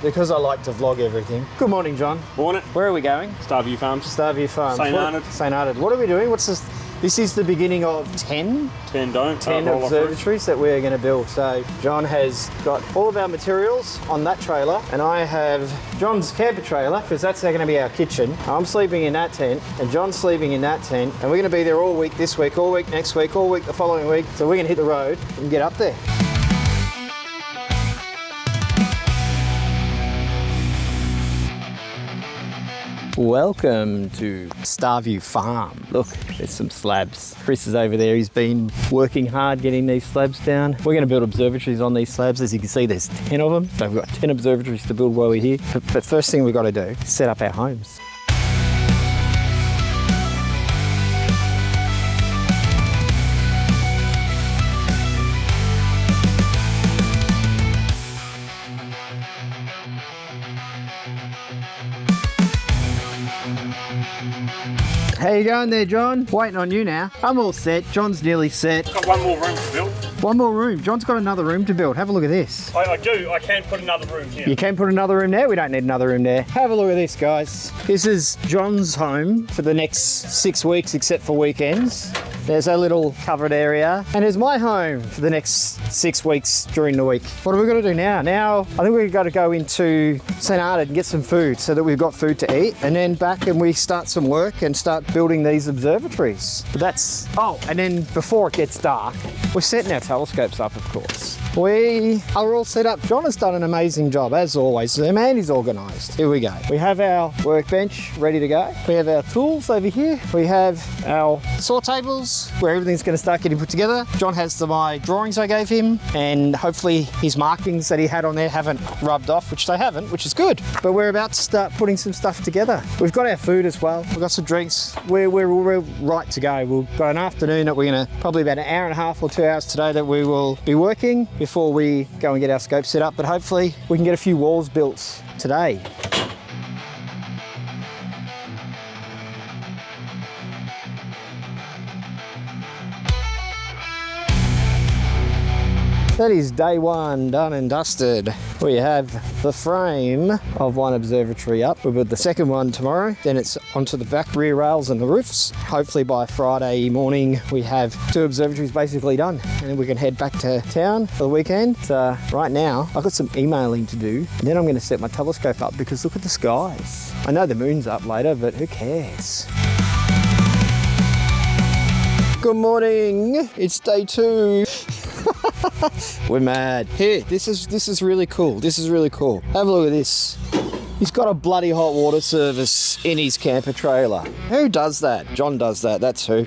Because I like to vlog everything. Good morning, John. Morning. Where are we going? Starview Farms. Starview Farms. St. Arnaud. St. Arnaud. What are we doing? What's this? This is the beginning of 10 observatories that we're going to build. So John has got all of our materials on that trailer, and I have John's camper trailer, because that's going to be our kitchen. I'm sleeping in that tent, and John's sleeping in that tent, and we're going to be there all week this week, all week next week, all week the following week. So we're going to hit the road and get up there. Welcome to Starview Farm. Look, there's some slabs. Chris is over there. He's been working hard getting these slabs down. We're going to build observatories on these slabs. As you can see, there's 10 of them. So we've got 10 observatories to build while we're here. But first thing we've got to do is set up our homes. How you going there, John? Waiting on you now. I'm all set. John's nearly set. Got one more room to build. One more room. John's got another room to build. Have a look at this. I do. I can put another room here. You can put another room there? We don't need another room there. Have a look at this, guys. This is John's home for the next 6 weeks, except for weekends. There's a little covered area. And there's my home for the next 6 weeks during the week. What are we going to do now? Now, I think we've got to go into St. Arnaud and get some food so that we've got food to eat. And then back and we start some work and start building these observatories. But that's, and then before it gets dark, we're setting our telescopes up, of course. We are all set up. John has done an amazing job, as always. The man is organised. Here we go. We have our workbench ready to go. We have our tools over here. We have our saw tables where everything's going to start getting put together. John has my drawings I gave him, and hopefully his markings that he had on there haven't rubbed off, which they haven't, which is good. But we're about to start putting some stuff together. We've got our food as well. We've got some drinks. We're right to go. We've got an afternoon that we're going to, probably about an hour and a half or 2 hours today, that we will be working before we go and get our scope set up. But hopefully we can get a few walls built today. That is day one done and dusted. We have the frame of one observatory up. We'll build the second one tomorrow. Then it's onto the back rear rails and the roofs. Hopefully by Friday morning we have 2 observatories basically done, and then we can head back to town for the weekend. Right now I've got some emailing to do, and then I'm going to set my telescope up because look at the skies. I know the moon's up later, but who cares? Good morning. It's day 2. We're mad. Here, this is really cool. This is really cool. Have a look at this. He's got a bloody hot water service in his camper trailer. Who does that? John does that, that's who.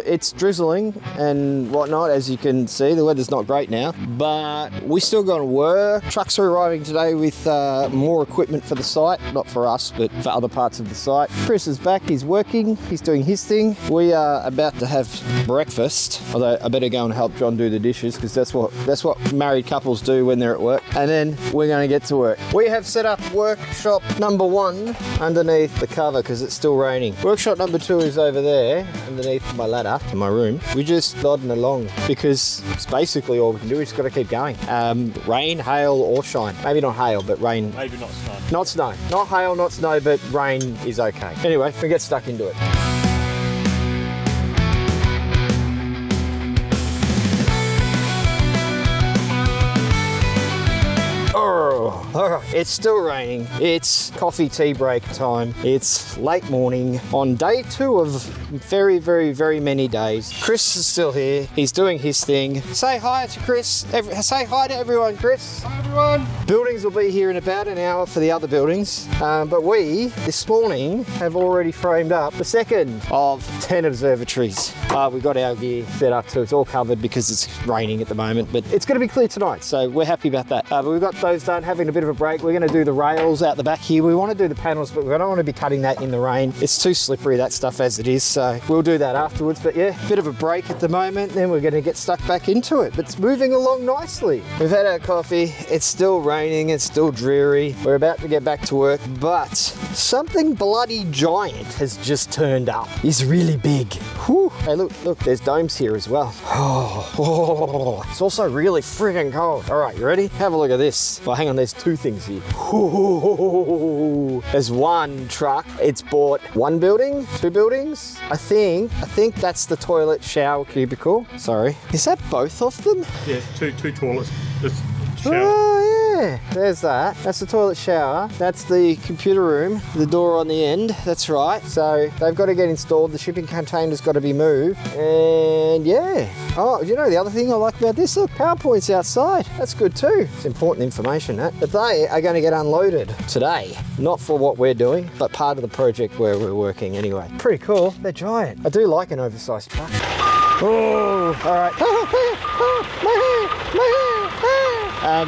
It's drizzling and whatnot, as you can see. The weather's not great now, but we still got to work. Trucks are arriving today with more equipment for the site. Not for us, but for other parts of the site. Chris is back, he's working, he's doing his thing. We are about to have breakfast, although I better go and help John do the dishes, because that's what married couples do when they're at work. And then we're going to get to work. We have set up workshop number 1 underneath the cover because it's still raining. Workshop number 2 is over there underneath my ladder in my room. We're just plodding along because it's basically all we can do. We just got to keep going. Rain, hail or shine. Maybe not hail, but rain. Maybe not snow. Not snow. Not hail, not snow, but rain is okay. Anyway, we get stuck into it. It's still raining. It's coffee tea break time. It's late morning on day 2 of very, very, very many days. Chris is still here. He's doing his thing. Say hi to Chris. Say hi to everyone, Chris. Hi, everyone. Buildings will be here in about an hour for the other buildings. But we, this morning, have already framed up the second of 10 observatories. We've got our gear set up, so it's all covered because it's raining at the moment. But it's going to be clear tonight, so we're happy about that. But we've got those done, having a bit of a break. We're going to do the rails out the back here. We want to do the panels, but we don't want to be cutting that in the rain. It's too slippery, that stuff, as it is. So we'll do that afterwards. But yeah, bit of a break at the moment. Then we're going to get stuck back into it. But it's moving along nicely. We've had our coffee. It's still raining. It's still dreary. We're about to get back to work. But something bloody giant has just turned up. It's really big. Whew. Hey, look, there's domes here as well. Oh, it's also really friggin' cold. All right, you ready? Have a look at this. Well, hang on, there's 2 two things here. There's one truck. It's bought one building, two buildings. I think that's the toilet shower cubicle. Sorry. Is that both of them? Yeah, two toilets. This shower. Oh yeah, there's that. That's the toilet shower. That's the computer room, the door on the end. That's right. So they've got to get installed. The shipping container's got to be moved. And yeah. Oh, you know the other thing I like about this? Look, PowerPoint's outside. That's good too. It's important information, that. But they are going to get unloaded today. Not for what we're doing, but part of the project where we're working anyway. Pretty cool. They're giant. I do like an oversized truck. Oh, all right.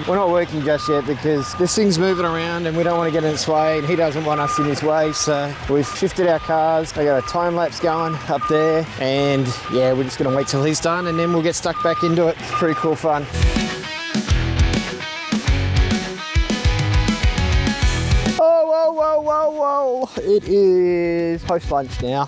We're not working just yet because this thing's moving around and we don't want to get in its way and he doesn't want us in his way. So we've shifted our cars. I got a time lapse going up there and yeah, we're just going to wait till he's done and then we'll get stuck back into it. It's pretty cool fun. Whoa. It is post-lunch now.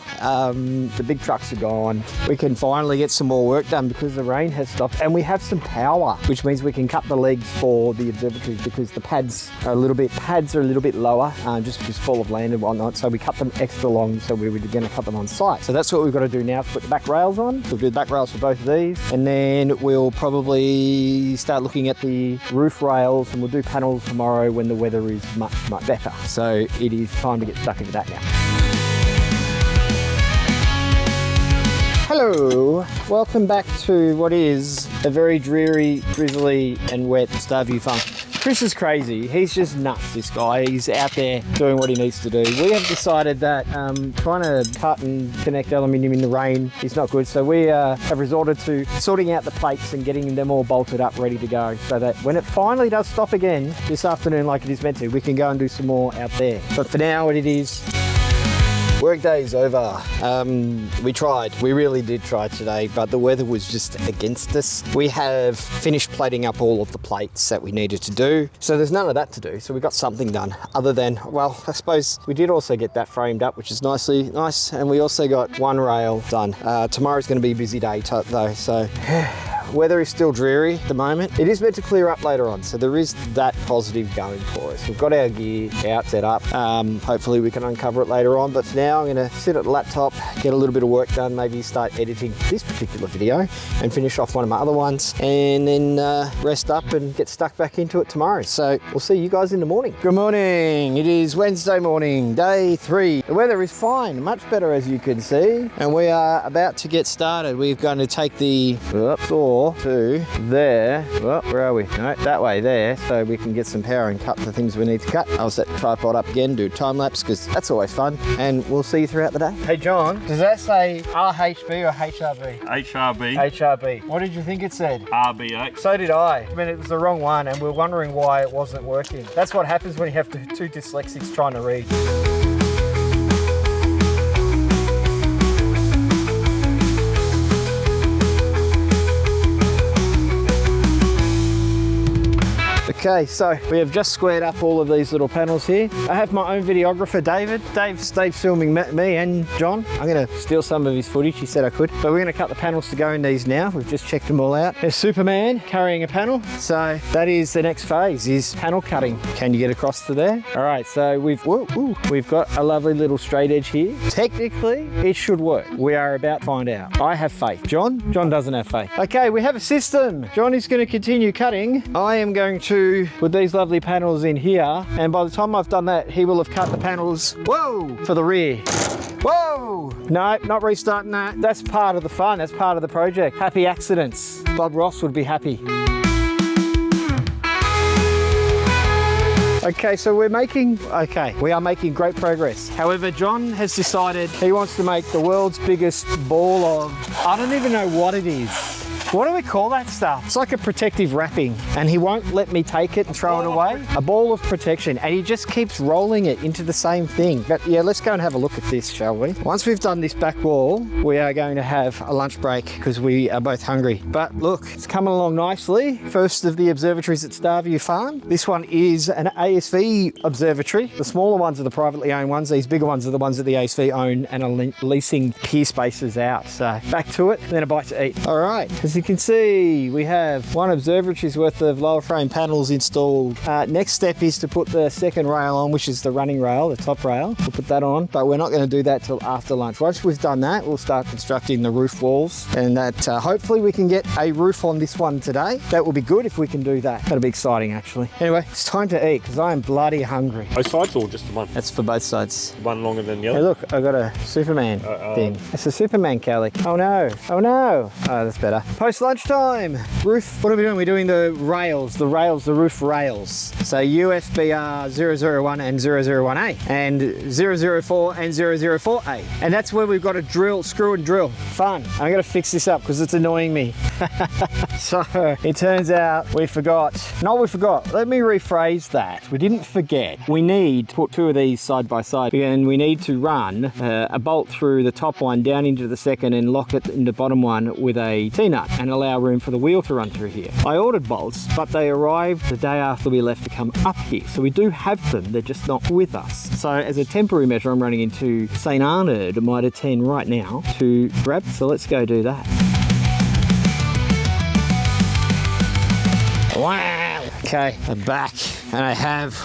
The big trucks are gone. We can finally get some more work done because the rain has stopped and we have some power, which means we can cut the legs for the observatories because the pads are a little bit lower, just because full of land and whatnot. So we cut them extra long, so we were going to cut them on site. So that's what we've got to do now, put the back rails on. We'll do the back rails for both of these and then we'll probably start looking at the roof rails and we'll do panels tomorrow when the weather is much better. So it is time to get stuck into that now. Hello, welcome back to what is a very dreary, drizzly and wet Starview farm. Chris is crazy. He's just nuts, this guy. He's out there doing what he needs to do. We have decided that trying to cut and connect aluminium in the rain is not good. So we have resorted to sorting out the plates and getting them all bolted up, ready to go. So that when it finally does stop again this afternoon like it is meant to, we can go and do some more out there. But for now, what it is, workday is over. We really did try today, but the weather was just against us. We have finished plating up all of the plates that we needed to do. So there's none of that to do. So we got something done other than, well, I suppose we did also get that framed up, which is nice. And we also got one rail done. Tomorrow's going to be a busy day though, so weather is still dreary at the moment. It is meant to clear up later on, so there is that positive going for us. We've got our gear out, set up. Hopefully we can uncover it later on, but for now I'm going to sit at the laptop, get a little bit of work done, maybe start editing this particular video and finish off one of my other ones, and then rest up and get stuck back into it tomorrow. So we'll see you guys in the morning. Good morning. It is Wednesday morning, day 3. The weather is fine, much better as you can see, and we are about to get started. We're going to take the saw to there. Well, where are we? No, that way there, so we can get some power and cut the things we need to cut. I'll set the tripod up again, do time lapse because that's always fun, and we'll see you throughout the day. Hey John, does that say RHB or HRB? HRB. HRB. What did you think it said? RB8. So did I. I mean, it was the wrong one and we're wondering why it wasn't working. That's what happens when you have two dyslexics trying to read. Okay, so we have just squared up all of these little panels here. I have my own videographer, David. Dave's filming me and John. I'm going to steal some of his footage. He said I could. But we're going to cut the panels to go in these now. We've just checked them all out. There's Superman carrying a panel. So that is the next phase, is panel cutting. Can you get across to there? All right, so we've got a lovely little straight edge here. Technically, it should work. We are about to find out. I have faith. John doesn't have faith. Okay, we have a system. John is going to continue cutting. I am going to put these lovely panels in here, and by the time I've done that, he will have cut the panels, for the rear. Whoa! No, not restarting that. That's part of the fun. That's part of the project. Happy accidents. Bob Ross would be happy. Okay, so we are making great progress. However, John has decided he wants to make the world's biggest ball of, I don't even know what it is. What do we call that stuff? It's like a protective wrapping, and he won't let me take it and throw it away. A ball of protection, and he just keeps rolling it into the same thing. But yeah, let's go and have a look at this, shall we? Once we've done this back wall, we are going to have a lunch break because we are both hungry. But look, it's coming along nicely. First of the observatories at Starview Farm. This one is an ASV observatory. The smaller ones are the privately owned ones. These bigger ones are the ones that the ASV own and are leasing peer spaces out. So back to it, and then a bite to eat. All right, has you can see, we have one observatory's worth of lower frame panels installed. Next step is to put the second rail on, which is the running rail, the top rail. We'll put that on, but we're not going to do that till after lunch. Once we've done that, we'll start constructing the roof walls, and that hopefully we can get a roof on this one today. That will be good if we can do that. That'll be exciting, actually. Anyway, it's time to eat because I am bloody hungry. Both sides or just the one? That's for both sides. One longer than the Hey, other? look, I got a Superman thing. It's a Superman Kelly. Oh no, oh no. Oh, that's better. Post lunchtime. Roof, what are we doing? We're doing the rails, the roof rails. So USBR 001 and 001A and 004 and 004A. And that's where we've got to drill, screw and drill. Fun. I'm gonna fix this up because it's annoying me. So it turns out we forgot. No, we forgot. Let me rephrase that. We didn't forget. We need to put two of these side by side, and we need to run a bolt through the top one down into the second and lock it in the bottom one with a T-nut and allow room for the wheel to run through here. I ordered bolts, but they arrived the day after we left to come up here. So we do have them, they're just not with us. So as a temporary measure, I'm running into St. Arnaud, Mitre 10 right now to grab. So let's go do that. Wow. Okay, I'm back and I have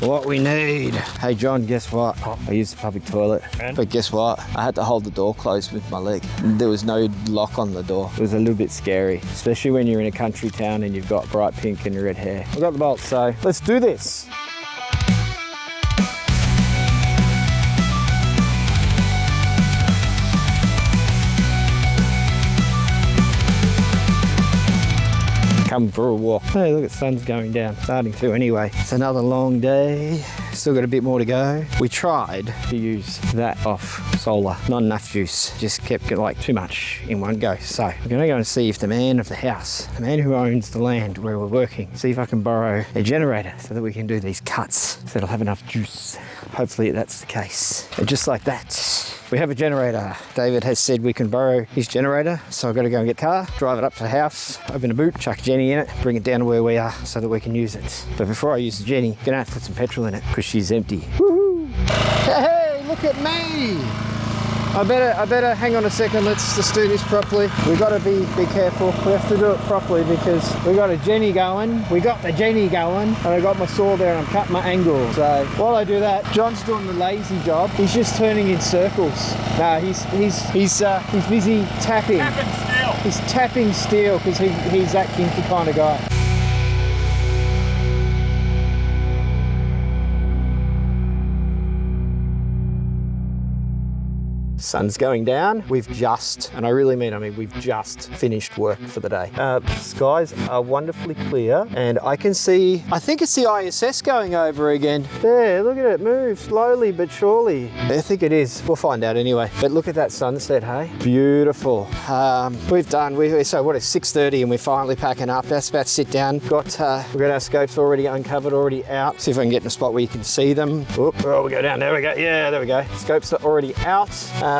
what we need. Hey John, guess what? I used the public toilet, but guess what? I had to hold the door closed with my leg. There was no lock on the door. It was a little bit scary, especially when you're in a country town and you've got bright pink and red hair. I've got the bolts, so let's do this. Come for a walk. Hey, look, the sun's going down. Starting to anyway. It's another long day. Still got a bit more to go. We tried to use that off solar. Not enough juice. Just kept like too much in one go. So we're gonna go and see if the man of the house, the man who owns the land where we're working, see if I can borrow a generator so that we can do these cuts. So it'll have enough juice. Hopefully that's the case. And just like that, we have a generator. David has said we can borrow his generator, so I've got to go and get the car, drive it up to the house, open a boot, chuck Jenny in it, bring it down to where we are so that we can use it. But before I use the Jenny, I'm gonna have to put some petrol in it because she's empty. Woohoo! Hey, look at me! I better hang on a second. Let's just do this properly. We've got to be careful. We have to do it properly because we got a Jenny going. We got the Jenny going, and I got my saw there and I'm cutting my angle. So while I do that, John's doing the lazy job. He's just turning in circles. No, he's busy tapping. Tapping steel. He's tapping steel because he's that kinky kind of guy. Sun's going down. We've just, and I really mean, we've just finished work for the day. Skies are wonderfully clear and I can see, I think it's the ISS going over again. There, look at it, move slowly but surely. I think it is. We'll find out anyway. But look at that sunset, hey? Beautiful. We've done, so what is 6:30 and we're finally packing up. That's about to sit down. We've got our scopes already uncovered, already out. See if I can get in a spot where you can see them. Oh, we go down, there we go. Yeah, there we go. Scopes are already out.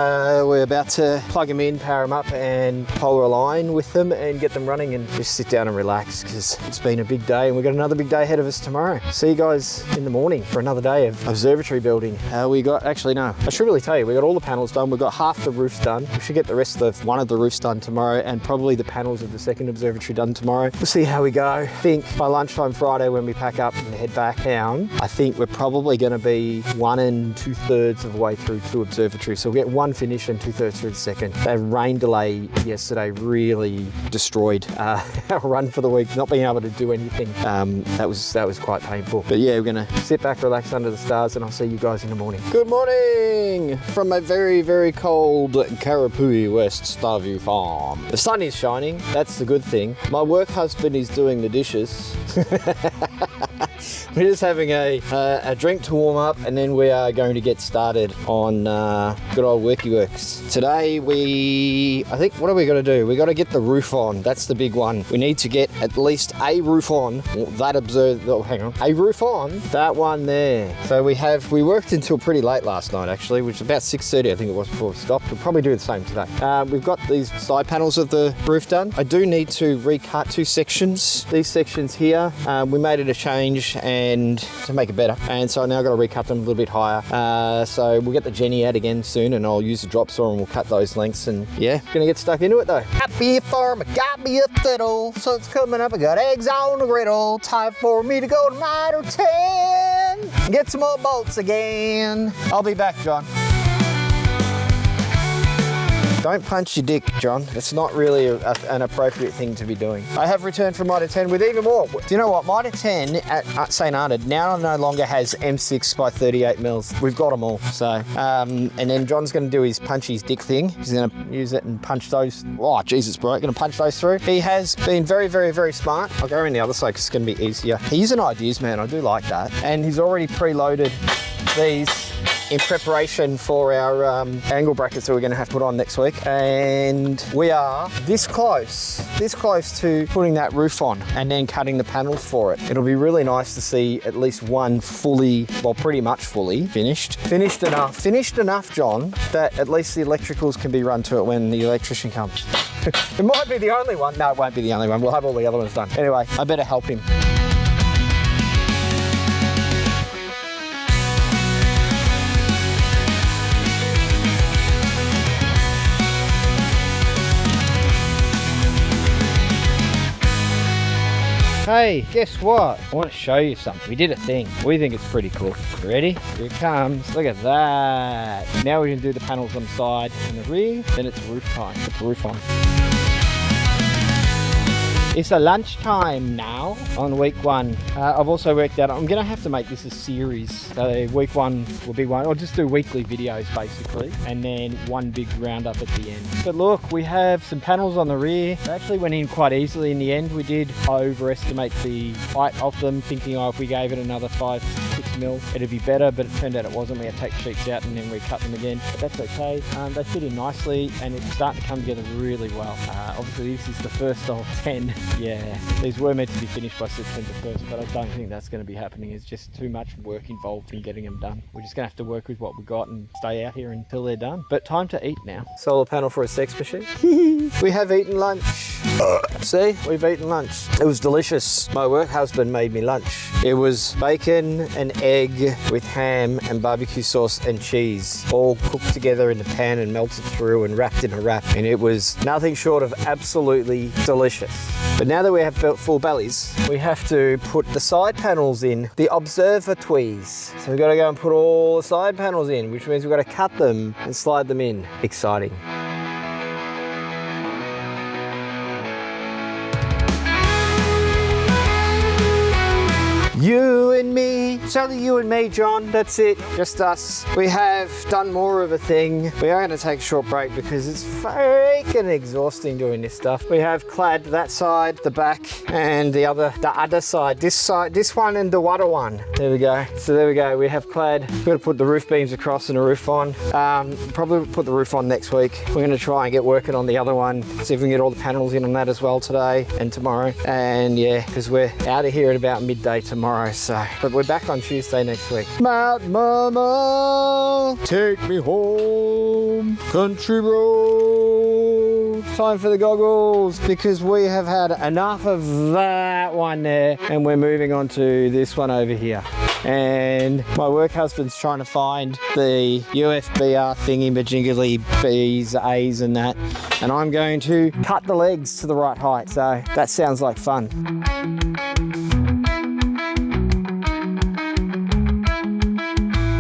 We're about to plug them in, power them up and polar align with them and get them running and just sit down and relax because it's been a big day and we've got another big day ahead of us tomorrow. See you guys in the morning for another day of observatory building. Actually no, I should really tell you, we got all the panels done. We've got half the roofs done. We should get the rest of one of the roofs done tomorrow and probably the panels of the second observatory done tomorrow. We'll see how we go. I think by lunchtime Friday when we pack up and head back down, I think we're probably going to be 1 2/3 of the way through 2 observatories. So we'll get one finished and 2/3 through the second. That rain delay yesterday really destroyed our run for the week. Not being able to do anything, that was quite painful. But yeah, we're gonna sit back, relax under the stars, and I'll see you guys in the morning. Good morning from a very, very cold Karapui West Starview farm. The sun is shining. That's the good thing. My work husband is doing the dishes. We're just having a drink to warm up and then we are going to get started on good old worky works. Today I think, what are we going to do? We got to get the roof on. That's the big one. We need to get at least a roof on a roof on that one there. So we worked until pretty late last night actually, which was about 6:30 I think it was before we stopped. We'll probably do the same today. We've got these side panels of the roof done. I do need to recut 2 sections. These sections here, we made it a change and and to make it better. And so now I've got to recut them a little bit higher. So we'll get the Jenny out again soon, and I'll use the drop saw and we'll cut those lengths. And yeah, gonna get stuck into it though. Got me a farm, I got me a fiddle, so it's coming up. I got eggs on the griddle. Time for me to go to 9 or 10. Get some more bolts again. I'll be back, John. Don't punch your dick, John. It's not really an appropriate thing to be doing. I have returned from Mitre 10 with even more. Do you know what? Mitre 10 at St. Arnaud now no longer has M6 by 38 mils. We've got them all. So, and then John's going to do his punch his dick thing. He's going to use it and punch those. Oh, Jesus, bro. Going to punch those through. He has been very, very, very smart. I'll go around the other side because it's going to be easier. He's an ideas man. I do like that. And he's already preloaded these in preparation for our angle brackets that we're going to have to put on next week. And we are this close to putting that roof on and then cutting the panels for it. It'll be really nice to see at least one fully, well, pretty much fully finished enough, John, that at least the electricals can be run to it when the electrician comes. It might be the only one. No, it won't be the only one. We'll have all the other ones done. Anyway, I better help him. Hey, guess what? I want to show you something. We did a thing. We think it's pretty cool. Ready? Here it comes. Look at that. Now we can do the panels on the side and the rear. Then it's roof time. Put the roof on. It's a lunchtime now on week 1. I've also worked out I'm going to have to make this a series. So week 1 will be one. I'll just do weekly videos basically, and then one big roundup at the end. But look, we have some panels on the rear. They actually went in quite easily in the end. We did overestimate the height of them, thinking if we gave it another 5-6 mil, it'd be better, but it turned out it wasn't. We had to take sheets out and then recut them again, but that's okay. They fit in nicely and it's starting to come together really well. Obviously this is the first of 10. Yeah, these were meant to be finished by September 1st, but I don't think that's going to be happening. It's just too much work involved in getting them done. We're just going to have to work with what we've got and stay out here until they're done. But time to eat now. Solar panel for a sex machine. We have eaten lunch. See, we've eaten lunch. It was delicious. My work husband made me lunch. It was bacon and egg with ham and barbecue sauce and cheese, all cooked together in the pan and melted through and wrapped in a wrap. And it was nothing short of absolutely delicious. But now that we have full bellies, we have to put the side panels in, the Observatories. So we've got to go and put all the side panels in, which means we've got to cut them and slide them in. Exciting. You and me, it's only you and me, John. That's it, just us. We have done more of a thing. We are going to take a short break because it's freaking exhausting doing this stuff. We have clad that side, the back, and the other side. This one and the other one. There we go. So there we go. We have clad. We've got to put the roof beams across and the roof on. Probably put the roof on next week. We're going to try and get working on the other one. See if we can get all the panels in on that as well today and tomorrow. And yeah, because we're out of here at about midday tomorrow. So, but we're back on Tuesday next week. Mountain Mama, take me home, country road. Time for the goggles because we have had enough of that one there, and we're moving on to this one over here. And my work husband's trying to find the UFBR thingy majingly B's, A's and that, and I'm going to cut the legs to the right height. So that sounds like fun.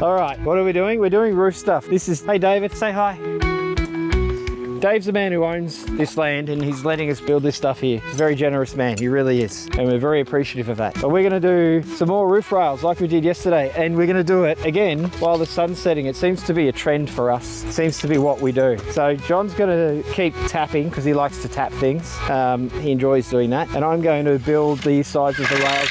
All right, what are we doing? We're doing roof stuff. This is, hey David, say hi. Dave's the man who owns this land and he's letting us build this stuff here. He's a very generous man, he really is. And we're very appreciative of that. But we're gonna do some more roof rails like we did yesterday, and we're gonna do it again while the sun's setting. It seems to be a trend for us. It seems to be what we do. So John's gonna keep tapping because he likes to tap things. He enjoys doing that. And I'm going to build the sides of the rails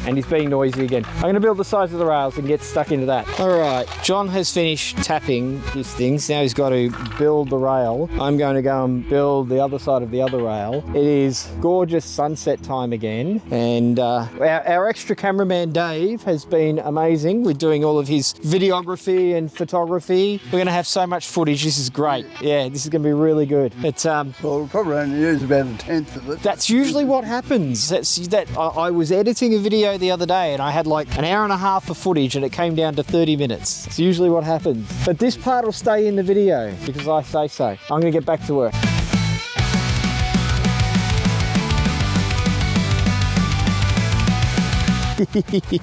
and he's being noisy again. I'm going to build the sides of the rails and get stuck into that. All right, John has finished tapping his things. Now he's got to build the rail. I'm going to go and build the other side of the other rail. It is gorgeous sunset time again. And our extra cameraman, Dave, has been amazing with doing all of his videography and photography. We're going to have so much footage. This is great. Yeah, this is going to be really good. It's well, we'll probably only use about 1/10 of it. That's usually what happens. I was editing a video video the other day and I had like an hour and a half of footage and it came down to 30 minutes. It's usually what happens. But this part will stay in the video because I say so. I'm gonna get back to work.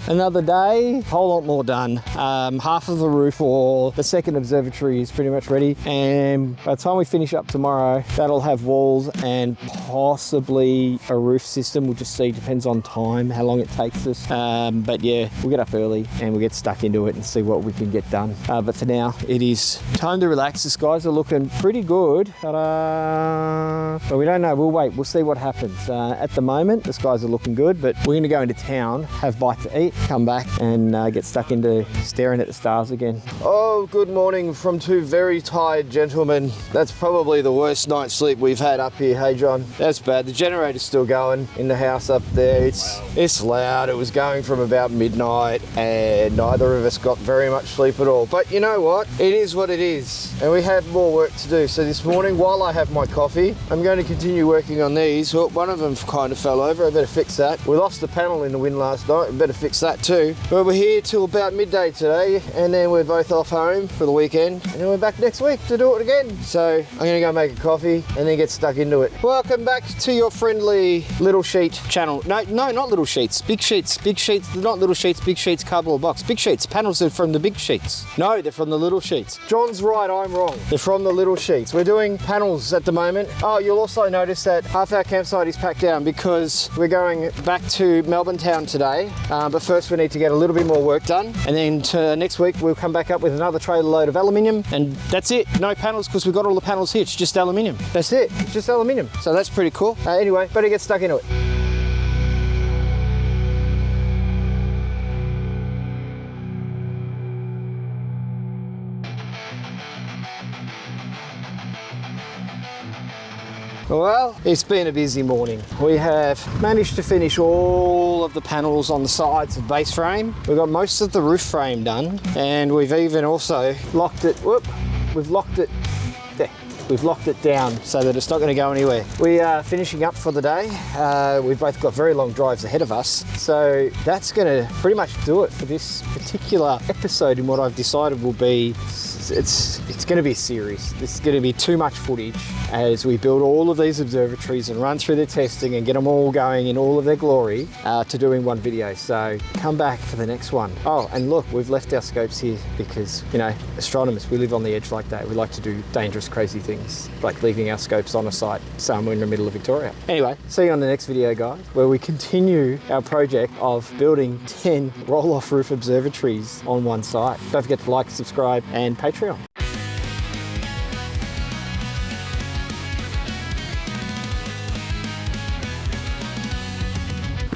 Another day, whole lot more done. Half of the roof or the second observatory is pretty much ready, and by the time we finish up tomorrow, that'll have walls and possibly a roof system. We'll just see, depends on time, how long it takes us. But yeah, we'll get up early and we'll get stuck into it and see what we can get done. But for now, it is time to relax. The skies are looking pretty good, but we don't know. We'll wait, we'll see what happens. At the moment, the skies are looking good, but we're gonna go into town, have a bite to eat, come back and get stuck into staring at the stars again. Oh, good morning from two very tired gentlemen. That's probably the worst night's sleep we've had up here, hey John? That's bad. The generator's still going in the house up there. It's loud. It was going from about midnight and neither of us got very much sleep at all. But you know what? It is what it is. And we have more work to do. So this morning, while I have my coffee, I'm going to continue working on these. Well, one of them kind of fell over. I better fix that. We lost the panel in the wind last night. We better fix that too. But we're here till about midday today, and then we're both off home for the weekend, and then we're back next week to do it again. So I'm gonna go make a coffee and then get stuck into it. Welcome back to your friendly Little Sheet channel. No, not Little Sheets. Big Sheets. Big Sheets. They're not Little Sheets. Big Sheets cardboard box. Big Sheets. Panels are from the Big Sheets. No, they're from the Little Sheets. John's right, I'm wrong. They're from the Little Sheets. We're doing panels at the moment. Oh, you'll also notice that half our campsite is packed down because we're going back to Melbourne town today. But first we need to get a little bit more work done, and then next week we'll come back up with another trailer load of aluminium, and that's it. No panels because we've got all the panels here. It's just aluminium. That's it. It's just aluminium. So that's pretty cool. Anyway, better get stuck into it. Well, it's been a busy morning. We have managed to finish all of the panels on the sides of base frame. We've got most of the roof frame done, and we've even also locked it, we've locked it there. We've locked it down so that it's not going to go anywhere. We are finishing up for the day. We've both got very long drives ahead of us. So that's going to pretty much do it for this particular episode, and what I've decided will be, it's going to be a series. This is going to be too much footage as we build all of these observatories and run through their testing and get them all going in all of their glory to doing one video. So come back for the next one. Oh, and look, we've left our scopes here because, you know, astronomers, we live on the edge like that. We like to do dangerous, crazy things, like leaving our scopes on a site somewhere in the middle of Victoria. Anyway, see you on the next video, guys, where we continue our project of building 10 roll-off roof observatories on one site. Don't forget to like, subscribe, and Patreon.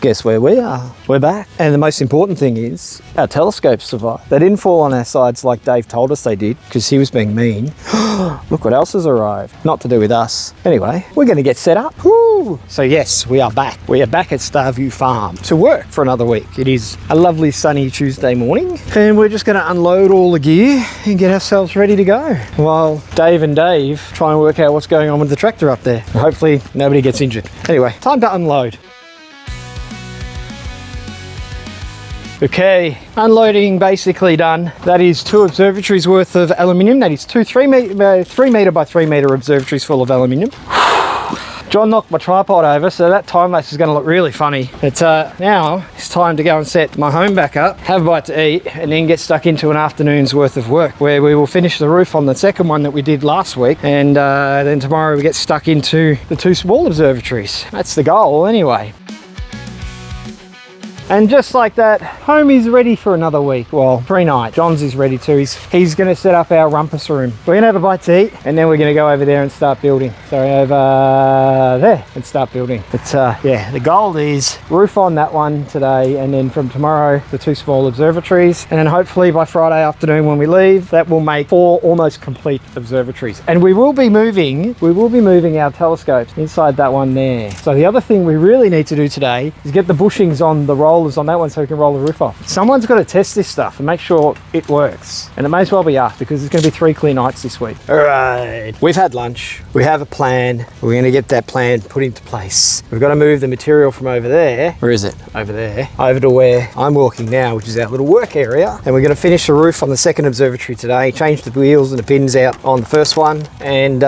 Guess where we are? We're back. And the most important thing is our telescopes survived. They didn't fall on our sides like Dave told us they did because he was being mean. Look what else has arrived. Not to do with us. Anyway, we're going to get set up. Woo! So yes, we are back. We are back at Starview Farm to work for another week. It is a lovely sunny Tuesday morning, and we're just going to unload all the gear and get ourselves ready to go while Dave and Dave try and work out what's going on with the tractor up there. Hopefully nobody gets injured. Anyway, time to unload. Okay, unloading basically done. That is 2 observatories worth of aluminium. That is 2 3 metre by 3 metre observatories full of aluminium. John knocked my tripod over, so that time lapse is going to look really funny. But now it's time to go and set my home back up, have a bite to eat, and then get stuck into an afternoon's worth of work where we will finish the roof on the second one that we did last week, and then tomorrow we get stuck into the 2 small observatories. That's the goal anyway. And just like that, home is ready for another week. Well, pre-night. John's is ready too. He's going to set up our rumpus room. We're going to have a bite to eat, and then we're going to go over there and start building. Sorry, over there and start building. But yeah, the goal is roof on that one today, and then from tomorrow, the 2 small observatories. And then hopefully by Friday afternoon when we leave, that will make 4 almost complete observatories. And we will be moving our telescopes inside that one there. So the other thing we really need to do today is get the bushings on the roll rollers on that one so we can roll the roof off. Someone's got to test this stuff and make sure it works. And it may as well be us because it's going to be 3 clear nights this week. All right, we've had lunch. We have a plan. We're going to get that plan put into place. We've got to move the material from over there. Where is it? Over there. Over to where I'm walking now, which is our little work area. And we're going to finish the roof on the second observatory today, change the wheels and the pins out on the first one, and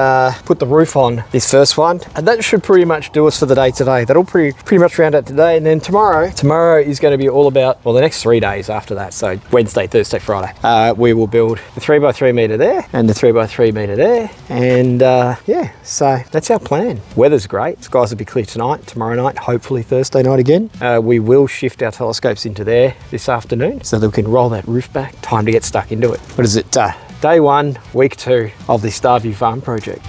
put the roof on this first one. And that should pretty much do us for the day today. That'll pretty much round out today. And then tomorrow is going to be all about, well, the next 3 days after that. So Wednesday, Thursday, Friday, we will build the 3x3 metre there and the 3x3 metre there. And yeah, so that's our plan. Weather's great. Skies will be clear tonight, tomorrow night, hopefully Thursday night again. We will shift our telescopes into there this afternoon so that we can roll that roof back. Time to get stuck into it. What is it? Day 1, week 2 of the Starview Farm project.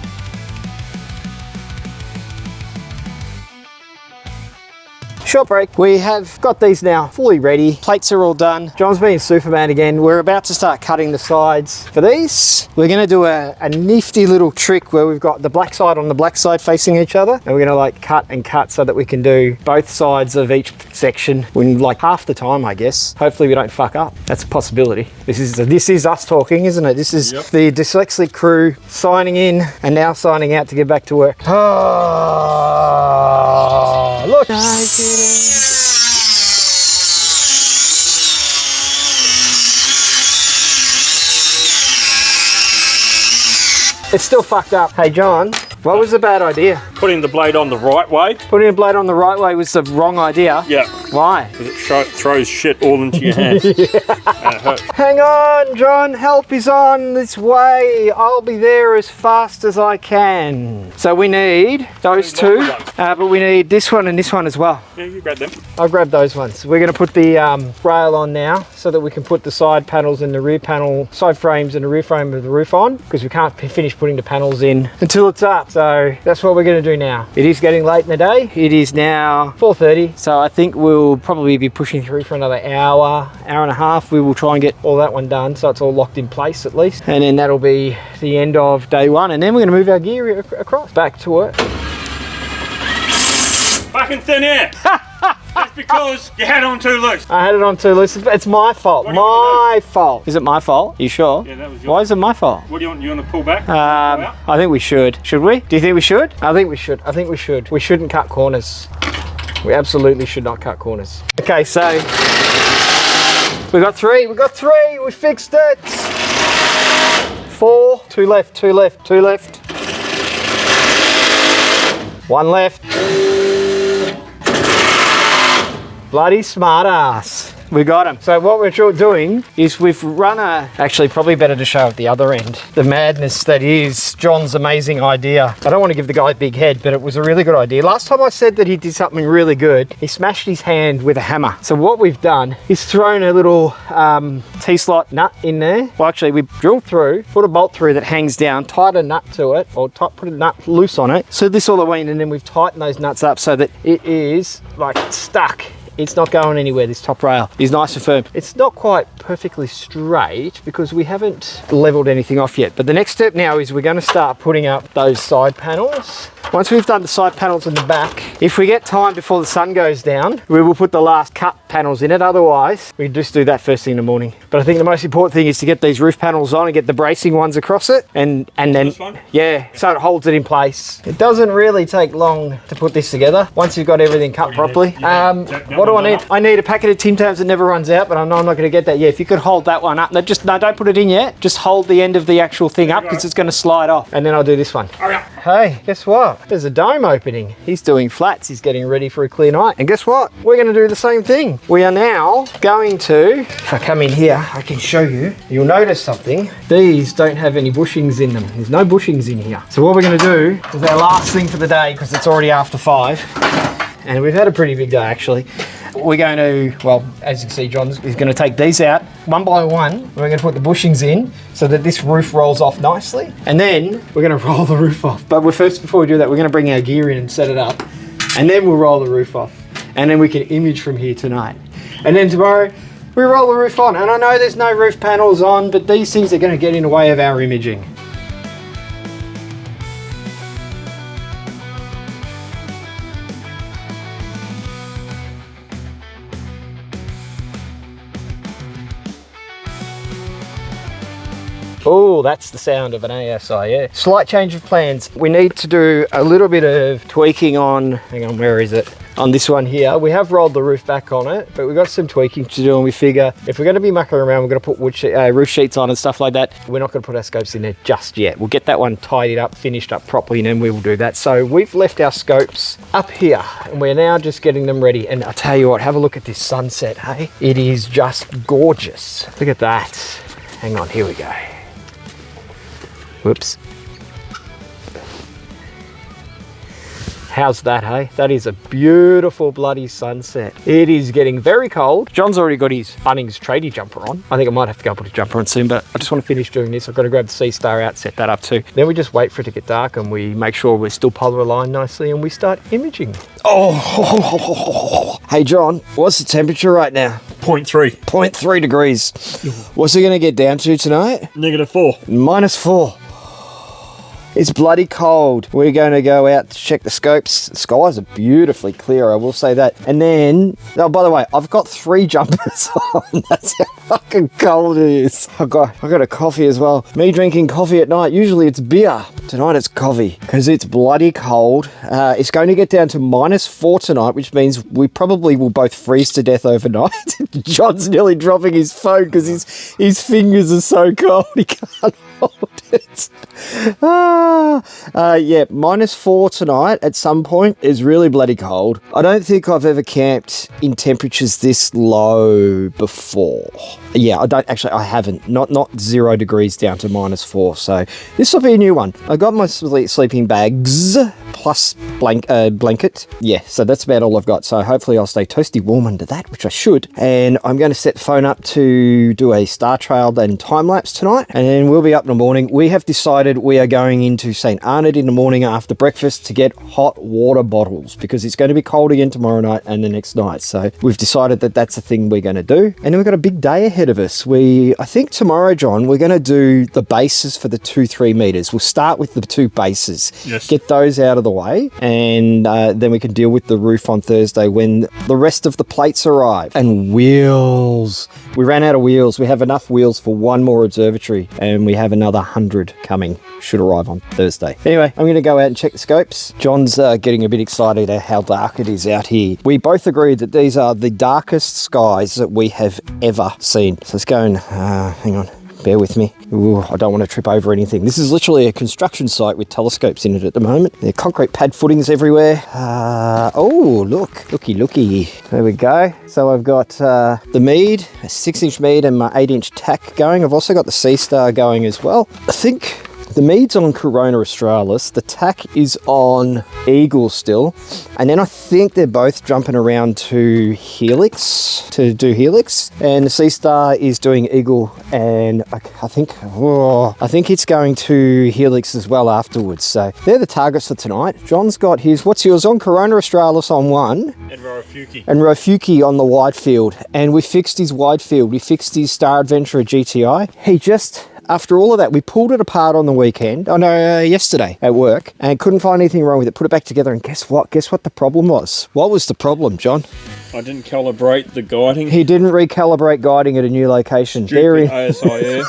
Short break. We have got these now fully ready. Plates are all done. John's being Superman again. We're about to start cutting the sides for these. We're going to do a nifty little trick where we've got the black side on the black side facing each other, and we're going to like cut and cut so that we can do both sides of each section in like half the time, I guess. Hopefully we don't fuck up. That's a possibility. This is us talking, isn't it? This is the dyslexic crew signing in and now signing out to get back to work. Oh, look. It's still fucked up. Hey John, what was the bad idea? Putting the blade on the right way. Putting a blade on the right way was the wrong idea? Yeah. Why? Because it throws shit all into your hands. And it hurts. Hang on, John, help is on this way. I'll be there as fast as I can. So we need those two, but we need this one and this one as well. Yeah, you grab them. I'll grab those ones. We're going to put the rail on now so that we can put the side panels and the rear panel, side frames and the rear frame of the roof on, because we can't finish putting the panels in until it's up. So that's what we're going to do now. It is getting late in the day. It is now 4:30, so I think we'll probably be pushing through for another hour and a half. We will try and get all that one done so it's all locked in place at least, and then that'll be the end of day 1, and then we're going to move our gear across back to work. Fucking thin air. That's because you had it on too loose. I had it on too loose. It's my fault. My fault. Is it my fault? You sure? Yeah, that was yours. Why is it my fault? What do you want? You want to pull back? I think we should. Should we? Do you think we should? I think we should. I think we should. We shouldn't cut corners. We absolutely should not cut corners. Okay, so we got 3. We got 3. We fixed it. 4. 2 left. 2 left. 2 left. 1 left. Bloody smart ass. We got him. So what we're doing is we've run actually probably better to show at the other end, the madness that is John's amazing idea. I don't want to give the guy a big head, but it was a really good idea. Last time I said that he did something really good, he smashed his hand with a hammer. So what we've done is thrown a little T-slot nut in there. Well, actually we drilled through, put a bolt through that hangs down, tied a nut to it, or put a nut loose on it. So this all the way in, and then we've tightened those nuts up so that it is like stuck. It's not going anywhere. This top rail is nice and firm. It's not quite perfectly straight because we haven't leveled anything off yet. But the next step now is we're going to start putting up those side panels. Once we've done the side panels in the back, if we get time before the sun goes down, we will put the last cut panels in it. Otherwise, we just do that first thing in the morning. But I think the most important thing is to get these roof panels on and get the bracing ones across it. And then, this one? Yeah, so it holds it in place. It doesn't really take long to put this together once you've got everything cut properly. What do I need? I need a packet of Tim Tams that never runs out, but I know I'm not going to get that. Yeah, if you could hold that one up. No, don't put it in yet. Just hold the end of the actual thing up because it's going to slide off. And then I'll do this one. Hey, guess what? There's a dome opening. He's doing flats. He's getting ready for a clear night. And guess what? We're going to do the same thing. We are now going to, if I come in here, I can show you. You'll notice something. These don't have any bushings in them. There's no bushings in here. So what we're going to do is our last thing for the day, because it's already after 5. And we've had a pretty big day actually. We're going to, well, as you can see, John is going to take these out one by one. We're going to put the bushings in so that this roof rolls off nicely. And then we're going to roll the roof off. But before we do that, we're going to bring our gear in and set it up. And then we'll roll the roof off. And then we can image from here tonight. And then tomorrow, we roll the roof on. And I know there's no roof panels on, but these things are going to get in the way of our imaging. Oh, that's the sound of an ASI, yeah. Slight change of plans. We need to do a little bit of tweaking on, hang on, where is it? On this one here. We have rolled the roof back on it, but we've got some tweaking to do, and we figure if we're going to be mucking around, we're going to put roof sheets on and stuff like that. We're not going to put our scopes in there just yet. We'll get that one tidied up, finished up properly, and then we will do that. So we've left our scopes up here, and we're now just getting them ready. And I'll tell you what, have a look at this sunset, hey? It is just gorgeous. Look at that. Hang on, here we go. Whoops. How's that, hey? That is a beautiful bloody sunset. It is getting very cold. John's already got his Bunnings tradie jumper on. I think I might have to go and put a jumper on soon, but I just want to finish doing this. I've got to grab the Sea Star out, set that up too. Then we just wait for it to get dark and we make sure we're still polar aligned nicely and we start imaging. Oh, hey John, what's the temperature right now? 0.3. 0.3 degrees. What's it going to get down to tonight? -4. -4. It's bloody cold. We're going to go out to check the scopes. The skies are beautifully clear, I will say that. And then, oh, by the way, I've got 3 jumpers on. That's how fucking cold it is. I got a coffee as well. Me drinking coffee at night. Usually it's beer. Tonight it's coffee because it's bloody cold. It's going to get down to -4 tonight, which means we probably will both freeze to death overnight. John's nearly dropping his phone because his fingers are so cold he can't hold it. Yeah, -4 tonight at some point is really bloody cold. I don't think I've ever camped in temperatures this low before. Yeah, I haven't. Not 0 degrees down to -4. So this will be a new one. I got my sleeping bags plus blanket. Yeah, so that's about all I've got. So hopefully I'll stay toasty warm under that, which I should. And I'm going to set the phone up to do a star trail and time lapse tonight. And then we'll be up in the morning. We have decided we are going into St. Arnaud in the morning after breakfast to get hot water bottles because it's going to be cold again tomorrow night and the next night. So we've decided that that's the thing we're going to do. And then we've got a big day ahead of us. I think tomorrow, John, we're going to do the bases for the 2-3 meters. We'll start with the 2 bases. Yes. Get those out of the way. And then we can deal with the roof on Thursday when the rest of the plates arrive. And wheels. We ran out of wheels. We have enough wheels for 1 more observatory and we have another 100 coming. Should arrive on Thursday. Anyway, I'm going to go out and check the scopes. John's getting a bit excited at how dark it is out here. We both agree that these are the darkest skies that we have ever seen. So let's go and, hang on, bear with me. Ooh, I don't want to trip over anything. This is literally a construction site with telescopes in it at the moment. There are concrete pad footings everywhere. Oh, looky. There we go. So I've got the mead, a 6-inch mead and my 8-inch tack going. I've also got the Sea Star going as well. I think the mead's on Corona Australis, the tack is on Eagle still, and then I think they're both jumping around to Helix, and the Sea Star is doing Eagle, and I think it's going to Helix as well afterwards. So they're the targets for tonight. John's got his, what's yours on? Corona Australis on 1. And Rofuki. And Rofuki on the wide field, and we fixed his wide field. We fixed his Star Adventurer GTI. After all of that, we pulled it apart on the weekend, yesterday at work, and couldn't find anything wrong with it. Put it back together, and guess what? Guess what the problem was? What was the problem, John? I didn't calibrate the guiding. He didn't recalibrate guiding at a new location. Stupid ASI.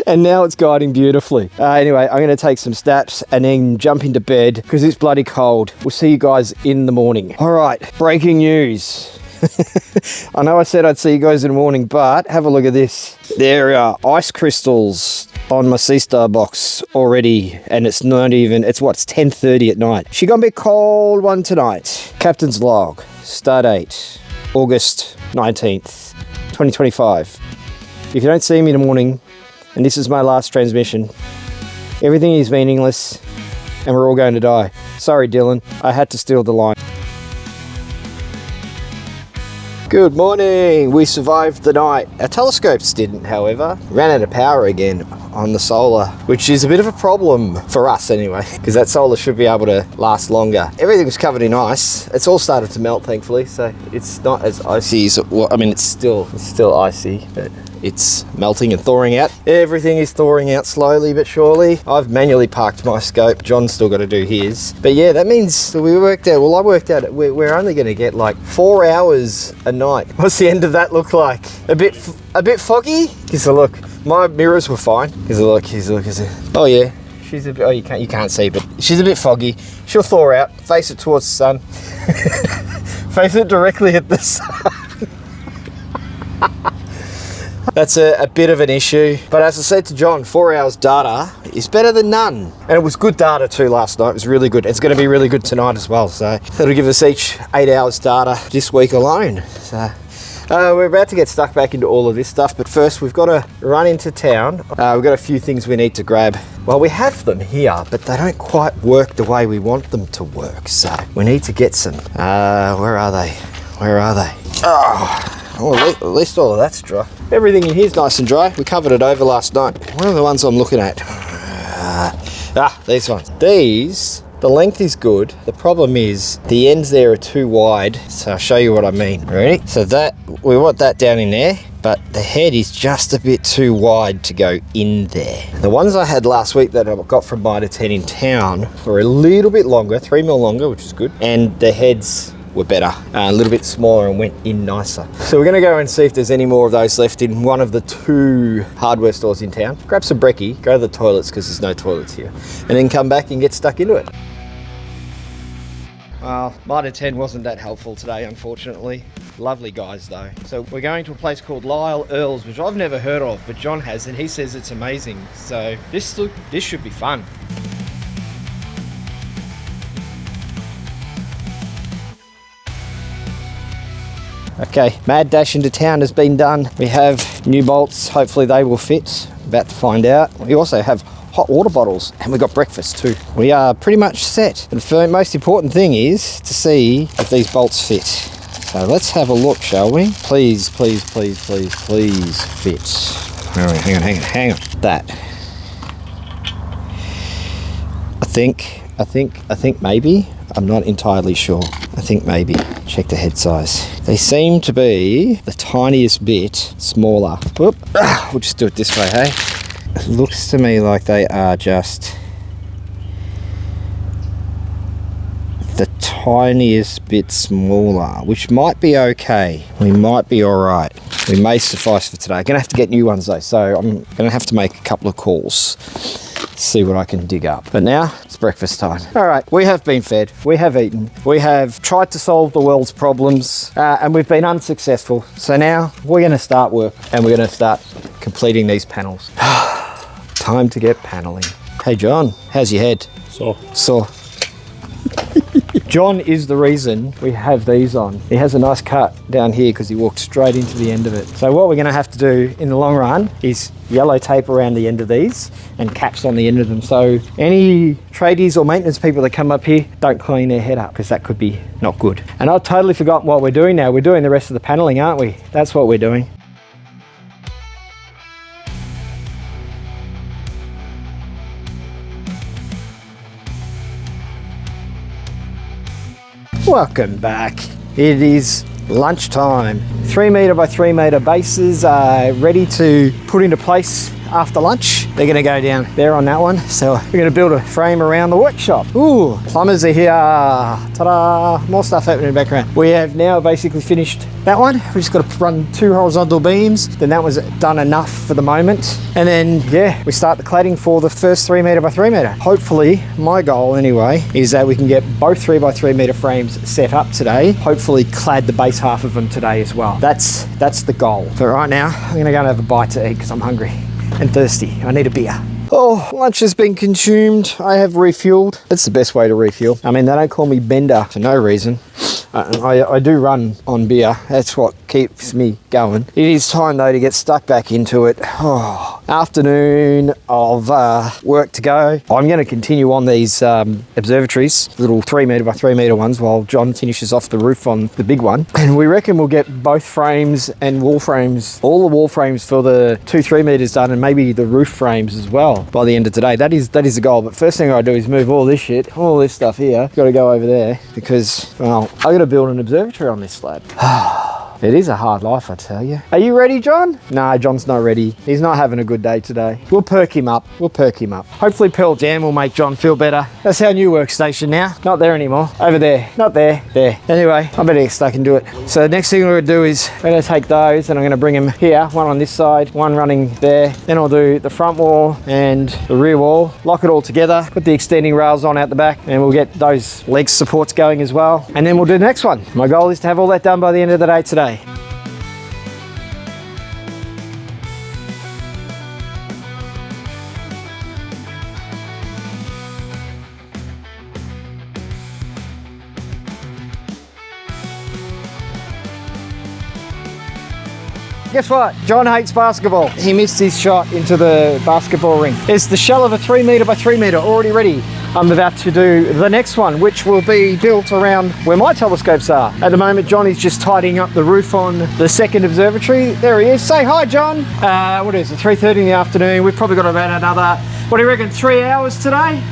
And now it's guiding beautifully. Anyway, I'm going to take some stats and then jump into bed because it's bloody cold. We'll see you guys in the morning. All right, breaking news. I know I said I'd see you guys in the morning, but have a look at this. There are ice crystals on my Sea Star box already, and it's 10:30 at night. She gonna be a cold one tonight. Captain's log, star date, August 19th, 2025. If you don't see me in the morning, and this is my last transmission, everything is meaningless, and we're all going to die. Sorry, Dylan, I had to steal the line. Good morning, we survived the night. Our telescopes didn't, however. Ran out of power again on the solar, which is a bit of a problem for us anyway, because that solar should be able to last longer. Everything was covered in ice. It's all started to melt, thankfully, so it's not as icy as, well, I mean, it's still icy, but it's melting and thawing out. Everything is thawing out slowly but surely. I've manually parked my scope. John's still got to do his. But yeah, that means I worked out we're only going to get like 4 hours a night. What's the end of that look like? A bit foggy? Just a look. My mirrors were fine. Here's a look, oh yeah. She's a bit, oh, you can't see, but she's a bit foggy. She'll thaw out, face it towards the sun. Face it directly at the sun. That's a bit of an issue. But as I said to John, 4 hours data is better than none. And it was good data too last night. It was really good. It's going to be really good tonight as well. So that'll give us each 8 hours data this week alone. So we're about to get stuck back into all of this stuff. But first we've got to run into town. We've got a few things we need to grab. Well, we have them here, but they don't quite work the way we want them to work. So we need to get some. Where are they? Where are they? Oh. Well, at least all of that's dry. Everything in here's nice and dry. We covered it over last night. What are the ones I'm looking at? These ones. These, the length is good. The problem is the ends there are too wide. So I'll show you what I mean. Ready? So that, we want that down in there, but the head is just a bit too wide to go in there. The ones I had last week that I got from Mitre 10 in town were a little bit longer, 3 mil longer, which is good. And the heads were better, a little bit smaller and went in nicer. So we're gonna go and see if there's any more of those left in one of the 2 hardware stores in town. Grab some brekkie, go to the toilets because there's no toilets here, and then come back and get stuck into it. Well, Mitre 10 wasn't that helpful today, unfortunately. Lovely guys though. So we're going to a place called Lyle Earls, which I've never heard of, but John has, and he says it's amazing. So this should be fun. Okay, mad dash into town has been done. We have new bolts, hopefully they will fit. About to find out. We also have hot water bottles and we've got breakfast too. We are pretty much set. The most important thing is to see if these bolts fit. So let's have a look, shall we? Please, please, please, please, please fit. All right, hang on. That. I think maybe. I'm not entirely sure. I think maybe. Check the head size. They seem to be the tiniest bit smaller. Whoop. We'll just do it this way, hey? It looks to me like they are just the tiniest bit smaller, which might be okay. We might be all right. We may suffice for today. I'm gonna have to get new ones though, so I'm gonna have to make a couple of calls. See what I can dig up. But now it's breakfast time. All right, we have been fed, we have eaten, we have tried to solve the world's problems, and we've been unsuccessful. So now we're gonna start work and we're gonna start completing these panels. Time to get paneling. Hey John, how's your head? Sore. John is the reason we have these on. He has a nice cut down here because he walked straight into the end of it. So what we're going to have to do in the long run is yellow tape around the end of these and caps on the end of them. So any tradies or maintenance people that come up here, don't clean their head up because that could be not good. And I've totally forgotten what we're doing now. We're doing the rest of the paneling, aren't we? That's what we're doing. Welcome back. It is lunchtime. 3 metre by 3 metre bases are ready to put into place after lunch. They're gonna go down there on that one. So we're gonna build a frame around the workshop. Ooh, plumbers are here. Ta-da! More stuff happening in the background. We have now basically finished that one. We just got to run 2 horizontal beams. Then that was done enough for the moment. And then, yeah, we start the cladding for the first 3 metre by 3 metre. Hopefully, my goal anyway, is that we can get both 3 by 3 metre frames set up today. Hopefully clad the base half of them today as well. That's the goal. But right now, I'm gonna go and have a bite to eat because I'm hungry and thirsty. I need a beer. Oh, lunch has been consumed. I have refueled. That's the best way to refuel. I mean, they don't call me Bender for no reason. I do run on beer. That's what keeps me going. It is time though to get stuck back into it. Oh, afternoon of work to go. I'm going to continue on these observatories, little 3 metre by 3 metre ones, while John finishes off the roof on the big one. And we reckon we'll get both frames and wall frames, all the wall frames for the 2-3 metres done, and maybe the roof frames as well by the end of today. That is the goal. But first thing I do is move all this shit, all this stuff here. Got to go over there because, well, I got to build an observatory on this slab. It is a hard life, I tell you. Are you ready, John? No, John's not ready. He's not having a good day today. We'll perk him up. We'll perk him up. Hopefully Pearl Jam will make John feel better. That's our new workstation now. Not there anymore. Over there. Not there. There. Anyway, I better get stuck and do it. So the next thing we're going to do is I'm going to take those and I'm going to bring them here. One on this side, one running there. Then I'll do the front wall and the rear wall. Lock it all together. Put the extending rails on out the back and we'll get those leg supports going as well. And then we'll do the next one. My goal is to have all that done by the end of the day today. Guess what? John hates basketball. He missed his shot into the basketball ring. It's the shell of a 3 metre by 3 metre already ready. I'm about to do the next one, which will be built around where my telescopes are. At the moment, John is just tidying up the roof on the second observatory. There he is. Say hi, John. What is it? 3:30 in the afternoon. We've probably got about another, what do you reckon, 3 hours today?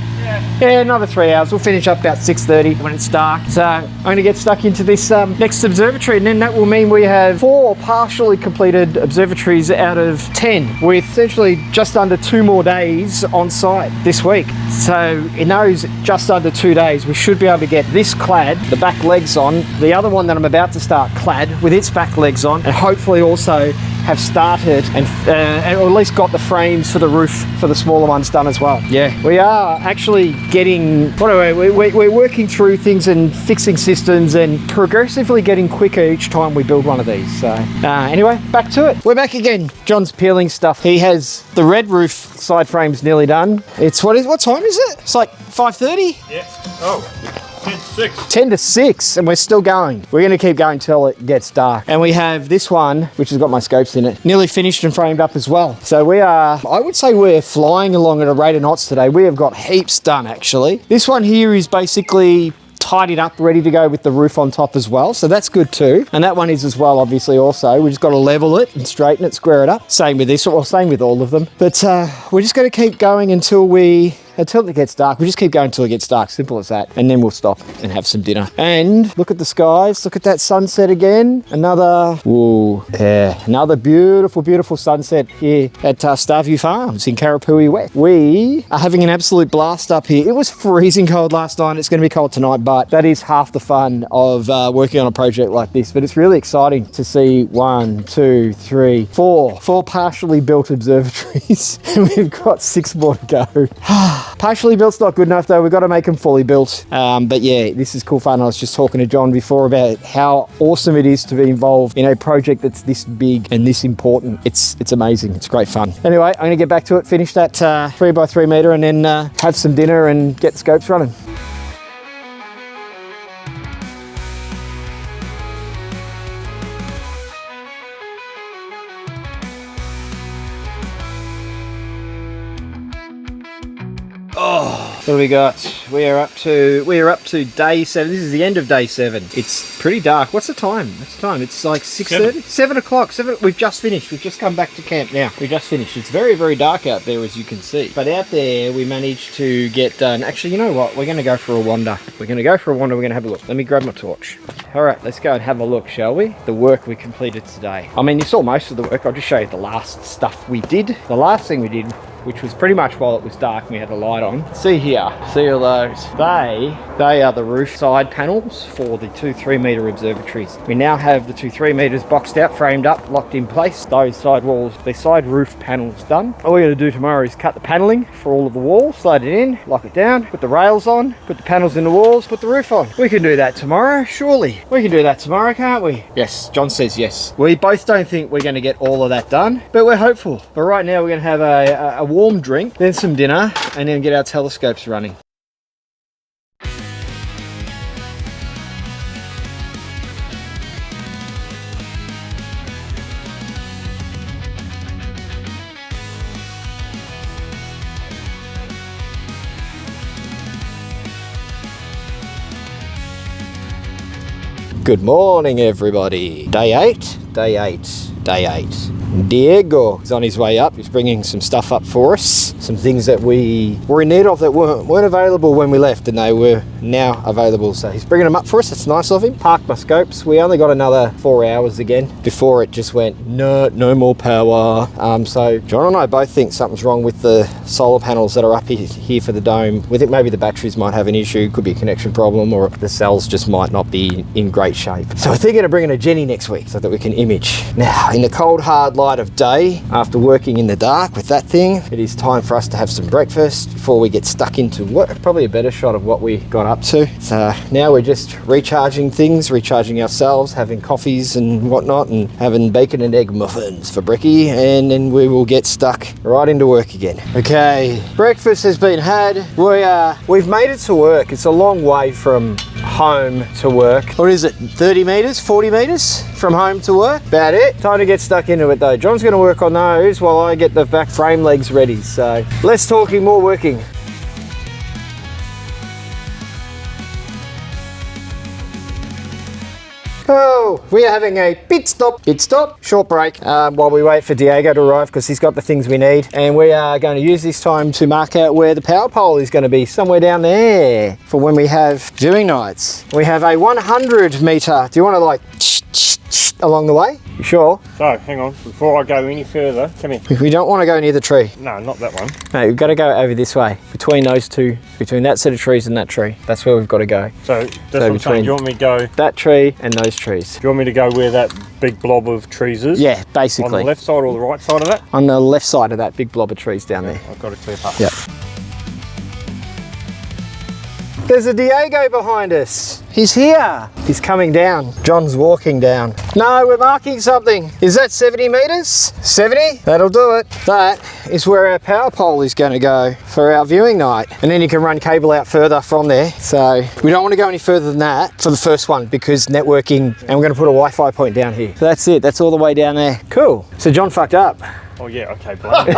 Yeah, another 3 hours. We'll finish up about 6:30 when it's dark. So I'm going to get stuck into this next observatory, and then that will mean we have 4 partially completed observatories out of 10, with essentially just under 2 more days on site this week. So in those just under 2 days, we should be able to get this clad, the back legs on, the other one that I'm about to start clad with its back legs on, and hopefully also have started and or at least got the frames for the roof for the smaller ones done as well. Yeah, we are actually getting, we're working through things and fixing systems and progressively getting quicker each time we build one of these. So anyway, back to it. We're back again. John's peeling stuff. He has the red roof side frames nearly done. It's what time is it? It's like 5:30? Yeah. Oh. 10 to 6 and we're still going. We're going to keep going till it gets dark. And we have this one, which has got my scopes in it, nearly finished and framed up as well. So we are, I would say we're flying along at a rate of knots today. We have got heaps done actually. This one here is basically tidied up, ready to go with the roof on top as well. So that's good too. And that one is as well, obviously also. We just got to level it and straighten it, square it up. Same with this, well, same with all of them. But we're just going to keep going until it gets dark. We just keep going until it gets dark, simple as that. And then we'll stop and have some dinner. And look at the skies, look at that sunset again. Another beautiful, beautiful sunset here at Starview Farms in Karapui West. We are having an absolute blast up here. It was freezing cold last night. It's going to be cold tonight, but that is half the fun of working on a project like this. But it's really exciting to see 1, 2, 3, 4 partially built observatories. And we've got 6 more to go. Partially built's not good enough though. We've got to make them fully built. But yeah, this is cool fun. I was just talking to John before about how awesome it is to be involved in a project that's this big and this important. It's amazing. It's great fun. Anyway, I'm gonna get back to it, finish that 3 by 3 meter and then have some dinner and get the scopes running. What do we got? We are up to day 7. This is the end of day 7. It's pretty dark. What's the time? It's like 6:30? 7 o'clock. 7. We've just finished. We've just come back to camp now. We just finished. It's very, very dark out there, as you can see. But out there, we managed to get done. Actually, you know what? We're going to go for a wander. We're going to have a look. Let me grab my torch. All right, let's go and have a look, shall we? The work we completed today. I mean, you saw most of the work. I'll just show you the last stuff we did. The last thing we did, which was pretty much while it was dark and we had a light on. See here, see all those? They are the roof side panels for the 2 3-meter observatories. We now have the 2 3 meters boxed out, framed up, locked in place. Those side walls, the side roof panels done. All we're gonna do tomorrow is cut the paneling for all of the walls, slide it in, lock it down, put the rails on, put the panels in the walls, put the roof on. We can do that tomorrow, surely. We can do that tomorrow, can't we? Yes, John says yes. We both don't think we're gonna get all of that done, but we're hopeful. But right now we're gonna have a warm drink, then some dinner, and then get our telescopes running. Good morning, everybody. Day 8. day 8. Diego is on his way up. He's bringing some stuff up for us. Some things that we were in need of that weren't available when we left, and they were now available. So he's bringing them up for us. It's nice of him. Parked my scopes. We only got another 4 hours again before it just went, no more power. So John and I both think something's wrong with the solar panels that are up here for the dome. We think maybe the batteries might have an issue. Could be a connection problem, or the cells just might not be in great shape. So we're thinking of bringing a Jenny next week so that we can image. Now, in the cold, hard light of day, after working in the dark with that thing, it is time for us to have some breakfast before we get stuck into work. Probably a better shot of what we got up to. So now we're just recharging things, recharging ourselves, having coffees and whatnot, and having bacon and egg muffins for brekkie, and then we will get stuck right into work again. Okay, breakfast has been had. We've made it to work. It's a long way from home to work. What is it, 30 meters, 40 meters from home to work? About it. Time to get stuck into it though. John's gonna work on those while I get the back frame legs ready. So less talking, more working. Oh, we are having a pit stop, short break while we wait for Diego to arrive because he's got the things we need. And we are going to use this time to mark out where the power pole is going to be, somewhere down there for when we have viewing nights. We have a 100 meter. Do you want to like along the way? You sure? So, hang on, before I go any further, come here. We don't want to go near the tree. No, not that one. No, we've got to go over this way, between those two, between that set of trees and that tree. That's where we've got to go. So, that's what I'm saying. Do you want me to go... that tree and those trees. Do you want me to go where that big blob of trees is? Yeah, basically. On the left side or the right side of that? On the left side of that big blob of trees down there. I've got a clear path. Yep. There's a Diego behind us. He's here. He's coming down. John's walking down. No, we're marking something. Is that 70 meters? 70? That'll do it. That is where our power pole is going to go for our viewing night. And then you can run cable out further from there. So we don't want to go any further than that for the first one because networking, and we're going to put a Wi-Fi point down here. So that's it. That's all the way down there. Cool. So John fucked up. Oh yeah, okay, blame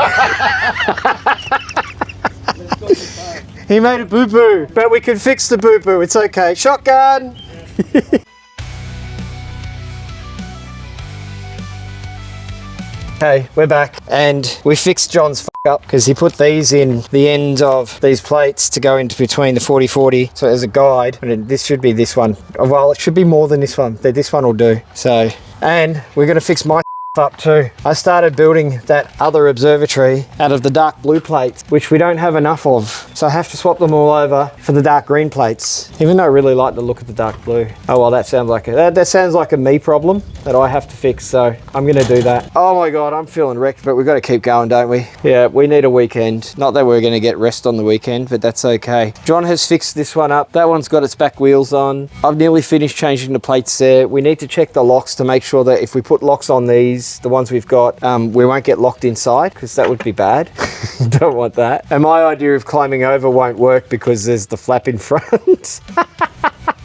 He made a boo-boo, but we can fix the boo-boo. It's okay. Shotgun! Okay, we're back. And we fixed John's up because he put these in the end of these plates to go into between the 40-40. So as a guide, and this should be this one. Well, it should be more than this one. This one will do. So, and we're going to fix my up too. I started building that other observatory out of the dark blue plates, which we don't have enough of. So I have to swap them all over for the dark green plates, even though I really like the look of the dark blue. Oh well, that sounds like that sounds like a me problem that I have to fix. So I'm gonna do that. Oh my God, I'm feeling wrecked, but we've got to keep going, don't we? Yeah, we need a weekend. Not that we're gonna get rest on the weekend, but that's okay. John has fixed this one up. That one's got its back wheels on. I've nearly finished changing the plates there. We need to check the locks to make sure that if we put locks on these, the ones we've got, we won't get locked inside because that would be bad. Don't want that. And my idea of climbing over won't work because there's the flap in front.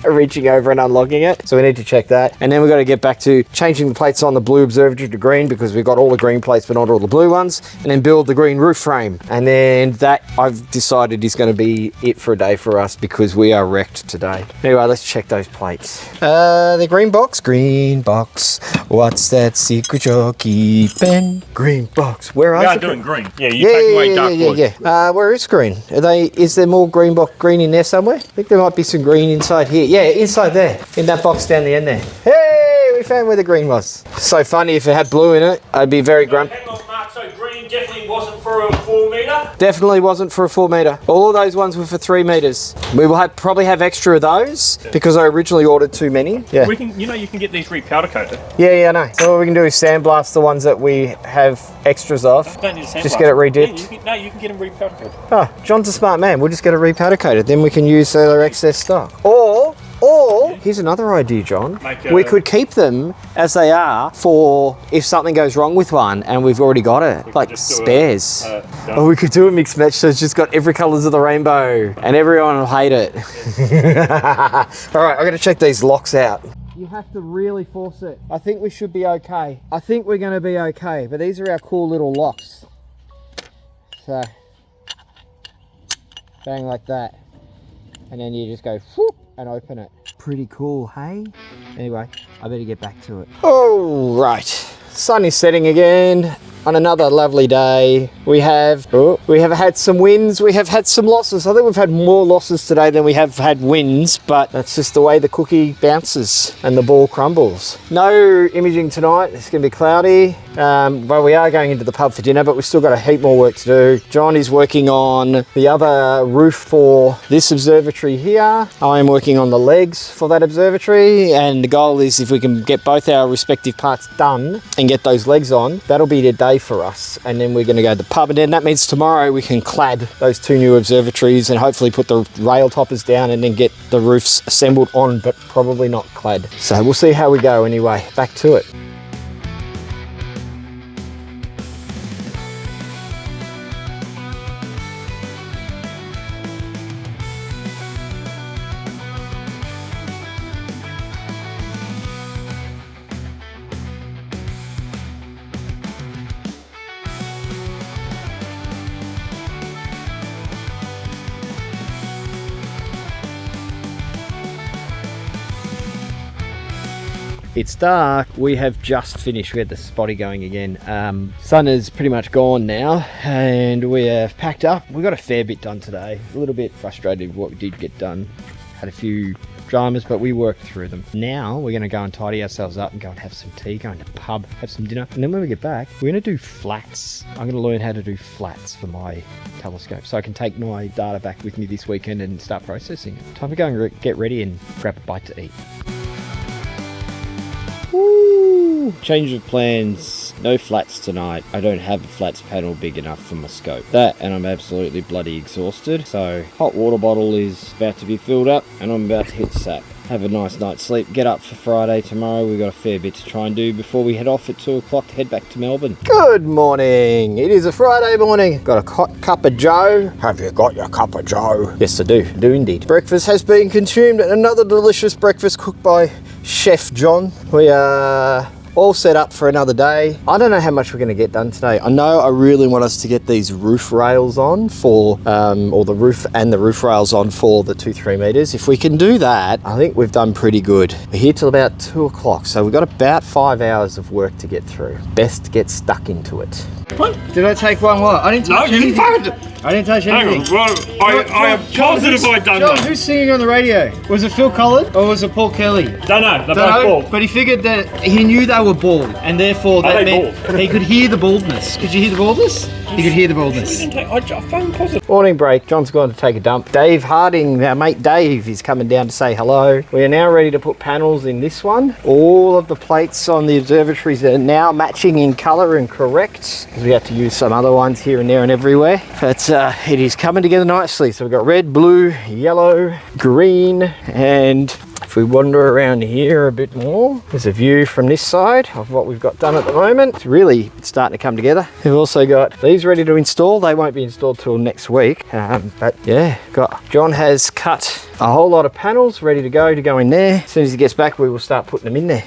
Reaching over and unlocking it. So we need to check that. And then we've got to get back to changing the plates on the blue observatory to green because we've got all the green plates but not all the blue ones. And then build the green roof frame. And then that I've decided is going to be it for a day for us because we are wrecked today. Anyway, let's check those plates. The green box. Green box. What's that secret you're keeping? Green box. Where are you? You are doing green. Yeah, you take away dark blue. Where is green? Is there more green in there somewhere? I think there might be some green inside here. Yeah, inside there, in that box down the end there. Hey, we found where the green was. So funny, if it had blue in it, I'd be very grumpy. Hang on, Mark, so green definitely wasn't for a 4 metre? Definitely wasn't for a 4 metre. All of those ones were for 3 metres. We will probably have extra of those because I originally ordered too many. Yeah. We can, you can get these repowder coated. Yeah, I know. So what we can do is sandblast the ones that we have extras of. Don't need a sandblast. Just get it redipped. Yeah, you can get them repowder coated. Oh, John's a smart man. We'll just get it repowder coated. Then we can use their excess stock. Or here's another idea, John. We could keep them as they are for if something goes wrong with one and we've already got it, like spares. Or we could do a mixed match so it's just got every colours of the rainbow and everyone will hate it. All right, I'm going to check these locks out. You have to really force it. I think we should be okay. I think we're going to be okay, but these are our cool little locks. So, bang like that. And then you just go whoop and open it. Pretty cool, hey? Anyway, I better get back to it. Oh, right. sun is setting again on another lovely day. We have had some wins, we have had some losses. I think we've had more losses today than we have had wins, but that's just the way the cookie bounces and the ball crumbles. No imaging tonight, it's gonna be cloudy. Well, we are going into the pub for dinner, but we've still got a heap more work to do. John is working on the other roof for this observatory here. I am working on the legs for that observatory, and the goal is if we can get both our respective parts done and get those legs on, that'll be the day for us. And then we're gonna go to the pub, and then that means tomorrow we can clad those 2 new observatories and hopefully put the rail toppers down and then get the roofs assembled on, but probably not clad. So we'll see how we go anyway. Back to it. It's dark. We have just finished. We had the spotty going again. Sun is pretty much gone now, and we have packed up. We got a fair bit done today. A little bit frustrated with what we did get done. Had a few dramas, but we worked through them. Now we're going to go and tidy ourselves up and go and have some tea, go to the pub, have some dinner, and then when we get back, we're going to do flats. I'm going to learn how to do flats for my telescope, so I can take my data back with me this weekend and start processing it. Time to go and get ready and grab a bite to eat. Woo! Change of plans. No flats tonight. I don't have a flats panel big enough for my scope. That, and I'm absolutely bloody exhausted. So hot water bottle is about to be filled up and I'm about to hit sap. Have a nice night's sleep. Get up for Friday tomorrow. We've got a fair bit to try and do before we head off at 2 o'clock to head back to Melbourne. Good morning. It is a Friday morning. Got a cup of joe. Have you got your cup of joe? Yes, I do. I do indeed. Breakfast has been consumed. Another delicious breakfast cooked by Chef John. We are all set up for another day. I don't know how much we're going to get done today. I know I really want us to get these roof rails on for, or the roof and the roof rails on for the 2-3 meters. If we can do that, I think we've done pretty good. We're here till about 2 o'clock, so we've got about 5 hours of work to get through. Best to get stuck into it. What? Did I take one what? I didn't touch anything. I didn't touch anything. Hang on, well, I am positive I done John, that. who's singing on the radio? Was it Phil Collins or was it Paul Kelly? Don't know, they're both bald. But he figured that he knew they were bald, and therefore that meant he could hear the baldness. Could you hear the baldness? He could hear the baldness. I found positive. Morning break. John's gone to take a dump. Dave Harding, our mate Dave, is coming down to say hello. We are now ready to put panels in this one. All of the plates on the observatories are now matching in colour and correct, because we had to use some other ones here and there and everywhere. But it is coming together nicely. So we've got red, blue, yellow, green, and if we wander around here a bit more, there's a view from this side of what we've got done at the moment. It's starting to come together. We've also got these ready to install. They won't be installed till next week. But yeah, John has cut a whole lot of panels ready to go in there. As soon as he gets back, we will start putting them in there.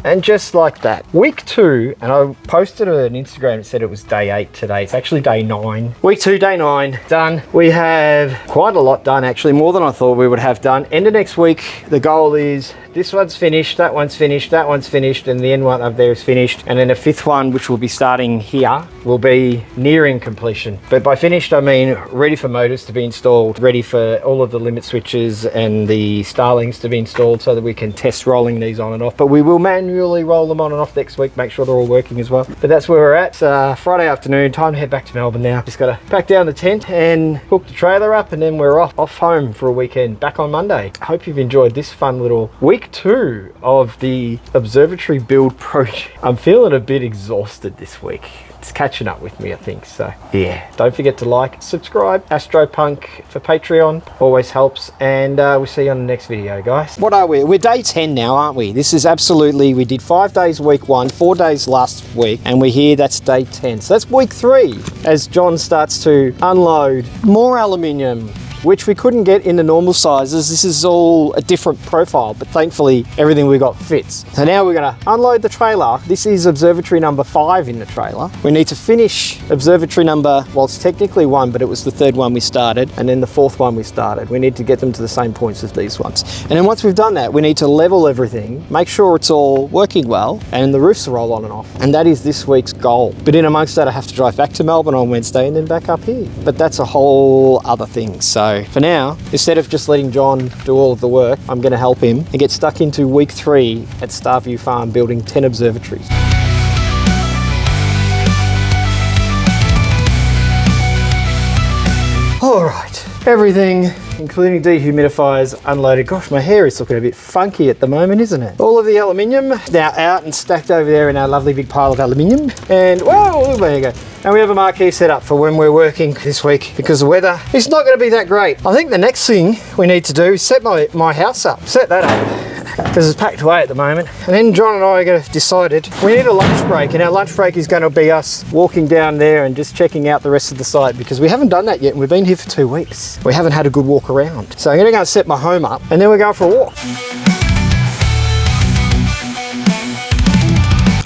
And just like that, week 2, and I posted an Instagram that said it was day 8 today. It's actually day 9. Week 2, day 9, done. We have quite a lot done, actually, more than I thought we would have done. End of next week, the goal is this one's finished, that one's finished, that one's finished, and the end one up there is finished. And then a 5th one, which will be starting here, will be nearing completion. But by finished, I mean ready for motors to be installed, ready for all of the limit switches and the Starlings to be installed so that we can test rolling these on and off. But we will manually roll them on and off next week, make sure they're all working as well. But that's where we're at. It's Friday afternoon, time to head back to Melbourne now. Just got to pack down the tent and hook the trailer up, and then we're off home for a weekend, back on Monday. I hope you've enjoyed this fun little week 2 of the observatory build project. I'm feeling a bit exhausted this week. It's catching up with me, I think. So yeah, don't forget to like, subscribe, AstroPunk for Patreon, always helps, and we'll see you on the next video, guys. What are we? We're day 10 now, aren't we? This is absolutely, we did 5 days week 1, 4 days last week, and we're here, that's day 10. So that's week 3 as John starts to unload more aluminium, which we couldn't get in the normal sizes. This is all a different profile, but thankfully everything we got fits. So now we're gonna unload the trailer. This is observatory number 5 in the trailer. We need to finish observatory number, well, it's technically 1, but it was the 3rd one we started, and then the 4th one we started. We need to get them to the same points as these ones. And then once we've done that, we need to level everything, make sure it's all working well, and the roofs are all on and off. And that is this week's goal. But in amongst that, I have to drive back to Melbourne on Wednesday and then back up here. But that's a whole other thing. So for now, instead of just letting John do all of the work, I'm gonna help him and get stuck into week 3 at Starview Farm building 10 observatories. All right, everything, including dehumidifiers, unloaded. Gosh, my hair is looking a bit funky at the moment, isn't it? All of the aluminium now out and stacked over there in our lovely big pile of aluminium. And whoa, there you go. And we have a marquee set up for when we're working this week because the weather is not going to be that great. I think the next thing we need to do is set my house up, set that up. Because it's packed away at the moment. And then John and I have decided we need a lunch break, and our lunch break is going to be us walking down there and just checking out the rest of the site, because we haven't done that yet and we've been here for 2 weeks. We haven't had a good walk around. So I'm going to go and set my home up and then we're going for a walk.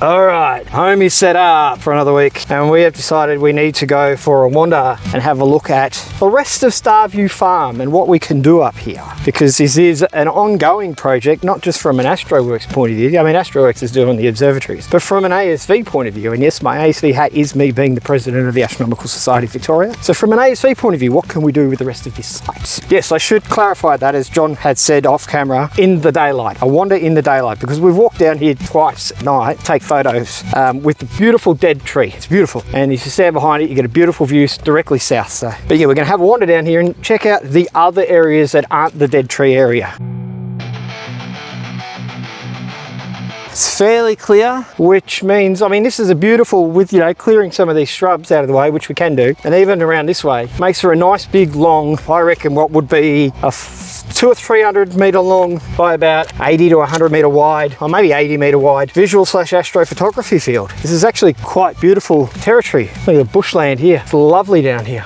All right, home is set up for another week, and we have decided we need to go for a wander and have a look at the rest of Starview Farm and what we can do up here, because this is an ongoing project, not just from an AstroWorks point of view. I mean, AstroWorks is doing the observatories, but from an ASV point of view. And yes, my ASV hat is me being the president of the Astronomical Society of Victoria. So from an ASV point of view, what can we do with the rest of this site? Yes, I should clarify that, as John had said off camera, in the daylight. I wander in the daylight because we've walked down here twice at night, take photos with the beautiful dead tree. It's beautiful, and if you stand behind it, you get a beautiful view directly south. So, but yeah, we're going to have a wander down here and check out the other areas that aren't the dead tree area. It's fairly clear, which means, I mean, this is a beautiful, with, you know, clearing some of these shrubs out of the way, which we can do, and even around this way, makes for a nice big long, I reckon what would be a 200 or 300 metre long by about 80 to 100 metre wide, or maybe 80 metre wide, visual / astrophotography field. This is actually quite beautiful territory. Look at the bushland here. It's lovely down here.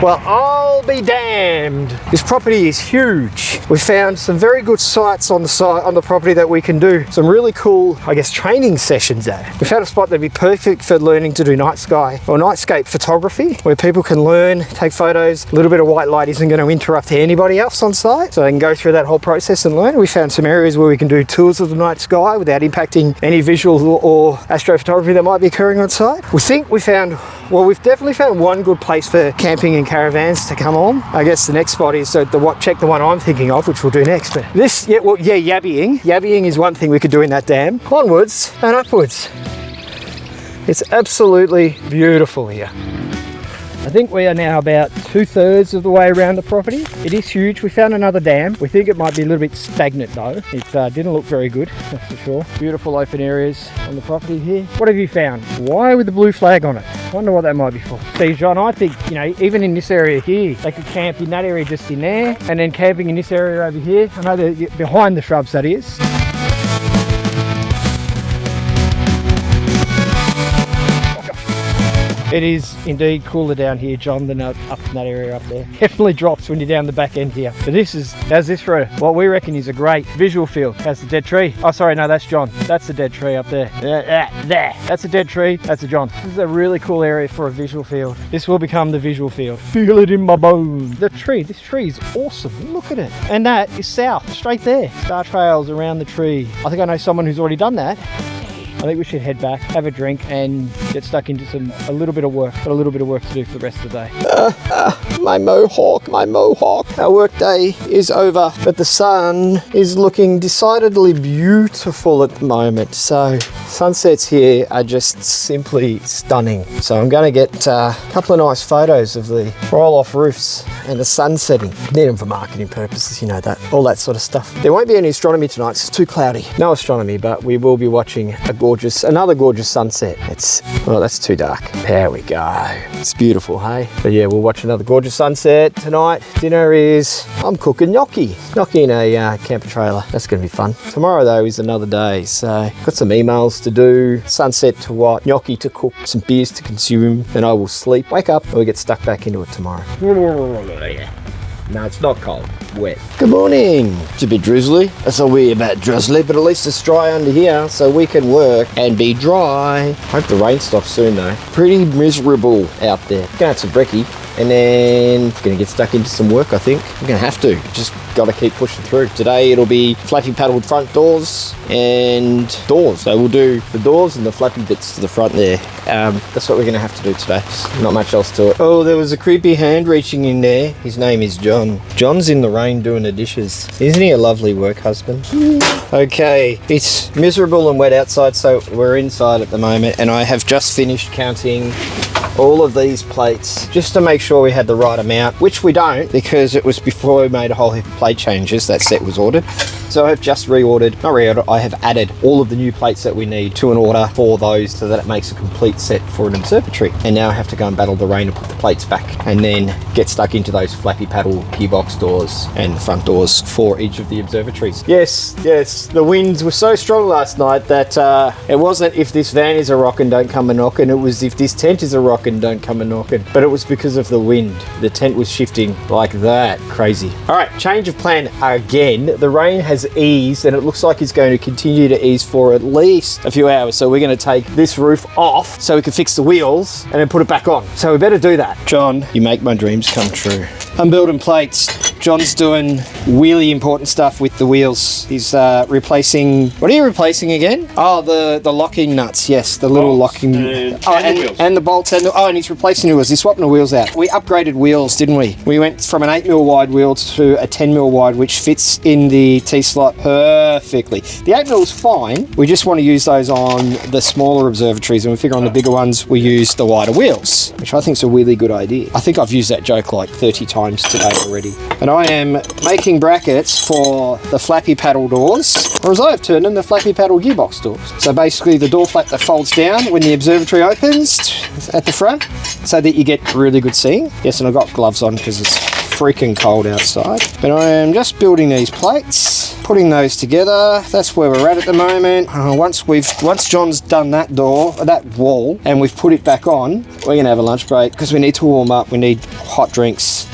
Well, I'll be damned. This property is huge. We found some very good sites on the property that we can do some really cool, I guess, training sessions at. We found a spot that'd be perfect for learning to do night sky or nightscape photography, where people can learn, take photos. A little bit of white light isn't going to interrupt anybody else on site, so they can go through that whole process and learn. We found some areas where we can do tours of the night sky without impacting any visual or astrophotography that might be occurring on site. We think we found, well, we've definitely found one good place for camping and caravans to come on. I guess the next spot is check the one I'm thinking of, which we'll do next. But this, yabbying. Yabbying is one thing we could do in that dam. Onwards and upwards. It's absolutely beautiful here. I think we are now about 2/3 of the way around the property. It is huge. We found another dam. We think it might be a little bit stagnant though. It didn't look very good, that's for sure. Beautiful open areas on the property here. What have you found? Why with the blue flag on it? I wonder what that might be for. See, John, I think, you know, even in this area here, they could camp in that area just in there, and then camping in this area over here. I know they're behind the shrubs, that is. It is indeed cooler down here, John, than up in that area up there. Definitely drops when you're down the back end here. But how's this for what we reckon is a great visual field. That's the dead tree. Oh, sorry, no, that's John. That's the dead tree up there. There. That's a dead tree. That's a John. This is a really cool area for a visual field. This will become the visual field. Feel it in my bones. This tree is awesome. Look at it. And that is south, straight there. Star trails around the tree. I think I know someone who's already done that. I think we should head back, have a drink, and get stuck into a little bit of work. Got a little bit of work to do for the rest of the day. My mohawk. Our work day is over, but the sun is looking decidedly beautiful at the moment. So sunsets here are just simply stunning. So I'm going to get a couple of nice photos of the roll-off roofs and the sun setting. Need them for marketing purposes, you know that, all that sort of stuff. There won't be any astronomy tonight, it's too cloudy. No astronomy, but we will be watching another gorgeous sunset. That's too dark. There we go. It's beautiful, hey? But yeah, we'll watch another gorgeous sunset tonight. Dinner is, I'm cooking gnocchi in a camper trailer. That's gonna be fun. Tomorrow though is another day, so got some emails to to do, sunset to watch, gnocchi to cook, some beers to consume, then I will sleep, wake up, and we'll get stuck back into it tomorrow. No, it's not cold. Wet. Good morning. It's a bit drizzly. That's all weird about drizzly, but at least it's dry under here, so we can work and be dry. Hope the rain stops soon, though. Pretty miserable out there. Gonna have some brekkie, and then gonna get stuck into some work, I think. I'm gonna have to. Just gotta keep pushing through. Today it'll be flappy paddled front doors and doors. So we'll do the doors and the flappy bits to the front there. That's what we're gonna have to do today. Not much else to it. Oh, there was a creepy hand reaching in there. His name is John. John's in the rain doing the dishes. Isn't he a lovely work husband? Okay, it's miserable and wet outside, so we're inside at the moment, and I have just finished counting all of these plates just to make sure we had the right amount, which we don't because it was before we made a whole heap of plate changes. That set was ordered. So I've just I have added all of the new plates that we need to an order for those so that it makes a complete set for an observatory. And now I have to go and battle the rain and put the plates back and then get stuck into those flappy paddle gearbox doors and the front doors for each of the observatories. Yes, the winds were so strong last night that it wasn't if this van is a rockin' don't come a knockin', it was if this tent is a rockin' don't come a knockin'. But it was because of the wind. The tent was shifting like that. Crazy. All right, change of plan again. The rain has eased and it looks like it's going to continue to ease for at least a few hours. So we're going to take this roof off so we can fix the wheels and then put it back on. So we better do that. John, you make my dreams come true. I'm building plates. John's doing really important stuff with the wheels. He's replacing... What are you replacing again? Oh, the locking nuts. Yes, the little locking... and the bolts. And he's replacing the wheels. He's swapping the wheels out. We upgraded wheels, didn't we? We went from an 8mm wide wheel to a 10mm wide, which fits in the T-slot perfectly. The 8mm is fine. We just want to use those on the smaller observatories, and we figure on the bigger ones, we use the wider wheels, which I think is a really good idea. I think I've used that joke like 30 times today already. And I am making brackets for the flappy paddle doors, or as I have turned them, the flappy paddle gearbox doors. So basically the door flap that folds down when the observatory opens at the front, so that you get really good seeing. Yes, and I've got gloves on because it's freaking cold outside. But I am just building these plates, putting those together. That's where we're at the moment. Once John's done that door, that wall, and we've put it back on, we're gonna have a lunch break because we need to warm up. We need hot drinks.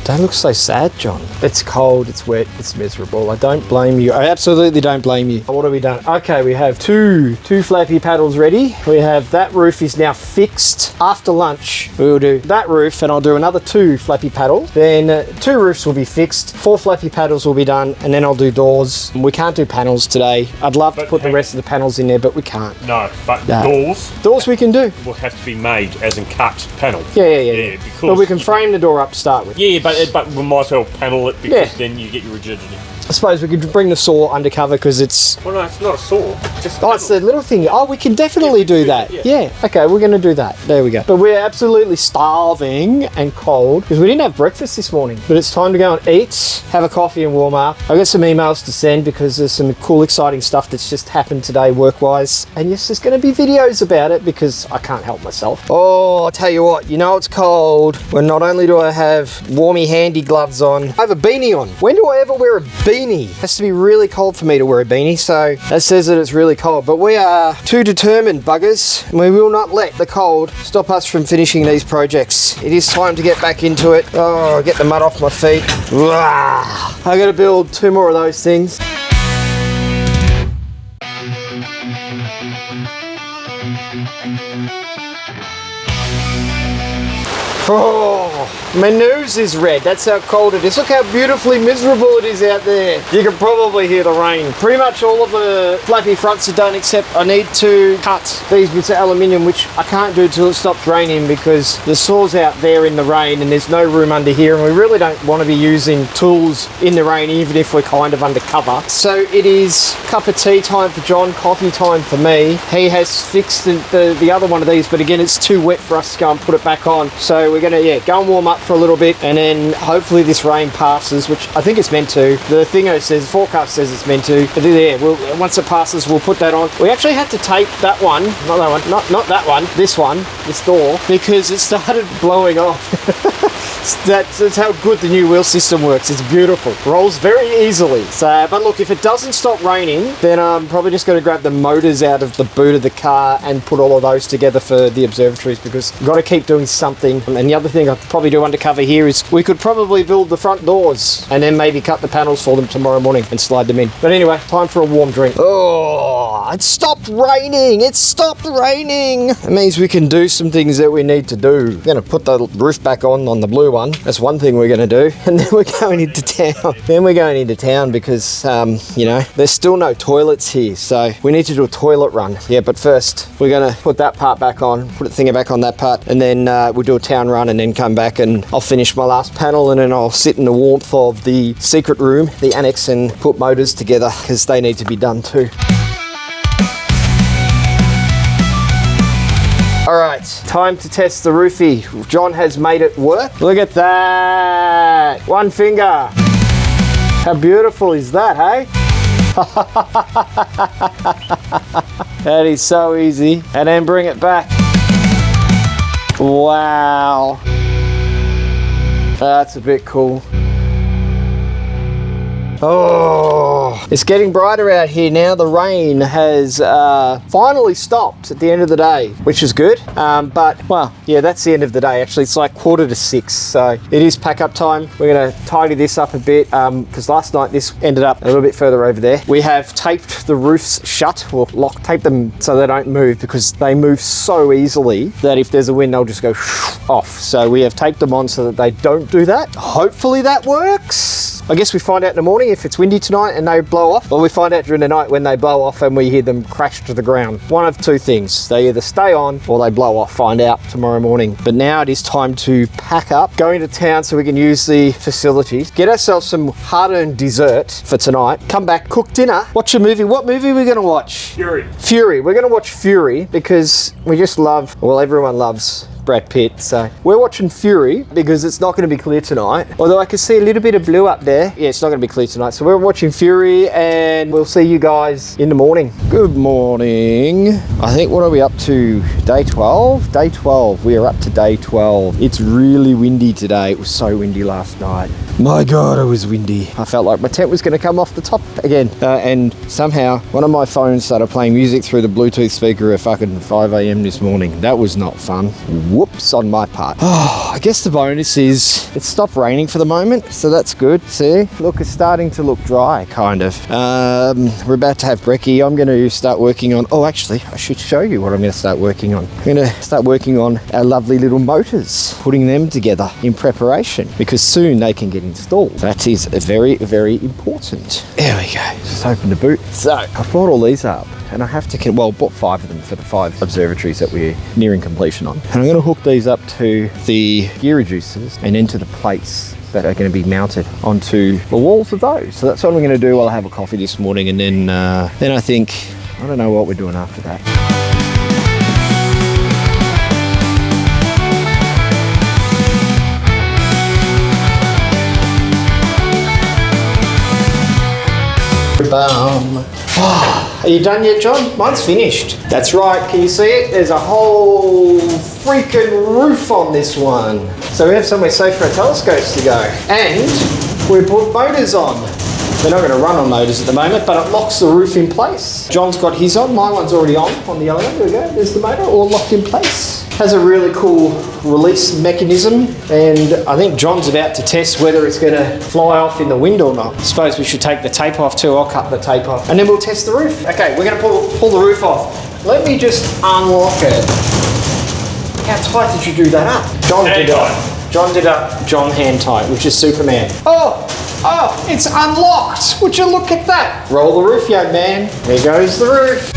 Don't look so sad, John. It's cold, it's wet, it's miserable. I don't blame you. I absolutely don't blame you. What have we done? Okay, we have two flappy paddles ready. We have that roof is now fixed. After lunch, we will do that roof and I'll do another 2 flappy paddles. Then 2 roofs will be fixed, 4 flappy paddles will be done, and then I'll do doors. We can't do panels today. I'd love to put the rest of the panels in there, but we can't. No, but doors? Doors we can do. Will have to be made as in cut panel. Yeah. But we can frame the door up to start with. Yeah, but we might as well panel it because then you get your rigidity. I suppose we could bring the saw undercover because it's... Well, no, it's not a saw. It's the little thing. Oh, we can definitely do that. Yeah. Okay, we're going to do that. There we go. But we're absolutely starving and cold because we didn't have breakfast this morning. But it's time to go and eat, have a coffee and warm up. I've got some emails to send because there's some cool, exciting stuff that's just happened today work-wise. And yes, there's going to be videos about it because I can't help myself. Oh, I'll tell you what. You know it's cold when not only do I have warmy, handy gloves on, I have a beanie on. When do I ever wear a beanie? It has to be really cold for me to wear a beanie, so that says that it's really cold. But we are too determined, buggers, and we will not let the cold stop us from finishing these projects. It is time to get back into it. Oh, get the mud off my feet. I gotta build 2 more of those things. Oh, my nose is red. That's how cold it is. Look how beautifully miserable it is out there. You can probably hear the rain. Pretty much all of the flappy fronts are done except I need to cut these bits of aluminium, which I can't do till it stops raining because the saw's out there in the rain and there's no room under here, and we really don't want to be using tools in the rain even if we're kind of undercover. So it is cup of tea time for John, coffee time for me. He has fixed the other one of these, but again it's too wet for us to go and put it back on. So we're gonna go and warm up for a little bit, and then hopefully this rain passes, which I think it's meant to. The forecast says it's meant to. But yeah, once it passes, we'll put that on. We actually had to tape that one, not that one, not that one, this door, because it started blowing off. That's how good the new wheel system works. It's beautiful. Rolls very easily. So, but look, if it doesn't stop raining, then I'm probably just going to grab the motors out of the boot of the car and put all of those together for the observatories, because we've got to keep doing something. And the other thing I could probably do undercover here is we could probably build the front doors and then maybe cut the panels for them tomorrow morning and slide them in. But anyway, time for a warm drink. Oh, it stopped raining. It stopped raining. It means we can do some things that we need to do. We're going to put the roof back on the blue one. That's one thing we're going to do. And then we're going into town. Because, you know, there's still no toilets here. So we need to do a toilet run. Yeah, but first we're going to put that part back on, put the thing back on that part, and then we'll do a town run and then come back and I'll finish my last panel, and then I'll sit in the warmth of the secret room, the annex, and put motors together because they need to be done too. All right, time to test the roofie. John has made it work. Look at that. One finger. How beautiful is that, hey? That is so easy. And then bring it back. Wow. That's a bit cool. Oh, it's getting brighter out here now. The rain has finally stopped at the end of the day, which is good. But, well, yeah, that's the end of the day. Actually, it's like 5:45, so it is pack up time. We're going to tidy this up a bit because last night this ended up a little bit further over there. We have taped the roofs shut. We'll tape them so they don't move, because they move so easily that if there's a wind, they'll just go off. So we have taped them on so that they don't do that. Hopefully that works. I guess we find out in the morning if it's windy tonight and they blow off, or we find out during the night when they blow off and we hear them crash to the ground. One of two things. They either stay on or they blow off. Find out tomorrow morning. But now it is time to pack up, go into town so we can use the facilities, get ourselves some hard-earned dessert for tonight, come back, cook dinner, watch a movie. What movie are we going to watch? Fury. We're going to watch Fury because we just love, well, everyone loves Brad Pitt, so we're watching Fury because it's not going to be clear tonight, although I can see a little bit of blue up there. Yeah, it's not going to be clear tonight, so we're watching Fury and we'll see you guys in the morning. Good morning. I think, what are we up to? Day 12? Day 12. We are up to day 12. It's really windy today. It was so windy last night. My God, it was windy. I felt like my tent was going to come off the top again. And somehow one of my phones started playing music through the Bluetooth speaker at fucking 5 a.m. this morning. That was not fun. Whoops on my part. Oh, I guess the bonus is it stopped raining for the moment, so that's good. See, look, it's starting to look dry, kind of. We're about to have brekkie. I'm going to start working on, oh, actually, I should show you what I'm going to start working on. I'm going to start working on our lovely little motors, putting them together in preparation, because soon they can get installed. That is very, very important. There we go. Just open the boot. So I brought all these up, and I have to, well, bought 5 of them for the 5 observatories that we're nearing completion on. And I'm going to hook these up to the gear reducers and into the plates that are going to be mounted onto the walls of those. So that's what I'm going to do while I have a coffee this morning, and then I think, I don't know what we're doing after that. Are you done yet, John? Mine's finished. That's right, can you see it? There's a whole freaking roof on this one. So we have somewhere safe for our telescopes to go. And we put motors on. They're not going to run on motors at the moment, but it locks the roof in place. John's got his on, my one's already on the yellow. There we go, there's the motor, all locked in place. Has a really cool release mechanism, and I think John's about to test whether it's going to fly off in the wind or not. I suppose we should take the tape off too. I'll cut the tape off and then we'll test the roof. Okay, we're going to pull the roof off. Let me just unlock it. How tight did you do that up? John did it. John hand tight, which is Superman. Oh, it's unlocked. Would you look at that? Roll the roof, young man. There goes the roof.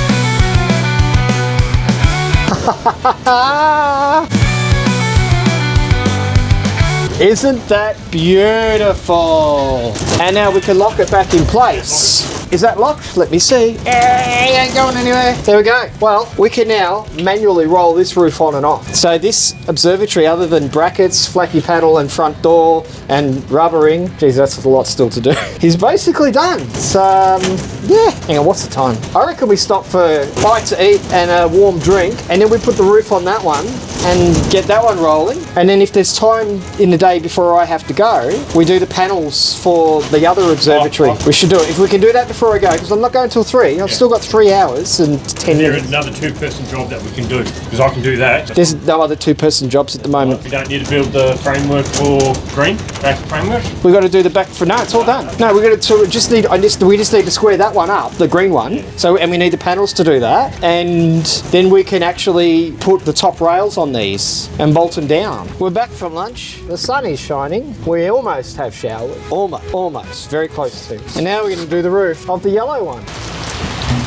Isn't that beautiful? And now we can lock it back in place. Is that locked? Let me see. Hey, ain't going anywhere. There we go. Well, we can now manually roll this roof on and off. So this observatory, other than brackets, flappy panel and front door and rubbering, geez, that's a lot still to do, is basically done. So, yeah. Hang on, what's the time? I reckon we stop for a bite to eat and a warm drink, and then we put the roof on that one and get that one rolling. And then if there's time in the day before I have to go, we do the panels for the other observatory. We should do it. If we can do that before I go, because I'm not going till 3. I've still got 3 hours and 10 minutes. There's another 2-person job that we can do, because I can do that. There's no other 2-person jobs at the moment. We don't need to build the framework for green, back framework. We got to do the back for, no, it's all done. No, we got to we just need to square that one up, the green one. So, and we need the panels to do that. And then we can actually put the top rails on these and bolt them down. We're back from lunch. The sun is shining. We almost have showered. Almost. Very close to. And now we're going to do the roof of the yellow one.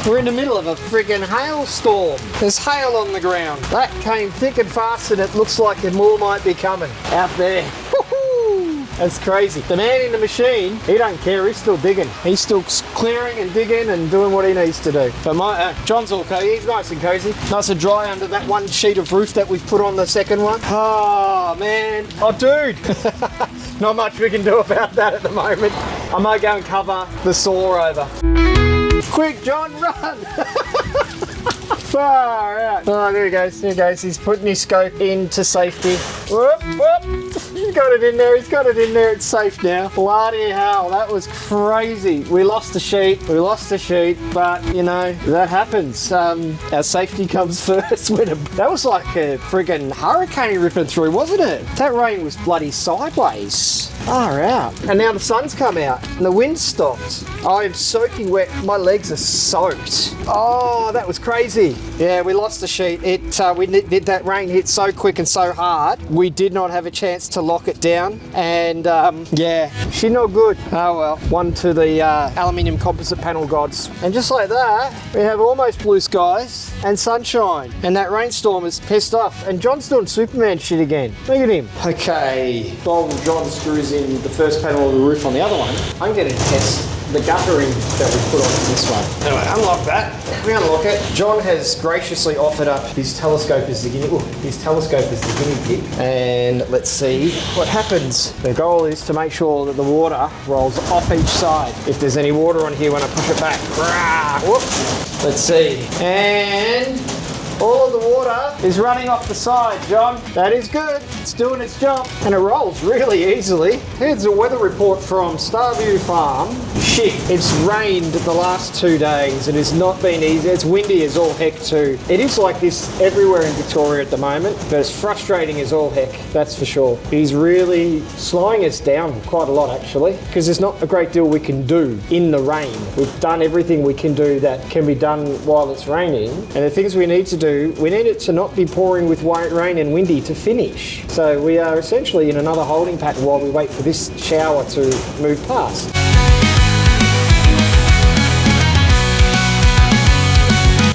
We're in the middle of a friggin' hailstorm. There's hail on the ground. That came thick and fast, and it looks like more might be coming out there. Woohoo! That's crazy. The man in the machine, he don't care. He's still digging. He's still clearing and digging and doing what he needs to do. But John's all cozy. He's nice and cozy. Nice and dry under that one sheet of roof that we've put on the second one. Oh, man. Oh, dude. Not much we can do about that at the moment. I might go and cover the saw over. Quick, John, run! Far out. Oh, there he goes. There he goes. He's putting his scope into safety. Whoop, whoop. He's got it in there. He's got it in there. It's safe now. Bloody hell. That was crazy. We lost the sheet. But, you know, that happens. Our safety comes first. That was like a friggin' hurricane ripping through, wasn't it? That rain was bloody sideways. Far out. And now the sun's come out and the wind stopped. I am soaking wet. My legs are soaked. Oh, that was crazy. Yeah, we lost the sheet. That rain hit so quick and so hard. We did not have a chance to lock it down. And yeah, she's not good. Oh well. One to the aluminium composite panel gods. And just like that, we have almost blue skies and sunshine. And that rainstorm is pissed off. And John's doing Superman shit again. Look at him. Okay, while John screws in the first panel of the roof on the other one, I'm going to test the guttering that we put on this one. Anyway, unlock that. We unlock it. John has graciously offered up his telescope as the guinea pig. And let's see what happens. The goal is to make sure that the water rolls off each side. If there's any water on here when I push it back. Whoop. Let's see. And all of the water is running off the side, John. That is good. It's doing its job. And it rolls really easily. Here's a weather report from Starview Farm. Shit, it's rained the last 2 days. It has not been easy. It's windy as all heck too. It is like this everywhere in Victoria at the moment, but it's frustrating as all heck, that's for sure. He's really slowing us down quite a lot actually, because there's not a great deal we can do in the rain. We've done everything we can do that can be done while it's raining. And the things we need to do, we need it to not be pouring with rain and windy to finish. So we are essentially in another holding pattern while we wait for this shower to move past.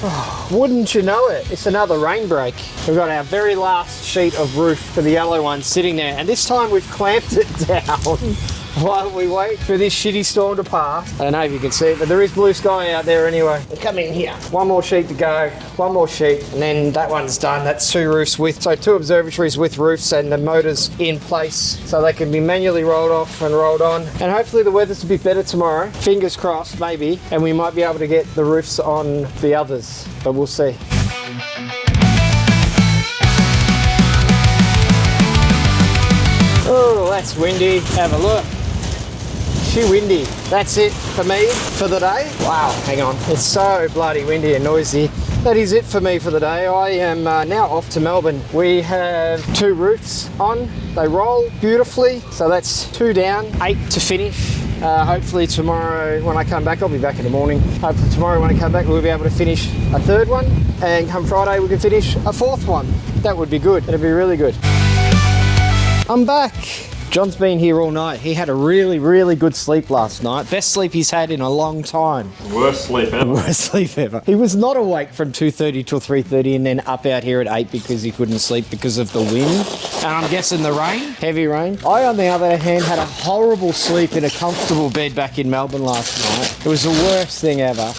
Oh, wouldn't you know it? It's another rain break. We've got our very last sheet of roof for the yellow one sitting there, and this time we've clamped it down while we wait for this shitty storm to pass. I don't know if you can see it, but there is blue sky out there anyway. Come in here. One more sheet to go. One more sheet, and then that one's done. That's 2 roofs with, so 2 observatories with roofs and the motors in place, so they can be manually rolled off and rolled on. And hopefully the weather's a bit better tomorrow. Fingers crossed, maybe, and we might be able to get the roofs on the others, but we'll see. Oh, that's windy. Have a look. Too windy. That's it for me for the day. Wow, hang on. It's so bloody windy and noisy. That is it for me for the day. I am now off to Melbourne. We have 2 roofs on. They roll beautifully. So that's 2 down, 8 to finish. Hopefully tomorrow when I come back, I'll be back in the morning. Hopefully tomorrow when I come back, we'll be able to finish a 3rd one. And come Friday, we can finish a 4th one. That would be good. It'd be really good. I'm back. John's been here all night. He had a really, really good sleep last night. Best sleep he's had in a long time. Worst sleep ever. Worst sleep ever. He was not awake from 2:30 till 3:30 and then up out here at 8 because he couldn't sleep because of the wind. And I'm guessing the rain, heavy rain. I, on the other hand, had a horrible sleep in a comfortable bed back in Melbourne last night. It was the worst thing ever.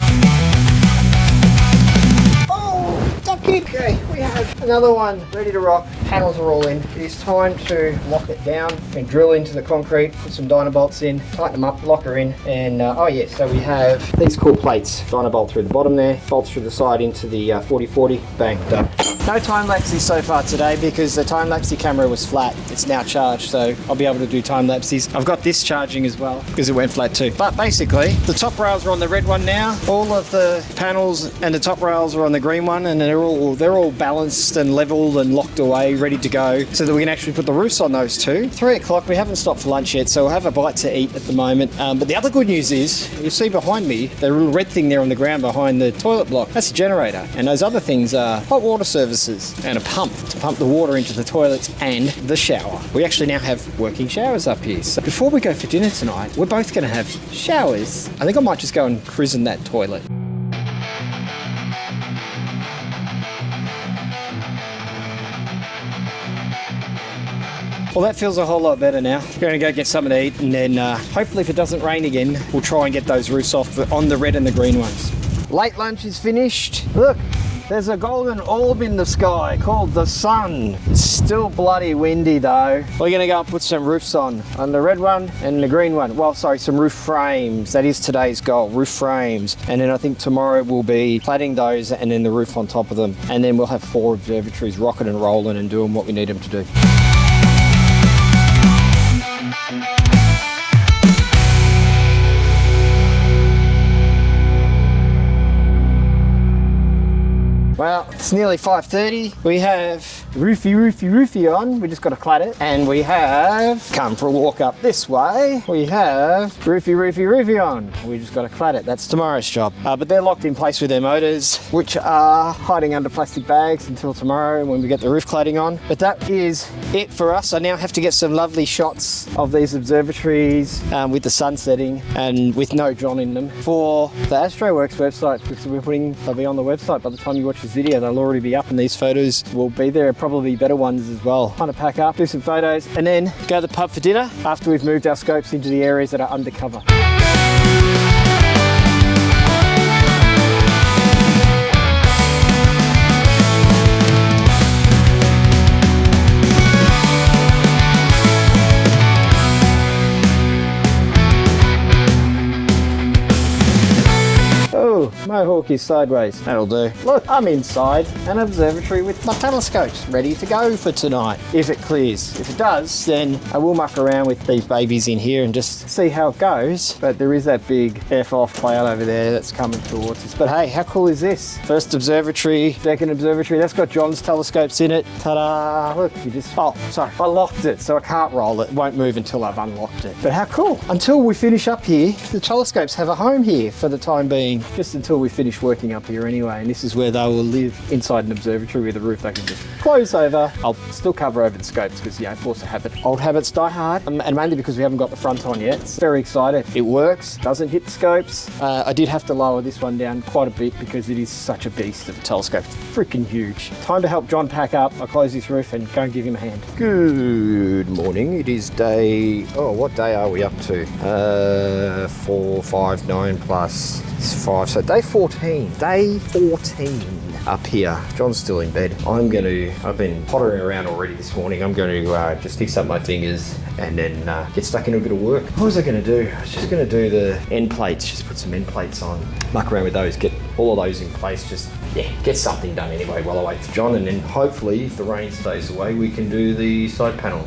Okay, we have another one ready to rock. Panels are all in. It is time to lock it down and drill into the concrete, put some Dynabolts in, tighten them up, lock her in, and oh yeah, so we have these cool plates. Dynabolt through the bottom there, bolts through the side into the 40-40, bang, done. No time-lapses so far today because the time-lapse camera was flat. It's now charged, so I'll be able to do time-lapses. I've got this charging as well because it went flat too. But basically, the top rails are on the red one now. All of the panels and the top rails are on the green one, and they're all balanced and leveled and locked away, ready to go, so that we can actually put the roofs on those two. 3 o'clock, we haven't stopped for lunch yet, so we'll have a bite to eat at the moment. But the other good news is, you see behind me, the little red thing there on the ground behind the toilet block, that's a generator. And those other things are hot water services and a pump to pump the water into the toilets and the shower. We actually now have working showers up here. So before we go for dinner tonight, we're both going to have showers. I think I might just go and cruise in that toilet. Well, that feels a whole lot better now. We're going to go get something to eat, and then hopefully if it doesn't rain again, we'll try and get those roofs off on the red and the green ones. Late lunch is finished. Look, there's a golden orb in the sky called the sun. It's still bloody windy though. We're going to go and put some roofs on the red one and the green one. Well, sorry, some roof frames. That is today's goal, roof frames. And then I think tomorrow we'll be cladding those and then the roof on top of them. And then we'll have 4 observatories rocking and rolling and doing what we need them to do. Well, it's nearly 5:30. We have roofy on. We just got to clad it. And we have come for a walk up this way. We have roofy on. We just got to clad it. That's tomorrow's job. But they're locked in place with their motors, which are hiding under plastic bags until tomorrow when we get the roof cladding on. But that is it for us. I now have to get some lovely shots of these observatories with the sun setting and with no John in them for the AstroWorks website, because they'll be on the website by the time you watch this video. They'll already be up and these photos will be there, probably better ones as well. Kind of pack up, do some photos, and then go to the pub for dinner after we've moved our scopes into the areas that are undercover. Mohawk is sideways. That'll do. Look, I'm inside an observatory with my telescopes ready to go for tonight, if it clears. If it does, then I will muck around with these babies in here and just see how it goes. But there is that big F-off cloud over there that's coming towards us. But hey, how cool is this? First observatory, second observatory. That's got John's telescopes in it. Ta-da! Look, I locked it, so I can't roll it. It won't move until I've unlocked it. But how cool. Until we finish up here, the telescopes have a home here for the time being. Just until we finish working up here anyway, and this is where they will live, inside an observatory with a roof they can just close over. I'll still cover over the scopes because, you know, force of habit. Old habits die hard, and mainly because we haven't got the front on yet. Very excited. It works, doesn't hit the scopes. I did have to lower this one down quite a bit because it is such a beast of a telescope. It's freaking huge. Time to help John pack up. I'll close this roof and go and give him a hand. Good morning. It is what day are we up to? 4, 5, 9 plus 5, so day 14. Day 14 up here. John's still in bed. I've been pottering around already this morning. I'm going to just fix up my fingers and then get stuck into a bit of work. What was I going to do? I was just going to do the end plates, just put some end plates on, muck around with those, get all of those in place, just get something done anyway while I wait for John, and then hopefully if the rain stays away we can do the side panel.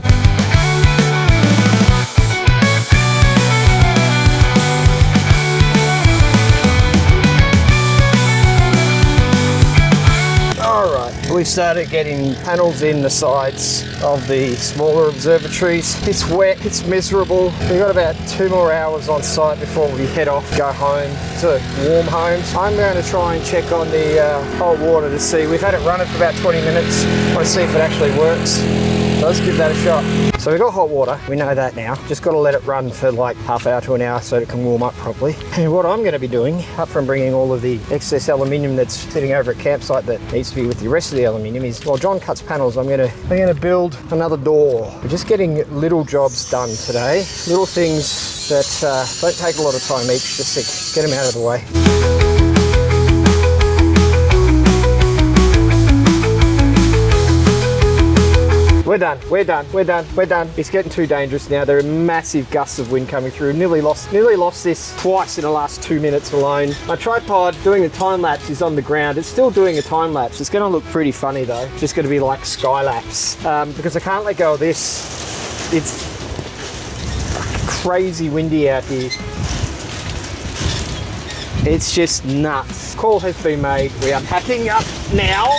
We started getting panels in the sides of the smaller observatories. It's wet, it's miserable. We've got about 2 more hours on site before we head off, go home to warm homes. I'm going to try and check on the hot water to see. We've had it running for about 20 minutes. I want to see if it actually works. Let's give that a shot. So we've got hot water, we know that now. Just got to let it run for like half hour to an hour so it can warm up properly. And what I'm going to be doing, apart from bringing all of the excess aluminium that's sitting over at campsite that needs to be with the rest of the aluminium, is while John cuts panels, I'm going to build another door. We're just getting little jobs done today, little things that don't take a lot of time each, just to get them out of the way. We're done, we're done, we're done, we're done. It's getting too dangerous now. There are massive gusts of wind coming through. Nearly lost this twice in the last 2 minutes alone. My tripod doing the time lapse is on the ground. It's still doing a time lapse. It's gonna look pretty funny though. It's just gonna be like sky lapse because I can't let go of this. It's crazy windy out here. It's just nuts. Call has been made. We are packing up now.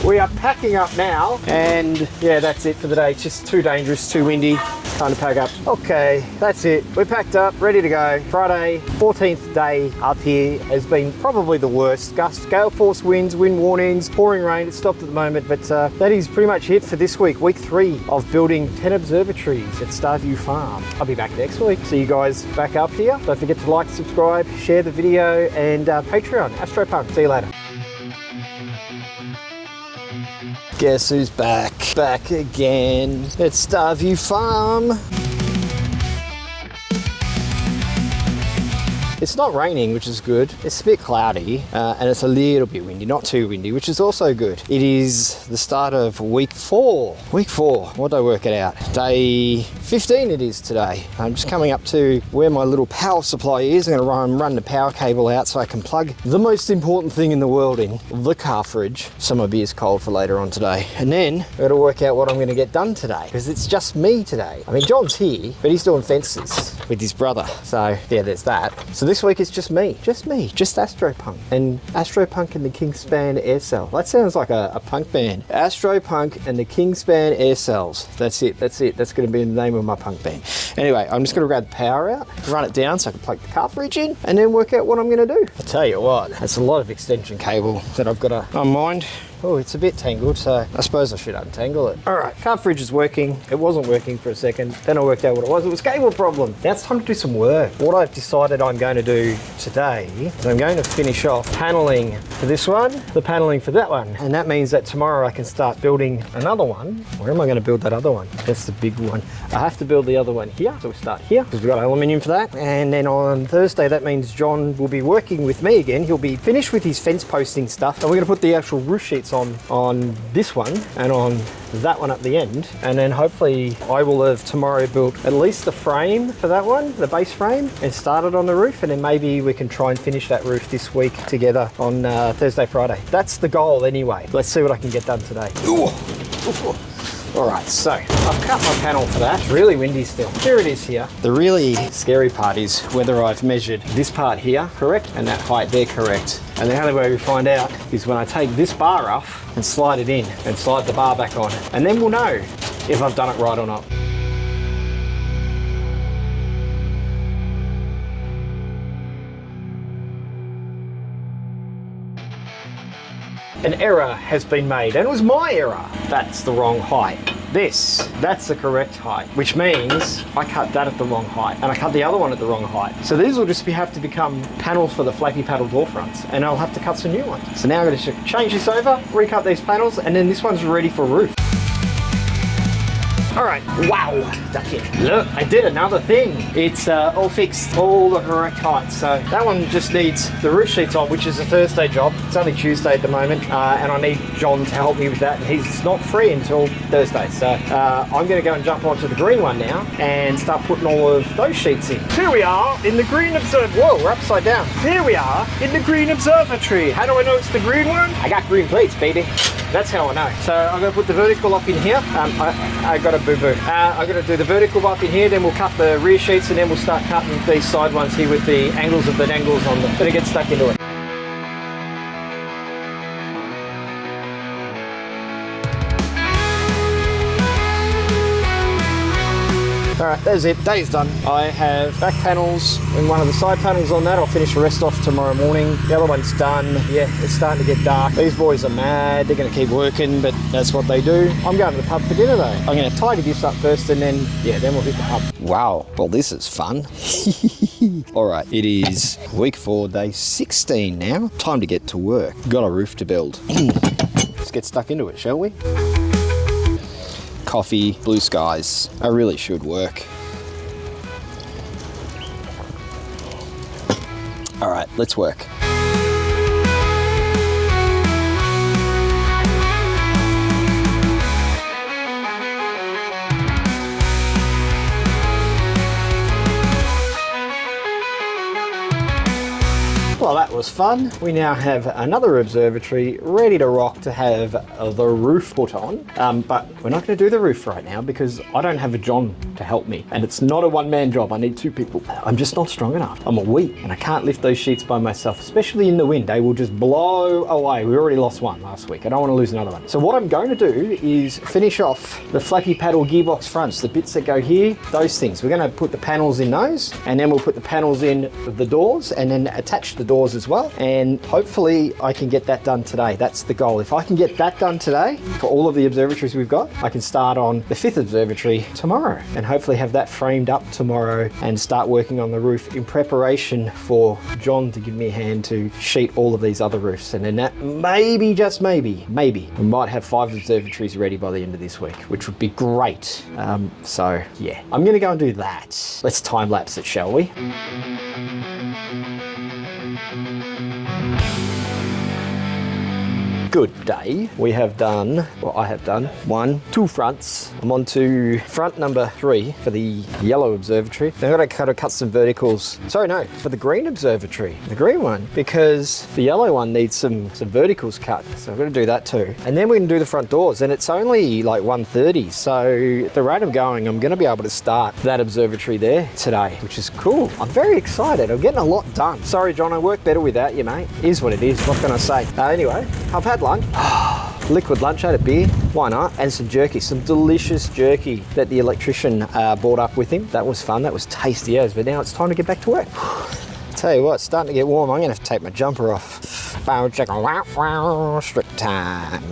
We are packing up now, and yeah, that's it for the day. It's just too dangerous, too windy. Time to pack up. Okay, that's it. We're packed up, ready to go. Friday, 14th day up here has been probably the worst. Gale force winds, wind warnings, pouring rain. It's stopped at the moment, but that is pretty much it for this week. Week 3 of building 10 observatories at Starview Farm. I'll be back next week. See you guys back up here. Don't forget to like, subscribe, share the video, and Patreon, AstroPunk. See you later. Guess who's back? Back again at Starview Farm. It's not raining, which is good. It's a bit cloudy and it's a little bit windy, not too windy, which is also good. It is the start of week 4. Week 4, what did I work it out? Day 15 it is today. I'm just coming up to where my little power supply is. I'm gonna run the power cable out so I can plug the most important thing in the world in, the car fridge. So my beer's cold for later on today. And then I gotta work out what I'm gonna get done today, because it's just me today. I mean, John's here, but he's doing fences with his brother. So yeah, there's that. So this week it's just me, just AstroPunk. And AstroPunk and the Kingspan Air Cell. That sounds like a punk band. AstroPunk and the Kingspan Air Cells. That's it. That's gonna be the name of my punk band. Anyway, I'm just gonna grab the power out, run it down so I can plug the car fridge in, and then work out what I'm gonna do. I tell you what, that's a lot of extension cable that I've gotta unwind. Oh, it's a bit tangled, so I suppose I should untangle it. All right, car fridge is working. It wasn't working for a second. Then I worked out what it was. It was cable problem. Now it's time to do some work. What I've decided I'm going to do today is I'm going to finish off paneling for this one, the paneling for that one. And that means that tomorrow I can start building another one. Where am I going to build that other one? That's the big one. I have to build the other one here. So we start here because we've got aluminium for that. And then on Thursday, that means John will be working with me again. He'll be finished with his fence posting stuff. And we're going to put the actual roof sheets on this one and on that one at the end, and then hopefully I will have tomorrow built at least the frame for that one, the base frame, and started on the roof, and then maybe we can try and finish that roof this week together on Thursday, Friday. That's the goal anyway. Let's see what I can get done today. Ooh. Ooh. All right, so I've cut my panel for that. It's really windy still. Here it is here. The really scary part is whether I've measured this part here correct and that height there correct. And the only way we find out is when I take this bar off and slide it in and slide the bar back on. And then we'll know if I've done it right or not. An error has been made, and it was my error. That's the wrong height. That's the correct height, which means I cut that at the wrong height, and I cut the other one at the wrong height. So these will just have to become panels for the flappy paddle door fronts, and I'll have to cut some new ones. So now I'm going to change this over, recut these panels, and then this one's ready for roof. All right, wow, duck it. Look, I did another thing. It's all fixed, all the correct heights. So that one just needs the roof sheets on, which is a Thursday job. It's only Tuesday at the moment, and I need John to help me with that. And he's not free until Thursday. So I'm gonna go and jump onto the green one now and start putting all of those sheets in. Here we are in the green observatory. Whoa, we're upside down. Here we are in the green observatory. How do I know it's the green one? I got green plates, baby. That's how I know. So I'm gonna put the vertical up in here. I got a boo-boo. I'm going to do the vertical up in here, then we'll cut the rear sheets, and then we'll start cutting these side ones here with the angles of the dangles on them. Better get stuck into it. All right, that's it. Day's done. I have back panels and one of the side panels on that. I'll finish the rest off tomorrow morning. The other one's done. Yeah, it's starting to get dark. These boys are mad. They're going to keep working, but that's what they do. I'm going to the pub for dinner though. I'm going to tidy this up first and then we'll hit the pub. Wow, well this is fun. All right, it is week 4, day 16 now. Time to get to work. Got a roof to build. Let's get stuck into it, shall we? Coffee, blue skies. I really should work. All right, let's work. Well, that was fun. We now have another observatory ready to rock to have the roof put on. But we're not going to do the roof right now because I don't have a John to help me. And it's not a one-man job. I need 2 people. I'm just not strong enough. I'm a weak and I can't lift those sheets by myself, especially in the wind. They will just blow away. We already lost one last week. I don't want to lose another one. So what I'm going to do is finish off the flappy paddle gearbox fronts, the bits that go here, those things. We're going to put the panels in those and then we'll put the panels in the doors and then attach the doors as well, and hopefully I can get that done today. That's the goal. If I can get that done today for all of the observatories we've got, I can start on the 5th observatory tomorrow and hopefully have that framed up tomorrow and start working on the roof in preparation for John to give me a hand to sheet all of these other roofs. And then that maybe, just maybe, we might have 5 observatories ready by the end of this week, which would be great. So yeah, I'm gonna go and do that. Let's time lapse it, shall we? Good day. We have done, well, I have done 2 fronts. I'm on to front number 3 for the yellow observatory. Then I've got to cut some verticals. Sorry, no, for the green observatory, the green one, because the yellow one needs some verticals cut. So I've got to do that too. And then we can do the front doors, and it's only like 1:30. So at the rate I'm going, I'm going to be able to start that observatory there today, which is cool. I'm very excited. I'm getting a lot done. Sorry, John, I work better without you, mate. Is what it is. What can I say? Anyway, I've had lunch. Liquid lunch, had a beer, why not? And some jerky, some delicious jerky that the electrician brought up with him. That was fun, that was tasty as, but now it's time to get back to work. Tell you what, it's starting to get warm. I'm gonna have to take my jumper off. Strict time.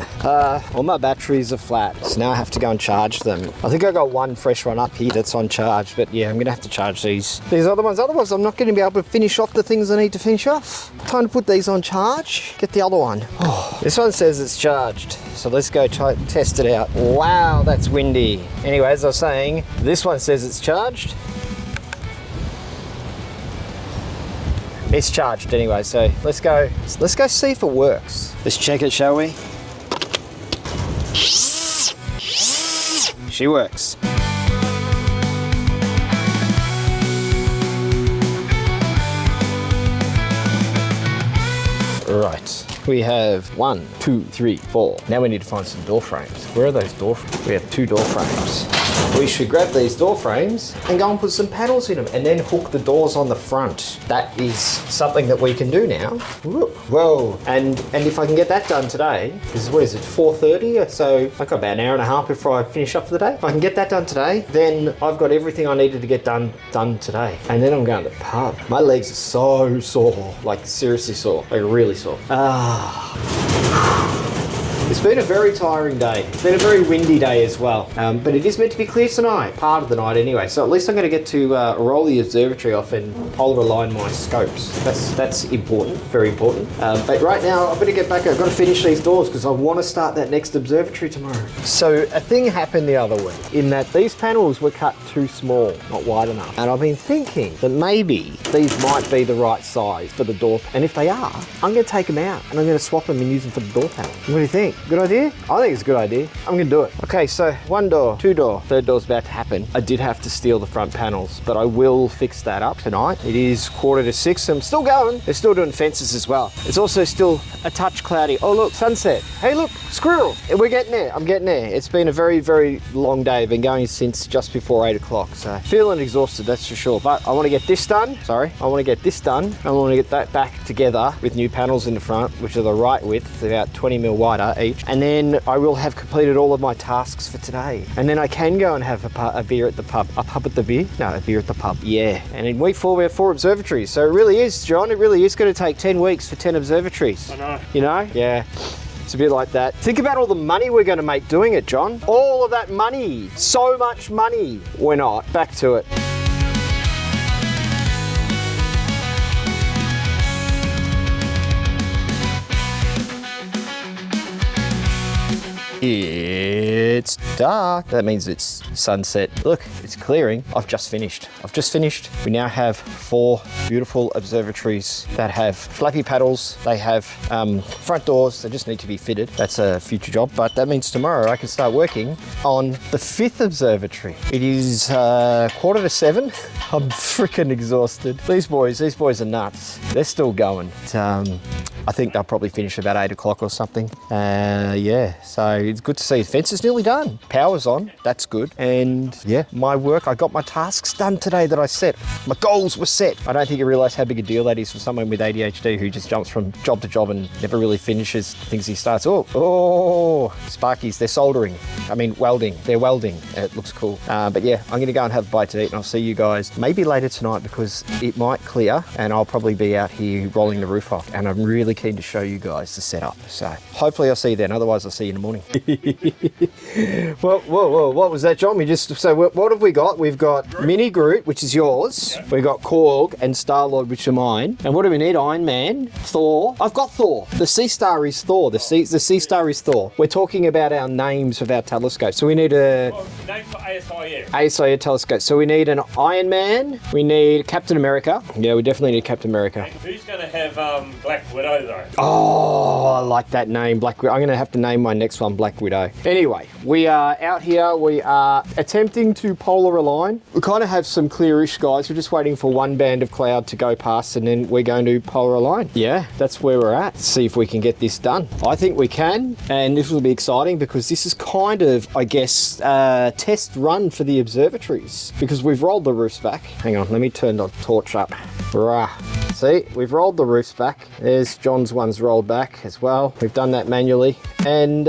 All my batteries are flat, so now I have to go and charge them. I think I got one fresh one up here that's on charge, but yeah, I'm gonna have to charge these other ones. Otherwise, I'm not gonna be able to finish off the things I need to finish off. Time to put these on charge. Get the other one. Oh, this one says it's charged, so let's go try test it out. Wow, that's windy. Anyway, as I was saying, this one says it's charged. It's charged anyway, so let's go see if it works. Let's check it, shall we? She works. Right. We have 1, 2, 3, 4. Now we need to find some door frames. Where are those door frames? We have 2 door frames. We should grab these door frames and go and put some panels in them and then hook the doors on the front. That is something that we can do now. Whoa. And if I can get that done today, what is it, 4:30? So I've got about an hour and a half before I finish up for the day. If I can get that done today, then I've got everything I needed to get done today. And then I'm going to the pub. My legs are so sore, like seriously sore, like really sore. It's been a very tiring day. It's been a very windy day as well. But it is meant to be clear tonight, part of the night anyway. So at least I'm going to get to roll the observatory off and polar align my scopes. That's important, very important. But right now, I'm going to get back. I've got to finish these doors because I want to start that next observatory tomorrow. So a thing happened the other week in that these panels were cut too small, not wide enough. And I've been thinking that maybe these might be the right size for the door. And if they are, I'm going to take them out and I'm going to swap them and use them for the door panel. What do you think? Good idea? I think it's a good idea. I'm gonna do it. Okay, so 1 door, 2 door, 3rd door's about to happen. I did have to steal the front panels, but I will fix that up tonight. It is 5:45. I'm still going. They're still doing fences as well. It's also still a touch cloudy. Oh look, sunset. Hey look, squirrel. We're getting there. I'm getting there. It's been a very, very long day. I've been going since just before 8 o'clock. So feeling exhausted, that's for sure. But I want to get this done. I want to get this done. I want to get that back together with new panels in the front, which are the right width, about 20 mil wider each. and then I will have completed all of my tasks for today. And then I can go and have a beer at the pub. A pub at the beer? No, a beer at the pub. Yeah. And in week 4 we have 4 observatories. So it really is, John, it really is going to take 10 weeks for 10 observatories. I know. You know? Yeah. It's a bit like that. Think about all the money we're going to make doing it, John. All of that money. So much money. We're not. Back to it. It's dark. That means it's sunset. Look, it's clearing. I've just finished. We now have 4 beautiful observatories that have flappy paddles. They have front doors. They just need to be fitted. That's a future job, but that means tomorrow I can start working on the 5th observatory. It is 6:45. I'm freaking exhausted. These boys are nuts. They're still going. I think they'll probably finish about 8 o'clock or something. Yeah, so it's good to see the fence is nearly done. Power's on, that's good. And yeah, my work, I got my tasks done today that I set. My goals were set. I don't think you realise how big a deal that is for someone with ADHD who just jumps from job to job and never really finishes things he starts. Oh, Sparkies, they're soldering. I mean, welding, they're welding. It looks cool. But yeah, I'm gonna go and have a bite to eat and I'll see you guys maybe later tonight because it might clear and I'll probably be out here rolling the roof off and I'm really keen to show you guys the setup. So hopefully I'll see you then, otherwise I'll see you in the morning. Whoa, what was that, John? What have we got? We've got Groot. Mini Groot, which is yours. Yeah. We've got Korg and Star-Lord, which are mine. And what do we need? Iron Man, Thor. I've got Thor. The Sea Star is Thor. The Sea Star is Thor. We're talking about our names of our telescopes. So we need a... name for ASIA. ASIA telescope. So we need an Iron Man. We need Captain America. Yeah, we definitely need Captain America. And who's going to have Black Widow, though? Oh, I like that name, Black Widow. I'm going to have to name my next one Black Widow. Anyway, we are out here. We are attempting to polar align. We kind of have some clearish skies. We're just waiting for one band of cloud to go past and then we're going to polar align. Yeah, that's where we're at. See if we can get this done. I think we can, and this will be exciting because this is kind of, I guess, a test run for the observatories because we've rolled the roofs back. Hang on, let me turn the torch up. Rah. See, we've rolled the roofs back. There's John's one's rolled back as well. We've done that manually. And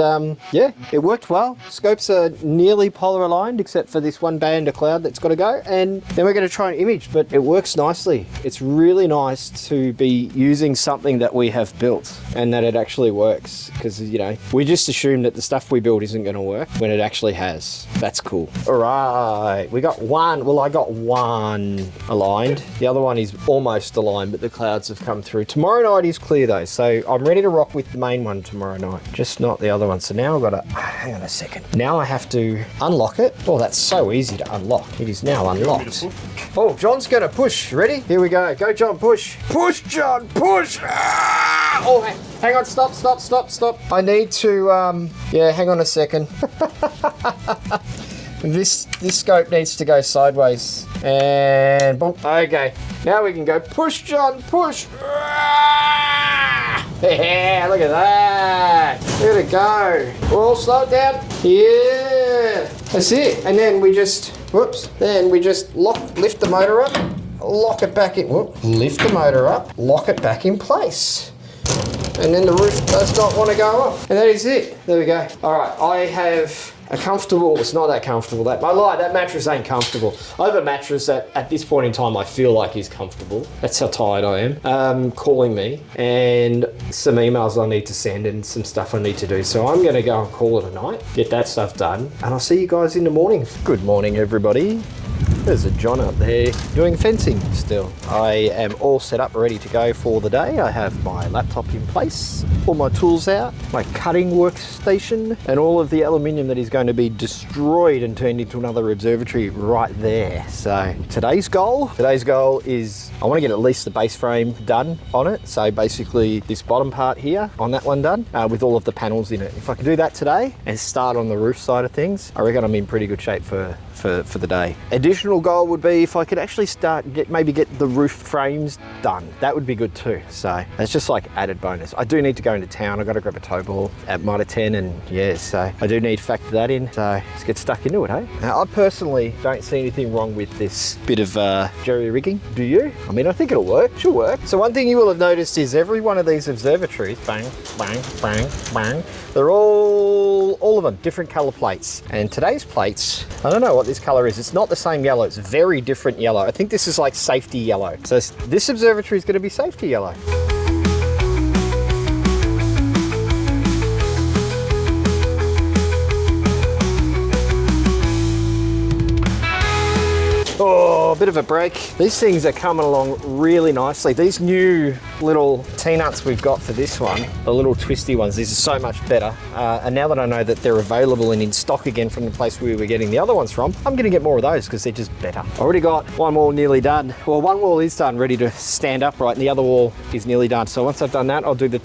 yeah, it worked well. Scopes are nearly polar aligned except for this one band of cloud that's got to go. And then we're going to try and image, but it works nicely. It's really nice to be using something that we have built and that it actually works. Because, you know, we just assume that the stuff we build isn't going to work when it actually has. That's cool. All right, we got one. Well, I got one aligned. The other one is almost aligned, but the clouds have come through. Tomorrow night is clear though, so I'm ready to rock with the main one tomorrow night, just not the other one. So now I've got to, hang on a second. Now I have to unlock it. Oh, that's so easy to unlock. It is now unlocked. Oh, John's gonna push. Ready? Here we go. Go, John, push. Push, John, push. Ah! Oh, hang on, stop. I need to, yeah, hang on a second. This scope needs to go sideways. And boom. Okay, now we can go push, John, push. Yeah, look at that. Look at it go. We're all slowed down. Yeah, that's it. And then we just, whoops, then we just lift the motor up, lock it back in, lift the motor up, lock it back in place. And then the roof does not want to go off. And that is it. There we go. All right, I have a comfortable, it's not that comfortable. That mattress ain't comfortable. I have a mattress that at this point in time I feel like is comfortable. That's how tired I am. Calling me and some emails I need to send and some stuff I need to do. So I'm gonna go and call it a night, get that stuff done, and I'll see you guys in the morning. Good morning, everybody. There's a John up there doing fencing still. I am all set up, ready to go for the day. I have my laptop in place, all my tools out, my cutting workstation, and all of the aluminium that is going to be destroyed and turned into another observatory right there. So today's goal is I want to get at least the base frame done on it. So basically this bottom part here on that one done with all of the panels in it. If I can do that today and start on the roof side of things, I reckon I'm in pretty good shape for the day. Additional goal would be if I could actually maybe get the roof frames done. That would be good too. So that's just like added bonus. I do need to go into town. I've got to grab a tow ball at Mitre 10 and yeah, so I do need to factor that in. So let's get stuck into it, hey? Now I personally don't see anything wrong with this bit of jerry rigging. Do you? I mean, I think it'll work. Should work. So one thing you will have noticed is every one of these observatories, bang, bang, bang, bang, They're all of them, different color plates. And today's plates, I don't know what this color is. It's not the same yellow, it's very different yellow. I think this is like safety yellow. So this observatory is gonna be safety yellow. Oh, a bit of a break. These things are coming along really nicely. These new little T-nuts we've got for this one, the little twisty ones, these are so much better. And now that I know that they're available and in stock again from the place we were getting the other ones from, I'm gonna get more of those because they're just better. I already got one wall nearly done. Well, one wall is done, ready to stand upright, and the other wall is nearly done. So once I've done that, I'll do the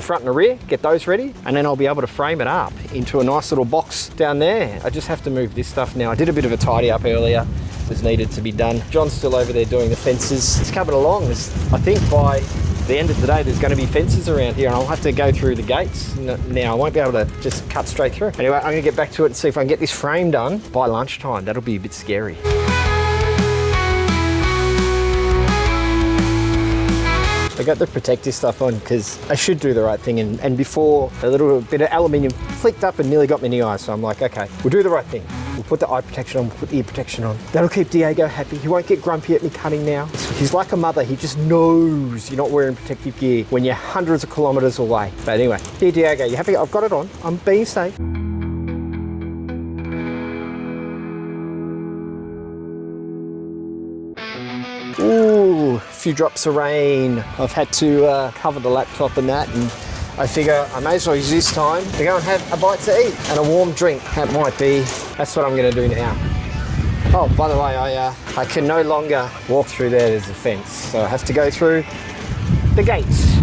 front and the rear, get those ready, and then I'll be able to frame it up into a nice little box down there. I just have to move this stuff now. I did a bit of a tidy up earlier. Was needed to be done. John's still over there doing the fences. It's coming along. I think by the end of the day, there's going to be fences around here, and I'll have to go through the gates. Now, I won't be able to just cut straight through. Anyway, I'm going to get back to it and see if I can get this frame done by lunchtime. That'll be a bit scary. I got the protective stuff on because I should do the right thing, and before a little bit of aluminium flicked up and nearly got me in the eye, so I'm like, okay, we'll do the right thing. We'll put the eye protection on, we'll put the ear protection on. That'll keep Diego happy. He won't get grumpy at me cutting now. He's like a mother, he just knows you're not wearing protective gear when you're hundreds of kilometers away. But anyway, here Diego, you happy? I've got it on, I'm being safe. Ooh, a few drops of rain. I've had to cover the laptop and that, and I figure I may as well use this time to go and have a bite to eat and a warm drink. That might be, that's what I'm gonna do now. Oh, by the way, I can no longer walk through there, there's a fence, so I have to go through the gates.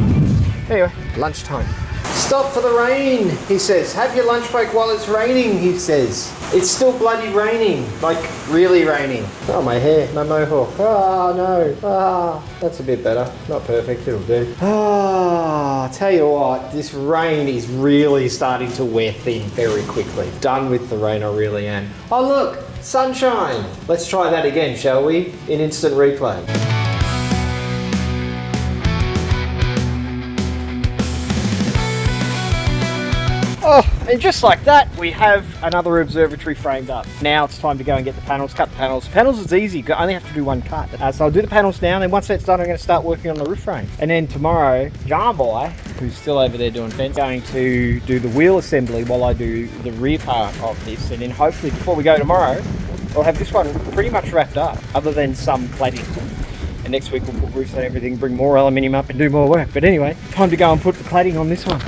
Anyway, lunchtime. Stop for the rain, he says. Have your lunch break while it's raining, he says. It's still bloody raining, like really raining. Oh, my hair, my mohawk. Oh, no. Ah, that's a bit better. Not perfect, it'll do. Ah, tell you what, this rain is really starting to wear thin very quickly. Done with the rain, I really am. Oh, look, sunshine. Let's try that again, shall we? In instant replay. Oh, and just like that, we have another observatory framed up. Now it's time to go and get the panels, cut the panels. Panels is easy, I only have to do one cut. So I'll do the panels now, and then once that's done, I'm going to start working on the roof frame. And then tomorrow, John Boy, who's still over there doing fence, going to do the wheel assembly while I do the rear part of this. And then hopefully before we go tomorrow, I'll have this one pretty much wrapped up, other than some cladding. And next week we'll put roofs and everything, bring more aluminium up and do more work. But anyway, time to go and put the cladding on this one.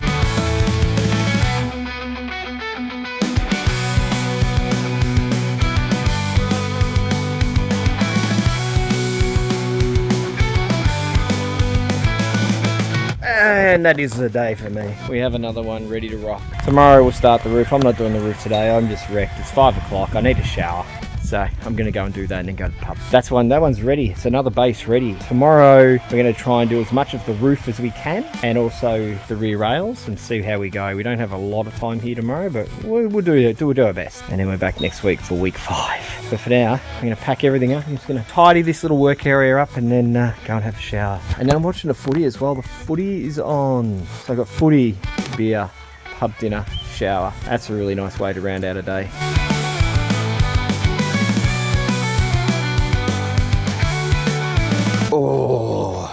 And that is the day for me. We have another one ready to rock. Tomorrow we'll start the roof. I'm not doing the roof today, I'm just wrecked. It's 5 o'clock, I need a shower. So I'm gonna go and do that and then go to the pub. That one's ready. It's another base ready. Tomorrow we're gonna try and do as much of the roof as we can, and also the rear rails, and see how we go. We don't have a lot of time here tomorrow, but we'll do our best. And then we're back next week for week 5. But for now, I'm gonna pack everything up. I'm just gonna tidy this little work area up and then go and have a shower. And then I'm watching the footy as well. The footy is on. So I've got footy, beer, pub dinner, shower. That's a really nice way to round out a day. Oh,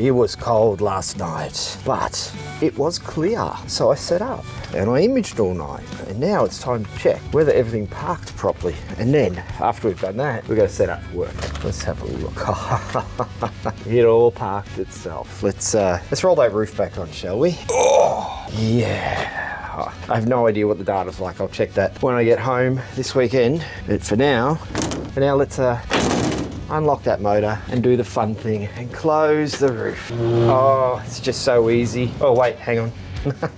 it was cold last night, but it was clear. So I set up and I imaged all night. And now it's time to check whether everything parked properly. And then after we've done that, we've got to set up for work. Let's have a look. It all parked itself. Let's roll that roof back on, shall we? Oh, yeah. I have no idea what the data's like. I'll check that when I get home this weekend. But for now let's unlock that motor and do the fun thing and close the roof. Oh, it's just so easy. Oh wait, hang on.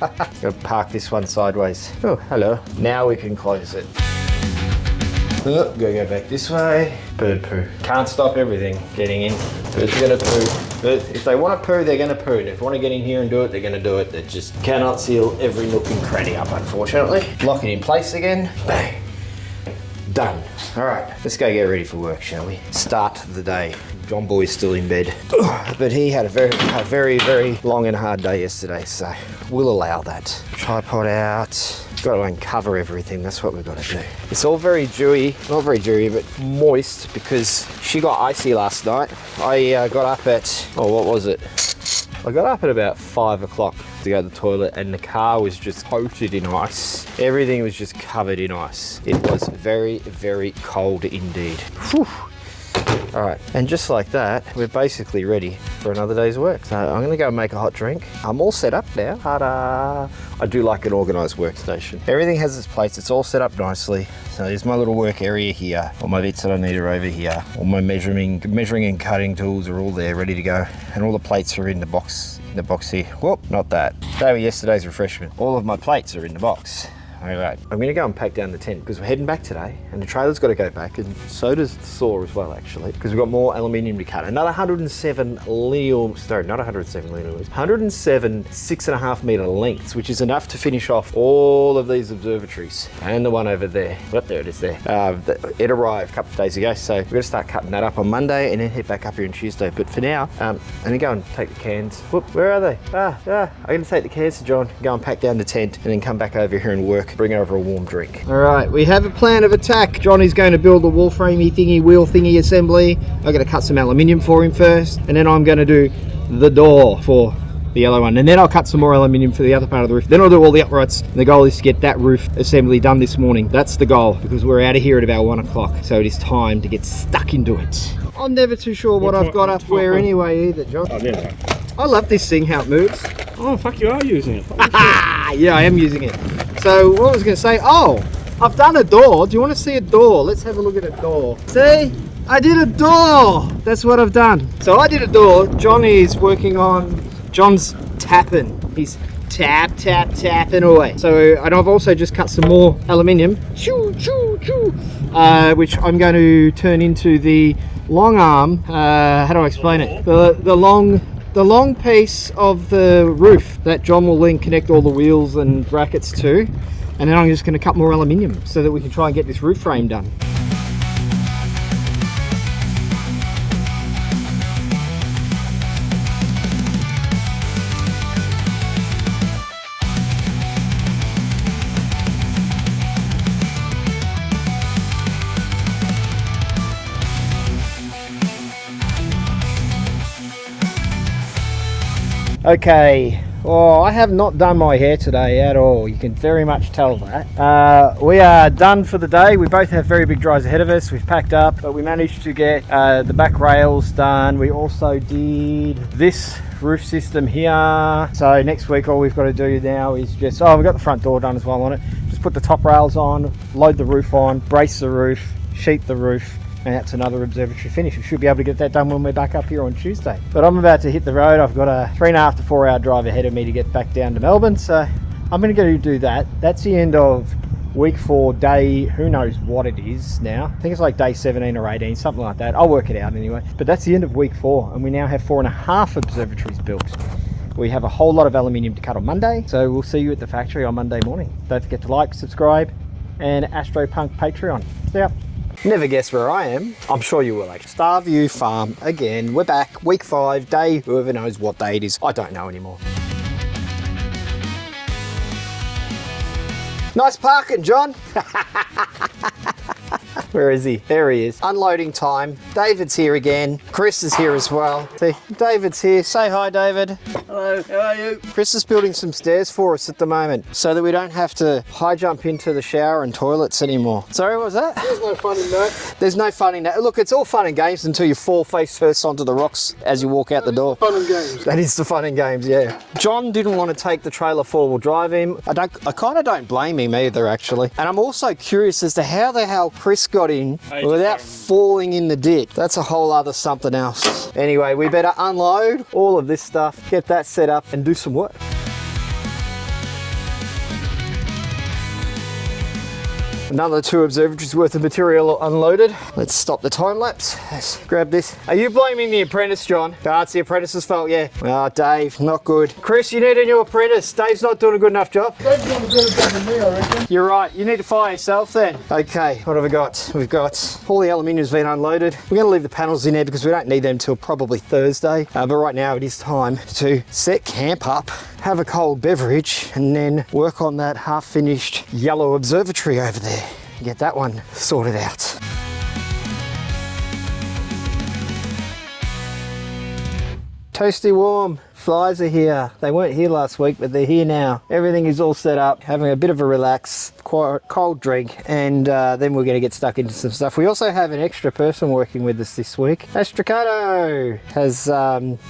Gotta park this one sideways. Oh, hello. Now we can close it. Oh, go back this way. Bird poo. Can't stop everything getting in. Birds are gonna poo. But if they want to poo, they're gonna poo. And if they want to get in here and do it, they're gonna do it. They just cannot seal every nook and cranny up, unfortunately. Lock it in place again. Bang. done. All right, let's go get ready for work, shall we? Start the day. John Boy's still in bed, but he had a very long and hard day yesterday, so we'll allow that. Tripod out. Got to uncover everything, that's what we've got to do. It's all very dewy, not very dewy, but moist because she got icy last night. I got up at, what was it? I got up at about 5 o'clock to go to the toilet and the car was just coated in ice. Everything was just covered in ice. It was very cold indeed. Whew. All right, and just like that, we're basically ready for another day's work. So I'm gonna go and make a hot drink. I'm all set up now. Ta-da! I do like an organized workstation. Everything has its place, it's all set up nicely. So there's my little work area here. All my bits that I need are over here. All my measuring and cutting tools are all there, ready to go. And all the plates are in the box here. Whoop, not that. They were yesterday's refreshment. All of my plates are in the box. All right, I'm gonna go and pack down the tent because we're heading back today and the trailer's got to go back, and so does the saw as well, actually, because we've got more aluminium to cut. Another 107 lineal, sorry, not 107 lineal, 107 6.5 meter lengths, which is enough to finish off all of these observatories and the one over there. Well, there it is there. It arrived a couple of days ago, so we're gonna start cutting that up on Monday and then head back up here on Tuesday. But for now, I'm gonna go and take the cans. Whoop, where are they? I'm gonna take the cans to John, go and pack down the tent and then come back over here and work. Bring over a warm drink. All right, we have a plan of attack. Johnny's going to build a wall framey thingy, wheel thingy assembly. I'm going to cut some aluminium for him first, and then I'm going to do the door for the yellow one, and then I'll cut some more aluminium for the other part of the roof. Then I'll do all the uprights, and the goal is to get that roof assembly done this morning. That's the goal, because we're out of here at about 1 o'clock, so it is time to get stuck into it. I'm never too sure what I've got up where anyway either, John. Oh, there. I love this thing, how it moves. Oh, fuck, you are using it. Yeah, I am using it. So what I was going to say, I've done a door. Do you want to see a door? Let's have a look at a door. See, I did a door. That's what I've done. So I did a door. John is working on, John's tapping. He's tapping away. So, and I've also just cut some more aluminium, which I'm going to turn into the long arm. How do I explain it? The long piece of the roof that John will then connect all the wheels and brackets to, and then I'm just going to cut more aluminium so that we can try and get this roof frame done. Okay, well, I have not done my hair today at all. You can very much tell that. We are done for the day. We both have very big drives ahead of us. We've packed up, but we managed to get the back rails done. We also did this roof system here. So next week, all we've got to do now is just, we've got the front door done as well on it. Just put the top rails on, load the roof on, brace the roof, sheet the roof, and that's another observatory finish. We should be able to get that done when we're back up here on Tuesday. But I'm about to hit the road. I've got a 3.5 to 4 hour drive ahead of me to get back down to Melbourne, so I'm going to go do that. That's the end of week 4, day, who knows what it is now. I think it's like day 17 or 18, something like that. I'll work it out anyway. But that's the end of week 4, and we now have 4.5 observatories built. We have a whole lot of aluminium to cut on Monday, so we'll see you at the factory on Monday morning. Don't forget to like, subscribe, and AstroPunk Patreon. See ya. Never guess where I am. I'm sure you will. Like Starview Farm again. We're back, week 5, day, whoever knows what day it is. I don't know anymore. Nice parking, John. Where is he? There he is. Unloading time. David's here again. Chris is here as well. See, David's here. Say hi, David. Hello, how are you? Chris is building some stairs for us at the moment so that we don't have to high jump into the shower and toilets anymore. Sorry, what was that? There's no fun in that. There's no fun in that. Look, it's all fun and games until you fall face first onto the rocks as you walk out the door. Fun and games. That is the fun and games, yeah. John didn't want to take the trailer 4-wheel drive him. I kind of don't blame him either, actually. And I'm also curious as to how the hell Chris got in without falling in the ditch. That's a whole other something else. Anyway, we better unload all of this stuff, get that set up and do some work. Another 2 observatories worth of material unloaded. Let's stop the time lapse. Let's grab this. Are you blaming the apprentice, John? Oh, it's the apprentice's fault, yeah. Oh, Dave, not good. Chris, you need a new apprentice. Dave's not doing a good enough job. Dave's doing a better job than me, I reckon. You're right, you need to fire yourself then. Okay, what have we got? We've got all the aluminium's been unloaded. We're gonna leave the panels in there because we don't need them till probably Thursday. But right now it is time to set camp up, have a cold beverage, and then work on that half-finished yellow observatory over there. Get that one sorted out. Toasty warm. Flies are here. They weren't here last week, but they're here now. Everything is all set up, having a bit of a relax, cold drink, and then we're going to get stuck into some stuff. We also have an extra person working with us this week. AstroPunk has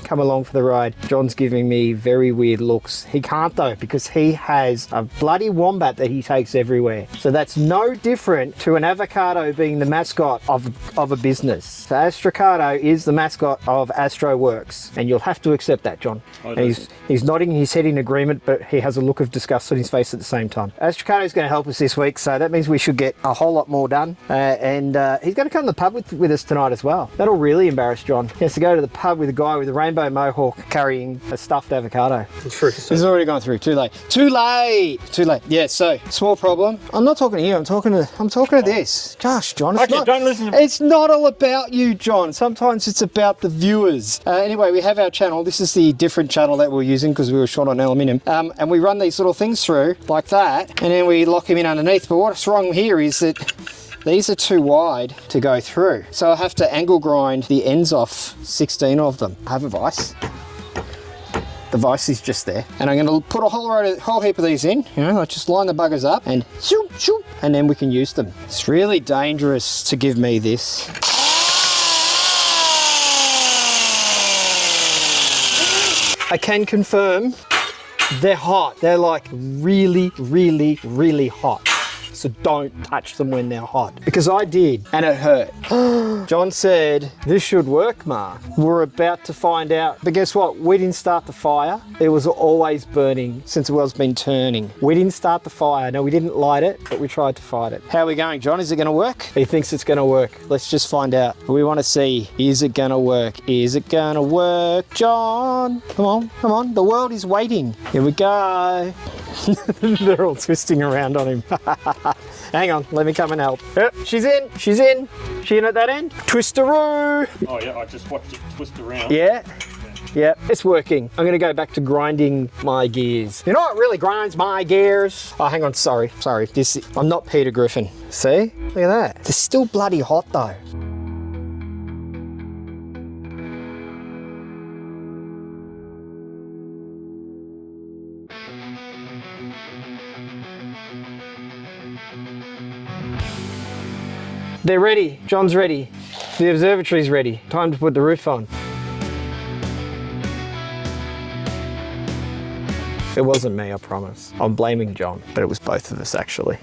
come along for the ride. John's giving me very weird looks. He can't though, because he has a bloody wombat that he takes everywhere. So that's no different to an avocado being the mascot of a business. So AstroPunk is the mascot of AstroWorks, and you'll have to accept that, John. And he's nodding his head in agreement, but he has a look of disgust on his face at the same time. AstroPunk is going to help us this week, so that means we should get a whole lot more done. And he's going to come to the pub with us tonight as well. That'll really embarrass John. He has to go to the pub with a guy with a rainbow mohawk carrying a stuffed avocado. This has already gone through. Too late. Too late. Too late. Yeah. So small problem. I'm not talking to you. I'm talking to this. Gosh, John. Okay, don't listen to me. It's not all about you, John. Sometimes it's about the viewers. Anyway, we have our channel. This is the different channel that we're using because we were shot on aluminium, and we run these little things through like that, and then we lock him in underneath. But what's wrong here is that these are too wide to go through, so I have to angle grind the ends off 16 of them. I have a vise. The vise is just there, and I'm going to put a whole heap of these in. You know, I just line the buggers up and shoop, shoop, and then we can use them. It's really dangerous to give me this. I can confirm they're hot. They're like really, really, really hot. So don't touch them when they're hot. Because I did, and it hurt. John said, this should work, Ma. We're about to find out. But guess what? We didn't start the fire. It was always burning since the well's been turning. We didn't start the fire. No, we didn't light it, but we tried to fight it. How are we going, John? Is it gonna work? He thinks it's gonna work. Let's just find out. We wanna see, is it gonna work? Is it gonna work, John? Come on, come on. The world is waiting. Here we go. They're all twisting around on him. Hang on, let me come and help. She's in, she's in. She in at that end? Twisteroo. Oh yeah, I just watched it twist around. Yeah. Yeah, it's working. I'm gonna go back to grinding my gears. You know what really grinds my gears? Oh, hang on, sorry. I'm not Peter Griffin. See? Look at that. They're still bloody hot though. They're ready. John's ready. The observatory's ready. Time to put the roof on. It wasn't me, I promise. I'm blaming John, but it was both of us actually.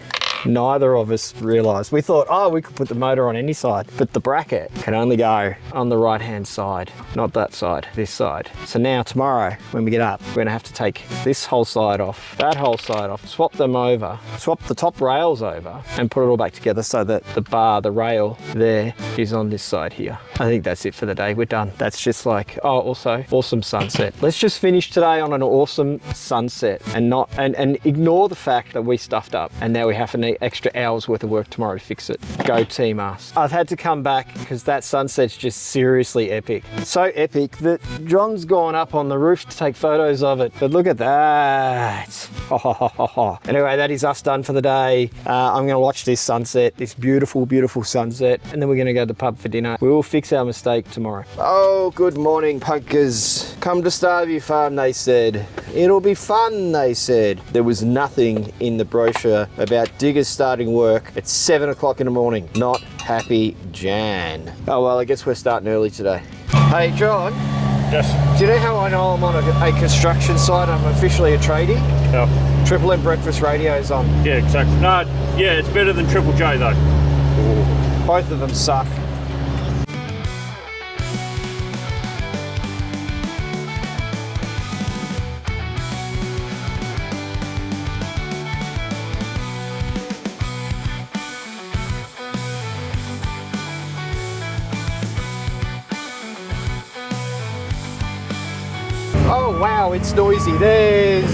Neither of us realised. We thought, oh, we could put the motor on any side, but the bracket can only go on the right-hand side, not that side, this side. So now tomorrow, when we get up, we're gonna have to take this whole side off, that whole side off, swap them over, swap the top rails over, and put it all back together so that the rail there is on this side here. I think that's it for the day, we're done. That's just like, oh, also, awesome sunset. Let's just finish today on an awesome sunset and ignore the fact that we stuffed up and now we have to extra hours worth of work tomorrow to fix it. Go team us. I've had to come back because that sunset's just seriously epic. So epic that John's gone up on the roof to take photos of it. But look at that. Anyway, that is us done for the day. I'm gonna watch this sunset, this beautiful, beautiful sunset, and then we're gonna go to the pub for dinner. We will fix our mistake tomorrow. Oh, good morning, punkers. Come to Starview Farm, they said. It'll be fun, they said. There was nothing in the brochure about diggers starting work at 7 o'clock in the morning. Not happy, Jan. Oh well, I guess we're starting early today. Hey John. Yes. Do you know how I know I'm on a construction site? I'm officially a tradie. Yeah. Triple M Breakfast Radio's on. Yeah, exactly. No, yeah, it's better than Triple J though. Ooh. Both of them suck. wow, it's noisy. There's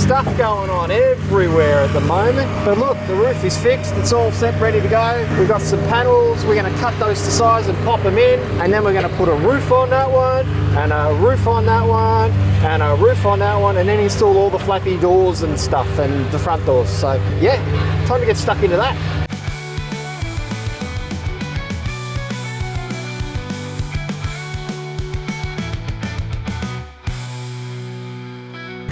stuff going on everywhere at the moment. But look, the roof is fixed. It's all set, ready to go. We've got some panels. We're going to cut those to size and pop them in. And then we're going to put a roof on that one, and a roof on that one, and a roof on that one, and then install all the flappy doors and stuff and the front doors. So yeah, time to get stuck into that.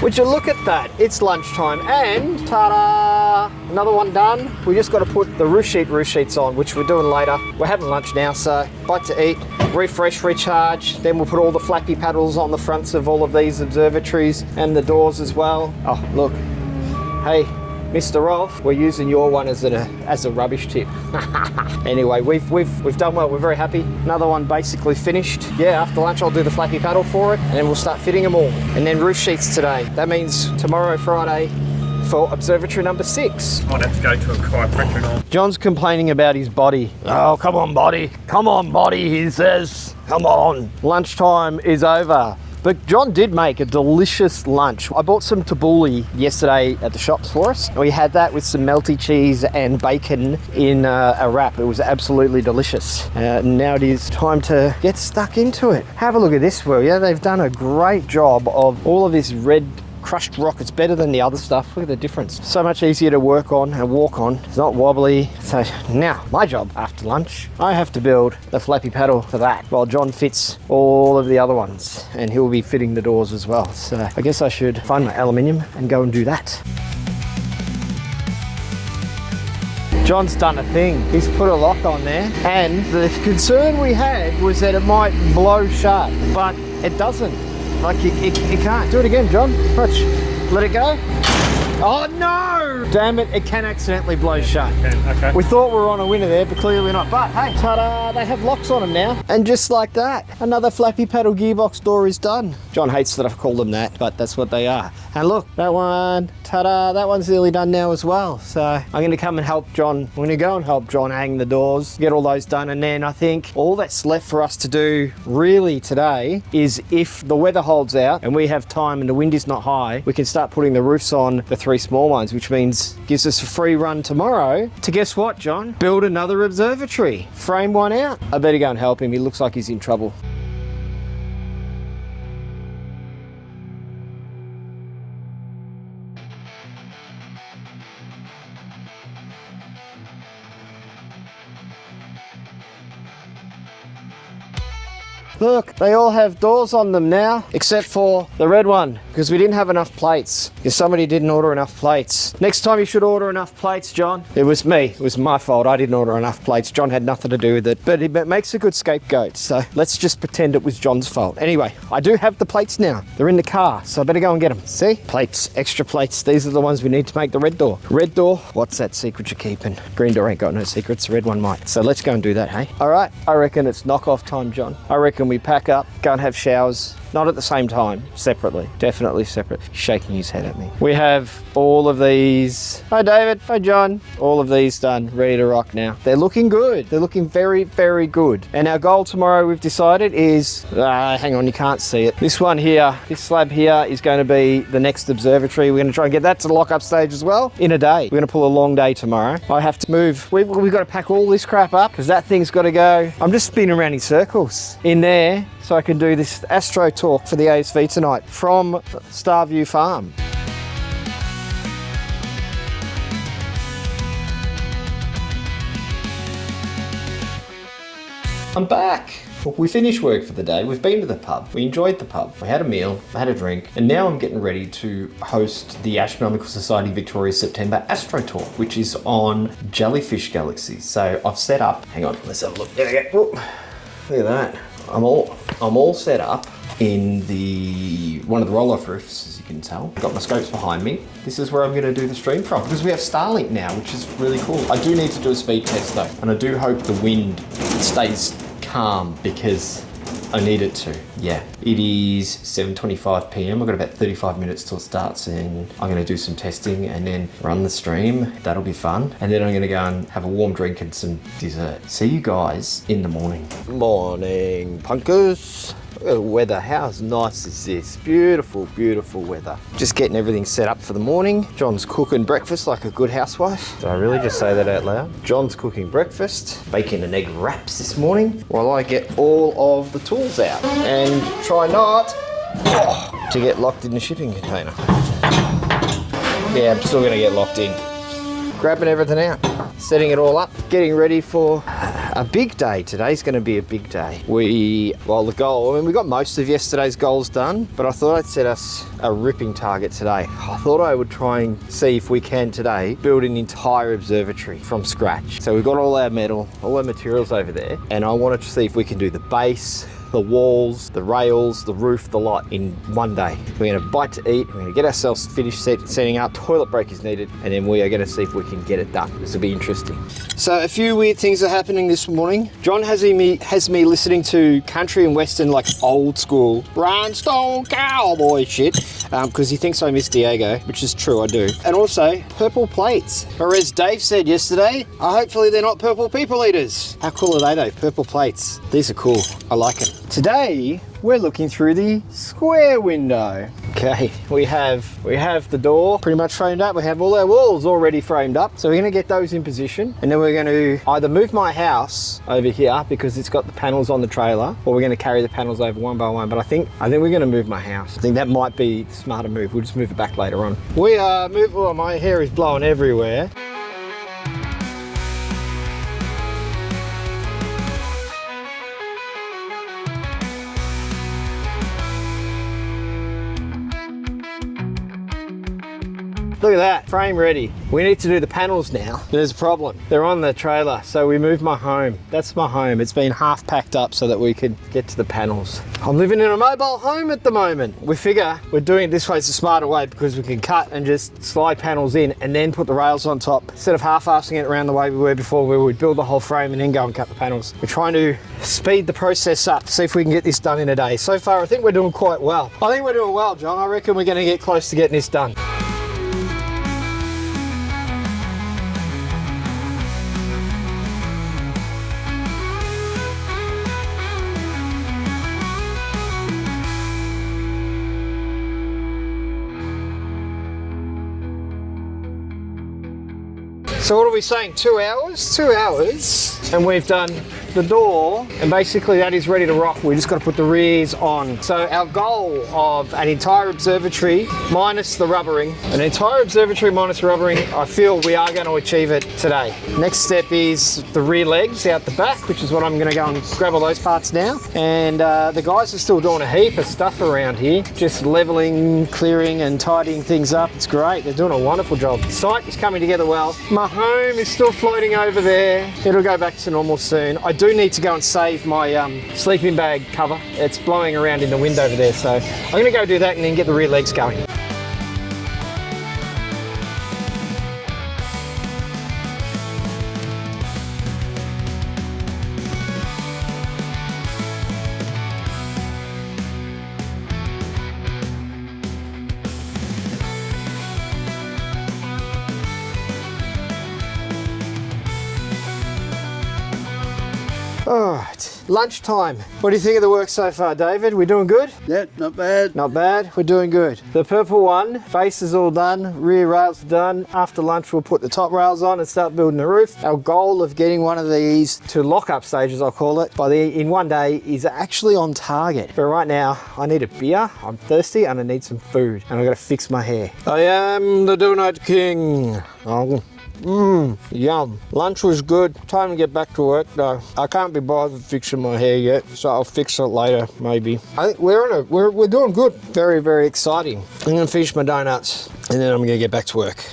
Would you look at that? It's lunchtime and ta-da! Another one done. We just got to put the roof sheets on, which we're doing later. We're having lunch now, so bite to eat, refresh, recharge. Then we'll put all the flappy paddles on the fronts of all of these observatories and the doors as well. Oh, look. Hey, Mr. Rolf, we're using your one as a rubbish tip. Anyway, we've done well. We're very happy. Another one basically finished. Yeah, after lunch I'll do the flappy paddle for it, and then we'll start fitting them all. And then roof sheets today. That means tomorrow, Friday, for observatory number 6. Might have to go to a chiropractor now. John's complaining about his body. Oh, come on, body. Come on, body, he says. Come on. Lunchtime is over. But John did make a delicious lunch. I bought some tabbouleh yesterday at the shops for us. We had that with some melty cheese and bacon in a wrap. It was absolutely delicious. Now it is time to get stuck into it. Have a look at this, will you? They've done a great job of all of this red crushed rock. It's better than the other stuff. Look at the difference. So much easier to work on and walk on. It's not wobbly. So now my job after lunch, I have to build the flappy paddle for that while John fits all of the other ones, and he'll be fitting the doors as well. So I guess I should find my aluminium and go and do that. John's done a thing. He's put a lock on there, and the concern we had was that it might blow shut, but it doesn't. Like, it can't. Do it again, John. Watch. Let it go. Oh, no! Damn it, it can accidentally blow shut. Okay. We thought we were on a winner there, but clearly not. But hey, ta-da, they have locks on them now. And just like that, another flappy paddle gearbox door is done. John hates that I've called them that, but that's what they are. And look, that one, ta-da, that one's nearly done now as well. So I'm going to come and help John. I'm going to go and help John hang the doors, get all those done. And then I think all that's left for us to do really today is, if the weather holds out and we have time and the wind is not high, we can start putting the roofs on the 3 small ones, which means gives us a free run tomorrow to, guess what, John? Build another observatory. Frame one out. I better go and help him. He looks like he's in trouble. Look, they all have doors on them now, except for the red one, because we didn't have enough plates, because somebody didn't order enough plates. Next time you should order enough plates, John. It was me. It was my fault. I didn't order enough plates. John had nothing to do with it, but it makes a good scapegoat, so let's just pretend it was John's fault. Anyway, I do have the plates now. They're in the car, so I better go and get them. See? Plates, extra plates. These are the ones we need to make the red door. Red door, what's that secret you're keeping? Green door ain't got no secrets. The red one might. So let's go and do that, hey? All right, I reckon it's knock-off time, John. I reckon we pack up, go and have showers. Not at the same time, separately. Definitely separate. He's shaking his head at me. We have all of these. Hi, David. Hi, John. All of these done, ready to rock now. They're looking good. They're looking very, very good. And our goal tomorrow, we've decided, is, hang on, you can't see it. This one here, this slab here is going to be the next observatory. We're going to try and get that to the lock-up stage as well in a day. We're going to pull a long day tomorrow. I have to move. We've got to pack all this crap up because that thing's got to go. I'm just spinning around in circles in there, so I can do this Astro talk for the ASV tonight from Starview Farm. I'm back. We finished work for the day. We've been to the pub. We enjoyed the pub. We had a meal, I had a drink, and now I'm getting ready to host the Astronomical Society Victoria September Astro Talk, which is on Jellyfish Galaxy. So I've set up, hang on, let's have a look. There we go. Look at that. I'm all set up in one of the roll-off roofs, as you can tell. I've got my scopes behind me. This is where I'm going to do the stream from, because we have Starlink now, which is really cool. I do need to do a speed test though, and I do hope the wind stays calm, because I need it to. Yeah, it is 7:25 p.m. I've got about 35 minutes till it starts, and I'm going to do some testing and then run the stream. That'll be fun. And then I'm going to go and have a warm drink and some dessert. See you guys in the morning. Morning, punkers. Look at the weather. How nice is this? Beautiful, beautiful weather. Just getting everything set up for the morning. John's cooking breakfast like a good housewife. Did I really just say that out loud? John's cooking breakfast, bacon and egg wraps this morning, while I get all of the tools out and try not to get locked in the shipping container. Yeah, I'm still gonna get locked in. Grabbing everything out, setting it all up, getting ready for a big day. Today's going to be a big day. We got most of yesterday's goals done, but I thought I'd set us a ripping target today. I thought I would try and see if we can today build an entire observatory from scratch. So we've got all our metal, all our materials over there, and I wanted to see if we can do the base, the walls, the rails, the roof, the lot in one day. We're going to bite to eat, we're going to get ourselves finished setting up, toilet break is needed, and then we are going to see if we can get it done. This will be interesting. So a few weird things are happening this morning. John has me listening to country and western, like old school rhinestone cowboy shit, because he thinks I miss Diego, which is true, I do. And also purple plates. Or as Dave said yesterday, hopefully they're not purple people eaters. How cool are they though? Purple plates. These are cool. I like it. Today, we're looking through the square window. Okay, we have the door pretty much framed up. We have all our walls already framed up. So we're gonna get those in position, and then we're gonna either move my house over here because it's got the panels on the trailer, or we're gonna carry the panels over one by one. But I think we're gonna move my house. I think that might be the smarter move. We'll just move it back later on. We are moving, well, my hair is blowing everywhere. Look at that, frame ready. We need to do the panels now. There's a problem. They're on the trailer, so we moved my home. That's my home. It's been half packed up so that we could get to the panels. I'm living in a mobile home at the moment. We figure we're doing it this way, it's a smarter way, because we can cut and just slide panels in and then put the rails on top. Instead of half-assing it around the way we were before, where we'd build the whole frame and then go and cut the panels. We're trying to speed the process up, see if we can get this done in a day. So far, I think we're doing quite well. I think we're doing well, John. I reckon we're gonna get close to getting this done. So what are we saying, 2 hours? 2 hours, and we've done the door, and basically that is ready to rock. We just got to put the rears on. So our goal of an entire observatory minus the rubbering, I feel we are going to achieve it today. Next step is the rear legs out the back, which is what I'm going to go and grab all those parts now. And the guys are still doing a heap of stuff around here, just leveling, clearing and tidying things up. It's great, they're doing a wonderful job. The site is coming together well. My home is still floating over there. It'll go back to normal soon. I do need to go and save my sleeping bag cover. It's blowing around in the wind over there, so I'm going to go do that and then get the rear legs going. All right, lunchtime. What do you think of the work so far, David? We doing good? Yeah, not bad. Not bad, we're doing good. The purple one, face is all done, rear rails are done. After lunch, we'll put the top rails on and start building the roof. Our goal of getting one of these to lock-up stages, I'll call it, in one day is actually on target. But right now, I need a beer, I'm thirsty, and I need some food. And I've got to fix my hair. I am the Donut King. Oh. Yum. Lunch was good. Time to get back to work though. I can't be bothered fixing my hair yet, so I'll fix it later, maybe. I think we're doing good. Very, very exciting. I'm gonna finish my donuts and then I'm gonna get back to work.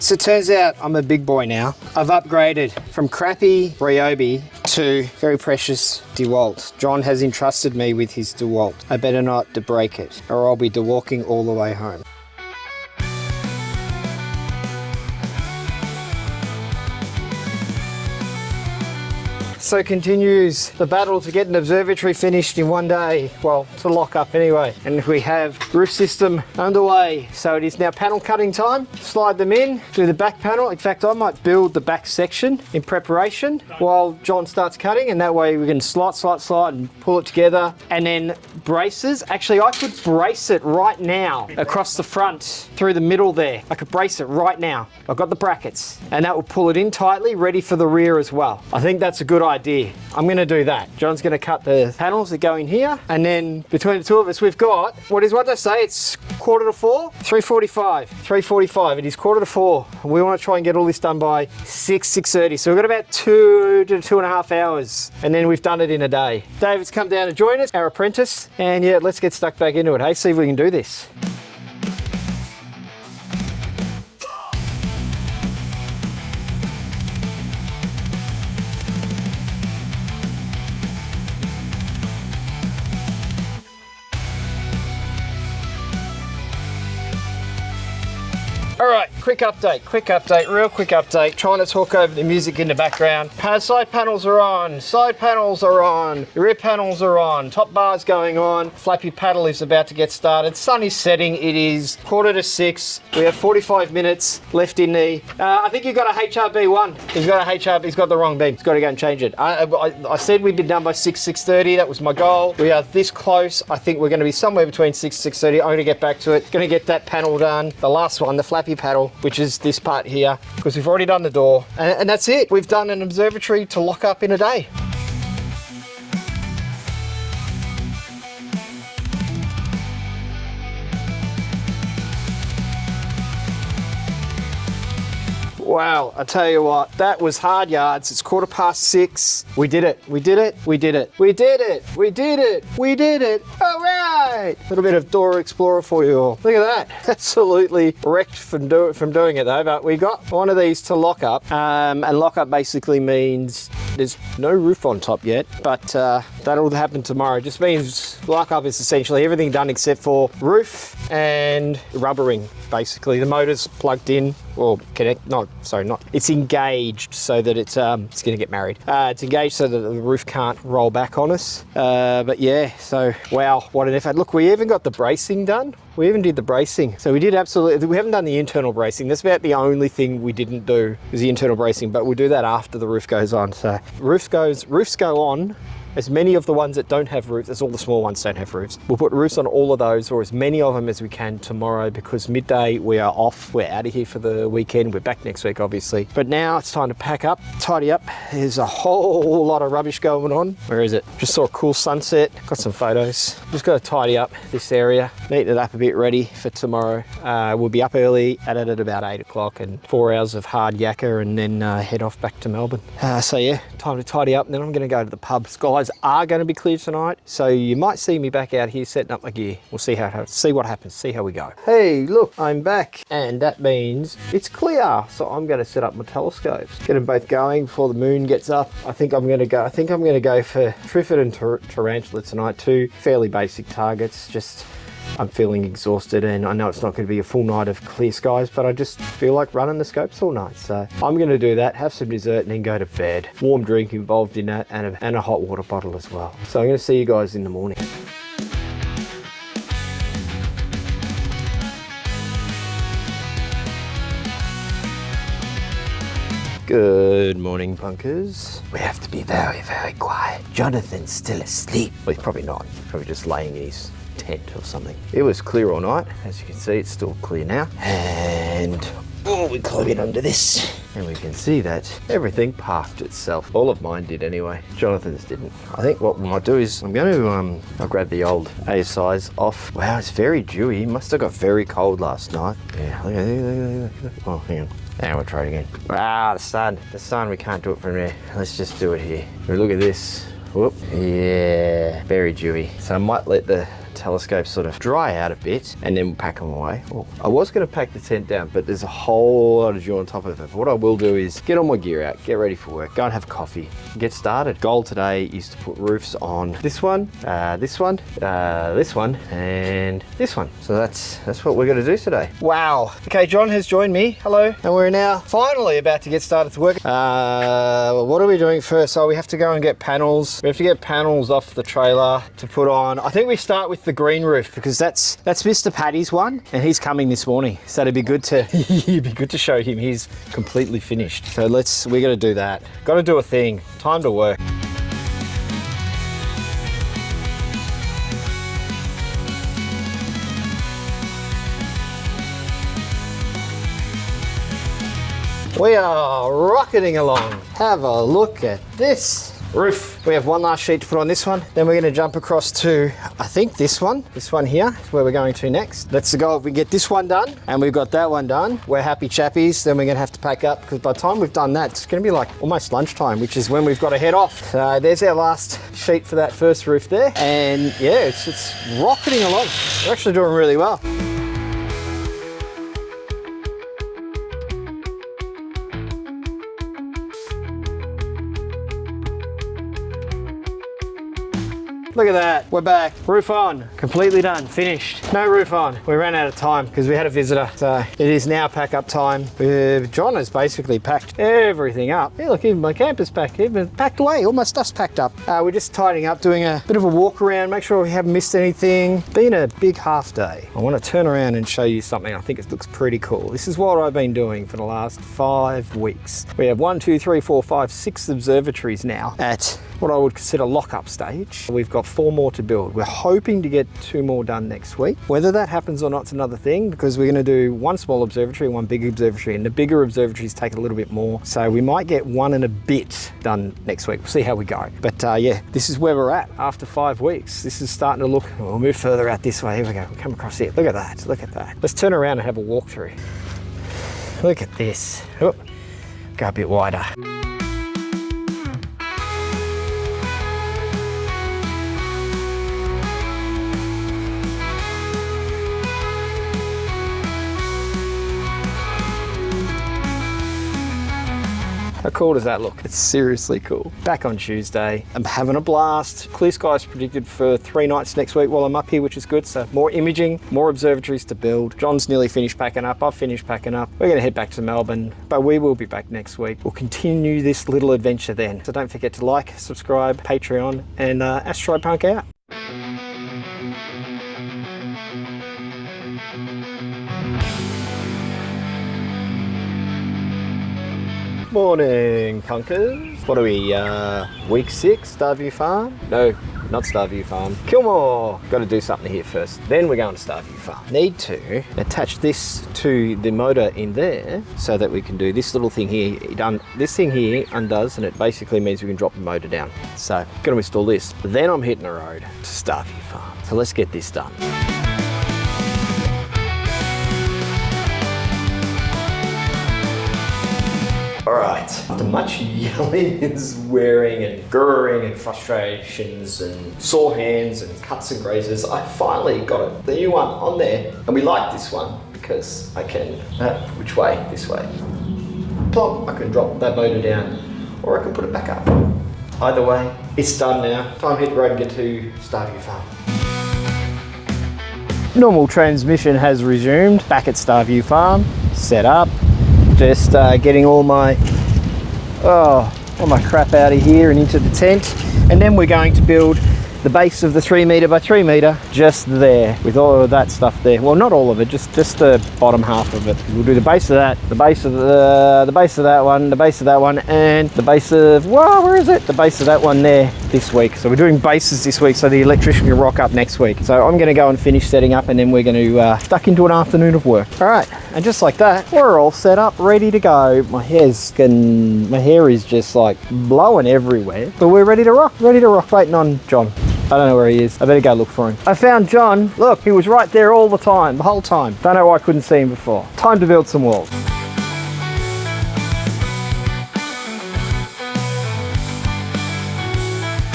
So it turns out I'm a big boy now. I've upgraded from crappy Ryobi to very precious DeWalt. John has entrusted me with his DeWalt. I better not break it or I'll be DeWalking all the way home. So continues the battle to get an observatory finished in one day. Well, to lock up anyway. And we have roof system underway. So it is now panel cutting time. Slide them in, do the back panel. In fact, I might build the back section in preparation while John starts cutting, and that way we can slide and pull it together. And then braces. Actually, I could brace it right now across the front through the middle there. I could brace it right now. I've got the brackets, and that will pull it in tightly, ready for the rear as well. I think that's a good idea. I'm going to do that. John's going to cut the panels that go in here, and then between the two of us, we've got, what did I say? It's 3:45? 3:45. It is 3:45. We want to try and get all this done by 6:30. So we've got about 2 to 2.5 hours, and then we've done it in a day. David's come down to join us, our apprentice, and yeah, let's get stuck back into it. Hey, see if we can do this. All right, real quick update. Trying to talk over the music in the background. Side panels are on, rear panels are on, top bar's going on, flappy paddle is about to get started. Sun is setting, it is 5:45. We have 45 minutes left in the, I think you've got a HRB1. He's got the wrong beam. He's got to go and change it. I said we'd be done by 6:30, that was my goal. We are this close. I think we're going to be somewhere between 6:30. I'm going to get back to it. Going to get that panel done. The last one, the flappy paddle, which is this part here, because we've already done the door, and that's it. We've done an observatory to lock up in a day. Wow, I tell you what, that was hard yards. It's 6:15. We did it. All right. A little bit of Dora Explorer for you all. Look at that. Absolutely wrecked from doing it though, but we got one of these to lock up. And lock up basically means there's no roof on top yet, but that'll happen tomorrow. Just means lock up is essentially everything done except for roof and rubbering. Basically, the motor's plugged in, or it's engaged so that it's going to get married. It's engaged so that the roof can't roll back on us. But yeah, so wow, what an effort. Look, we even got the bracing done. We even did the bracing. So we haven't done the internal bracing. That's about the only thing we didn't do is the internal bracing, but we'll do that after the roof goes on. So roofs go on. As many of the ones that don't have roofs, as all the small ones don't have roofs. We'll put roofs on all of those, or as many of them as we can tomorrow, because midday we are off. We're out of here for the weekend. We're back next week, obviously. But now it's time to pack up, tidy up. There's a whole lot of rubbish going on. Where is it? Just saw a cool sunset. Got some photos. Just got to tidy up this area, neaten it up a bit, ready for tomorrow. We'll be up early at about 8 o'clock and 4 hours of hard yakka, and then head off back to Melbourne. So yeah, time to tidy up, and then I'm going to go to the pub. Skies are going to be clear tonight, so you might see me back out here setting up my gear. We'll see what happens, see how we go. Hey, look, I'm back, and that means it's clear. So I'm going to set up my telescopes, get them both going before the moon gets up. I think I'm going to go for Triffid and Tarantula tonight, two fairly basic targets. Just I'm feeling exhausted, and I know it's not going to be a full night of clear skies, but I just feel like running the scopes all night. So I'm going to do that, have some dessert, and then go to bed. Warm drink involved in that, and a hot water bottle as well. So I'm going to see you guys in the morning. Good morning, punkers. We have to be very, very quiet. Jonathan's still asleep. Well, he's probably not. He's probably just laying in his tent or something. It was clear all night. As you can see, it's still clear now. And we climb in under this, and we can see that everything parked itself. All of mine did anyway. Jonathan's didn't. I think what we might do is I'm going to I'll grab the old ASIs off. Wow, it's very dewy. It must have got very cold last night. Yeah, look. Oh, hang on. Now we'll try it again. Ah, the sun, we can't do it from there. Let's just do it here. Look at this. Whoop. Yeah, very dewy. So I might let the telescopes sort of dry out a bit, and then we'll pack them away. Oh, I was going to pack the tent down, but there's a whole lot of dew on top of it. But what I will do is get all my gear out, get ready for work, go and have coffee, get started. Goal today is to put roofs on this one, this one, this one, and this one. So that's what we're going to do today. Wow. Okay, John has joined me. Hello. And we're now finally about to get started to work. What are we doing first? Oh, we have to go and get panels. We have to get panels off the trailer to put on. I think we start with the green roof because that's Mr. Paddy's one, and he's coming this morning. So it'd be good to show him he's completely finished. So we're gonna do that. Got to do a thing. Time to work. We are rocketing along. Have a look at this roof. We have one last sheet to put on this one. Then we're going to jump across to, I think, this one. This one here is where we're going to next. Let's go. If we get this one done and we've got that one done, we're happy chappies. Then we're going to have to pack up because by the time we've done that, it's going to be like almost lunchtime, which is when we've got to head off. So there's our last sheet for that first roof there. And yeah, it's rocketing along. We're actually doing really well. Look at that, we're back. Roof on, completely done, finished. No roof on. We ran out of time because we had a visitor. So it is now pack up time. John has basically packed everything up. Yeah, look, even my camper's packed, even packed away. All my stuff's packed up. We're just tidying up, doing a bit of a walk around, make sure we haven't missed anything. Been a big half day. I want to turn around and show you something. I think it looks pretty cool. This is what I've been doing for the last 5 weeks. We have 1, 2, 3, 4, 5, 6 observatories now at what I would consider lock-up stage. We've got 4 more to build. We're hoping to get 2 more done next week. Whether that happens or not is another thing because we're going to do 1 small observatory, 1 big observatory, and the bigger observatories take a little bit more. So we might get 1 and a bit done next week. We'll see how we go. But yeah, this is where we're at after 5 weeks. This is starting to look, we'll move further out this way. Here we go, we'll come across here. Look at that, look at that. Let's turn around and have a walk through. Look at this. Oh, go a bit wider. How cool does that look? It's seriously cool. Back on Tuesday. I'm having a blast. Clear skies predicted for 3 nights next week while I'm up here, which is good. So more imaging, more observatories to build. John's nearly finished packing up. I've finished packing up. We're going to head back to Melbourne, but we will be back next week. We'll continue this little adventure then. So don't forget to like, subscribe, Patreon, and AstroPunk out. Morning, punkers. What are we, week 6, Starview Farm? No, not Starview Farm. Kilmore. Got to do something here first. Then we're going to Starview Farm. Need to attach this to the motor in there so that we can do this little thing here. This thing here undoes, and it basically means we can drop the motor down. So, going to install this. Then I'm hitting the road to Starview Farm. So let's get this done. Alright, after much yelling and swearing and grrring and frustrations and sore hands and cuts and grazes, I finally got the new one on there. And we like this one because I can, which way? This way. Plop, I can drop that motor down or I can put it back up. Either way, it's done now. Time to hit the road and get to Starview Farm. Normal transmission has resumed. Back at Starview Farm, set up. Just getting all my crap out of here and into the tent, and then we're going to build the base of the 3 metre by 3 metre just there with all of that stuff there. Well, not all of it, just the bottom half of it. We'll do the base of that, the base of the base of that one, the base of that one, and the base of, whoa, where is it? The base of that one there this week. So we're doing bases this week so the electrician can rock up next week. So I'm going to go and finish setting up, and then we're going to duck into an afternoon of work. All right, and just like that, we're all set up, ready to go. My hair is just like blowing everywhere, but we're ready to rock, waiting on John. I don't know where he is. I better go look for him. I found John. Look, he was right there all the time, the whole time. Don't know why I couldn't see him before. Time to build some walls.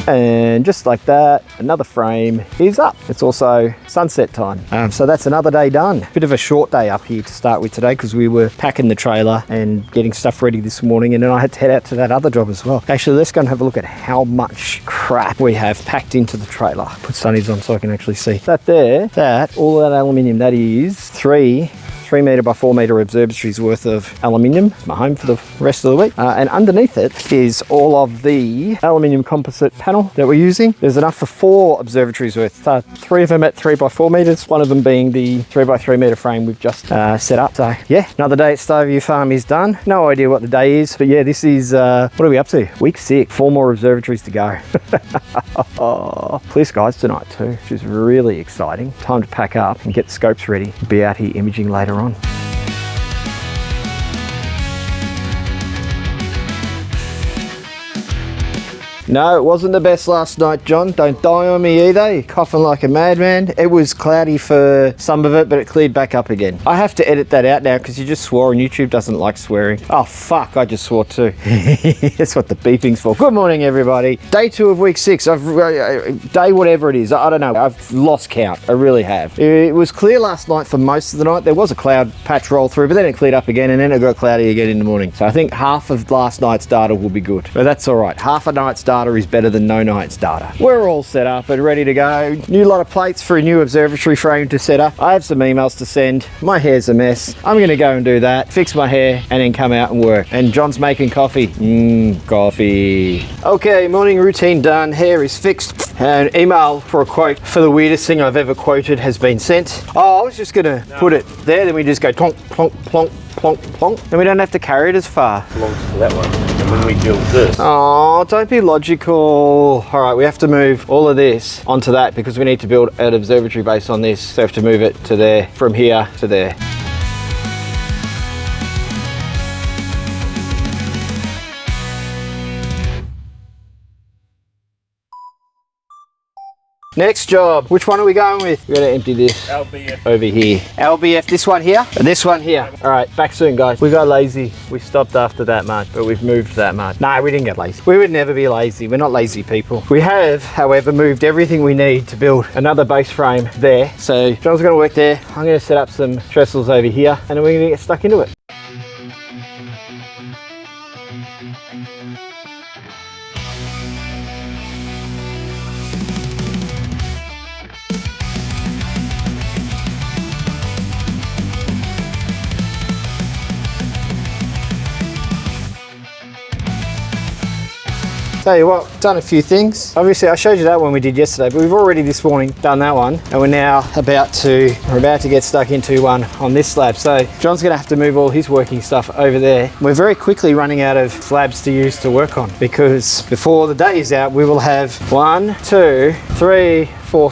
And just like that, another frame is up. It's also sunset time. So that's another day done. Bit of a short day up here to start with today because we were packing the trailer and getting stuff ready this morning, and then I had to head out to that other job as well. Actually, let's go and have a look at how much crap we have packed into the trailer. Put sunnies on so I can actually see. That there, all that aluminium, that is 3 metre by 4 metre observatories worth of aluminium. It's my home for the rest of the week. And underneath it is all of the aluminium composite panel that we're using. There's enough for 4 observatories worth. 3 of them at 3 by 4 metres, one of them being the 3 by 3 metre frame we've just set up. So yeah, another day at Starview Farm is done. No idea what the day is, but yeah, this is, what are we up to? Week 6, 4 more observatories to go. Oh, clear skies tonight too, which is really exciting. Time to pack up and get the scopes ready. Be out here imaging later on. No, it wasn't the best last night, John. Don't die on me either. You're coughing like a madman. It was cloudy for some of it, but it cleared back up again. I have to edit that out now because you just swore and YouTube doesn't like swearing. Oh, fuck, I just swore too. That's what the beeping's for. Good morning, everybody. Day 2 of week 6. Day whatever it is. I don't know. I've lost count. I really have. It was clear last night for most of the night. There was a cloud patch roll through, but then it cleared up again and then it got cloudy again in the morning. So I think half of last night's data will be good. But that's all right. Half a night's data is better than no night's data. We're all set up and ready to go. New lot of plates for a new observatory frame to set up. I have some emails to send. My hair's a mess. I'm going to go and do that, fix my hair, and then come out and work. And John's making coffee. Coffee. Okay, morning routine done. Hair is fixed. An email for a quote for the weirdest thing I've ever quoted has been sent. Oh, I was just going to put it there, then we just go plonk, plonk, plonk, plonk, plonk. Then we don't have to carry it as far. Belongs to that one. And when we build this. Oh, don't be logical. All right, we have to move all of this onto that because we need to build an observatory base on this. So we have to move it to there, from here to there. Next job. Which one are we going with? We're going to empty this LBF. over here. LBF, this one here and this one here. All right, back soon, guys. We got lazy. We stopped after that much, but we've moved that much. No, we didn't get lazy. We would never be lazy. We're not lazy people. We have, however, moved everything we need to build another base frame there. So John's going to work there. I'm going to set up some trestles over here and then we're going to get stuck into it. Tell you what, done a few things. Obviously, I showed you that one we did yesterday, but we've already this morning done that one, and we're now about to get stuck into one on this slab. So John's going to have to move all his working stuff over there. We're very quickly running out of slabs to use to work on because before the day is out, we will have 1, 2, 3, 4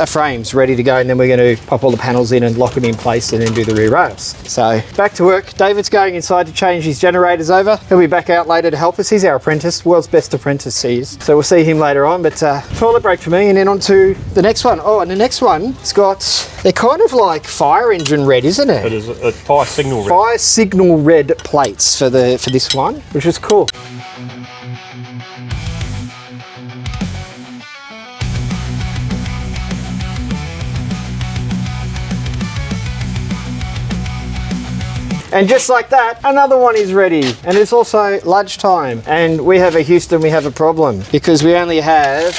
frames ready to go, and then we're going to pop all the panels in and lock them in place and then do the rear rails. So back to work. David's going inside to change his generators over. He'll be back out later to help us. He's our apprentice, world's best apprentice he is. So we'll see him later on, but toilet break for me and then on to the next one. Oh, and the next one, it's got, they're kind of like fire engine red, isn't it? It is a fire signal red. Fire signal red plates for this one, which is cool. And just like that, another one is ready. And it's also lunchtime. And we have a problem because we only have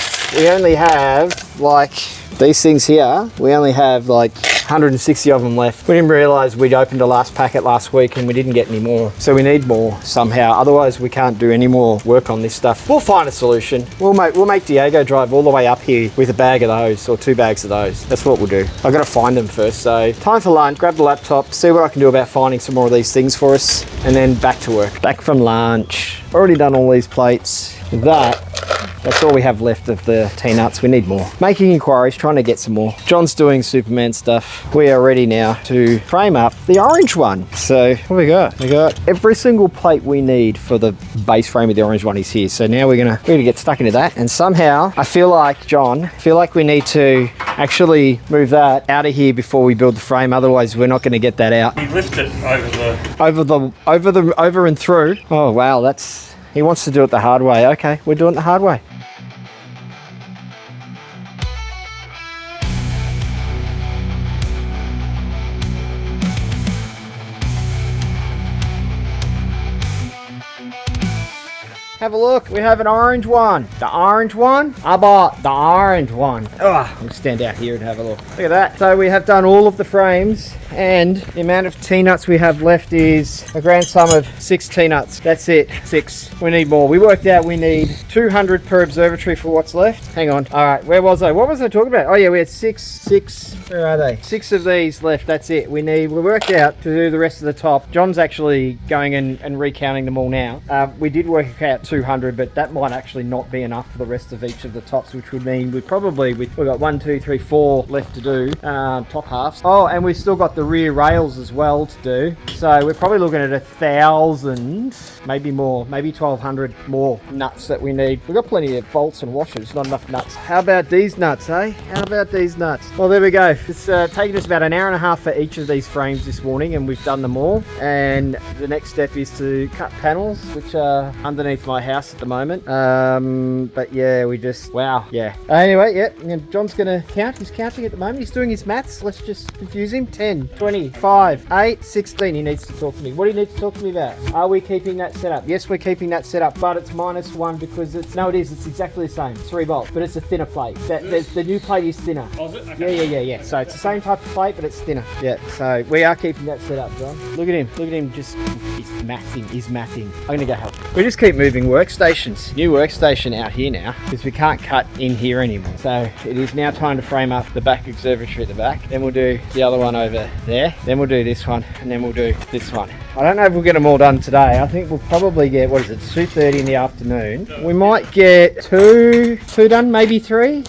like these things here. We only have like 160 of them left. We didn't realize we'd opened the last packet last week and we didn't get any more. So we need more somehow. Otherwise we can't do any more work on this stuff. We'll find a solution. We'll make Diego drive all the way up here with a bag of those or 2 bags of those. That's what we'll do. I've got to find them first. So time for lunch, grab the laptop, see what I can do about finding some more of these things for us, and then back to work. Back from lunch. Already done all these plates. That's all we have left of the T-nuts. We need more. Making inquiries, trying to get some more. John's doing Superman stuff. We are ready now to frame up the orange one. So what we got? We got every single plate we need for the base frame of the orange one is here. So now we're gonna get stuck into that. And somehow I feel like we need to actually move that out of here before we build the frame. Otherwise we're not gonna get that out. We lift it over and through. Oh wow, he wants to do it the hard way. Okay, we're doing it the hard way. have a look. We have an orange one. The orange one? I bought the orange one. Oh, we'll stand out here and have a look. Look at that. So we have done all of the frames, and the amount of T-nuts we have left is a grand sum of 6 T-nuts. That's it. 6. We need more. We worked out we need 200 per observatory for what's left. Hang on. All right, where was I? What was I talking about? Oh yeah, we had 6. Where are they? 6 of these left. That's it. We worked out to do the rest of the top. John's actually going and recounting them all now. We did work out 200, but that might actually not be enough for the rest of each of the tops, which would mean we've got 1, 2, 3, 4 left to do, top halves. Oh, and we've still got the rear rails as well to do. So we're probably looking at 1,000, maybe more, maybe 1,200 more nuts that we need. We've got plenty of bolts and washers, not enough nuts. How about these nuts, eh? How about these nuts? Well, there we go. It's taken us about an hour and a half for each of these frames this morning, and we've done them all. And the next step is to cut panels, which are underneath my house at the moment. But yeah, wow, yeah. Anyway, yeah, John's gonna count. He's counting at the moment. He's doing his maths. Let's just confuse him. 10, 20, 5, 8, 16. He needs to talk to me. What do you need to talk to me about? Are we keeping that set up? Yes, we're keeping that set up, but it's -1 because it's exactly the same. 3 bolts, but it's a thinner plate. The new plate is thinner. Oh, is it? Okay. Yeah. So it's the same type of plate, but it's thinner. Yeah, so we are keeping that set up, John. Look at him, just, he's mathing. I'm gonna go help him. We just keep moving workstations. New workstation out here now, because we can't cut in here anymore. So it is now time to frame up the back observatory at the back. Then we'll do the other one over there. Then we'll do this one, and then we'll do this one. I don't know if we'll get them all done today. I think we'll probably get, 2:30 in the afternoon. We might get two done, maybe three.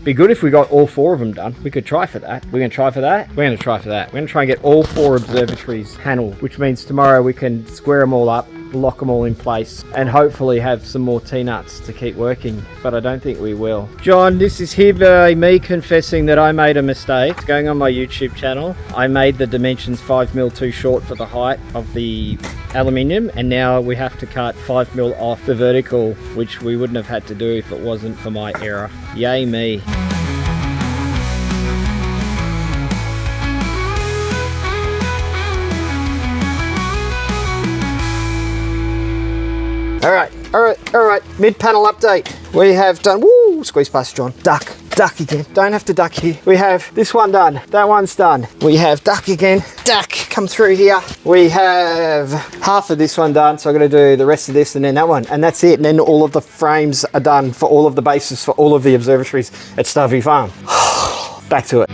Be good if we got all 4 of them done. We could try for that. We're gonna try for that. We're gonna try and get all 4 observatories panelled, which means tomorrow we can square them all up, lock them all in place, and hopefully have some more T-nuts to keep working, but I don't think we will. John, this is hereby me confessing that I made a mistake. Going on my YouTube channel, I made the dimensions 5mm too short for the height of the aluminium, and now we have to cut 5mm off the vertical, which we wouldn't have had to do if it wasn't for my error. Yay me. All right. Mid-panel update. We have done, squeeze past John. Duck again. Don't have to duck here. We have this one done. That one's done. We have duck again. Duck, come through here. We have half of this one done, so I'm gonna do the rest of this and then that one. And that's it. And then all of the frames are done for all of the bases for all of the observatories at Starvey Farm. Back to it.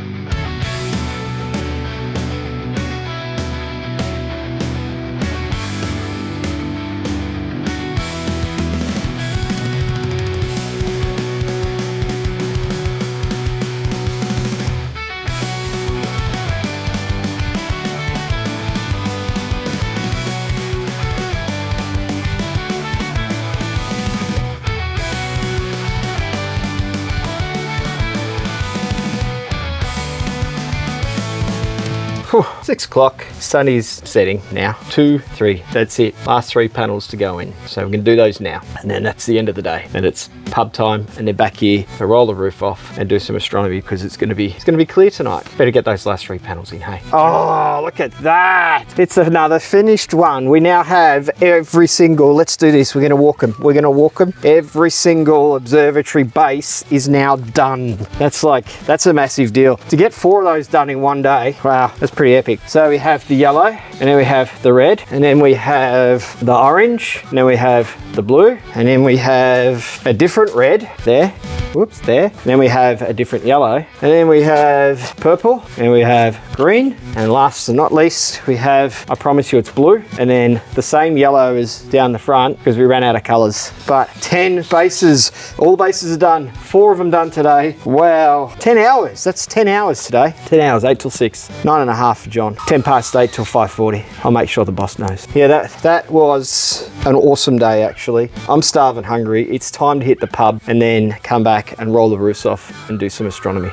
Whew, 6 o'clock, sun is setting now. 2, 3, that's it. Last 3 panels to go in. So we're gonna do those now. And then that's the end of the day. And it's pub time, and then back here to roll the roof off and do some astronomy because it's gonna be clear tonight. Better get those last 3 panels in, hey? Oh, look at that. It's another finished one. We now have every single, let's do this. We're gonna walk them. Every single observatory base is now done. That's a massive deal. To get 4 of those done in one day, wow, that's pretty epic. So we have the yellow, and then we have the red, and then we have the orange, and then we have the blue, and then we have a different red there. Whoops, there. And then we have a different yellow, and then we have purple, and we have green, and last but not least, we have, I promise you it's blue, and then the same yellow is down the front because we ran out of colors. But 10 bases, all bases are done. 4 of them done today. Wow, 10 hours. That's 10 hours today. 10 hours, 8 till 6. 9.5 for John. 10 past 8 till 5:40. I'll make sure the boss knows. Yeah, that was an awesome day actually. I'm starving hungry. It's time to hit the pub and then come back and roll the roofs off and do some astronomy.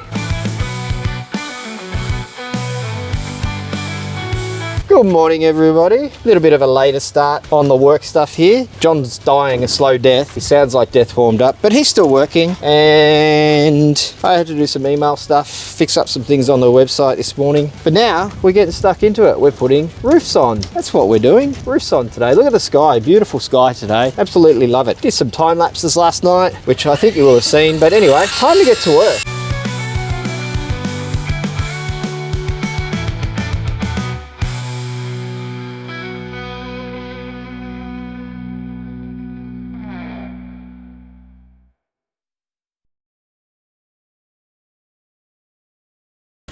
Good morning, everybody. A little bit of a later start on the work stuff here. John's dying a slow death. He sounds like death warmed up, but he's still working. And I had to do some email stuff, fix up some things on the website this morning. But now we're getting stuck into it. We're putting roofs on. That's what we're doing. Roofs on today. Look at the sky. Beautiful sky today. Absolutely love it. Did some time lapses last night, which I think you will have seen. But anyway, time to get to work.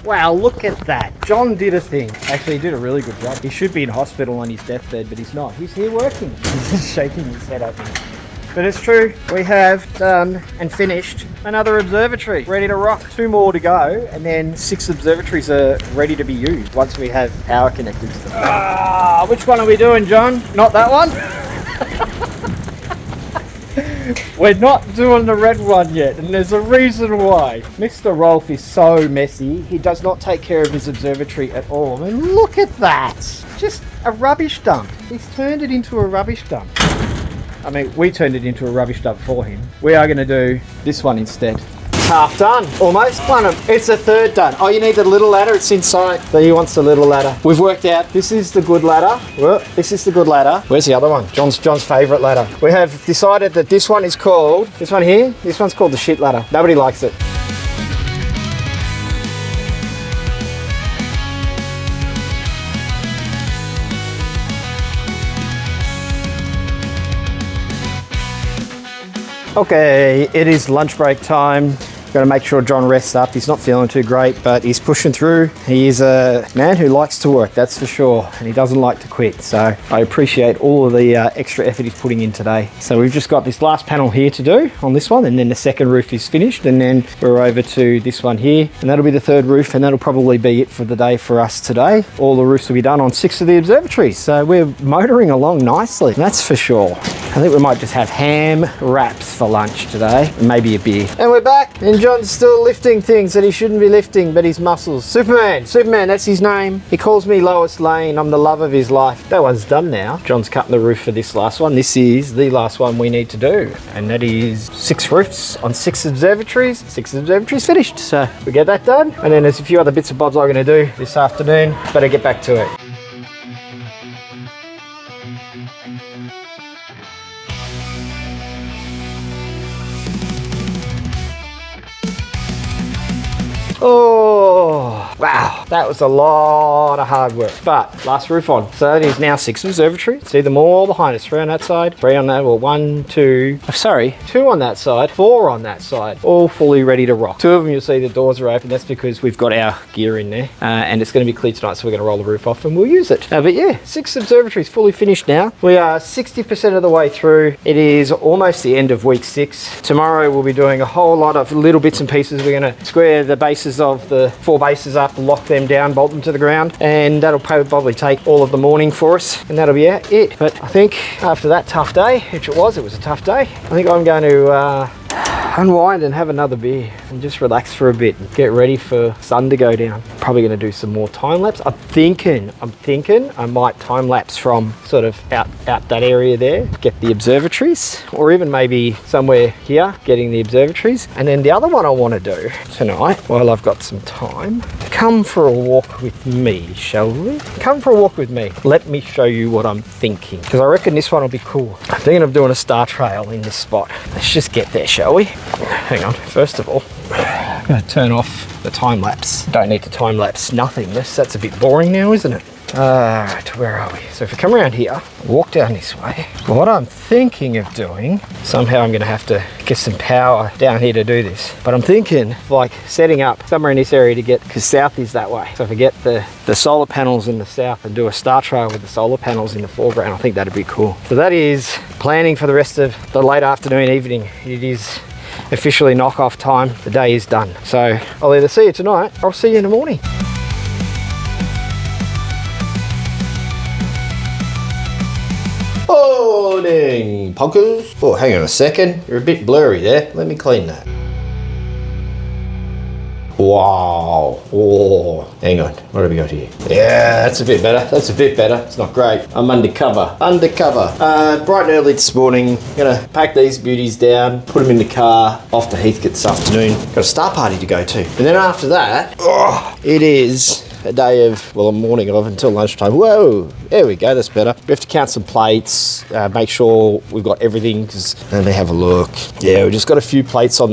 Wow, look at that. John did a thing. Actually, he did a really good job. He should be in hospital on his deathbed, but he's not. He's here working. He's just shaking his head at me. But it's true. We have done and finished another observatory. Ready to rock. 2 more to go, and then 6 observatories are ready to be used once we have power connected to them. Which one are we doing, John? Not that one? We're not doing the red one yet, and there's a reason why. Mr. Rolf is so messy. He does not take care of his observatory at all. I mean, look at that. Just a rubbish dump. He's turned it into a rubbish dump. I mean, we turned it into a rubbish dump for him. We are going to do this one instead. Half done, almost. It's a third done. Oh, you need the little ladder. It's inside. So he wants the little ladder. We've worked out this is the good ladder. Well, this is the good ladder. Where's the other one? John's favourite ladder. We have decided that this one is called, this one here, this one's called the shit ladder. Nobody likes it. Okay, it is lunch break time. Got to make sure John rests up. He's not feeling too great, but he's pushing through. He is a man who likes to work, that's for sure, and he doesn't like to quit. So I appreciate all of the extra effort he's putting in today. So we've just got this last panel here to do on this one, and then the second roof is finished, and then we're over to this one here, and that'll be the third roof, and that'll probably be it for the day for us today. All the roofs will be done on 6 of the observatories, so we're motoring along nicely, that's for sure. I think we might just have ham wraps for lunch today, and maybe a beer. And we're back, and John's still lifting things that he shouldn't be lifting, but his muscles. Superman, that's his name. He calls me Lois Lane. I'm the love of his life. That one's done now. John's cutting the roof for this last one. This is the last one we need to do, and that is 6 roofs on 6 observatories. 6 observatories finished, so we get that done. And then there's a few other bits and bobs I'm going to do this afternoon. Better get back to it. Oh, wow, that was a lot of hard work, but last roof on. So it is now 6 observatories. See them all behind us. 3 on that side, 3 on that, well, 1, 2, sorry, 2 on that side, 4 on that side, all fully ready to rock. 2 of them you'll see the doors are open. That's because we've got our gear in there, and it's going to be clear tonight, so we're going to roll the roof off and we'll use it. But yeah, 6 observatories fully finished now. We are 60% of the way through. It is almost the end of week 6. Tomorrow we'll be doing a whole lot of little bits and pieces. We're going to square the bases of the 4 bases up, lock them down, bolt them to the ground, and that'll probably take all of the morning for us, and that'll be it. But I think after that tough day, which it was a tough day, I think I'm going to unwind and have another beer and just relax for a bit and get ready for sun to go down. Probably going to do some more time lapse. I'm thinking I might time lapse from sort of out that area there, get the observatories, or even maybe somewhere here getting the observatories. And then the other one I want to do tonight, while I've got some time, come for a walk with me, shall we? Come for a walk with me. Let me show you what I'm thinking, because I reckon this one will be cool. I'm thinking of doing a star trail in this spot. Let's just get there, shall we? Hang on, first of all, I'm going to turn off the time lapse. Don't need to time lapse nothingness. That's a bit boring now, isn't it? Right, where are we? So if we come around here, walk down this way. What I'm thinking of doing, somehow I'm going to have to get some power down here to do this. But I'm thinking of like setting up somewhere in this area to get, because south is that way. So if I get the solar panels in the south and do a star trail with the solar panels in the foreground, I think that'd be cool. So that is planning for the rest of the late afternoon, evening. It is officially knock off time. The day is done. So I'll either see you tonight or I'll see you in the morning. Morning, punkers. Oh, hang on a second. You're a bit blurry there. Let me clean that. Wow. Oh, hang on. What have we got here? Yeah, that's a bit better. That's a bit better. It's not great. I'm undercover. Undercover. Bright and early this morning. Gonna pack these beauties down, put them in the car, off to Heathcote this afternoon. Got a star party to go to. And then after that, it is a day of, well, a morning of until lunchtime. Whoa, there we go, that's better. We have to count some plates, make sure we've got everything, because let me have a look. Yeah, we just got a few plates on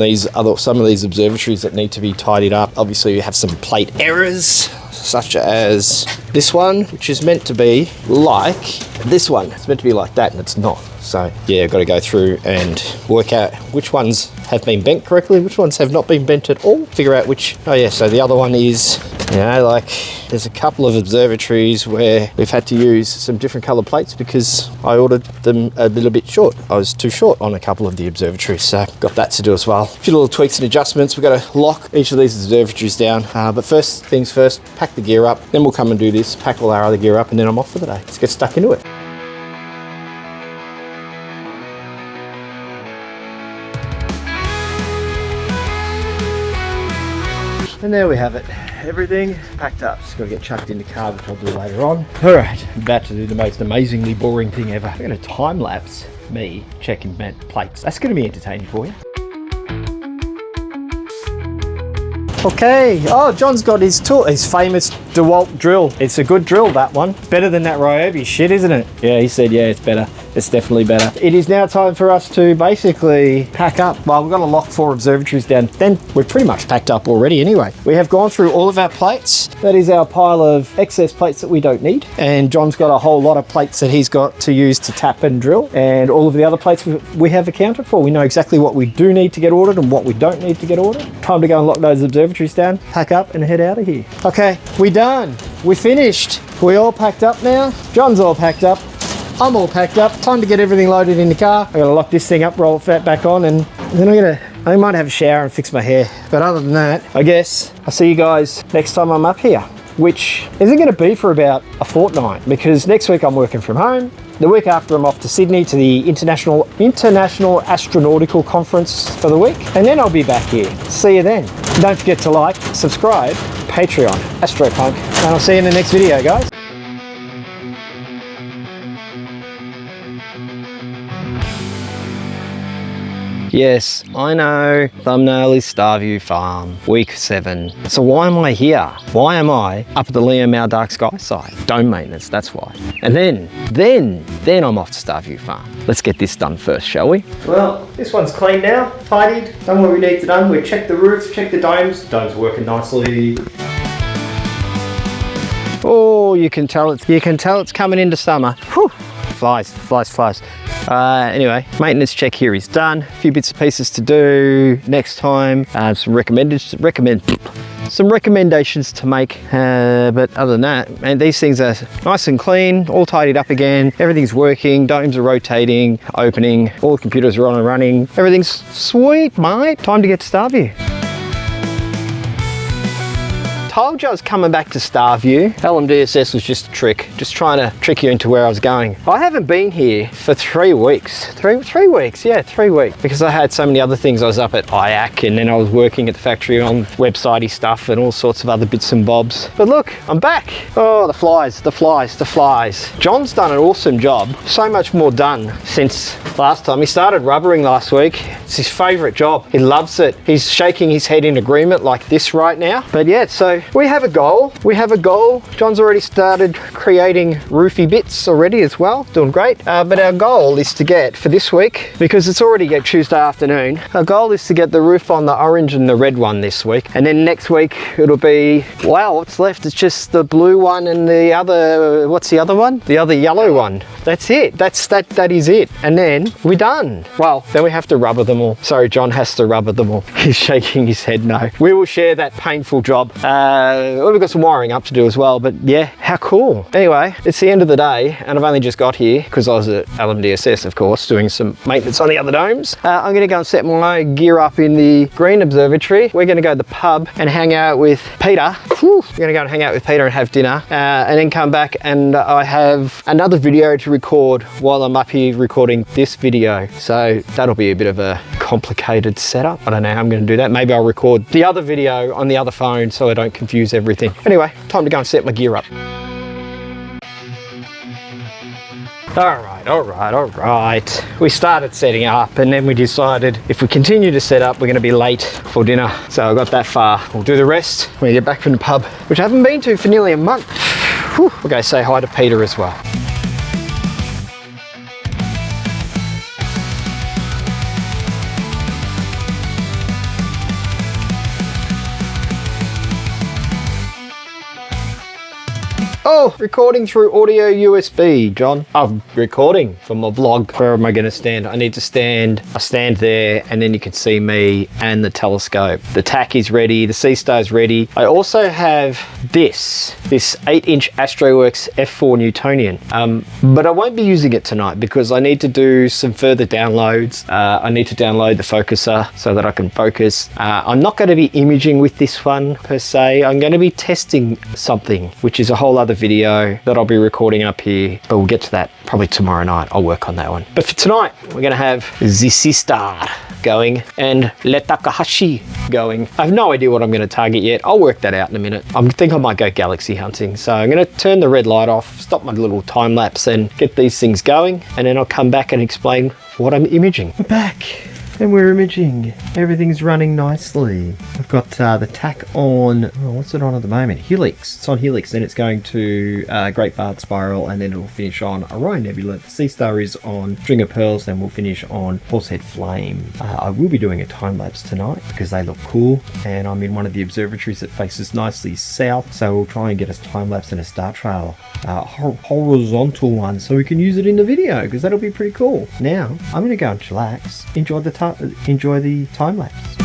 some of these observatories that need to be tidied up. Obviously, we have some plate errors, such as this one, which is meant to be like this one. It's meant to be like that, and it's not. So yeah, I've got to go through and work out which ones have been bent correctly, which ones have not been bent at all. Figure out which, oh yeah, so the other one is, you know, like there's a couple of observatories where we've had to use some different color plates because I ordered them a little bit short. I was too short on a couple of the observatories, so got that to do as well. A few little tweaks and adjustments. We've got to lock each of these observatories down. But first things first, pack the gear up, then we'll come and do this, pack all our other gear up, and then I'm off for the day. Let's get stuck into it. And there we have it. Everything packed up. Just got to get chucked in the car, which I'll do later on. All right, I'm about to do the most amazingly boring thing ever. I'm going to time lapse me checking bent plates. That's going to be entertaining for you. Okay, oh, John's got his tool, his famous DeWalt drill. It's a good drill, that one. Better than that Ryobi shit, isn't it? Yeah, he said, yeah, it's better. It's definitely better. It is now time for us to basically pack up. Well, we've got to lock 4 observatories down. Then we're pretty much packed up already anyway. We have gone through all of our plates. That is our pile of excess plates that we don't need. And John's got a whole lot of plates that he's got to use to tap and drill. And all of the other plates we have accounted for. We know exactly what we do need to get ordered and what we don't need to get ordered. Time to go and lock those observatories down, pack up and head out of here. Okay, we're done. We're finished. We all packed up now. John's all packed up. I'm all packed up. Time to get everything loaded in the car. I gotta lock this thing up, roll it back on, and then I might have a shower and fix my hair. But other than that, I guess I'll see you guys next time I'm up here, which isn't gonna be for about a fortnight, because next week I'm working from home. The week after I'm off to Sydney to the International Astronautical Conference for the week, and then I'll be back here. See you then. Don't forget to like, subscribe, Patreon, AstroPunk, and I'll see you in the next video, guys. Yes, I know, thumbnail is Starview Farm, week 7. So why am I here? Why am I up at the Leo Mao Dark Sky site? Dome maintenance, that's why. And then I'm off to Starview Farm. Let's get this done first, shall we? Well, this one's clean now, tidied, done what we need to do. We checked the roof, checked the domes. Dome's working nicely. Oh, you can tell it's coming into summer. Whew. Flies. Anyway, maintenance check here is done. A few bits and pieces to do next time. Some recommendations to make. But other than that, man, these things are nice and clean, all tidied up again. Everything's working, domes are rotating, opening, all the computers are on and running. Everything's sweet, mate. Time to get to Starview. Told you I was coming back to Starview. LMDSS was just a trick, just trying to trick you into where I was going. I haven't been here for 3 weeks. Three weeks, yeah, 3 weeks. Because I had so many other things. I was up at IAC and then I was working at the factory on websitey stuff and all sorts of other bits and bobs. But look, I'm back. Oh, the flies. John's done an awesome job. So much more done since last time. He started rubbering last week. It's his favorite job. He loves it. He's shaking his head in agreement like this right now. But yeah, so we have a goal. John's already started creating roofy bits already as well. Doing great. But our goal is to get, for this week, because it's already Tuesday afternoon, our goal is to get the roof on the orange and the red one this week. And then next week, it'll be, wow, what's left? It's just the blue one and the other, what's the other one? The other yellow one. That's it. That is it. And then we're done. Well, then we have to rubber them all. Sorry, John has to rubber them all. He's shaking his head no. We will share that painful job. We've got some wiring up to do as well, but yeah, how cool. Anyway, it's the end of the day and I've only just got here because I was at LMDSS, of course, doing some maintenance on the other domes. I'm gonna go and set my gear up in the Green Observatory. We're gonna go to the pub and hang out with Peter. We're gonna go and hang out with Peter and have dinner and then come back, and I have another video to record while I'm up here recording this video. So that'll be a bit of a complicated setup. I don't know how I'm going to do that. Maybe I'll record the other video on the other phone so I don't confuse everything. Anyway, time to go and set my gear up. All right. We started setting up and then we decided if we continue to set up, we're going to be late for dinner. So I got that far. We'll do the rest when we get back from the pub, which I haven't been to for nearly a month. Whew. We'll go say hi to Peter as well. Oh, recording through audio USB, John. I'm recording for my vlog. Where am I going to stand? I need to stand. I stand there and then you can see me and the telescope. The tack is ready. The sea star is ready. I also have this 8-inch AstroWorks F4 Newtonian. But I won't be using it tonight because I need to do some further downloads. I need to download the focuser so that I can focus. I'm not going to be imaging with this one per se. I'm going to be testing something, which is a whole other video that I'll be recording up here, but we'll get to that probably tomorrow night. I'll work on that one. But for tonight, we're going to have the Sister going and Le Takahashi going. I have no idea what I'm going to target yet. I'll work that out in a minute. I think I might go galaxy hunting. So I'm going to turn the red light off, stop my little time lapse and get these things going. And then I'll come back and explain what I'm imaging. We're back. And we're imaging. Everything's running nicely. I've got the tack on, what's it on at the moment? Helix. It's on Helix, then it's going to Great Barred Spiral, and then it'll finish on Orion Nebula. The Sea Star is on String of Pearls, then we'll finish on Horsehead Flame. I will be doing a time lapse tonight because they look cool, and I'm in one of the observatories that faces nicely south, so we'll try and get us time lapse and a star trail. Horizontal one, so we can use it in the video because that'll be pretty cool. Now, I'm going to go and chillax, enjoy the time lapse.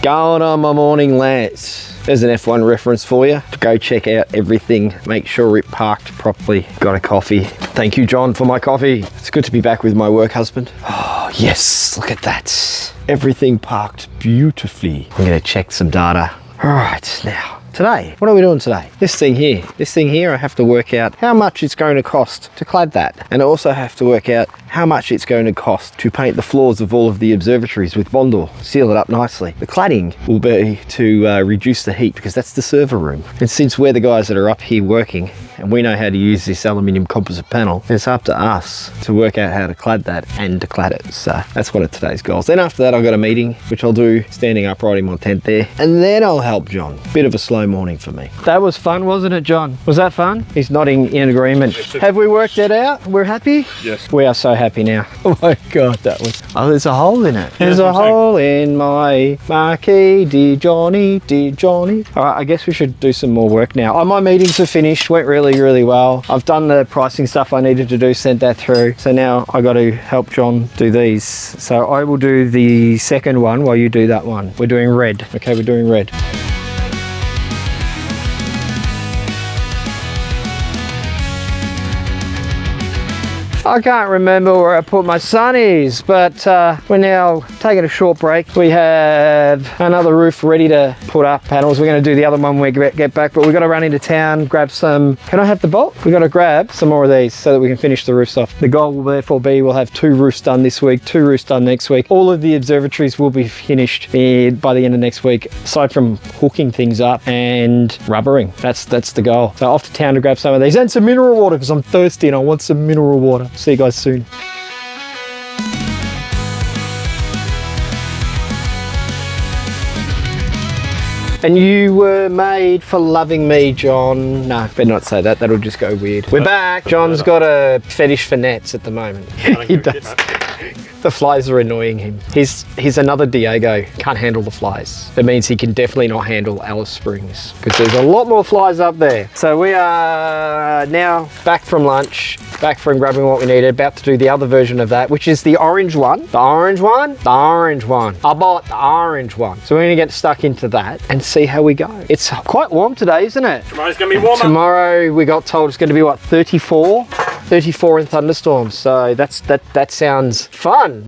Going on my morning, lads. There's an F1 reference for you. Go check out everything. Make sure it parked properly. Got a coffee. Thank you, John, for my coffee. It's good to be back with my work husband. Oh, yes, look at that. Everything parked beautifully. I'm going to check some data. All right, now. Today, what are we doing today? This thing here, I have to work out how much it's going to cost to clad that. And I also have to work out how much it's going to cost to paint the floors of all of the observatories with Bondor, seal it up nicely. The cladding will be to reduce the heat because that's the server room. And since we're the guys that are up here working and we know how to use this aluminium composite panel, it's up to us to work out how to clad that and to clad it. So that's one of today's goals. Then after that, I've got a meeting, which I'll do standing upright in my tent there. And then I'll help John. Bit of a slow morning for me. That was fun, wasn't it, John? Was that fun? He's nodding in agreement. Have we worked it out? We're happy? Yes. We are so happy now. Oh my God, that was... Oh, there's a hole in it. There's a hole in my marquee, dear Johnny, dear Johnny. All right, I guess we should do some more work now. Oh, my meetings are finished. Went really well. I've done the pricing stuff I needed to do, sent that through. So now I got to help John do these. So I will do the second one while you do that one. We're doing red. Okay, we're doing red. I can't remember where I put my sunnies, but we're now taking a short break. We have another roof ready to put up panels. We're going to do the other one when we get back, but we've got to run into town, grab some... Can I have the bolt? We've got to grab some more of these so that we can finish the roofs off. The goal will therefore be we'll have 2 roofs done this week, 2 roofs done next week. All of the observatories will be finished by the end of next week, aside from hooking things up and rubbering. That's the goal. So off to town to grab some of these and some mineral water because I'm thirsty and I want some mineral water. See you guys soon. And you were made for loving me, John. No, better not say that. That'll just go weird. We're back. John's got a fetish for nets at the moment. He does. The flies are annoying him. He's another Diego. Can't handle the flies. That means he can definitely not handle Alice Springs because there's a lot more flies up there. So we are now back from lunch, back from grabbing what we needed, about to do the other version of that, which is the orange one. The orange one? The orange one. I bought the orange one. So we're gonna get stuck into that and see how we go. It's quite warm today, isn't it? Tomorrow's gonna be warmer. Tomorrow we got told it's gonna be what, 34? 34 in thunderstorms. So that sounds fun.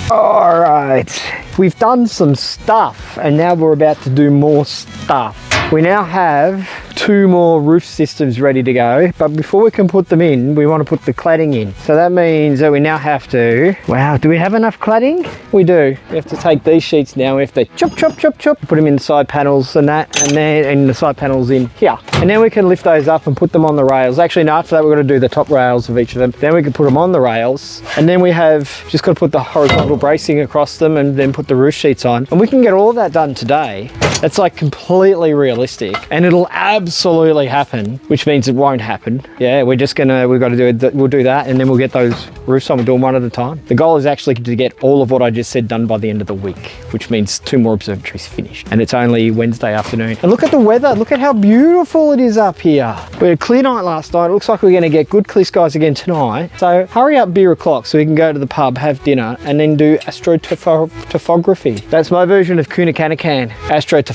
All right, we've done some stuff and now we're about to do more stuff. We now have 2 more roof systems ready to go, but before we can put them in, we want to put the cladding in. So that means that we now have to, wow, do we have enough cladding? We do. We have to take these sheets now, we have to chop, chop, chop, chop, put them in the side panels and that, and then in the side panels in here. And then we can lift those up and put them on the rails. Actually, no, after that we're going to do the top rails of each of them. Then we can put them on the rails, and then we have just got to put the horizontal bracing across them and then put the roof sheets on. And we can get all of that done today. That's like completely realistic, and it'll absolutely happen, which means it won't happen. Yeah, we've got to do it. We'll do that, and then we'll get those roofs on. We'll do them one at a time. The goal is actually to get all of what I just said done by the end of the week, which means 2 more observatories finished. And it's only Wednesday afternoon. And look at the weather. Look at how beautiful it is up here. We had a clear night last night. It looks like we're going to get good clear skies again tonight. So hurry up, beer o'clock, so we can go to the pub, have dinner, and then do astrotopography. That's my version of Kuna Kanakan, astrotopography.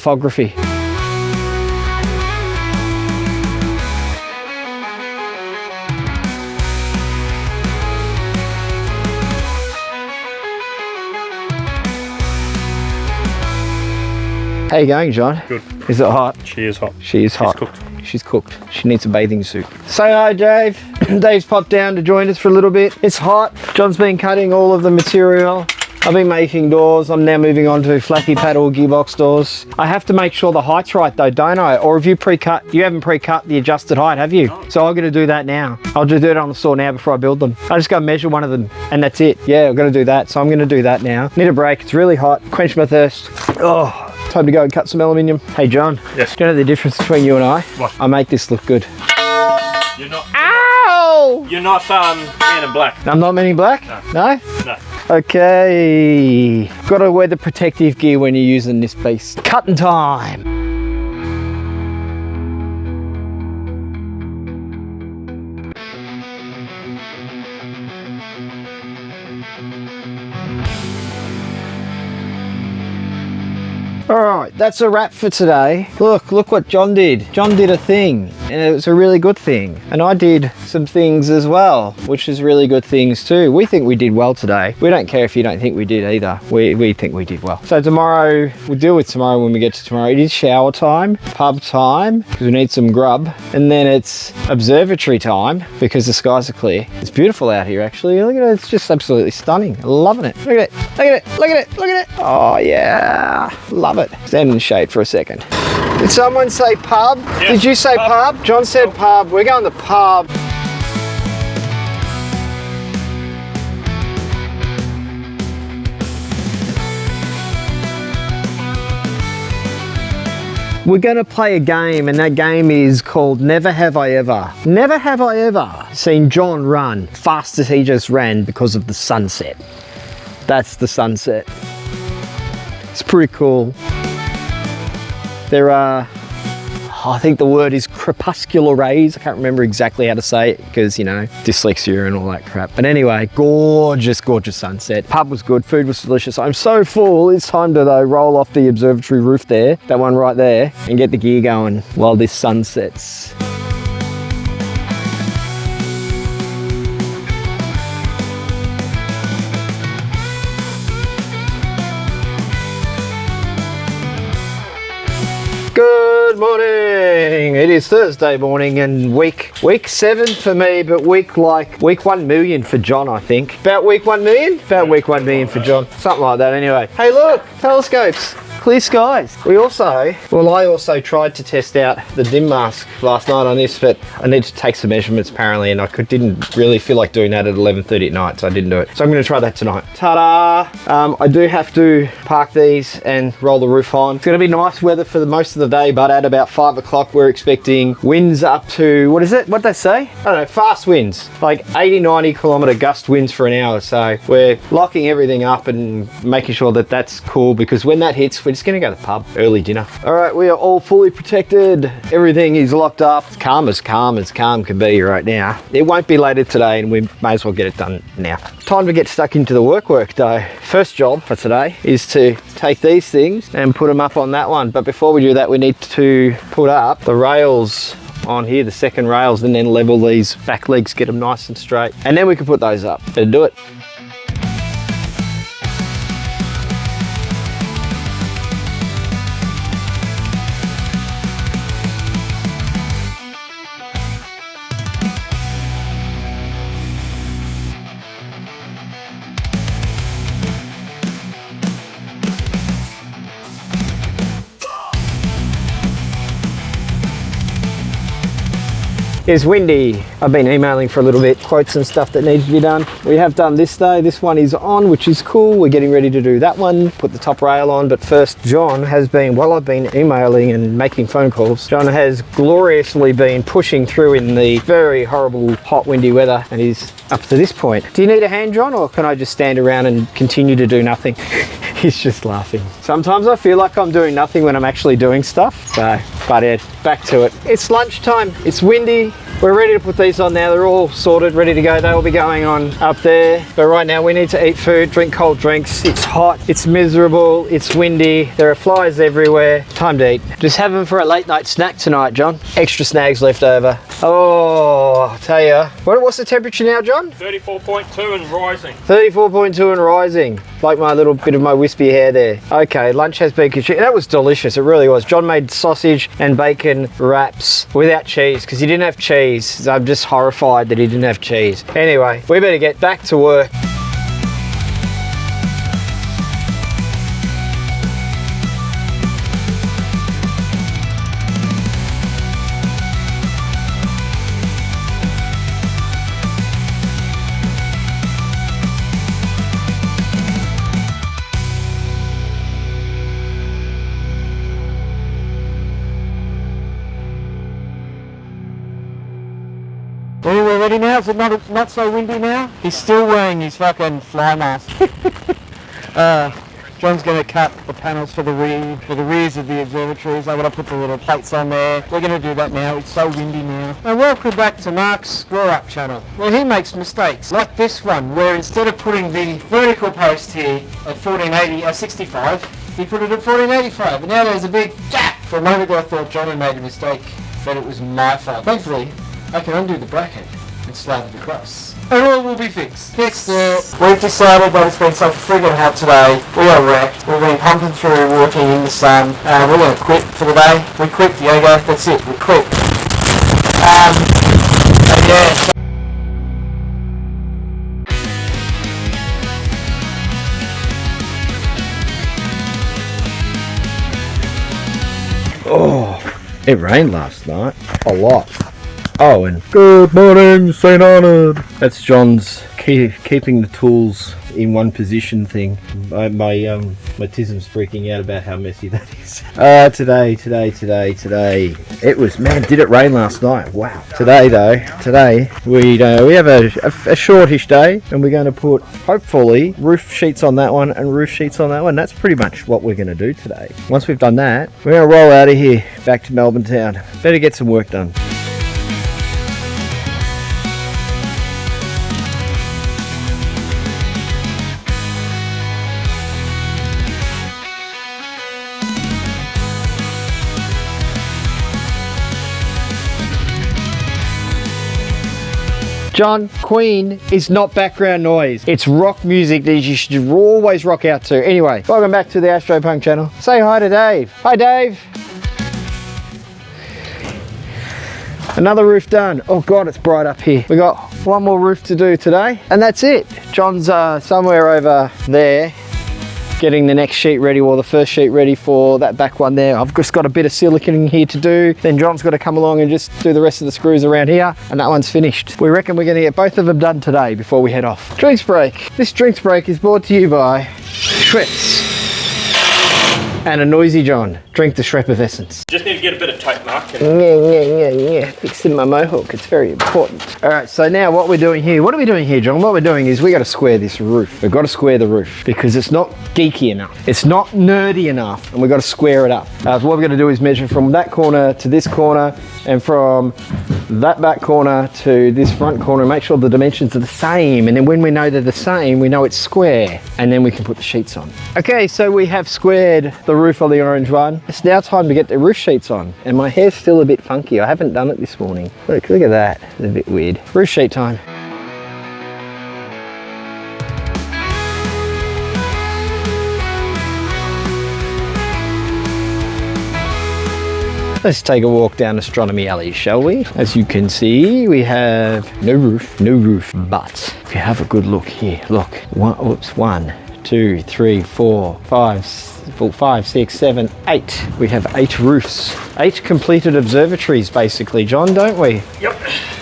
How you going, John? Good. Is it hot? She is hot. She is hot. She's cooked. She's cooked. She needs a bathing suit. Say hi, Dave. Dave's popped down to join us for a little bit. It's hot. John's been cutting all of the material. I've been making doors. I'm now moving on to flappy paddle gearbox doors. I have to make sure the height's right though, don't I? Or have you pre-cut? You haven't pre-cut the adjusted height, have you? No. So I'm going to do that now. I'll just do it on the saw now before I build them. I just go measure one of them and that's it. Yeah, I've got to do that. So I'm going to do that now. Need a break. It's really hot. Quench my thirst. Oh. Time to go and cut some aluminium. Hey John. Yes. Do you know the difference between you and I? What? I make this look good. You're not. Ow! You're not Man in Black. I'm not Men in Black? No. No? No. Okay. Gotta wear the protective gear when you're using this piece. Cutting time. All right, that's a wrap for today. Look what John did. John did a thing, and it was a really good thing. And I did some things as well, which is really good things too. We think we did well today. We don't care if you don't think we did either. We think we did well. So tomorrow, we'll deal with tomorrow when we get to tomorrow. It is shower time, pub time, because we need some grub. And then it's observatory time, because the skies are clear. It's beautiful out here, actually. Look at it, it's just absolutely stunning. Loving it. Look at it, look at it, look at it, look at it. Oh yeah, love it. Stand in the shade for a second. Did someone say pub? Yes, did you say pub? John said pub. We're going to the pub. We're going to play a game, and that game is called Never Have I Ever. Never have I ever seen John run fast as he just ran because of the sunset. That's the sunset. It's pretty cool. There are, I think the word is crepuscular rays. I can't remember exactly how to say it because, you know, dyslexia and all that crap. But anyway, gorgeous, gorgeous sunset. Pub was good, food was delicious. I'm so full, it's time to though roll off the observatory roof there, that one right there, and get the gear going while this sun sets. Good morning. It is Thursday morning and week 7 for me, but week 1 million for John, I think. About week 1 million? About week 1 million for John. Something like that anyway. Hey look, telescopes. Clear skies. I also tried to test out the dim mask last night on this, but I need to take some measurements apparently, and I didn't really feel like doing that at 11:30 at night, so I didn't do it. So I'm going to try that tonight. Ta-da! I do have to park these and roll the roof on. It's going to be nice weather for the most of the day, but at about 5 o'clock we're expecting winds up to, what is it? What'd they say? I don't know, fast winds, like 80-90 kilometre gust winds for an hour. So we're locking everything up and making sure that that's cool, because when that hits, we're just going to go to the pub, early dinner. All right, we are all fully protected. Everything is locked up. It's calm as calm can be right now. It won't be later today, and we may as well get it done now. Time to get stuck into the work though. First job for today is to take these things and put them up on that one. But before we do that, we need to put up the rails on here, the second rails, and then level these back legs, get them nice and straight. And then we can put those up. Better do it. is windy. I've been emailing for a little bit, quotes and stuff that needs to be done. We have done this though. This one is on, which is cool. We're getting ready to do that one, put the top rail on. But first, John has been, while I've been emailing and making phone calls, John has gloriously been pushing through in the very horrible hot windy weather, and he's up to this point. Do you need a hand, John, or can I just stand around and continue to do nothing? He's just laughing. Sometimes I feel like I'm doing nothing when I'm actually doing stuff. So, but yeah, back to it. It's lunchtime, it's windy. We're ready to put these on now. They're all sorted, ready to go. They will be going on up there. But right now we need to eat food, drink cold drinks. It's hot, it's miserable, it's windy. There are flies everywhere. Time to eat. Just have them for a late night snack tonight, John. Extra snags left over. Oh, I'll tell you. What's the temperature now, John? 34.2 and rising. 34.2 and rising. Like my little bit of my wispy hair there. Okay, lunch has been consumed. That was delicious, it really was. John made sausage and bacon wraps without cheese because he didn't have cheese. I'm just horrified that he didn't have cheese. Anyway, we better get back to work. Well, we're ready now. Is it not so windy now? He's still wearing his fucking fly mask. John's going to cut the panels for the rears of the observatories. I'm going to put the little plates on there. We're going to do that now. It's so windy now. And welcome back to Mark's screw-up channel, where he makes mistakes, like this one, where instead of putting the vertical post here at 65, he put it at 1485, and now there's a big gap. For a moment there I thought Johnny made a mistake, but it was my fault. Thankfully, I can undo the bracket and slide it across. And all will be fixed. We've decided that it's been so friggin' hot today. We are wrecked. We've been pumping through, walking in the sun. We're going to quit for the day. We quit, Diego. That's it. We quit. Yeah. Oh, it rained last night. A lot. Oh, and good morning, St. Arnold. That's John's keeping the tools in one position thing. My tism's freaking out about how messy that is. Today. It was, man, did it rain last night? Wow. Today we have a shortish day, and we're going to put, hopefully, roof sheets on that one and roof sheets on that one. That's pretty much what we're going to do today. Once we've done that, we're going to roll out of here back to Melbourne town. Better get some work done. John, Queen is not background noise. It's rock music that you should always rock out to. Anyway, welcome back to the AstroPunk channel. Say hi to Dave. Hi, Dave. Another roof done. Oh God, it's bright up here. We got one more roof to do today, and that's it. John's somewhere over there, getting the next sheet ready, or the first sheet ready for that back one there. I've just got a bit of silicon here to do. Then John's got to come along and just do the rest of the screws around here, and that one's finished. We reckon we're going to get both of them done today before we head off. Drinks break. This drinks break is brought to you by Schweppes and a noisy John. Drink the Schweppes Essence. Just need to get a bit of tape, Mark. Yeah. Fixing my mohawk, it's very important. All right, so now what we're doing here, what are we doing here, John? What we're doing is we got to square this roof. We've got to square the roof because it's not geeky enough. It's not nerdy enough, and we've got to square it up. So what we're going to do is measure from that corner to this corner, and from that back corner to this front corner, and make sure the dimensions are the same. And then when we know they're the same, we know it's square, and then we can put the sheets on. Okay, so we have squared the roof on the orange one. It's now time to get the roof sheets on, and my hair's still a bit funky. I haven't done it this morning. Look at that. It's a bit weird. Roof sheet time. Let's take a walk down Astronomy Alley, shall we? As you can see, we have no roof, but if you have a good look here, look, one, 2, 2, 3, 4, 5, 6, 7, 8. We have 8 roofs. 8 completed observatories, basically, John, don't we? Yep.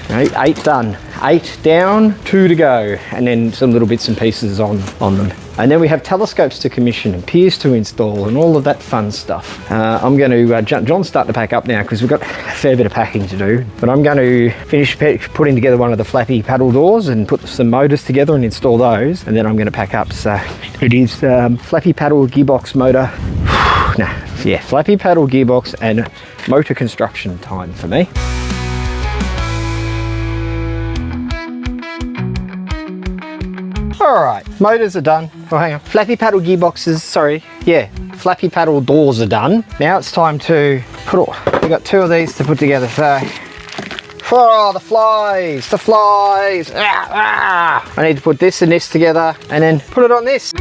8 done. 8 down, 2 to go, and then some little bits and pieces on them. And then we have telescopes to commission and piers to install and all of that fun stuff. I'm going to, John's starting to pack up now because we've got a fair bit of packing to do, but I'm going to finish putting together one of the flappy paddle doors and put some motors together and install those, and then I'm going to pack up. So it is flappy paddle gearbox motor. Flappy paddle gearbox and motor construction time for me. All right, motors are done. Oh, hang on. Flappy paddle gearboxes, flappy paddle doors are done. Now it's time to put we got 2 of these to put together. So, oh, the flies. I need to put this and this together and then put it on this.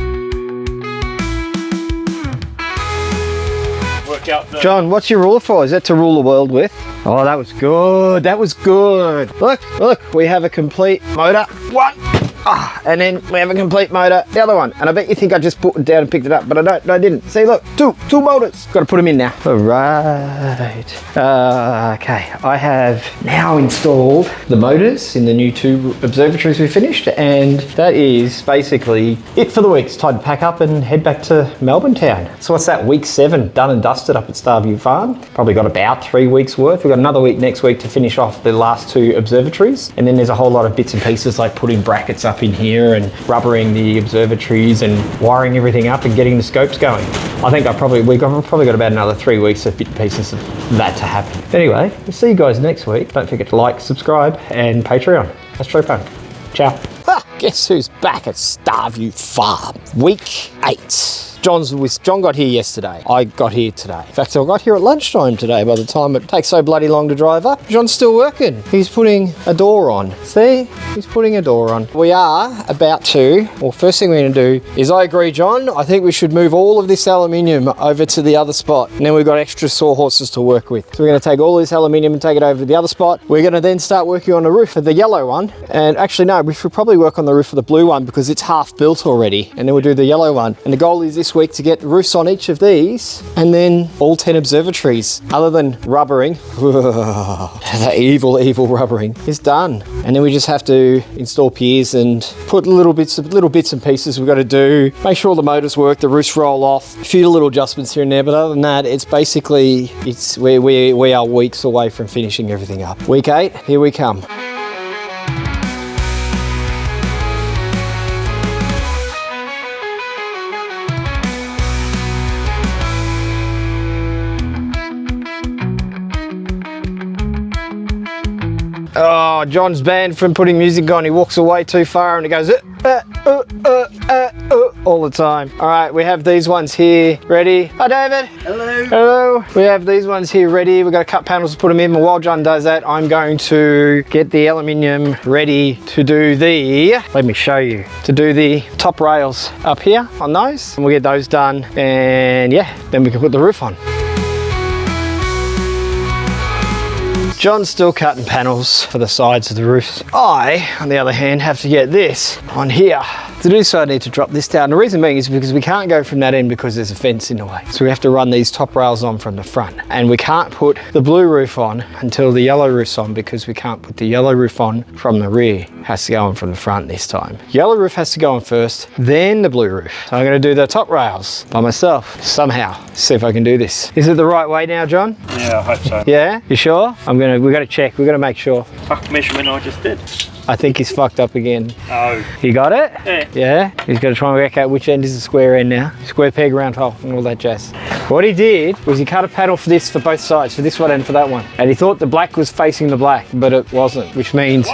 Work out the... John, what's your ruler for? Is that to rule the world with? Oh, that was good. That was good. Look, we have a complete motor. 1. And then we have a complete motor, the other one. And I bet you think I just put it down and picked it up, but I didn't. See, look, two motors. Got to put them in now. All right. Okay, I have now installed the motors in the new 2 observatories we finished, and that is basically it for the week. It's time to pack up and head back to Melbourne town. So what's that, week 7, done and dusted up at Starview Farm. Probably got about 3 weeks worth. We've got another week next week to finish off the last 2 observatories. And then there's a whole lot of bits and pieces like putting brackets up in here and rubbering the observatories and wiring everything up and getting the scopes going. I think we've probably got about another 3 weeks of bit and pieces of that to happen. Anyway, we'll see you guys next week. Don't forget to like, subscribe, and Patreon. AstroPunk. Ciao. Guess who's back at Starview Farm? Week 8. John got here yesterday. I got here today. In fact, I got here at lunchtime today by the time it takes so bloody long to drive up. John's still working. He's putting a door on. See? He's putting a door on. We are about to, well, first thing we're going to do is, I agree, John, I think we should move all of this aluminium over to the other spot. And then we've got extra sawhorses to work with. So we're going to take all this aluminium and take it over to the other spot. We're going to then start working on the roof of the yellow one. And actually, no, we should probably work on the roof of the blue one because it's half built already. And then we'll do the yellow one. And the goal is this week to get roofs on each of these and then all 10 observatories, other than rubbering. That evil rubbering is done. And then we just have to install piers and put little bits and pieces we've got to do. Make sure all the motors work, the roofs roll off, a few little adjustments here and there, but other than that, it's basically, we are weeks away from finishing everything up. Week 8, here we come. Oh, John's banned from putting music on. He walks away too far and he goes all the time. All right, we have these ones here ready. Hi, David. Hello. Hello. We have these ones here ready. We've got to cut panels to put them in. And while John does that, I'm going to get the aluminium ready to do let me show you, to do the top rails up here on those. And we'll get those done. And yeah, then we can put the roof on. John's still cutting panels for the sides of the roofs. I, on the other hand, have to get this on here. To do so, I need to drop this down. The reason being is because we can't go from that end because there's a fence in the way. So we have to run these top rails on from the front. And we can't put the blue roof on until the yellow roof's on, because we can't put the yellow roof on from the rear. It has to go on from the front this time. Yellow roof has to go on first, then the blue roof. So I'm going to do the top rails by myself somehow. See if I can do this. Is it the right way now, John? Yeah, I hope so. Yeah? You sure? We've got to check. We've got to make sure. Fuck measurement I just did. I think he's fucked up again. Oh. You got it? Yeah. Yeah? He's got to try and work out which end is the square end now. Square peg, round hole, and all that jazz. What he did was he cut a panel for this, for both sides, for this one and for that one. And he thought the black was facing the black, but it wasn't, which means...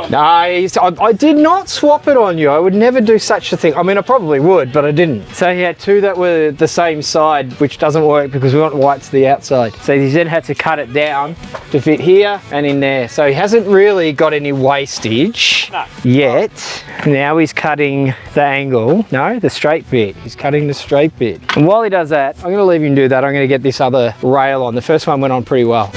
No, I did not swap it on you. I would never do such a thing. I mean, I probably would, but I didn't. So he had 2 that were the same side, which doesn't work because we want white to the outside. So he then had to cut it down to fit here and in there. So he hasn't really got any wastage yet. Now he's cutting the angle. No, the straight bit. He's cutting the straight bit. And while he does that, I'm going to leave him do that. I'm going to get this other rail on. The first one went on pretty well.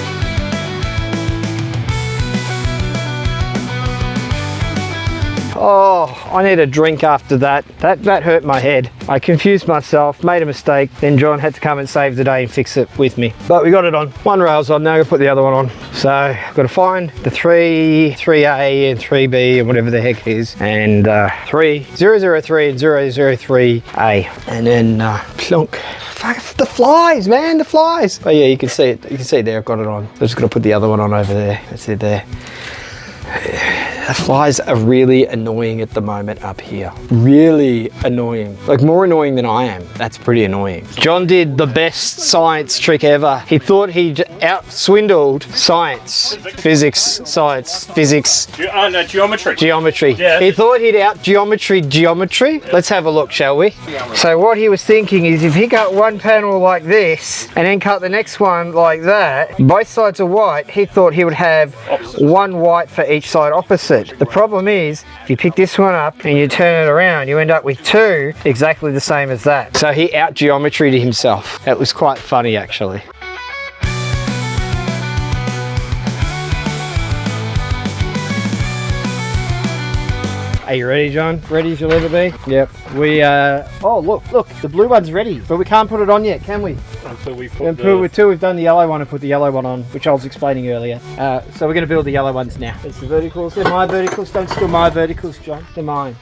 Oh, I need a drink after that. That hurt my head. I confused myself, made a mistake, then John had to come and save the day and fix it with me. But we got it on. One rail's on, now I'm gonna put the other one on. So I've got to find the 3A and 3B and whatever the heck it is, and 003 and 003A. And then plunk. Fuck, the flies, man, the flies. Oh yeah, you can see it. You can see it there, I've got it on. I'm just gonna put the other one on over there. That's it there. The flies are really annoying at the moment up here. Really annoying. Like more annoying than I am. That's pretty annoying. John did the best science trick ever. He thought he'd out-swindled science. Physics. No, geometry. Geometry. Yeah. He thought he'd out-geometry. Let's have a look, shall we? So what he was thinking is if he cut one panel like this and then cut the next one like that, both sides are white, he thought he would have one white for each side opposite. The problem is, if you pick this one up and you turn it around, you end up with two exactly the same as that. So he out-geometried himself. That was quite funny, actually. Are you ready, John? Ready as you'll ever be? Yep. We, oh, look, the blue one's ready, but we can't put it on yet, can we? Until we put Until we've done the yellow one and put the yellow one on, which I was explaining earlier. So we're going to build the yellow ones now. It's the verticals. They're my verticals. Don't steal my verticals, John. They're mine.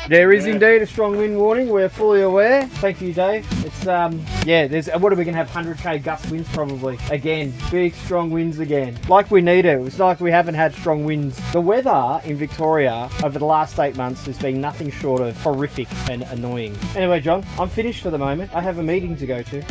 There is indeed a strong wind warning. We're fully aware. Thank you, Dave. It's yeah. What are we gonna have? 100k gust winds probably again. Big strong winds again. Like we need it. It's like we haven't had strong winds. The weather in Victoria over the last 8 months has been nothing short of horrific and annoying. Anyway, John, I'm finished for the moment. I have a meeting to go to.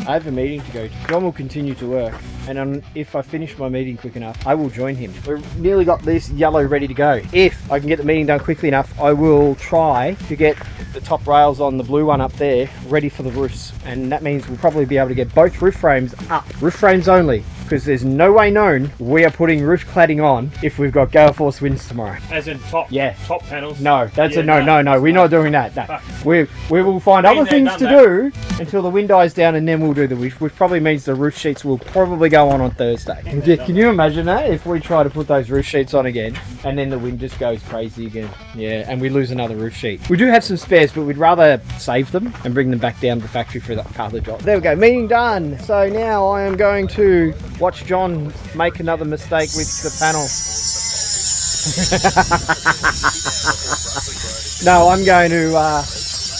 John will continue to work, and if I finish my meeting quick enough, I will join him. We've nearly got this yellow ready to go. If I can get the meeting done quickly enough, I will try to get the top rails on the blue one up there ready for the roofs, and that means we'll probably be able to get both roof frames up. Roof frames only, because there's no way known we are putting roof cladding on if we've got gale force winds tomorrow. As in top, yeah, top panels? No, that's a no. We're not doing that. No. We will find other things to do until the wind dies down, and then we'll do the roof, which probably means the roof sheets will probably go on Thursday. Can you imagine that if we try to put those roof sheets on again and then the wind just goes crazy again? Yeah, and we lose another roof sheet. We do have some spares, but we'd rather save them and bring them back down to the factory for that other job. There we go, meeting done. So now I am going to watch John make another mistake with the panel. No, I'm going to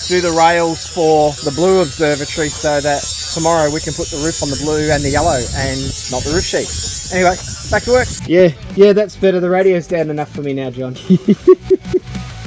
do the rails for the blue observatory so that tomorrow we can put the roof on the blue and the yellow and not the roof sheet. Anyway, back to work. Yeah, that's better. The radio's down enough for me now, John.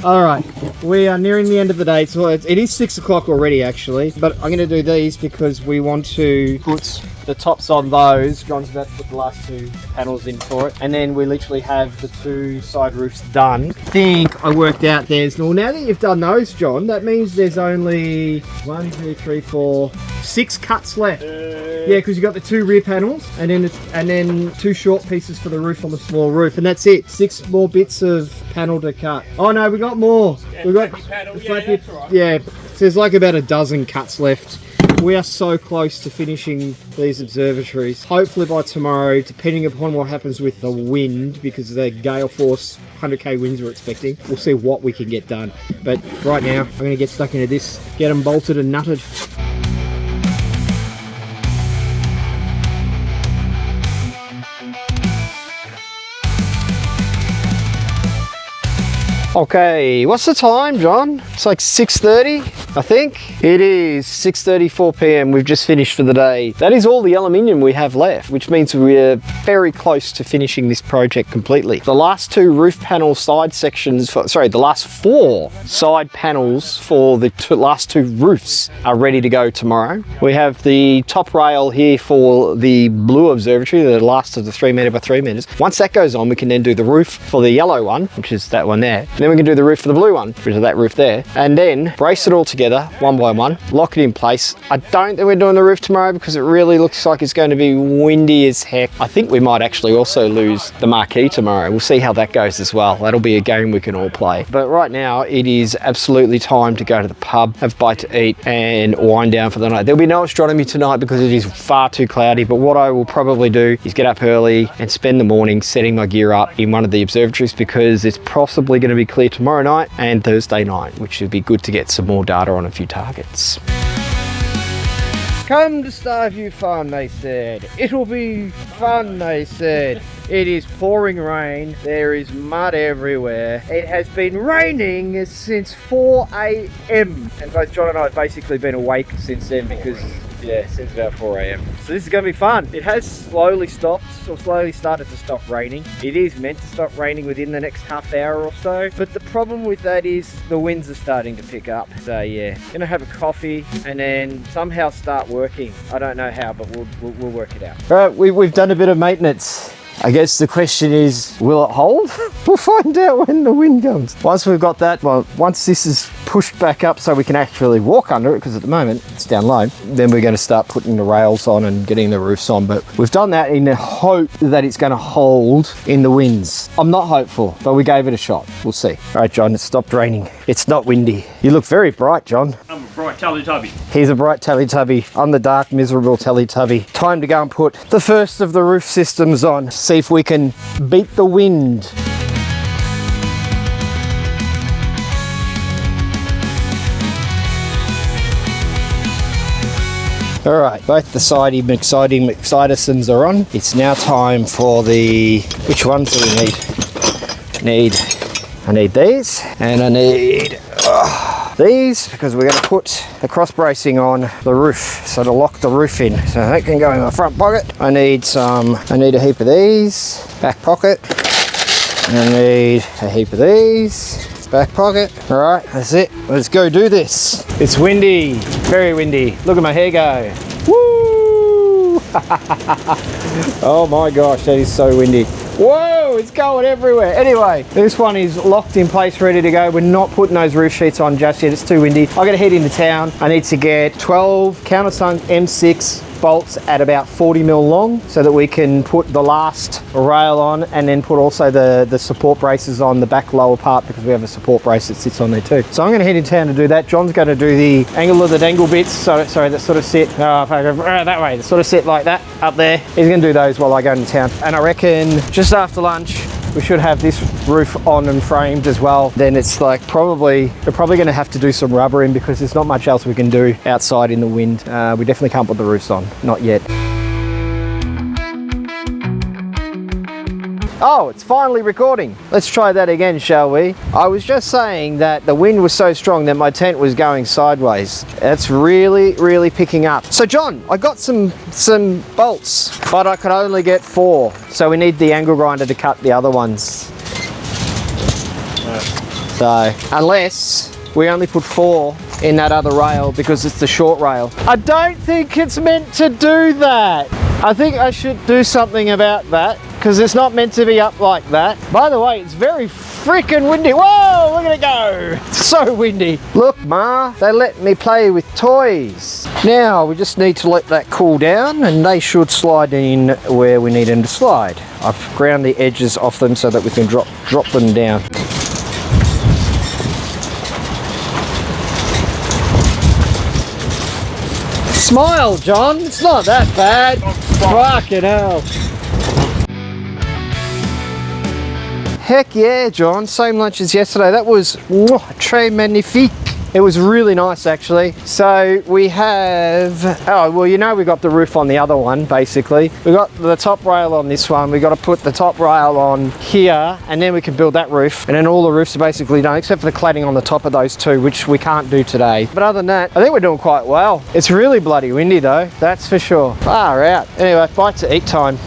All right, we are nearing the end of the day. So it is 6 o'clock already, actually, but I'm going to do these because we want to put the tops on those. John's about to put the last 2 panels in for it, and then we literally have the 2 side roofs done. I think I worked out there's, well, now that you've done those, John, that means there's only 1, 2, 3, 4, 6 cuts left. Yeah, because you got the 2 rear panels and then 2 short pieces for the roof on the small roof, and that's it. 6 more bits of panel to cut. Oh no, we got more. Yeah, we got panel. that's right. Yeah, so there's like about a dozen cuts left. We are so close to finishing these observatories. Hopefully by tomorrow, depending upon what happens with the wind, because of the gale force 100k winds we're expecting, we'll see what we can get done. But right now, I'm going to get stuck into this, get them bolted and nutted. Okay, what's the time, John? It's like 6:30, I think. It is 6:34 p.m. We've just finished for the day. That is all the aluminium we have left, which means we're very close to finishing this project completely. The last 2 roof panel side sections, the last 4 side panels for the last 2 roofs are ready to go tomorrow. We have the top rail here for the blue observatory, the last of the 3 metre by 3 metres. Once that goes on, we can then do the roof for the yellow one, which is that one there. Then we can do the roof for the blue one, which is that roof there, and then brace it all together together one by one, lock it in place. I don't think we're doing the roof tomorrow because it really looks like it's going to be windy as heck. I think we might actually also lose the marquee tomorrow. We'll see how that goes as well. That'll be a game we can all play. But right now it is absolutely time to go to the pub, have a bite to eat and wind down for the night. There'll be no astronomy tonight because it is far too cloudy, but what I will probably do is get up early and spend the morning setting my gear up in one of the observatories because it's possibly going to be clear tomorrow night and Thursday night, which should be good to get some more data on a few targets. Come to Starview Farm, they said. It'll be fun, they said. It is pouring rain. There is mud everywhere. It has been raining since 4 a.m. And both John and I have basically been awake since then because, yeah, since about 4 a.m. So this is going to be fun. It has slowly stopped, or slowly started to stop raining. It is meant to stop raining within the next half hour or so. But the problem with that is the winds are starting to pick up. So yeah, gonna have a coffee and then somehow start working. I don't know how, but we'll work it out. All right, we've done a bit of maintenance. I guess the question is, will it hold? We'll find out when the wind comes. Once we've got that, well, once this is pushed back up so we can actually walk under it, because at the moment it's down low, then we're going to start putting the rails on and getting the roofs on. But we've done that in the hope that it's going to hold in the winds. I'm not hopeful, but we gave it a shot. We'll see. All right, John, it stopped raining. It's not windy. You look very bright, John. I'm a bright Teletubby. He's a bright Teletubby. I'm the dark, miserable Teletubby. Time to go and put the first of the roof systems on. See if we can beat the wind. All right, both the sidey McSidisons are on. It's now time for the, which ones do we need? I need these, and I need these because we're going to put the cross bracing on the roof, so to lock the roof in. So that can go in my front pocket. I need a heap of these, back pocket. I need a heap of these, back pocket. All right, that's it. Let's go do this. It's windy, very windy. Look at my hair go. Woo! Oh my gosh, that is so windy. Whoa, it's going everywhere. Anyway, this one is locked in place, ready to go. We're not putting those roof sheets on just yet. It's too windy. I got to head into town. I need to get 12 countersunk M6 bolts at about 40 mil long so that we can put the last rail on and then put also the support braces on the back lower part because we have a support brace that sits on there too. So I'm going to head in town to do that. John's going to do the angle of the dangle bits. Sorry, that sort of sit, if I go that way, that sort of sit like that up there. He's going to do those while I go into town. And I reckon just after lunch, we should have this roof on and framed as well. Then it's like we're probably going to have to do some rubbering because there's not much else we can do outside in the wind. We definitely can't put the roofs on, not yet. Oh, it's finally recording. Let's try that again, shall we? I was just saying that the wind was so strong that my tent was going sideways. It's really, really picking up. So John, I got some bolts, but I could only get 4. So we need the angle grinder to cut the other ones. So, unless we only put 4 in that other rail because it's the short rail. I don't think it's meant to do that. I think I should do something about that because it's not meant to be up like that. By the way, it's very freaking windy. Whoa, look at it go. It's so windy. Look, Ma, they let me play with toys. Now we just need to let that cool down and they should slide in where we need them to slide. I've ground the edges off them so that we can drop them down. Smile, John. It's not that bad. Fucking hell. Heck yeah, John. Same lunch as yesterday. That was très magnifique. It was really nice, actually. So we have, oh, well, you know, we got the roof on the other one, basically. We got the top rail on this one. We got to put the top rail on here, and then we can build that roof. And then all the roofs are basically done, except for the cladding on the top of those two, which we can't do today. But other than that, I think we're doing quite well. It's really bloody windy, though. That's for sure. Far out. Anyway, bite to eat time.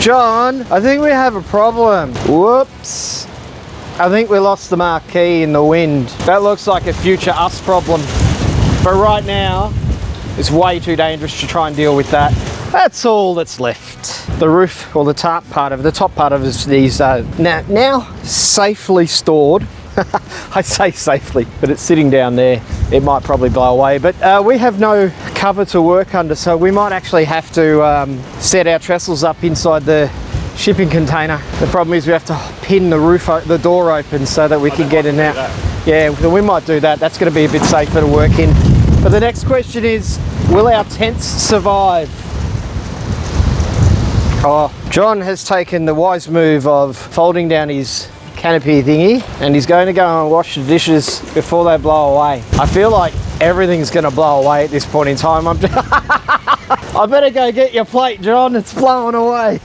John, I think we have a problem. Whoops. I think we lost the marquee in the wind. That looks like a future us problem. But right now, it's way too dangerous to try and deal with that. That's all that's left. The roof, or the top part of these now safely stored. I say safely, but it's sitting down there. It might probably blow away, but we have no cover to work under, so we might actually have to set our trestles up inside the shipping container. The problem is we have to pin the door open so that we can get in and out. Yeah, we might do that. That's going to be a bit safer to work in. But the next question is, will our tents survive? Oh, John has taken the wise move of folding down his canopy thingy, and he's going to go and wash the dishes before they blow away. I feel like everything's going to blow away at this point in time. I better go get your plate, John. It's blowing away.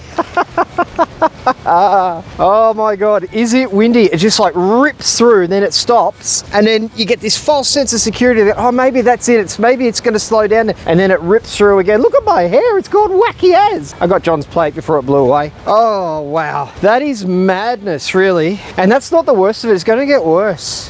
Oh my god, is it windy? It just like rips through and then it stops, and then you get this false sense of security that, oh, maybe that's it, maybe it's going to slow down, and then it rips through again. Look at my hair, it's gone wacky as. I got John's plate before it blew away. Oh wow, that is madness, really. And that's not the worst of it, it's going to get worse.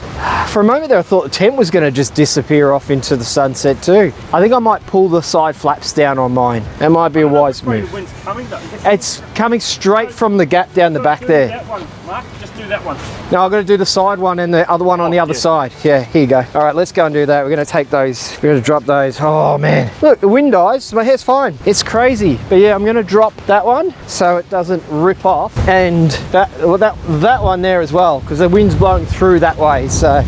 For a moment there I thought the tent was going to just disappear off into the sunset too. I think I might pull the side flaps down on mine. That might be a wise move. The wind's coming, though. It's coming straight from the gap down the back there. That one, Mark. Just do that one. No, I'm going to do the side one and the other one on the other side. Yeah, here you go. All right, let's go and do that. We're going to take those. We're going to drop those. Oh man, look, the wind dies. My hair's fine. It's crazy, but yeah, I'm going to drop that one so it doesn't rip off, and that one there as well, because the wind's blowing through that way. So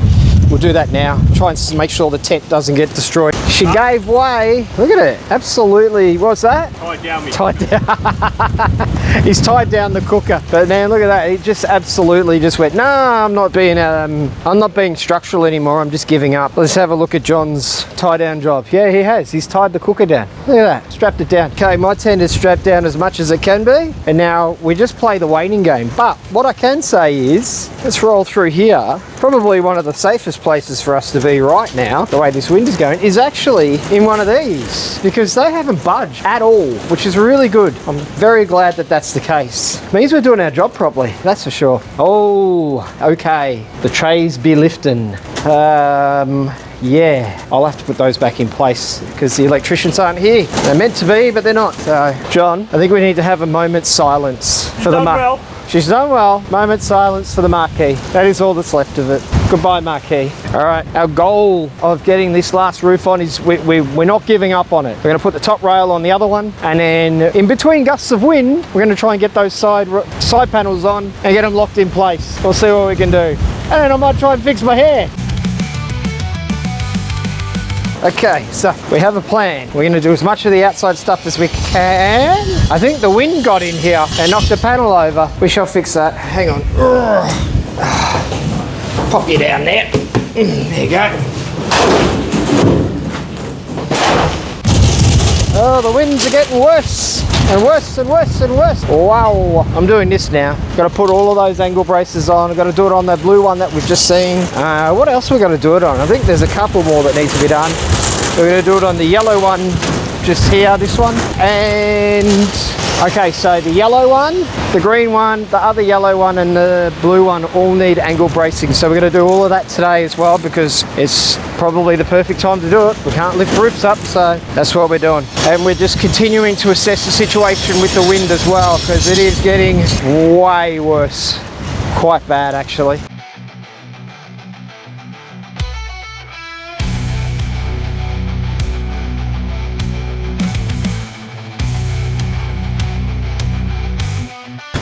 we'll do that now. Try and make sure the tent doesn't get destroyed. She gave way. Look at it. Absolutely. What's that? Tied down me. Tied down. He's tied down the cooker. But man, look at that. He just absolutely just went, nah, I'm not being structural anymore. I'm just giving up. Let's have a look at John's tie down job. Yeah, he has. He's tied the cooker down. Look at that. Strapped it down. Okay, my tent is strapped down as much as it can be. And now we just play the waiting game. But what I can say is, let's roll through here. Probably one of the safest places for us to be right now, the way this wind is going, is actually in one of these, because they haven't budged at all, which is really good. I'm very glad that that's the case. It means we're doing our job properly, that's for sure. Oh, okay. The trays be lifting. Yeah, I'll have to put those back in place because the electricians aren't here. They're meant to be, but they're not. So, John, I think we need to have a moment's silence for the marquee. She's done well. Moment's silence for the marquee. That is all that's left of it. Goodbye, marquee. All right, our goal of getting this last roof on is we're not giving up on it. We're going to put the top rail on the other one, and then in between gusts of wind, we're going to try and get those side panels on and get them locked in place. We'll see what we can do. And then I might try and fix my hair. Okay, so we have a plan. We're going to do as much of the outside stuff as we can. I think the wind got in here and knocked the panel over. We shall fix that. Hang on. Pop you down there. There you go. Oh, the winds are getting worse and worse and worse and worse. Wow, I'm doing this now. Got to put all of those angle braces on. I've got to do it on that blue one that we've just seen. What else we got to do it on? I think there's a couple more that need to be done. We're going to do it on the yellow one just here, this one. And okay, so the yellow one, the green one, the other yellow one and the blue one all need angle bracing. So we're going to do all of that today as well, because it's probably the perfect time to do it. We can't lift roofs up, so that's what we're doing. And we're just continuing to assess the situation with the wind as well, because it is getting way worse. Quite bad, actually.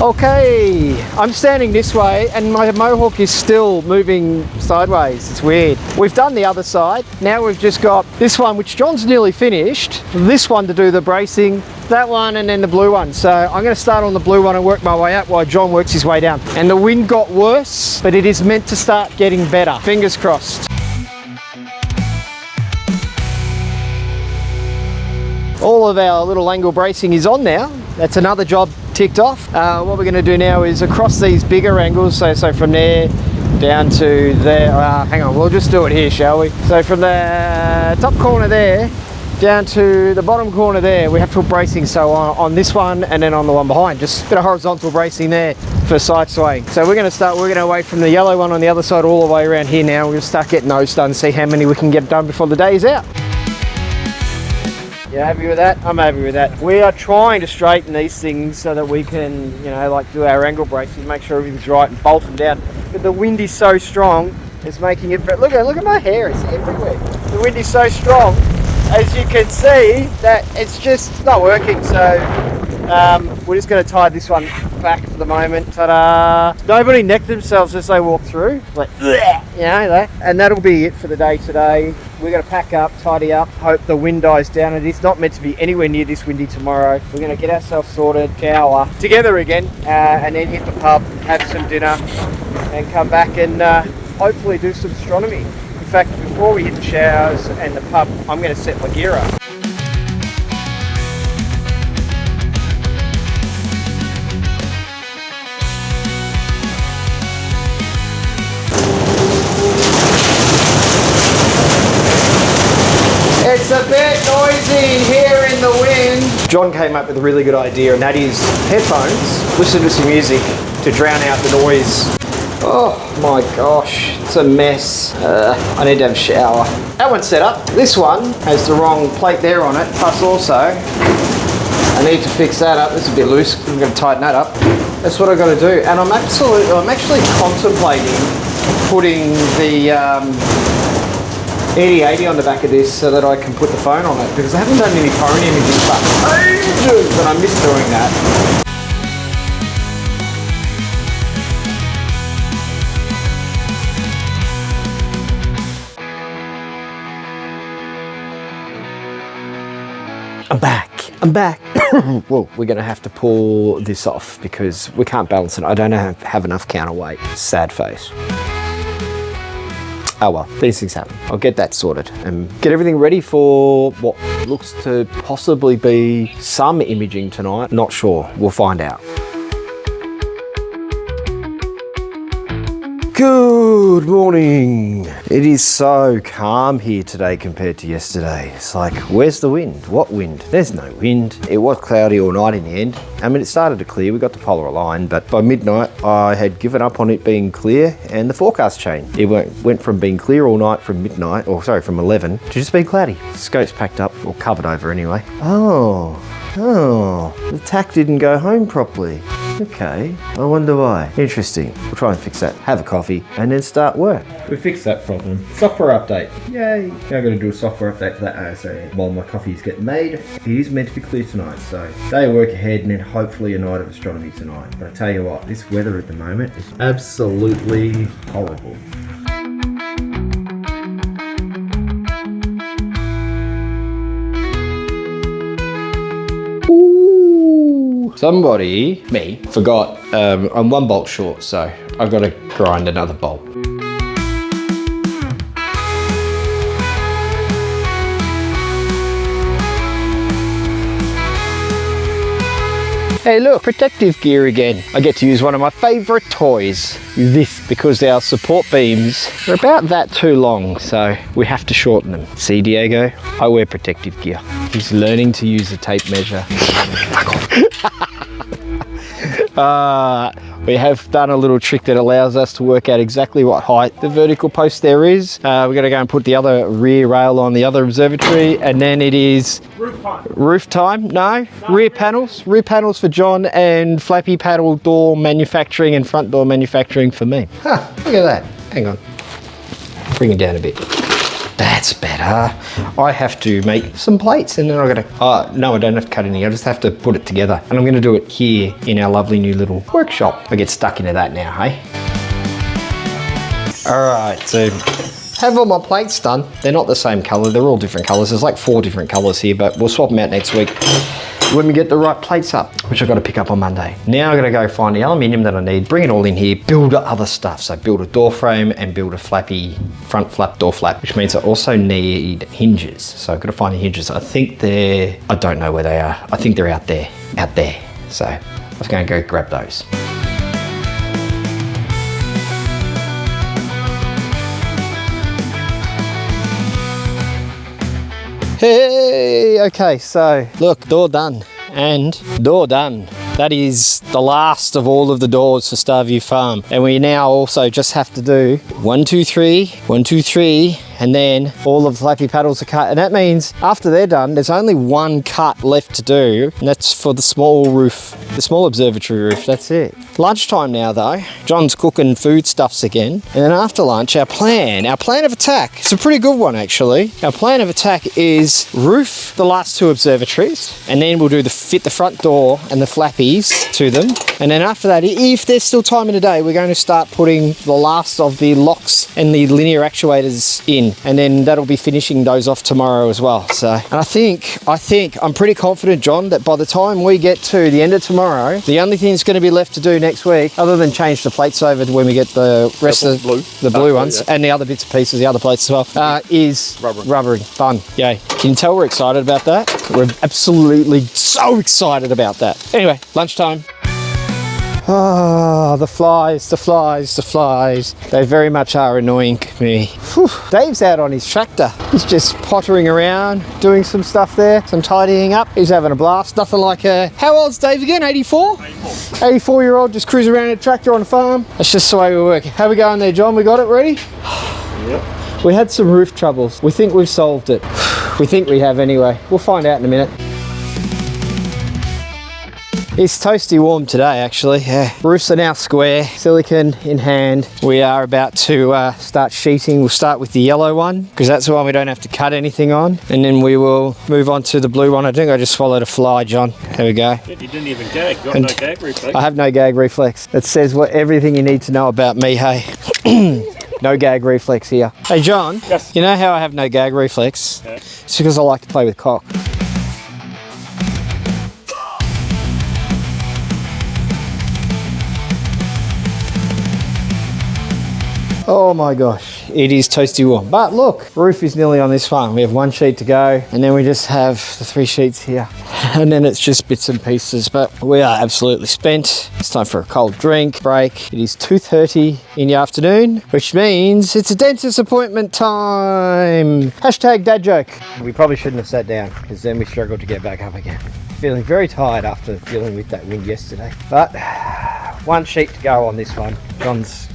Okay, I'm standing this way and my mohawk is still moving sideways. It's weird. We've done the other side. Now we've just got this one, which John's nearly finished. This one to do the bracing, that one, and then the blue one. So I'm going to start on the blue one and work my way up while John works his way down. And the wind got worse, but it is meant to start getting better. Fingers crossed. All of our little angle bracing is on now. That's another job ticked off. What we're going to do now is across these bigger angles, so from there down to there. Hang on, we'll just do it here, shall we? So from the top corner there down to the bottom corner there, we have to put bracing, so on this one and then on the one behind, just a bit of horizontal bracing there for side swaying. So we're going to start working our way from the yellow one on the other side all the way around here now. We're going to start getting those done, see how many we can get done before the day is out. You happy with that? I'm happy with that. We are trying to straighten these things so that we can, you know, like do our angle braces, make sure everything's right and bolt them down. But the wind is so strong, it's making it, look at my hair, it's everywhere. The wind is so strong, as you can see, that it's just not working. So we're just going to tie this one back for the moment. Ta-da! Nobody necked themselves as they walk through, like, you know, that. And that'll be it for the day today. We're going to pack up, tidy up, hope the wind dies down. And it's not meant to be anywhere near this windy tomorrow. We're going to get ourselves sorted, shower together again, and then hit the pub, have some dinner, and come back and hopefully do some astronomy. In fact, before we hit the showers and the pub, I'm going to set my gear up. It's a bit noisy here in the wind. John came up with a really good idea, and that is headphones. Listen to some music to drown out the noise. Oh my gosh, it's a mess. I need to have a shower. That one's set up. This one has the wrong plate there on it. Plus also, I need to fix that up. It's a bit loose. I'm going to tighten that up. That's what I've got to do. And I'm actually contemplating putting the 8080 on the back of this so that I can put the phone on it, because I haven't done any phone imaging for ages and I miss doing that. I'm back. Well, we're going to have to pull this off because we can't balance it. I don't have enough counterweight. Sad face. Oh well, these things happen. I'll get that sorted and get everything ready for what looks to possibly be some imaging tonight. Not sure. We'll find out. Good morning. It is so calm here today compared to yesterday. It's like, where's the wind? What wind? There's no wind. It was cloudy all night in the end. I mean, it started to clear. We got the polar line, but by midnight, I had given up on it being clear, and the forecast changed. It went from being clear all night from midnight, or sorry, from 11, to just being cloudy. Scope's packed up, or covered over anyway. Oh, the tack didn't go home properly. Okay, I wonder why. Interesting. We'll try and fix that. Have a coffee and then start work. We fixed that problem. Software update. Yay. Now I'm going to do a software update for that so while my coffee is getting made. It is meant to be clear tonight, so day of work ahead and then hopefully a night of astronomy tonight. But I tell you what, this weather at the moment is absolutely horrible. Somebody, me, forgot I'm one bolt short, so I've got to grind another bolt. Hey look, protective gear again. I get to use one of my favourite toys. This, because our support beams are about that too long, so we have to shorten them. See, Diego? I wear protective gear. He's learning to use a tape measure. We have done a little trick that allows us to work out exactly what height the vertical post there is. We're going to go and put the other rear rail on the other observatory, and then it is roof time. No, rear panels for John, and flappy paddle door manufacturing and front door manufacturing for me. Huh, look at that. Hang on, bring it down a bit. That's better. I have to make some plates and then I'm gonna, no, I don't have to cut any. I just have to put it together. And I'm gonna do it here in our lovely new little workshop. I get stuck into that now, hey? All right, so have all my plates done. They're not the same color, they're all different colors. There's like 4 different colors here, but we'll swap them out next week when we get the right plates up, which I've got to pick up on Monday. Now I'm gonna go find the aluminium that I need, bring it all in here, build other stuff. So build a door frame and build a flappy front flap door flap, which means I also need hinges. So I've got to find the hinges. I think I don't know where they are. I think they're out there. So I was gonna go grab those. Hey, okay, so look, door done and door done. That is the last of all of the doors for Starview Farm. And we now also just have to do 1, 2, 3, 1, 2, 3, and then all of the flappy paddles are cut. And that means after they're done, there's only one cut left to do, and that's for the small roof, the small observatory roof. That's it. Lunchtime now though. John's cooking foodstuffs again. And then after lunch, our plan of attack, it's a pretty good one actually. Our plan of attack is roof the last two observatories, and then we'll do fit the front door and the flappies to them. And then after that, if there's still time in the day, we're going to start putting the last of the locks and the linear actuators in, and then that'll be finishing those off tomorrow as well. So, and I think I'm pretty confident, John, that by the time we get to the end of tomorrow, the only thing that's going to be left to do next week, other than change the plates over to when we get the rest of the blue ones, yeah, and the other bits and pieces, the other plates as well, is rubbering. Fun. Yay. Can you tell we're excited about that? We're absolutely so excited about that. Anyway, lunchtime. Oh, the flies. They very much are annoying me. Whew. Dave's out on his tractor. He's just pottering around, doing some stuff there, some tidying up. He's having a blast. Nothing like a... How old's Dave again? 84? 84-year-old just cruising around in a tractor on a farm. That's just the way we work. How we going there, John? We got it ready? Yep. We had some roof troubles. We think we've solved it. We think we have anyway. We'll find out in a minute. It's toasty warm today actually, yeah. Roofs are now square, silicone in hand. We are about to start sheeting. We'll start with the yellow one because that's the one we don't have to cut anything on, and then we will move on to the blue one. I think I just swallowed a fly, John. There we go. You didn't even gag, got no gag reflex. I have no gag reflex. It says everything you need to know about me, hey. No gag reflex here. Hey John, yes. You know how I have no gag reflex? Yeah. It's because I like to play with cock. Oh my gosh, it is toasty warm. But look, roof is nearly on this farm. We have one sheet to go, and then we just have the 3 sheets here. And then it's just bits and pieces, but we are absolutely spent. It's time for a cold drink break. It is 2:30 in the afternoon, which means it's a dentist appointment time. Hashtag dad joke. We probably shouldn't have sat down, because then we struggled to get back up again. Feeling very tired after dealing with that wind yesterday. But one sheet to go on this one. John's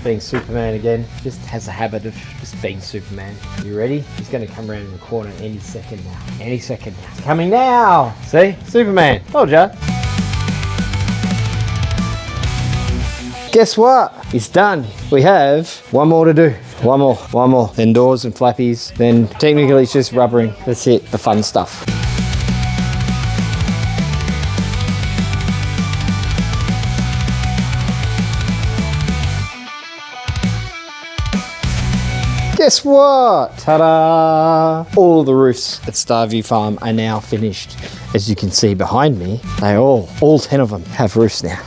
being Superman again, just has a habit of just being Superman. You ready? He's going to come around in the corner any second now. Any second now. He's coming now! See? Superman. Told ya. Guess what? It's done. We have one more to do. One more. Then doors and flappies. Then technically it's just rubbering. That's it. The fun stuff. Guess what? Ta-da! All of the roofs at Starview Farm are now finished. As you can see behind me, all 10 of them have roofs now.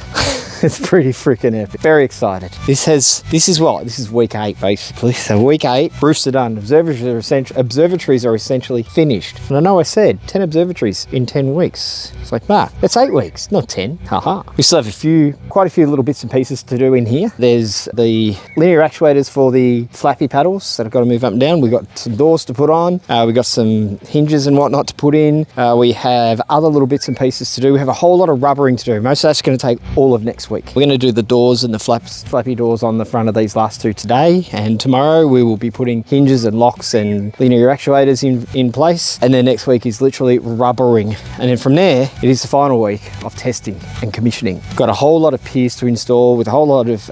It's pretty freaking epic. Very excited. This is week 8 basically. So week 8, roofs are done. Observatories are essentially finished. And I know I said 10 observatories in 10 weeks. It's like, Mark, that's 8 weeks, not 10. Haha. We still have quite a few little bits and pieces to do in here. There's the linear actuators for the flappy paddles that I've got to move up and down. We've got some doors to put on. We've got some hinges and whatnot to put in. We have other little bits and pieces to do. We have a whole lot of rubbering to do. Most of that's going to take all of next week. We're going to do the doors and the flappy doors on the front of these last 2 today, and tomorrow we will be putting hinges and locks and linear actuators in place, and then next week is literally rubbering, and then from there it is the final week of testing and commissioning. Got a whole lot of piers to install with a whole lot of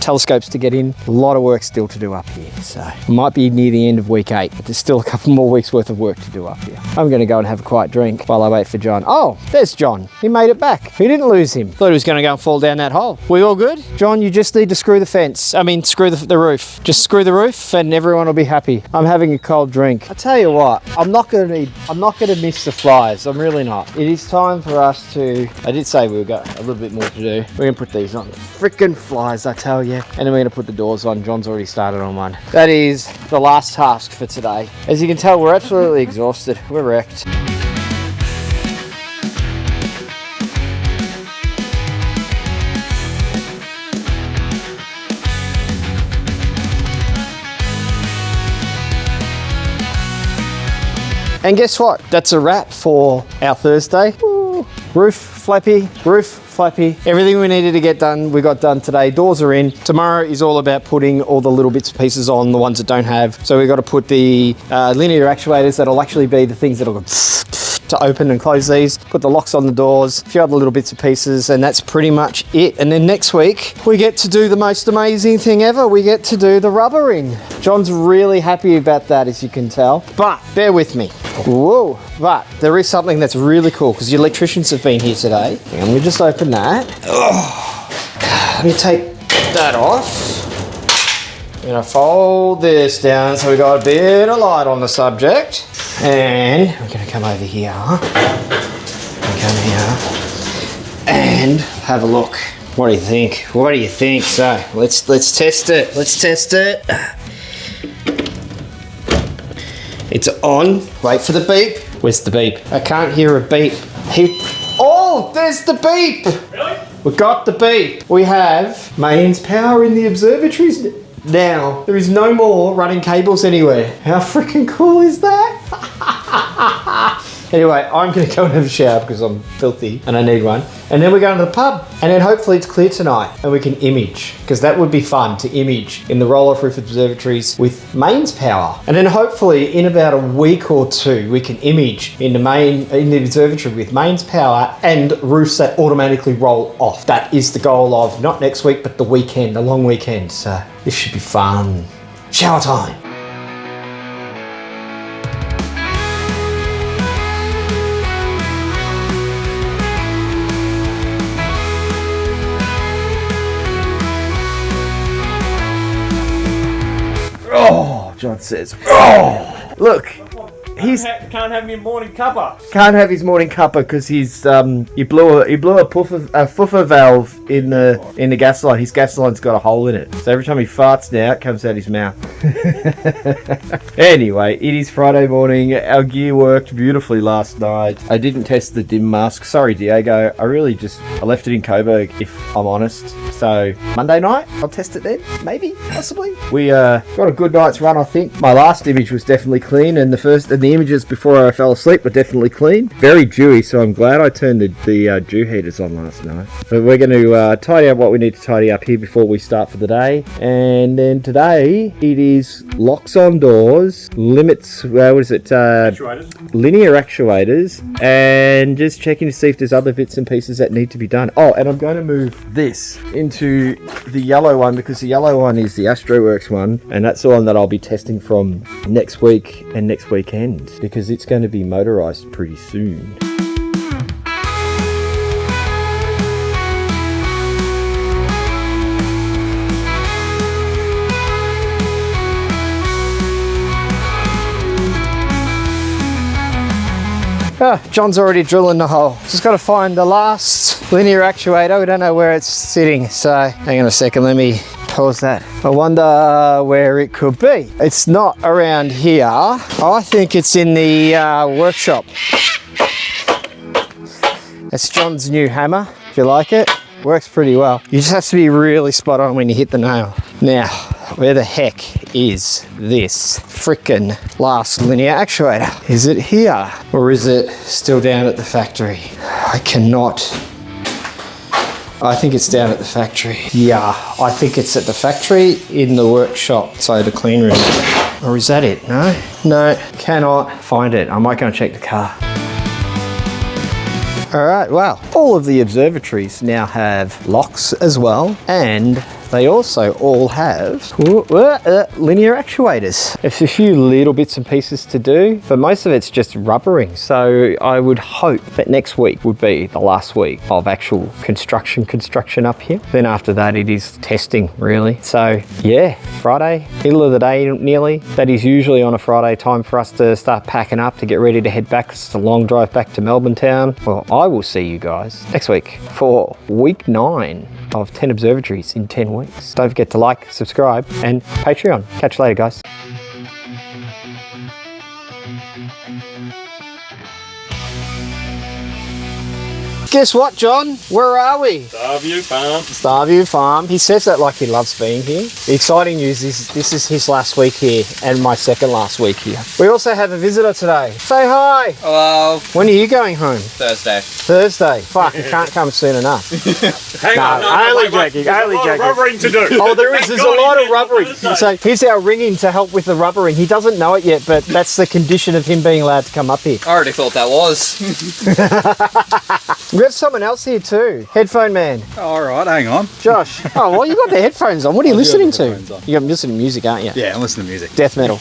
telescopes to get in. A lot of work still to do up here, so we might be near the end of week 8, but there's still a couple more weeks worth of work to do up here. I'm going to go and have a quiet drink while I wait for John. Oh, there's John. He made it back. We didn't lose him. Thought he was going to go and fall down that hole. We all good? John, you just need to screw the fence. I mean, screw the roof. Just screw the roof and everyone will be happy. I'm having a cold drink. I tell you what, I'm not going to miss the flies. I'm really not. It is time for us to, I did say we've got a little bit more to do. We're going to put these on. Freaking flies, I tell you. And then we're going to put the doors on. John's already started on one. That is the last task for today. As you can tell, we're absolutely exhausted. We're wrecked. And guess what? That's a wrap for our Thursday. Woo. Roof flappy, everything we needed to get done, we got done today. Doors are in. Tomorrow is all about putting all the little bits and pieces on, the ones that don't have. So we got to put the linear actuators that'll actually be the things that'll go to open and close these, put the locks on the doors, a few other little bits and pieces, and that's pretty much it. And then next week, we get to do the most amazing thing ever. We get to do the rubbering. John's really happy about that, as you can tell, but bear with me. Whoa, but there is something that's really cool because the electricians have been here today. And let me just open that. Oh, let me take that off. I'm gonna fold this down so we got a bit of light on the subject. And we're gonna come over here. Come here and have a look. What do you think? What do you think? So let's test it. Let's test it. It's on. Wait for the beep. Where's the beep? I can't hear a beep. Oh, there's the beep. Really? We got the beep. We have mains power in the observatories now. There is no more running cables anywhere. How freaking cool is that? Anyway, I'm going to go and have a shower because I'm filthy and I need one. And then we're going to the pub. And then hopefully it's clear tonight and we can image, because that would be fun to image in the roll-off roof observatories with mains power. And then hopefully in about a week or two, we can image in the observatory with mains power and roofs that automatically roll off. That is the goal of not next week, but the weekend, a long weekend. So this should be fun. Shower time. Oh, John says, oh, look, he's Can't have me morning cuppa. can't have his morning cuppa because he's he blew a puffer valve in the gas line. His gas line's got a hole in it, so every time he farts now, it comes out his mouth. Anyway, it is Friday morning. Our gear worked beautifully last night. I didn't test the dim mask. Sorry, Diego. I left it in Coburg, if I'm honest. So Monday night, I'll test it then, maybe, possibly. We got a good night's run, I think. My last image was definitely clean, and the images before I fell asleep were definitely clean. Very dewy, so I'm glad I turned the dew heaters on last night. But we're going to tidy up what we need to tidy up here before we start for the day. And then today, it is locks on doors, limits, what is it? Linear actuators, and just checking to see if there's other bits and pieces that need to be done. Oh, and I'm going to move this into the yellow one because the yellow one is the AstroWorks one, and that's the one that I'll be testing from next week and next weekend because it's going to be motorized pretty soon. Oh, John's already drilling the hole. Just got to find the last linear actuator. We don't know where it's sitting, so hang on a second, let me pause that. I wonder where it could be. It's not around here. I think it's in the workshop. That's John's new hammer, if you like it. Works pretty well. You just have to be really spot on when you hit the nail. Now, where the heck is this frickin' last linear actuator? Is it here or is it still down at the factory? I think it's down at the factory. Yeah, I think it's at the factory in the workshop, so the clean room. Or is that it? No, cannot find it. I might go and check the car. All right, well, all of the observatories now have locks as well, and they also all have linear actuators. There's a few little bits and pieces to do, but most of it's just rubbering. So I would hope that next week would be the last week of actual construction up here. Then after that, it is testing, really. So yeah, Friday, middle of the day nearly. That is usually on a Friday time for us to start packing up to get ready to head back. It's a long drive back to Melbourne town. Well, I will see you guys next week for week 9 of 10 observatories in 10 weeks. Don't forget to like, subscribe, and Patreon. Catch you later, guys. Guess what, John? Where are we? Starview Farm. Starview Farm. He says that like he loves being here. The exciting news is this is his last week here and my second last week here. We also have a visitor today. Say hi. Hello. When are you going home? Thursday. Thursday. Fuck, you can't come soon enough. Hang on, only wait. joking, There's only a lot joking. of rubbering to do. Oh, there is. Thank There's a God lot he of did rubbering. Thursday. So here's our ringing to help with the rubbering. He doesn't know it yet, but that's the condition of him being allowed to come up here. I already thought that was. We have someone else here too. Headphone man. All right, hang on. Josh. Oh, well, you got the headphones on. What are you listening to? headphones on. You're listening to music, aren't you? Yeah, I'm listening to music. Death metal.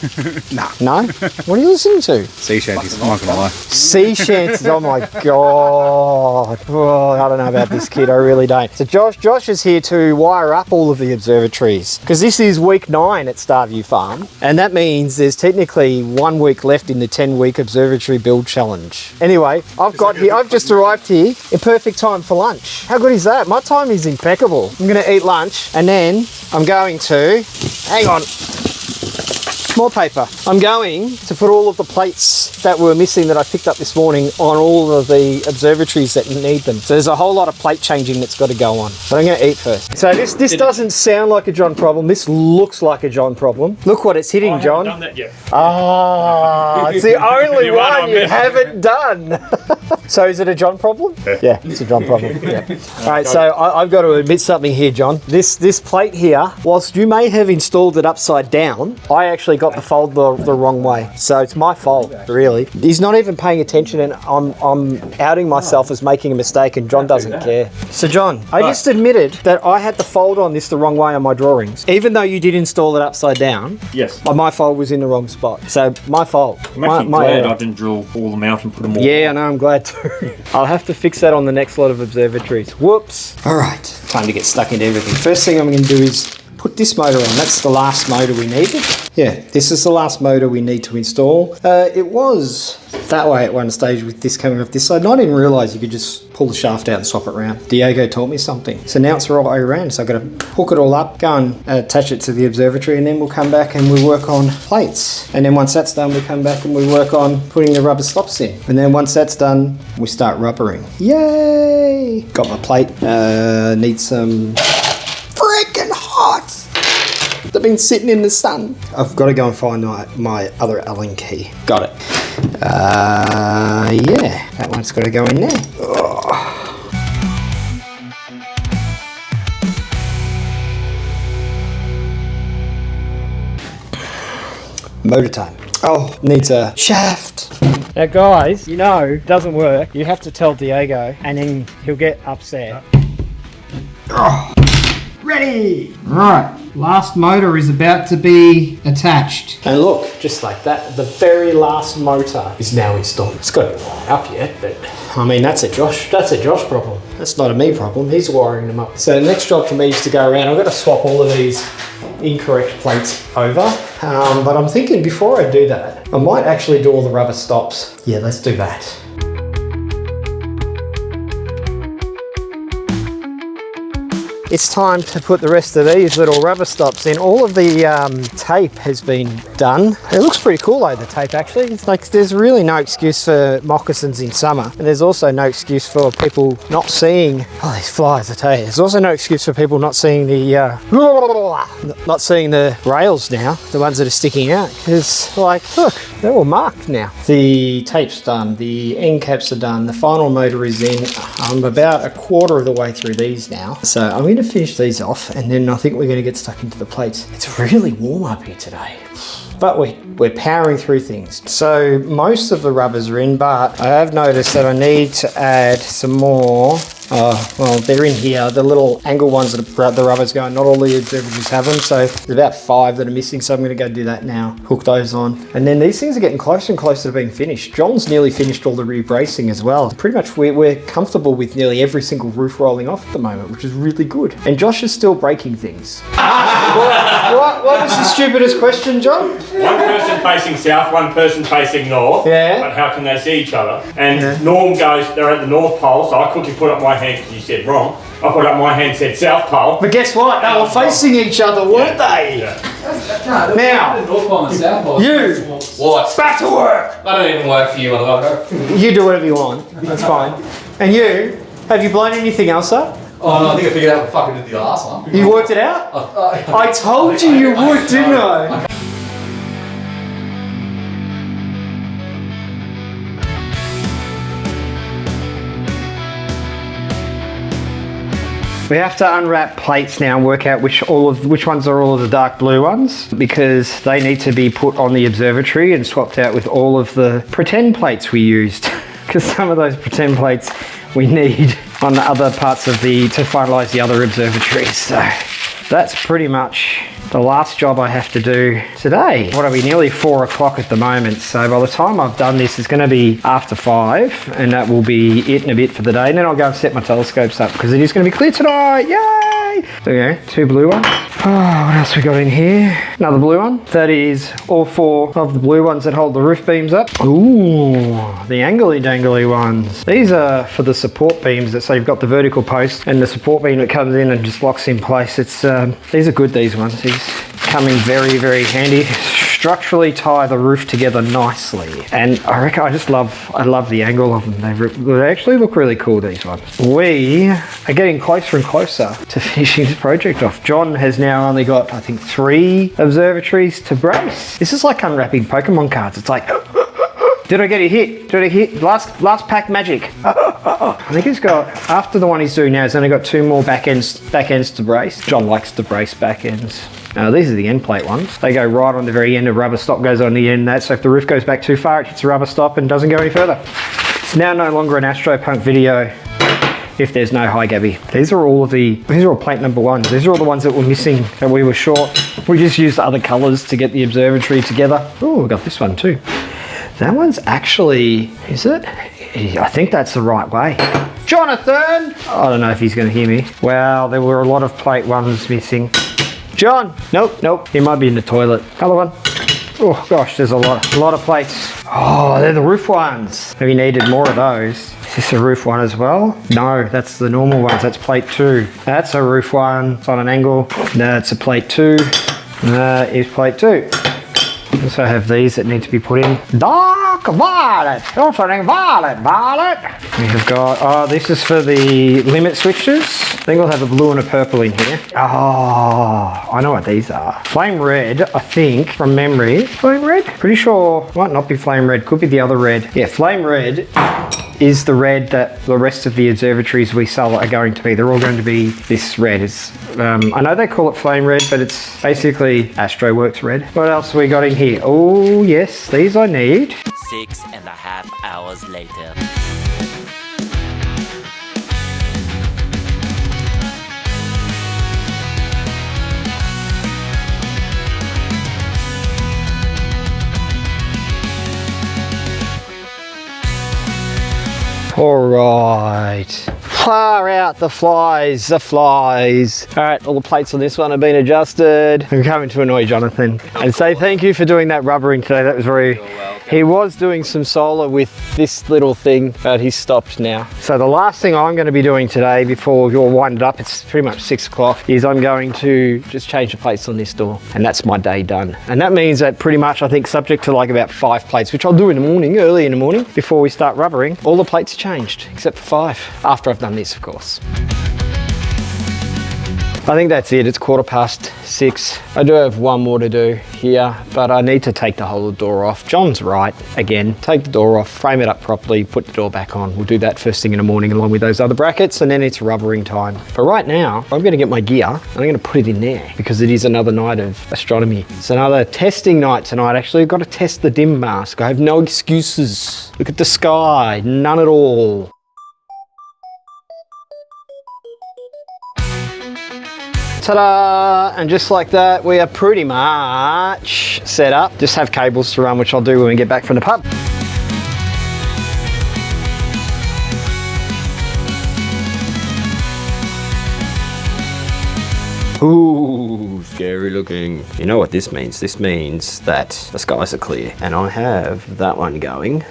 Nah. No? What are you listening to? Sea shanties, I'm not gonna lie. Sea shanties. Oh my god. Oh, I don't know about this kid. I really don't. So Josh is here to wire up all of the observatories because this is week 9 at Starview Farm, and that means there's technically 1 week left in the 10-week observatory build challenge. Anyway, I've just arrived here in perfect time for lunch. How good is that? My time is impeccable. I'm gonna eat lunch and then I'm going to, hang on, more paper. I'm going to put all of the plates that were missing that I picked up this morning on all of the observatories that need them. So there's a whole lot of plate changing that's got to go on. But I'm going to eat first. So this doesn't sound like a John problem. This looks like a John problem. Look what it's hitting, I John. haven't done that yet. Ah, it's the only You are one you haven't done. So is it a John problem? Yeah, it's a John problem. Yeah. All right, so I've got to admit something here, John. This plate here, whilst you may have installed it upside down, I actually got the fold the wrong way. So it's my fault, really. He's not even paying attention, and I'm outing myself as making a mistake, and John doesn't care. So John, I just admitted that I had the fold on this the wrong way on my drawings. Even though you did install it upside down, Yes. my fold was in the wrong spot. So my fault. I'm actually glad I didn't drill all them out and put them all. Yeah, I know, I'm glad too. I'll have to fix that on the next lot of observatories. Whoops. All right, time to get stuck into everything. First thing I'm going to do is put this motor on. That's the last motor we needed. Yeah, this is the last motor we need to install. It was that way at one stage with this coming off this side. And I didn't realise you could just pull the shaft out and swap it around. Diego taught me something. So now it's the right way around. So I've got to hook it all up, go and attach it to the observatory, and then we'll come back and we work on plates. And then once that's done, we come back and we work on putting the rubber stops in. And then once that's done, we start rubbering. Yay! Got my plate. Need some freaking hot. They've been sitting in the sun. I've got to go and find my other Allen key. Got it. Yeah, that one's got to go in there. Oh. Motor time. Oh, needs a shaft. Now guys, you know, it doesn't work. You have to tell Diego and then he'll get upset. Oh. Ready! Right, last motor is about to be attached. And look, just like that, the very last motor is now installed. It's got to be wired up yet, but I mean, that's a Josh problem. That's not a me problem, he's wiring them up. So the next job for me is to go around. I've got to swap all of these incorrect plates over. But I'm thinking before I do that, I might actually do all the rubber stops. Yeah, let's do that. It's time to put the rest of these little rubber stops in. All of the tape has been done. It looks pretty cool though, the tape actually. It's like there's really no excuse for moccasins in summer. And there's also no excuse for people not seeing, oh these flies I tell you. There's also no excuse for people not seeing the, not seeing the rails now, the ones that are sticking out. Because like, look, they're all marked now. The tape's done, the end caps are done, the final motor is in. I'm about a quarter of the way through these now. So I'm going to finish these off and then I think we're going to get stuck into the plates. It's really warm up here today. But we're powering through things. So most of the rubbers are in, but I have noticed that I need to add some more. Well, they're in here, the little angle ones that the rubbers going. Not all the observatories have them, so there's about 5 that are missing, so I'm going to go do that now. Hook those on. And then these things are getting closer and closer to being finished. John's nearly finished all the rebracing as well. Pretty much we're comfortable with nearly every single roof rolling off at the moment, which is really good. And Josh is still breaking things. What was the stupidest question, John? One person facing south, one person facing north. Yeah. But how can they see each other? And Norm goes, they're at the North Pole, so I quickly put up my hand because you said wrong. I put up my hand and said South Pole. But guess what? They were facing each other, weren't they? Yeah. Now, North Pole and South Pole. you, What? back to work. I don't even work for you, motherfucker. You do whatever you want, that's fine. And you, Have you blown anything else up? Oh no, I think I figured out what fucking did the last one. You worked it out? I told you would, didn't I? We have to unwrap plates now and work out which ones are all of the dark blue ones, because they need to be put on the observatory and swapped out with all of the pretend plates we used. Because some of those pretend plates we need on the other parts of to finalise the other observatories. So that's pretty much the last job I have to do today. What are we, nearly 4 o'clock at the moment, so by the time I've done this, it's going to be after 5, and that will be it in a bit for the day, and then I'll go and set my telescopes up, because it is going to be clear tonight, yay! There we go, 2 blue ones. Oh, what else we got in here? Another blue one. That is all 4 of the blue ones that hold the roof beams up. Ooh, the angly dangly ones. These are for the support beams, so you've got the vertical post and the support beam that comes in and just locks in place. It's these are good, these ones. These come in very, very handy. Structurally tie the roof together nicely, and I reckon I love the angle of them. They actually look really cool, these ones. We are getting closer and closer to finishing this project off. John has now only got, I think, 3 observatories to brace. This is like unwrapping Pokemon cards. It's like, did I get a hit? Did I hit? Last pack magic. I think he's got, after the one he's doing now, he's only got 2 more back ends to brace. John likes to brace back ends. These are the end plate ones. They go right on the very end. A rubber stop goes on the end of that, so if the roof goes back too far, it hits a rubber stop and doesn't go any further. It's now no longer an AstroPunk video if there's no Hi Gabby. These are all plate number 1s. These are all the ones that were missing, that we were short. We just used other colours to get the observatory together. Oh, we got this one too. That one's actually, is it? I think that's the right way. Jonathan! I don't know if he's going to hear me. Wow, there were a lot of plate 1s missing. John! Nope. He might be in the toilet. Another one. Oh gosh, there's a lot of plates. Oh, they're the roof ones. Have you needed more of those? Is this a roof one as well? No, that's the normal ones. That's plate 2. That's a roof one. It's on an angle. That's a plate 2. That is plate 2. Also have these that need to be put in. Dark violet. Alternating violet. We have got, this is for the limit switches. I think we'll have a blue and a purple in here. Oh, I know what these are. Flame red, I think, from memory. Flame red? Pretty sure, might not be flame red, could be the other red. Yeah, flame red is the red that the rest of the observatories we sell are going to be. They're all going to be this red. It's, I know they call it flame red, but it's basically AstroWorks red. What else have we got in here? Oh yes, these I need. 6.5 hours later. All right, far out the flies. All right, all the plates on this one have been adjusted. I'm coming to annoy Jonathan and say thank you for doing that rubbering today. That was very, he was doing some solar with this little thing, but he's stopped now. So the last thing I'm going to be doing today before you're winded up, it's pretty much 6 o'clock, is I'm going to just change the plates on this door, and that's my day done. And that means that pretty much, I think, subject to like about 5 plates, which I'll do in the morning, early in the morning, before we start rubbering, all the plates are changed, except for 5, after I've done this, of course. I think that's it. It's 6:15. I do have one more to do here, but I need to take the whole door off. John's right, again, take the door off, frame it up properly, put the door back on. We'll do that first thing in the morning along with those other brackets, and then it's rubbering time. But right now, I'm going to get my gear and I'm going to put it in there because it is another night of astronomy. It's another testing night tonight. Actually, I've got to test the dim mask. I have no excuses. Look at the sky, none at all. Ta-da! And just like that, we are pretty much set up. Just have cables to run, which I'll do when we get back from the pub. Ooh, scary looking. You know what this means? This means that the skies are clear, and I have that one going,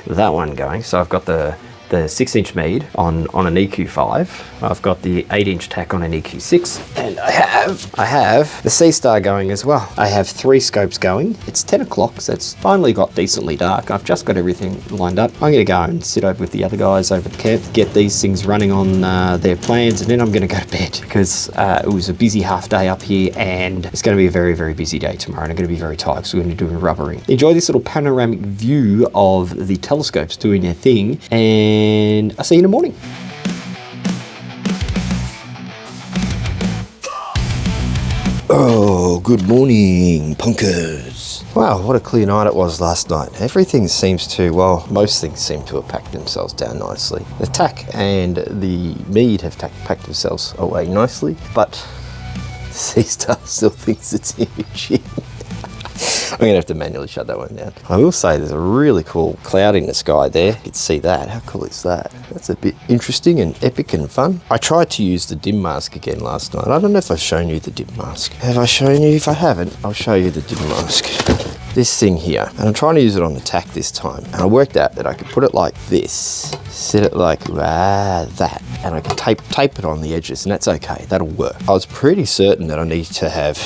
so I've got the the 6-inch mead on an EQ5. I've got the 8-inch tack on an EQ6, and I have the Sea Star going as well. I have 3 scopes going. It's 10 o'clock, so it's finally got decently dark. I've just got everything lined up. I'm gonna go and sit over with the other guys over at the camp, get these things running on their plans, and then I'm gonna go to bed because it was a busy half day up here, and it's gonna be a very, very busy day tomorrow, and I'm gonna be very tired, so we're gonna do a rubbering. Enjoy this little panoramic view of the telescopes doing their thing, and I'll see you in the morning. Oh, good morning, punkers. Wow, what a clear night it was last night. Everything seems to, well, most things seem to have packed themselves down nicely. The tack and the mead have packed themselves away nicely, but Sea Star still thinks it's imaging. I'm gonna have to manually shut that one down. I will say there's a really cool cloud in the sky there. You can see that. How cool is that? That's a bit interesting and epic and fun. I tried to use the dim mask again last night. I don't know if I've shown you the dim mask. Have I shown you? If I haven't, I'll show you the dim mask. This thing here, and I'm trying to use it on the tack this time, and I worked out that I could put it like this, set it like that, and I can tape it on the edges, and that's okay, that'll work. I was pretty certain that I need to have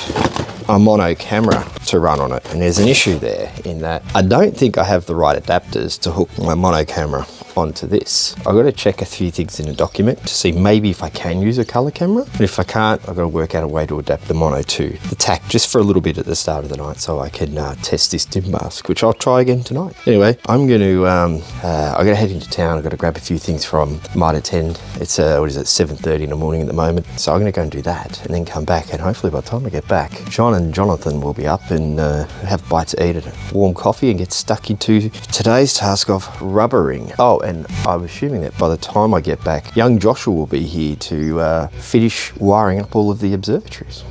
a mono camera to run on it, and there's an issue there in that I don't think I have the right adapters to hook my mono camera onto this. I've got to check a few things in a document to see maybe if I can use a color camera, but if I can't, I've got to work out a way to adapt the mono to the tack just for a little bit at the start of the night so I can test this dim mask, which I'll try again tonight. Anyway, I'm going to I got to head into town. I've got to grab a few things from Mitre 10. It's what is it, 7:30 in the morning at the moment, so I'm going to go and do that and then come back, and hopefully by the time I get back, John and Jonathan will be up and have a bite to eat and a warm coffee and get stuck into today's task of rubbering. Oh, and I'm assuming that by the time I get back, young Joshua will be here to finish wiring up all of the observatories.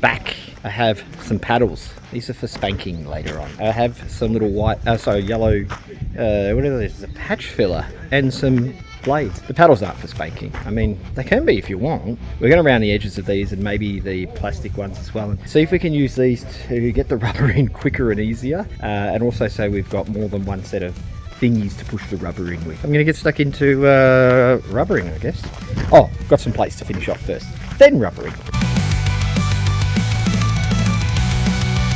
Back, I have some paddles. These are for spanking later on. I have some little yellow, what are these? A patch filler and some blades. The paddles aren't for spanking. I mean, they can be if you want. We're going to round the edges of these and maybe the plastic ones as well, and see if we can use these to get the rubber in quicker and easier, and also so we've got more than one set of thingies to push the rubber in with. I'm going to get stuck into rubbering, I guess. Oh, got some plates to finish off first, then rubbering.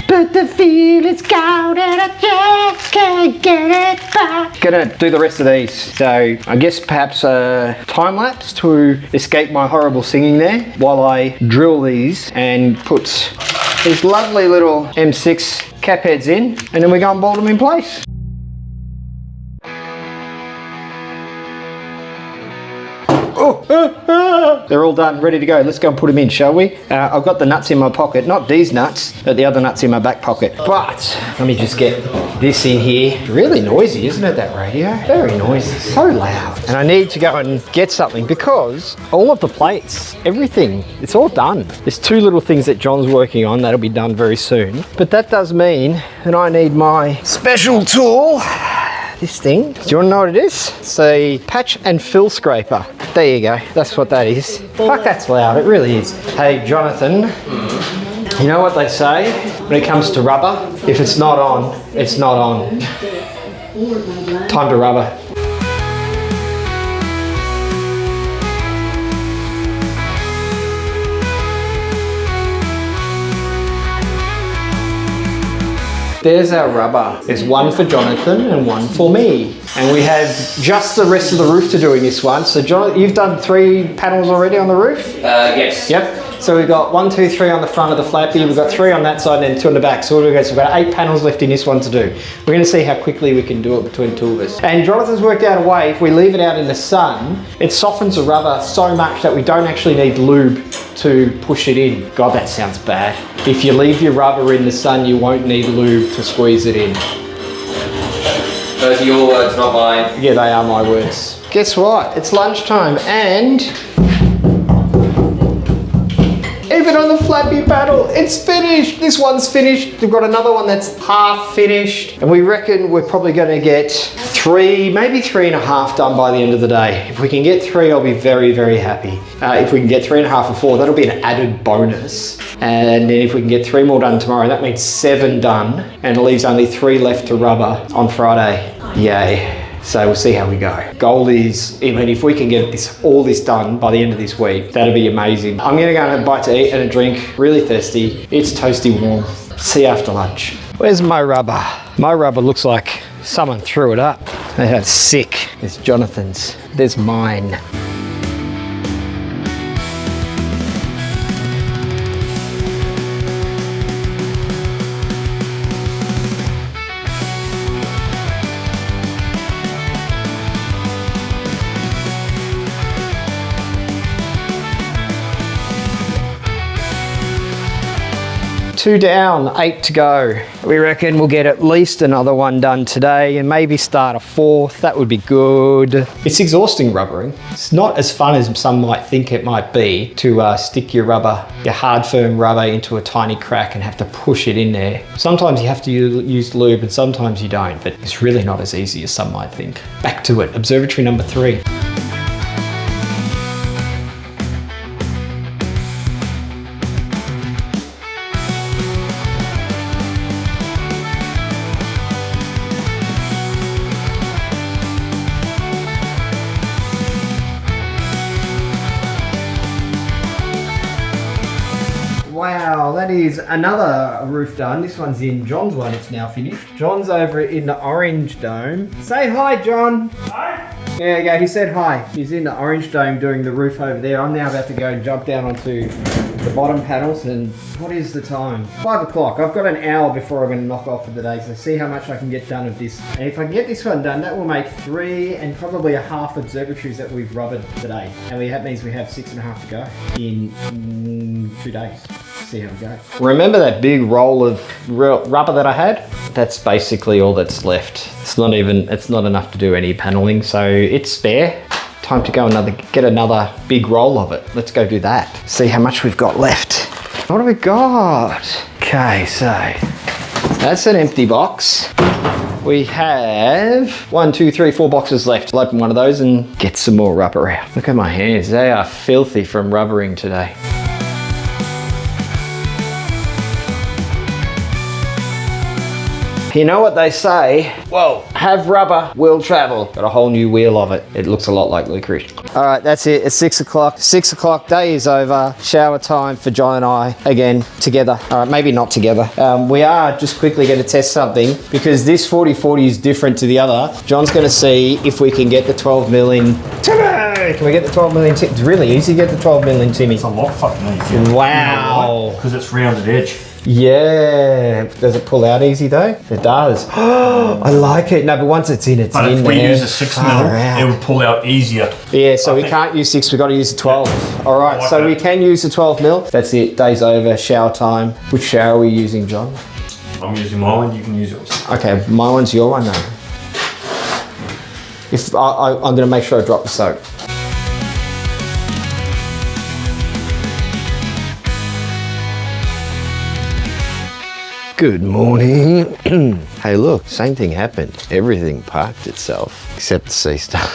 But the feeling's gone and I just can't get it back. Gonna do the rest of these. So I guess perhaps a time lapse to escape my horrible singing there while I drill these and put these lovely little M6 cap heads in, and then we go and bolt them in place. They're all done, ready to go. Let's go and put them in, shall we? I've got the nuts in my pocket, not these nuts, but the other nuts in my back pocket. But let me just get this in here. Really noisy, isn't it, that radio? Very noisy, so loud. And I need to go and get something because all of the plates, everything, it's all done. There's 2 little things that John's working on. That'll be done very soon. But that does mean that I need my special tool. This thing, do you want to know what it is? It's a patch and fill scraper. There you go, that's what that is. Fuck, that's loud, it really is. Hey Jonathan, you know what they say when it comes to rubber? If it's not on, it's not on. Time to rubber. There's our rubber. There's one for Jonathan and one for me. And we have just the rest of the roof to do in this one. So Jonathan, you've done 3 panels already on the roof? Yes. Yep. So we've got 1, 2, 3 on the front of the flappy. We've got 3 on that side and then 2 on the back. So we've got 8 panels left in this one to do. We're going to see how quickly we can do it between 2 of us. And Jonathan's worked out a way, if we leave it out in the sun, it softens the rubber so much that we don't actually need lube to push it in. God, that sounds bad. If you leave your rubber in the sun, you won't need lube to squeeze it in. Those are your words, not mine. Yeah, they are my words. Guess what? It's lunchtime and even on the flappy paddle, it's finished. This one's finished. We've got another one that's half finished. And we reckon we're probably going to get 3, maybe 3.5 done by the end of the day. If we can get 3, I'll be very, very happy. If we can get 3.5 or 4, that'll be an added bonus. And then if we can get 3 more done tomorrow, that means 7 done. And it leaves only 3 left to rubber on Friday. Yay. So we'll see how we go. Goal is, I mean, if we can get all this done by the end of this week, that'd be amazing. I'm gonna go and have a bite to eat and a drink. Really thirsty. It's toasty warm. See you after lunch. Where's my rubber? My rubber looks like someone threw it up. That's sick. It's Jonathan's. There's mine. Two down, 8 to go. We reckon we'll get at least another one done today and maybe start a 4th. That would be good. It's exhausting rubbering. It's not as fun as some might think it might be to stick your hard firm rubber into a tiny crack and have to push it in there. Sometimes you have to use lube and sometimes you don't, but it's really not as easy as some might think. Back to it, observatory number 3. Wow, that is another roof done. This one's in John's one, it's now finished. John's over in the orange dome. Say hi, John. Hi. There you go, he said hi. He's in the orange dome doing the roof over there. I'm now about to go and jump down onto the bottom panels, and what is the time? 5 o'clock. I've got an hour before I'm going to knock off for the day, so see how much I can get done of this. And if I can get this one done, that will make 3 and probably a half observatories that we've rubbered today. And that means we have 6.5 to go in 2 days. See how we go. Remember that big roll of rubber that I had? That's basically all that's left. It's not enough to do any paneling, so it's spare. Time to go get another big roll of it. Let's go do that. See how much we've got left. What do we got? Okay, so that's an empty box. We have 1, 2, 3, 4 boxes left. I'll open one of those and get some more rubber out. Look at my hands, they are filthy from rubbering today. You know what they say? Whoa, have rubber, will travel. Got a whole new wheel of it. It looks a lot like licorice. All right, that's it. It's 6 o'clock. 6 o'clock, day is over. Shower time for John and I, again, together. All right, maybe not together. We are just quickly going to test something because this 40/40 is different to the other. John's going to see if we can get the 12 mil in. Timmy! Can we get the 12 mil in? It's really easy to get the 12 mil in, Timmy. It's a lot fucking easy. Wow. Because it's rounded edge. Yeah. Does it pull out easy though? It does. Oh, I like it. No, but once it's in, it's in. But if we use a 6 mil, out. it would pull out easier. Yeah, so we can't use 6, we've got to use the 12. Yeah. All right, so we can use the 12 mil. That's it, day's over, shower time. Which shower are we using, John? I'm using my one, you can use yours. Okay, my one's your one though. I'm going to make sure I drop the soap. Good morning. Hey look, same thing happened. Everything parked itself, except the sea star.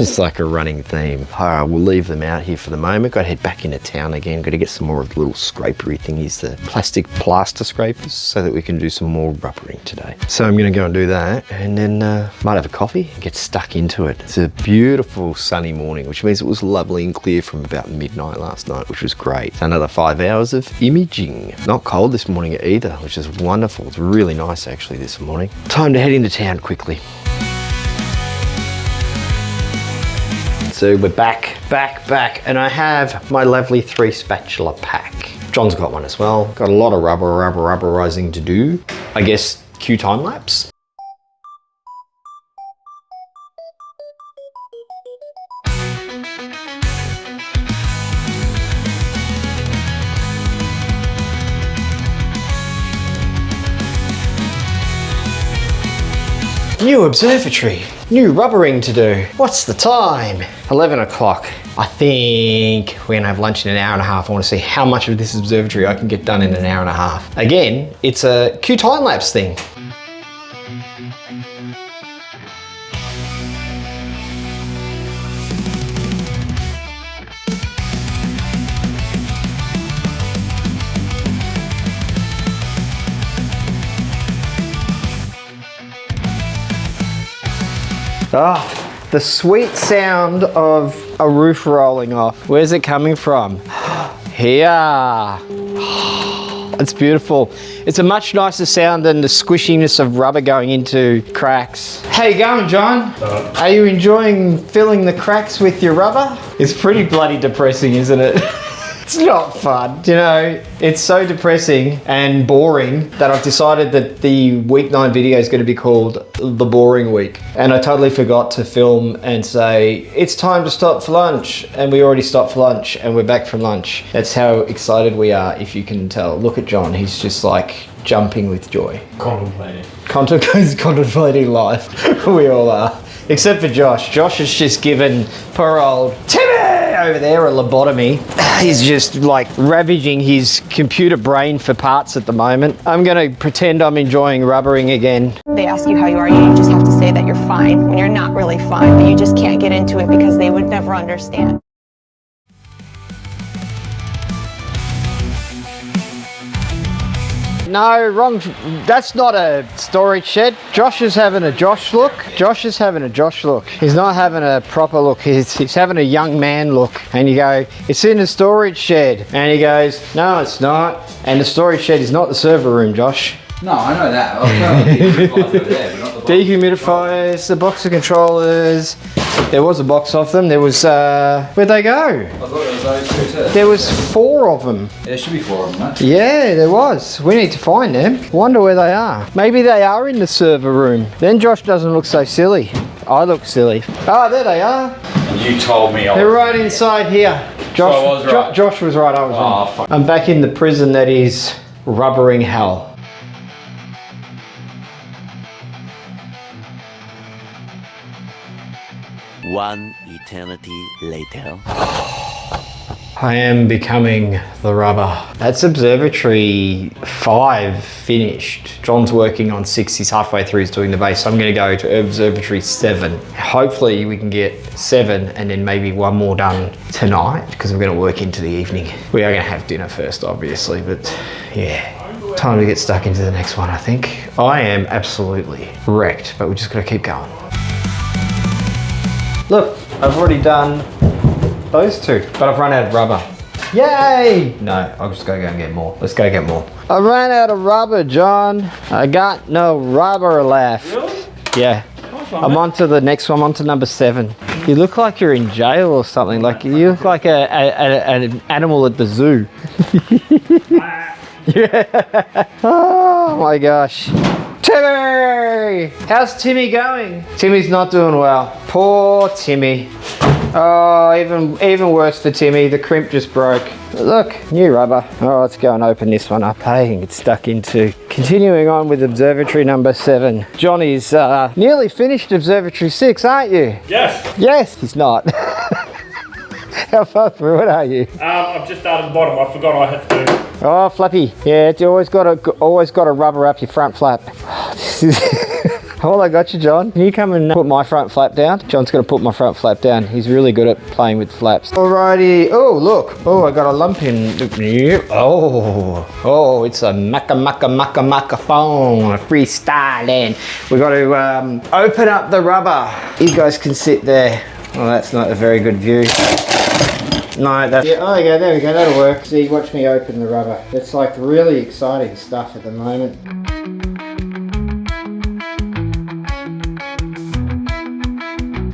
It's like a running theme. All right, we'll leave them out here for the moment. Got to head back into town again. Got to get some more of the little scrapery thingies, the plastic plaster scrapers, so that we can do some more rubbering today. So I'm going to go and do that, and then might have a coffee and get stuck into it. It's a beautiful sunny morning, which means it was lovely and clear from about midnight last night, which was great. Another 5 hours of imaging. Not cold this morning either, which is wonderful. It's really nice actually this morning. Time to head into town quickly. So we're back, and I have my lovely 3 spatula pack. John's got one as well. Got a lot of rubberizing to do. I guess cue time lapse. New observatory, new rubbering to do. What's the time? 11 o'clock. I think we're gonna have lunch in an hour and a half. I want to see how much of this observatory I can get done in an hour and a half. Again, it's a Q time-lapse thing. Ah, the sweet sound of a roof rolling off. Where's it coming from? Here. It's beautiful. It's a much nicer sound than the squishiness of rubber going into cracks. How you going, John? Are you enjoying filling the cracks with your rubber? It's pretty bloody depressing, isn't it? It's not fun. You know, it's so depressing and boring that I've decided that the week 9 video is going to be called The Boring Week. And I totally forgot to film and say, it's time to stop for lunch. And we already stopped for lunch and we're back from lunch. That's how excited we are, if you can tell. Look at John, he's just like jumping with joy. Contemplating. He's contemplating life. We all are. Except for Josh. Josh has just given poor old Timmy over there a lobotomy. He's just like ravaging his computer brain for parts at the moment. I'm gonna pretend I'm enjoying rubbering again. They ask you how you are, you just have to say that you're fine when you're not really fine, but you just can't get into it because they would never understand. No, wrong. That's not a storage shed. Josh is having a Josh look. Josh is having a Josh look. He's not having a proper look. He's having a young man look. And you go, it's in the storage shed. And he goes, no, it's not. And the storage shed is not the server room, Josh. No, I know that. Dehumidifiers, the box of controllers. There was a box of them. There was, where'd they go? I thought it was those two too. There was 4 of them. There should be 4 of them, mate. Yeah, there was. We need to find them. Wonder where they are. Maybe they are in the server room. Then Josh doesn't look so silly. I look silly. Ah, there they are. And you told me I They're right inside here. Josh, So I was right. Josh was right, I was wrong. fuck. I'm back in the prison that is rubbering hell. One eternity later. I am becoming the rubber. That's Observatory 5 finished. John's working on 6, he's halfway through, he's doing the base. So I'm gonna go to Observatory 7. Hopefully we can get 7 and then maybe 1 more done tonight because we're gonna work into the evening. We are gonna have dinner first, obviously, but yeah. Time to get stuck into the next one, I think. I am absolutely wrecked, but we're just gonna keep going. Look, I've already done those 2, but I've run out of rubber. Yay! No, I'll just go and get more. Let's go get more. I ran out of rubber, John. I got no rubber left. Really? Yeah. I'm on to the next one. I'm on to number 7. You look like you're in jail or something. Like you look like an animal at the zoo. Yeah. Oh my gosh. Timmy! How's Timmy going? Timmy's not doing well. Poor Timmy. Oh, even worse for Timmy. The crimp just broke. Look, new rubber. Oh, let's go and open this one up, hey, and get stuck into. Continuing on with Observatory number 7. Johnny's nearly finished Observatory 6, aren't you? Yes. Yes, he's not. How far through it are you? I've just started at the bottom. I forgot I had to do. Oh, flappy. Yeah, you always got to rubber up your front flap. Oh, I got you, John. Can you come and put my front flap down? John's going to put my front flap down. He's really good at playing with flaps. Alrighty. Oh, look. Oh, I got a lump in. Oh, it's a maca phone. Freestyling. We got to open up the rubber. You guys can sit there. Oh, that's not a very good view. No, that's... Yeah, oh, yeah, there we go, that'll work. See, watch me open the rubber. It's like really exciting stuff at the moment.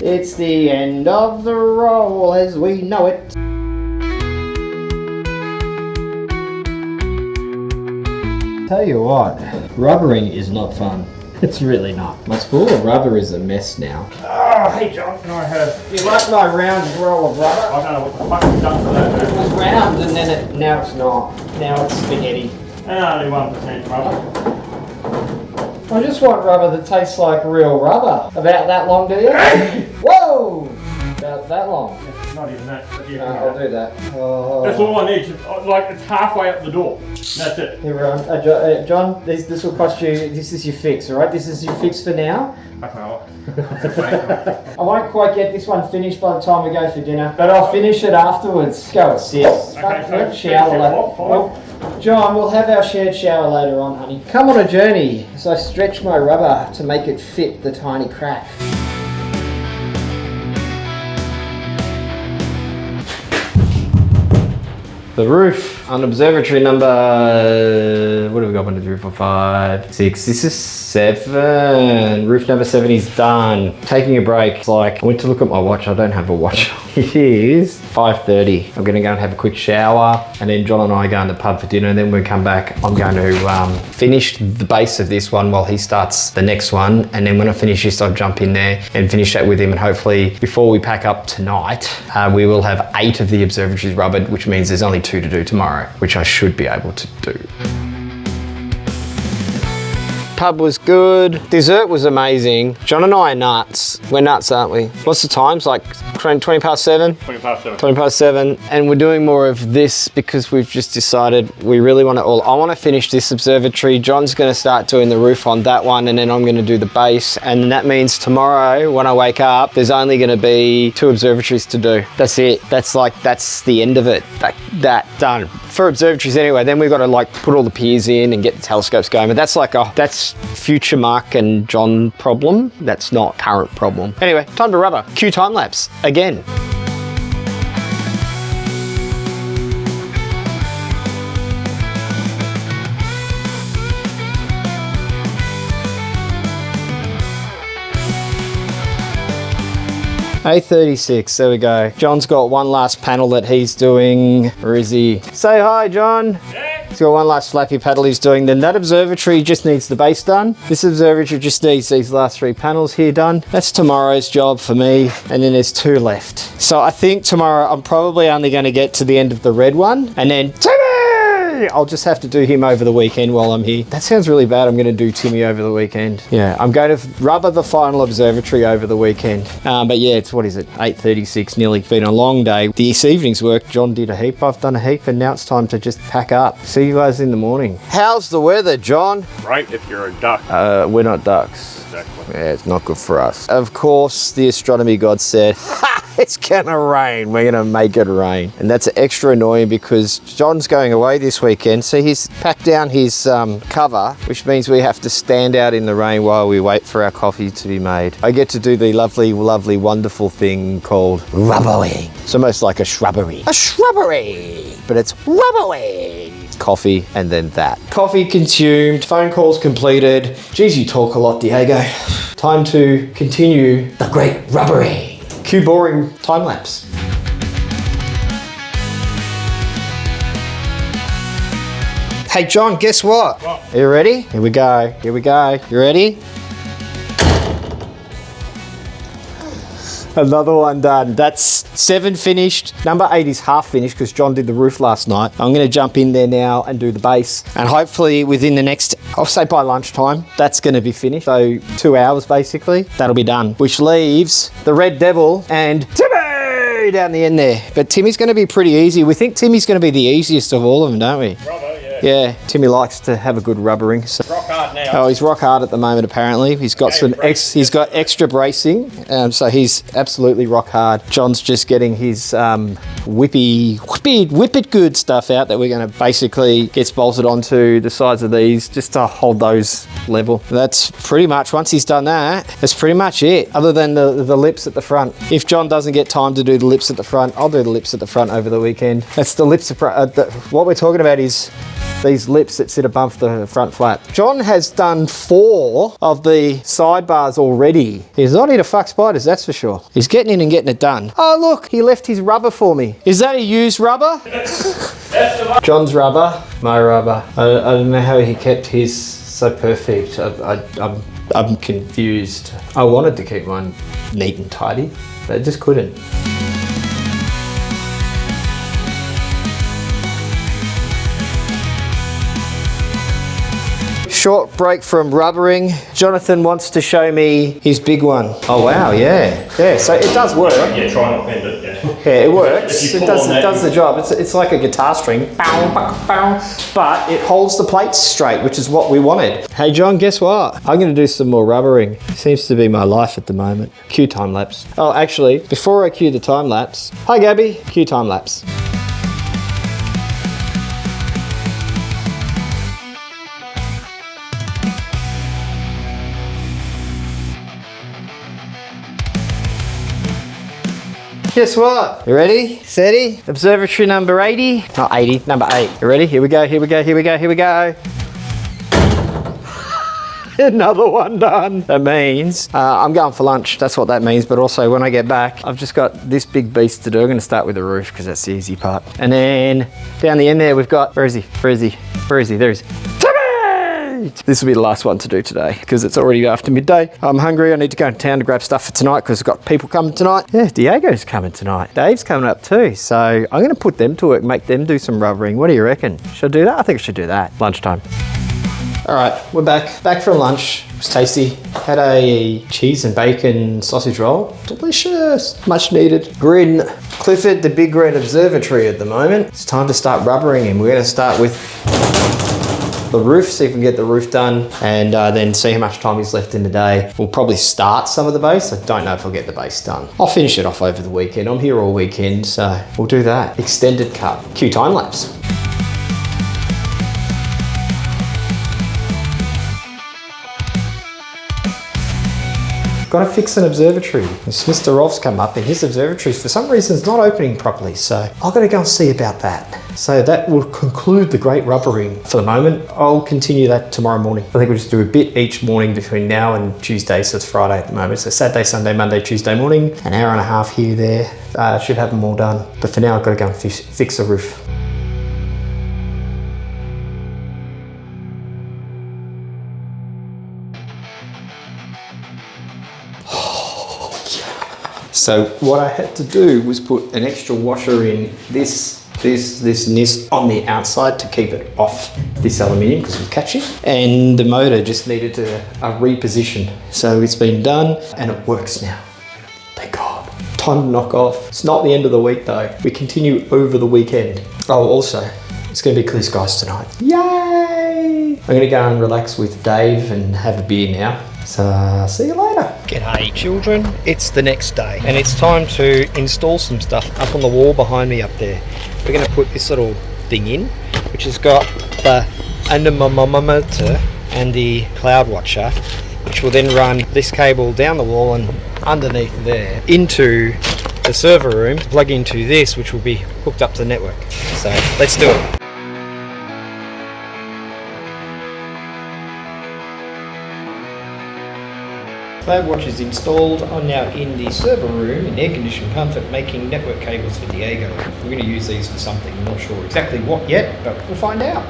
It's the end of the roll as we know it. Tell you what, rubbering is not fun. It's really not. My spool of rubber is a mess now. Oh, hey John, can I have... You like my round roll of rubber? I don't know what the fuck you've done for that. It was round and then now it's not. Now it's spaghetti. And only 1% rubber. I just want rubber that tastes like real rubber. About that long, do you? Whoa! About that long. Not even that. But yeah, I'll do that. Oh. That's all I need. Like it's halfway up the door. That's it. Here, John, this will cost you. This is your fix, all right? This is your fix for now. I won't quite get this one finished by the time we go for dinner, but I'll finish it afterwards. Go at 6. Okay, so Shower later. John, we'll have our shared shower later on, honey. Come on a journey as I stretch my rubber to make it fit the tiny crack. The roof on observatory number, what have we got on the roof for 5, 6, this is 7. Roof number 7 is done. Taking a break. It's like, I went to look at my watch, I don't have a watch. It is 5:30. I'm gonna go and have a quick shower and then John and I are going to the pub for dinner and then when we come back, I'm going to finish the base of this one while he starts the next one. And then when I finish this, I'll jump in there and finish that with him. And hopefully before we pack up tonight, we will have 8 of the observatories rubbered, which means there's only 2 to do tomorrow, which I should be able to do. Pub was good. Dessert was amazing. John and I are nuts. We're nuts, aren't we? What's the times? Like 20 past 7? 20 past 7. 20 past 7. And we're doing more of this because we've just decided we really want to I want to finish this observatory. John's going to start doing the roof on that one and then I'm going to do the base. And that means tomorrow when I wake up, there's only going to be 2 observatories to do. That's it. That's the end of it. That done. For observatories anyway, then we've got to like put all the piers in and get the telescopes going. But that's like that's future Mark and John problem. That's not current problem. Anyway, time to rubber. Cue time lapse again. A36, there we go. John's got one last panel that he's doing. Where is he? Say hi, John. Yeah. He's got one last flappy paddle he's doing. Then that observatory just needs the base done. This observatory just needs these last 3 panels here done. That's tomorrow's job for me. And then there's 2 left. So I think tomorrow I'm probably only going to get to the end of the red one. And then I'll just have to do him over the weekend while I'm here. That sounds really bad. I'm going to do Timmy over the weekend. Yeah, I'm going to rubber the final observatory over the weekend. But yeah, it's, what is it? 8:36, nearly been a long day. This evening's work, John did a heap. I've done a heap and now it's time to just pack up. See you guys in the morning. How's the weather, John? Right, if you're a duck. We're not ducks. Exactly. Yeah, it's not good for us. Of course, the astronomy god said, ha, it's gonna rain. We're gonna make it rain. And that's extra annoying because John's going away this weekend. So he's packed down his cover, which means we have to stand out in the rain while we wait for our coffee to be made. I get to do the lovely, lovely, wonderful thing called rubbering. It's almost like a shrubbery. A shrubbery! But it's rubbering. Coffee and then that. Coffee consumed, phone calls completed. Geez, you talk a lot, Diego. Time to continue the great rubbering. Cue boring time lapse. Hey John, guess what? Are you ready? Here we go, here we go. You ready? Another one done. That's 7 finished. Number 8 is half finished because John did the roof last night. I'm going to jump in there now and do the base. And hopefully within the next, I'll say by lunchtime, that's going to be finished. So 2 hours basically, that'll be done. Which leaves the Red Devil and Timmy down the end there. But Timmy's going to be pretty easy. We think Timmy's going to be the easiest of all of them, don't we? Bravo, yeah. Yeah, Timmy likes to have a good rubbering. So. Rock hard now. Oh, he's rock hard at the moment. Apparently, he's got he's got extra bracing, so he's absolutely rock hard. John's just getting his whip it good stuff out that we're going to basically get bolted onto the sides of these just to hold those level. That's pretty much, once he's done that, that's pretty much it. Other than the lips at the front. If John doesn't get time to do the lips at the front, I'll do the lips at the front over the weekend. That's the lips. What we're talking about is these lips that sit above the front flap. John has done 4 of the sidebars already. He's not here to fuck spiders, that's for sure. He's getting in and getting it done. Oh look, he left his rubber for me. Is that a used rubber? John's rubber, my rubber. I don't know how he kept his so perfect. I'm confused. I wanted to keep mine neat and tidy, but I just couldn't. short break from rubbering. Jonathan wants to show me his big one. Oh wow, yeah. Yeah, so it does work. Yeah, try not to bend it, yeah. Yeah, it works. If you It pull on that, does the job. It's like a guitar string. Bow, bow, bow. But it holds the plates straight, which is what we wanted. Hey John, guess what? I'm going to do some more rubbering. Seems to be my life at the moment. Cue time lapse. Oh, actually, before I cue the time lapse, hi Gabby, cue time lapse. Guess what? You ready? Steady? Observatory number 80. Not 80, number 8. You ready? Here we go, here we go, here we go, here we go. Another one done. That means I'm going for lunch. That's what that means. But also when I get back, I've just got this big beast to do. I'm going to start with the roof because that's the easy part. And then down the end there, we've got, where is he? Where is he? Where is he? There he is. This will be the last one to do today because it's already after midday. I'm hungry. I need to go to town to grab stuff for tonight because I've got people coming tonight. Yeah, Diego's coming tonight. Dave's coming up too. So I'm going to put them to work, make them do some rubbering. What do you reckon? Should I do that? I think I should do that. Lunchtime. All right, we're back from lunch. It was tasty. Had a cheese and bacon sausage roll. Delicious, much needed. We're in Clifford, the Big Red Observatory at the moment. It's time to start rubbering him. We're gonna start with the roof, see if we can get the roof done, and then see how much time is left in the day. We'll probably start some of the base. I don't know if I'll get the base done. I'll finish it off over the weekend. I'm here all weekend, so we'll do that. Extended cut. Cue time lapse. Got to fix an observatory. This Mr. Rolf's come up and his observatory for some reason is not opening properly, so I've got to go and see about that. So that will conclude the great rubbering for the moment. I'll continue that tomorrow morning. I think we'll just do a bit each morning between now and Tuesday, so it's Friday at the moment. So Saturday, Sunday, Monday, Tuesday morning, an hour and a half here, there. Should have them all done. But for now, I've got to go and fix the roof. So what I had to do was put an extra washer in this on the outside to keep it off this aluminium because it was catching, and the motor just needed a reposition. So it's been done and it works now. Thank God. Time to knock off. It's not the end of the week though. We continue over the weekend. Oh, also, it's going to be clear skies tonight. Yay! I'm going to go and relax with Dave and have a beer now. So see you later. G'day children, it's the next day and it's time to install some stuff up on the wall behind me up there. We're going to put this little thing in, which has got the anemometer and the cloud watcher, which will then run this cable down the wall and underneath there into the server room, plug into this, which will be hooked up to the network. So let's do it. CloudWatch is installed. I'm now in the server room in air-conditioned comfort making network cables for Diego. We're going to use these for something. I'm not sure exactly what yet, but we'll find out.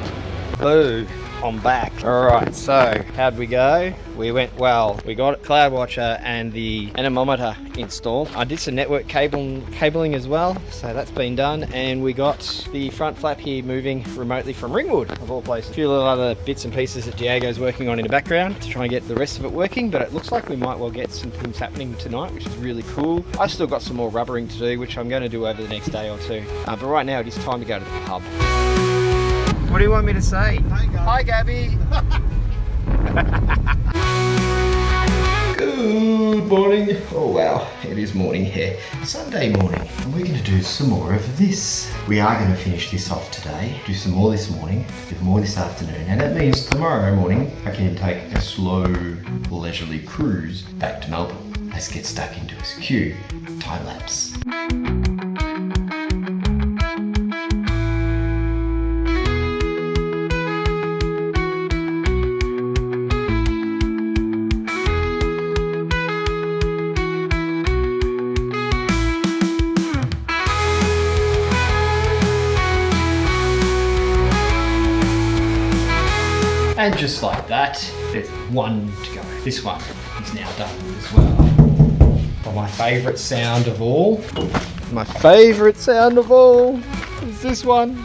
Hello, I'm back. Alright, so how'd we go? We went well. We got CloudWatcher and the anemometer installed. I did some network cabling as well, so that's been done. And we got the front flap here moving remotely from Ringwood, of all places. A few little other bits and pieces that Diego's working on in the background to try and get the rest of it working, but it looks like we might well get some things happening tonight, which is really cool. I've still got some more rubbering to do, which I'm going to do over the next day or two. But right now it is time to go to the pub. What do you want me to say? Hi, Gabby. Good morning. Oh wow, it is morning here. Sunday morning. And we're going to do some more of this. We are going to finish this off today. Do some more this morning, do more this afternoon. And that means tomorrow morning I can take a slow, leisurely cruise back to Melbourne. Let's get stuck into this cue. Time lapse. And just like that, there's one to go. This one is now done as well. But my favourite sound of all, is this one.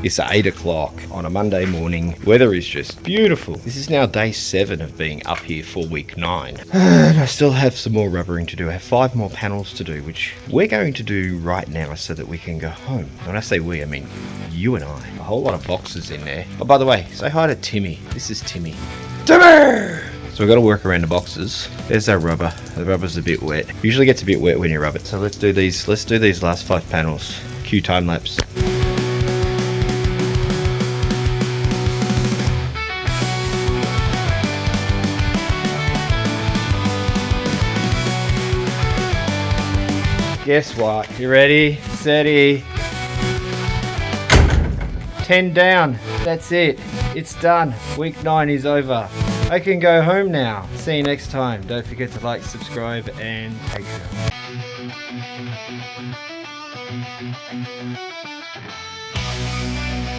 It's 8 o'clock on a Monday morning. Weather is just beautiful. This is now day 7 of being up here for week 9. And I still have some more rubbering to do. I have 5 more panels to do, which we're going to do right now so that we can go home. When I say we, I mean you and I. A whole lot of boxes in there. Oh, by the way, say hi to Timmy. This is Timmy. Timmy! So we've got to work around the boxes. There's our rubber. The rubber's a bit wet. Usually gets a bit wet when you rub it. So let's do these last 5 panels. Cue time lapse. Guess what? You ready? Steady. 10 down. That's it. It's done. Week 9 is over. I can go home now. See you next time. Don't forget to like, subscribe, and Patreon.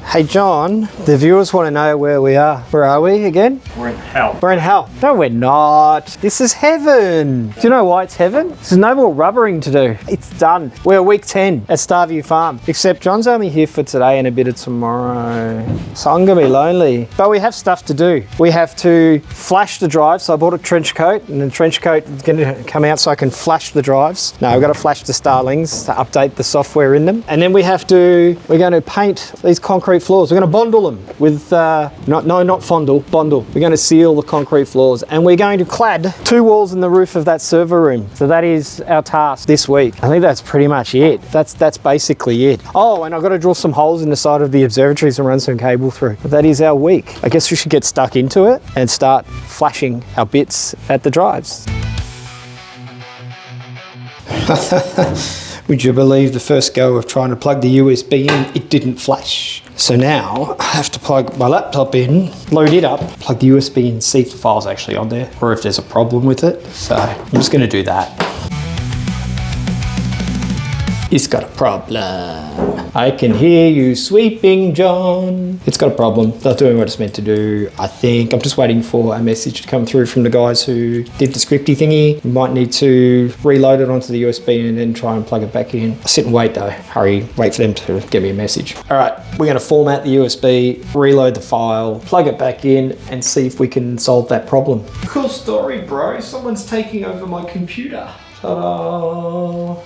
Hey John, the viewers want to know where we are. Where are we again? We're in hell. We're in hell. No, we're not. This is heaven. Do you know why it's heaven? There's no more rubbering to do. It's done. We're week 10 at Starview Farm. Except John's only here for today and a bit of tomorrow. So I'm going to be lonely. But we have stuff to do. We have to flash the drives. So I bought a trench coat, and the trench coat is going to come out so I can flash the drives. No, I've got to flash the Starlings to update the software in them. And then we're going to paint these concrete floors. We're going to bondle them with, not fondle, bondle. We're going to seal the concrete floors, and we're going to clad 2 walls in the roof of that server room. So that is our task this week. I think that's pretty much it. That's basically it. Oh, and I've got to drill some holes in the side of the observatories and run some cable through. But that is our week. I guess we should get stuck into it and start flashing our bits at the drives. Would you believe the first go of trying to plug the USB in, it didn't flash. So now I have to plug my laptop in, load it up, plug the USB in, see if the file's actually on there or if there's a problem with it. So I'm just going to do that. It's got a problem. I can hear you sweeping, John. It's got a problem. It's not doing what it's meant to do, I think. I'm just waiting for a message to come through from the guys who did the scripty thingy. We might need to reload it onto the USB and then try and plug it back in. I'll sit and wait though. Hurry, wait for them to give me a message. All right, we're going to format the USB, reload the file, plug it back in, and see if we can solve that problem. Cool story, bro. Someone's taking over my computer. Ta-da!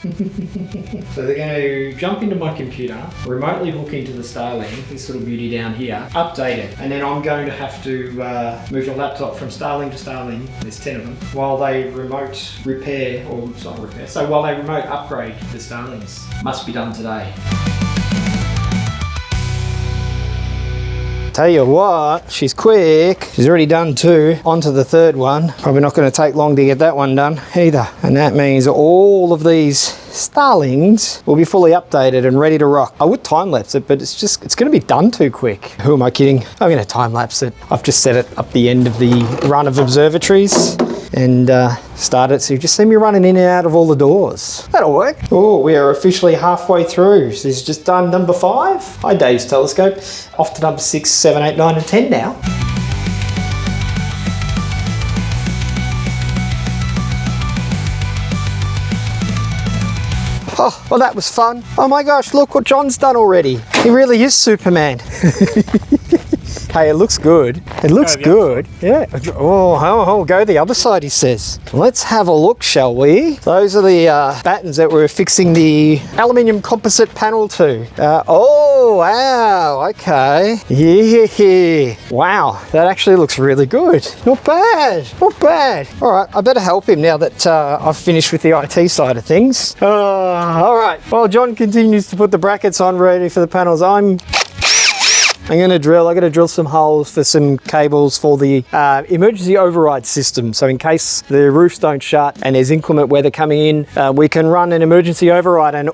So they're going to jump into my computer, remotely hook into the Starlink, this little beauty down here, update it, and then I'm going to have to move the laptop from Starlink to Starlink, there's 10 of them, while they remote repair, or it's not repair, so while they remote upgrade the Starlings. Must be done today. Tell you what, she's quick. She's already done 2. On to the 3rd one. Probably not going to take long to get that one done either. And that means all of these Starlings will be fully updated and ready to rock. I would time lapse it, but it's going to be done too quick. Who am I kidding? I'm going to time lapse it. I've just set it up the end of the run of observatories and start it. So you just see me running in and out of all the doors. That'll work. Oh, we are officially halfway through. So he's just done number 5. Hi, Dave's telescope. Off to number 6, 7, 8, 9, and 10 now. Oh, well, that was fun. Oh my gosh, look what John's done already. He really is Superman. Hey, it looks good. It looks good. Yeah. Oh, go the other side, he says. Let's have a look, shall we? Those are the battens that we're fixing the aluminium composite panel to. Oh, wow. Okay. Yeah. Wow. That actually looks really good. Not bad. Not bad. All right. I better help him now that I've finished with the IT side of things. All right. While John continues to put the brackets on ready for the panels, I'm going to drill some holes for some cables for the emergency override system. So in case the roofs don't shut and there's inclement weather coming in, we can run an emergency override and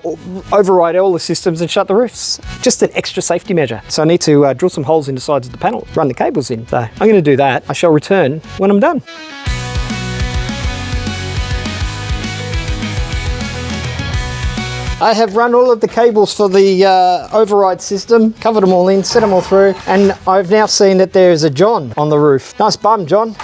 override all the systems and shut the roofs. Just an extra safety measure. So I need to drill some holes in the sides of the panel, run the cables in. So I'm going to do that. I shall return when I'm done. I have run all of the cables for the override system, covered them all in, set them all through, and I've now seen that there is a John on the roof. Nice bum, John.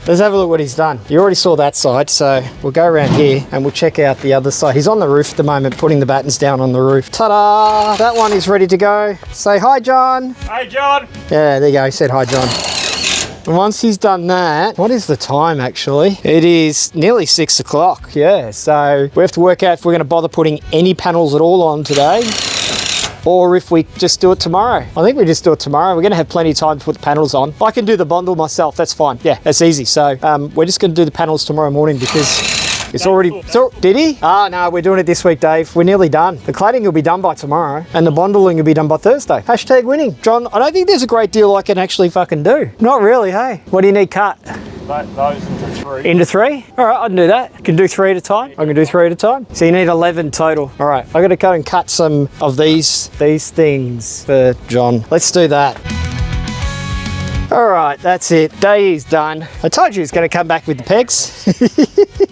Let's have a look what he's done. You already saw that side, so we'll go around here and we'll check out the other side. He's on the roof at the moment, putting the battens down on the roof. Ta-da! That one is ready to go. Say hi, John. Hey, John. Yeah, there you go. He said hi, John. And once he's done that, what is the time actually? It is nearly 6 o'clock, yeah. So we have to work out if we're gonna bother putting any panels at all on today, or if we just do it tomorrow. I think we just do it tomorrow. We're gonna have plenty of time to put the panels on. I can do the bundle myself, that's fine. Yeah, that's easy. So we're just gonna do the panels tomorrow morning because it's already, so, did he? Ah, no, we're doing it this week, Dave. We're nearly done. The cladding will be done by tomorrow and the bundling will be done by Thursday. Hashtag winning. John, I don't think there's a great deal I can actually fucking do. Not really, hey? What do you need cut? Those into 3. Into 3? All right, I can do that. I can do 3 at a time. I can do 3 at a time. So you need 11 total. All right, I gotta go and cut some of these things for John. Let's do that. All right, that's it. Day is done. I told you he's going to come back with the pegs.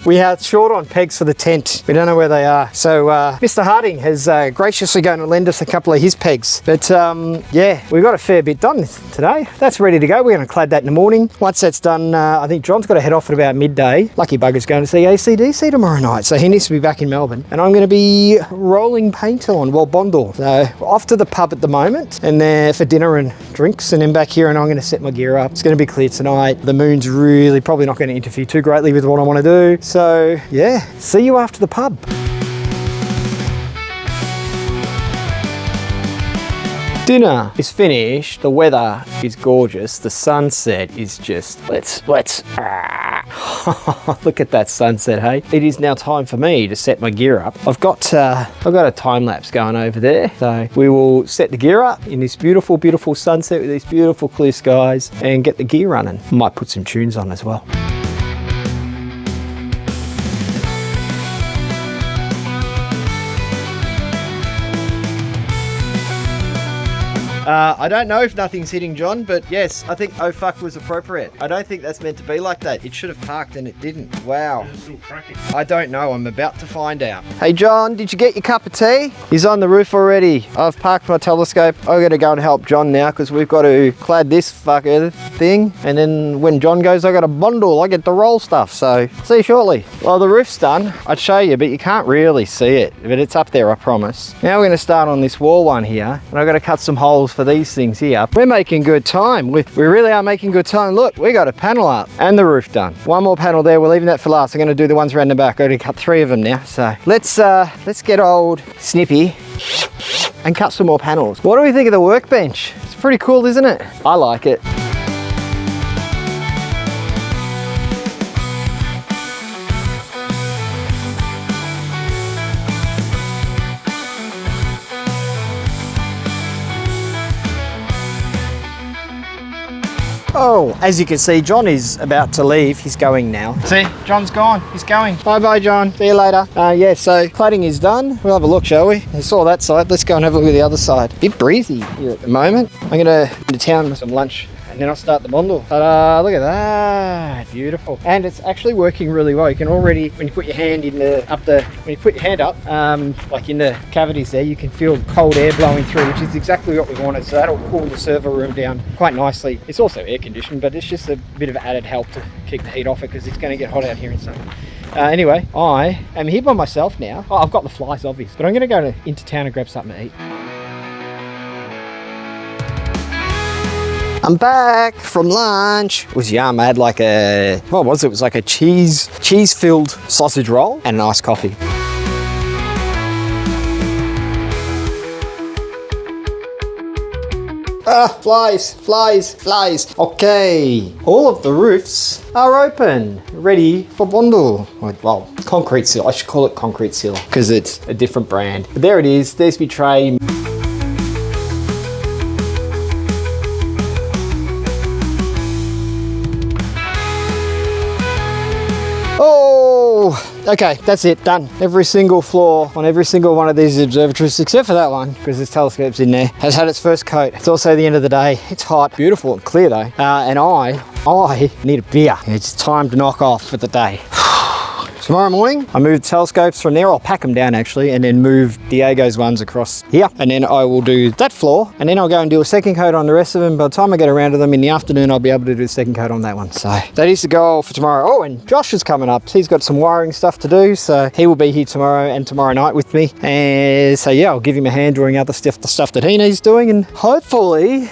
We are short on pegs for the tent. We don't know where they are. So Mr. Harding has graciously going to lend us a couple of his pegs. But yeah, we got a fair bit done today. That's ready to go. We're going to clad that in the morning. Once that's done, I think John's got to head off at about midday. Lucky bugger's going to see AC/DC tomorrow night, so he needs to be back in Melbourne. And I'm going to be rolling paint on, well, Bondor. So off to the pub at the moment, and there for dinner and drinks, and then back here, and I'm going to set my gear up. It's going to be clear tonight. The moon's really probably not going to interfere too greatly with what I want to do. So yeah, see you after the pub. Dinner is finished. The weather is gorgeous. The sunset is just let's look at that sunset, hey. It is now time for me to set my gear up. I've got a time lapse going over there. So we will set the gear up in this beautiful, beautiful sunset with these beautiful clear skies and get the gear running. Might put some tunes on as well. I don't know if nothing's hitting John, but yes, I think oh fuck was appropriate. I don't think that's meant to be like that. It should have parked and it didn't. Wow. I don't know. I'm about to find out. Hey John, did you get your cup of tea? He's on the roof already. I've parked my telescope. I'm going to go and help John now because we've got to clad this fucker thing. And then when John goes, I got a bundle. I get to roll stuff. So see you shortly. Well, the roof's done. I'd show you, but you can't really see it. But it's up there, I promise. Now we're going to start on this wall one here. And I've got to cut some holes for these things here. We're making good time. We really are making good time. Look, we got a panel up and the roof done. One more panel there. We're leaving that for last. I'm going to do the ones around the back. I'm going to cut 3 of them now. So let's get old Snippy and cut some more panels. What do we think of the workbench? It's pretty cool, isn't it? I like it. Oh, as you can see, John is about to leave. He's going now. See, John's gone. He's going. Bye-bye, John. See you later. Yeah, so cladding is done. We'll have a look, shall we? We saw that side. Let's go and have a look at the other side. A bit breezy here at the moment. I'm going to into town with some lunch and then I'll start the bundle. Ta-da, look at that. Beautiful. And it's actually working really well. You can already, when you put your hand in the, when you put your hand up, like in the cavities there, you can feel cold air blowing through, which is exactly what we wanted. So that'll cool the server room down quite nicely. It's also air conditioned, but it's just a bit of added help to keep the heat off it because it's going to get hot out here inside. Anyway, I am here by myself now. Oh, I've got the flies, obvious, but I'm going to go into town and grab something to eat. I'm back from lunch. It was yum. I had like a, what was it? It was like a cheese-filled sausage roll and an iced coffee. Ah, flies. Okay, all of the roofs are open, ready for bundle. Well, concrete seal. I should call it concrete seal because it's a different brand. But there it is. There's my tray. Oh, okay, that's it, done. Every single floor on every single one of these observatories, except for that one, because there's telescopes in there, has had its first coat. It's also the end of the day. It's hot, beautiful and clear though. And I need a beer. It's time to knock off for the day. Tomorrow morning, I move the telescopes from there. I'll pack them down actually, and then move Diego's ones across here. And then I will do that floor, and then I'll go and do a second coat on the rest of them. By the time I get around to them in the afternoon, I'll be able to do a second coat on that one. So that is the goal for tomorrow. Oh, and Josh is coming up. He's got some wiring stuff to do, so he will be here tomorrow and tomorrow night with me. And so yeah, I'll give him a hand doing other stuff, the stuff that he needs doing, and hopefully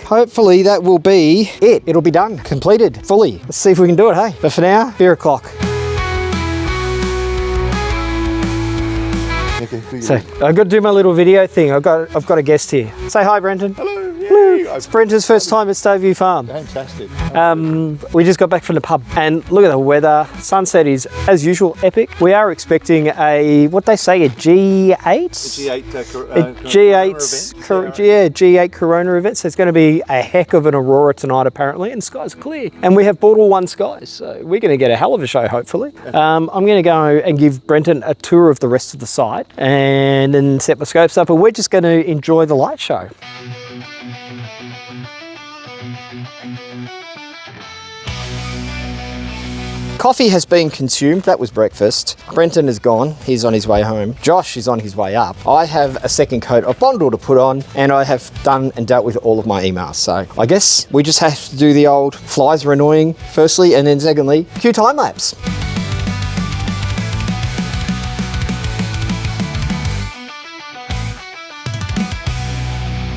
that will be it. It'll be done, completed, fully. Let's see if we can do it, hey? But for now, beer o'clock. So I've got to do my little video thing. I've got a guest here. Say hi, Brenton. Hello. It's Brenton's first time at Staveview Farm. Fantastic. We just got back from the pub, and look at the weather. Sunset is, as usual, epic. We are expecting a, what they say, a G8? G8 Corona event. So it's going to be a heck of an aurora tonight, apparently, and skies are clear. And we have Bortle 1 skies, so we're going to get a hell of a show, hopefully. I'm going to go and give Brenton a tour of the rest of the site, and then set my scopes up, and we're just going to enjoy the light show. Coffee has been consumed. That was breakfast. Brenton is gone. He's on his way home. Josh is on his way up. I have a second coat of Bondle to put on, and I have done and dealt with all of my emails. So I guess we just have to do the old flies are annoying, firstly, and then secondly, cue time lapse.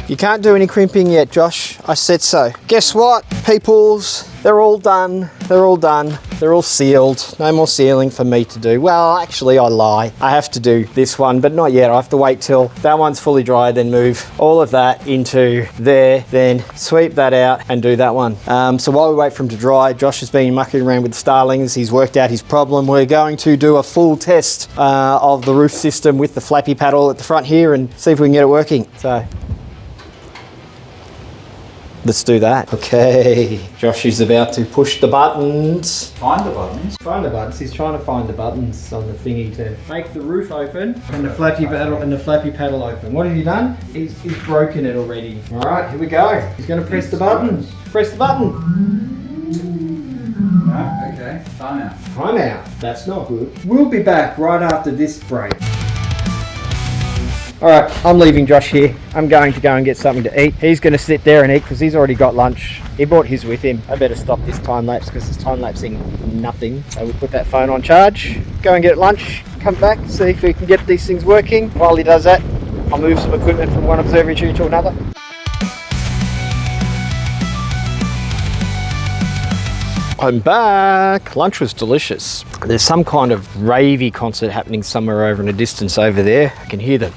You can't do any crimping yet, Josh. I said so. Guess what, peoples? They're all done. They're all done. They're all sealed. No more sealing for me to do. Well, actually, I lie. I have to do this one, but not yet. I have to wait till that one's fully dry, then move all of that into there, then sweep that out and do that one. So while we wait for them to dry, Josh has been mucking around with the starlings. He's worked out his problem. We're going to do a full test of the roof system with the flappy paddle at the front here and see if we can get it working. So let's do that. Okay, Josh is about to push the buttons. Find the buttons. Find the buttons. He's trying to find the buttons on the thingy to make the roof open and the flappy paddle open. What have you done? He's broken it already. All right, here we go. He's going to press the button. Press the button. No, okay. Time out. Time out. That's not good. We'll be back right after this break. All right, I'm leaving Josh here. I'm going to go and get something to eat. He's going to sit there and eat because he's already got lunch. He brought his with him. I better stop this time lapse because it's time lapsing nothing. So we'll put that phone on charge, go and get lunch, come back, see if we can get these things working. While he does that, I'll move some equipment from one observatory to another. I'm back. Lunch was delicious. There's some kind of ravey concert happening somewhere over in the distance over there. I can hear the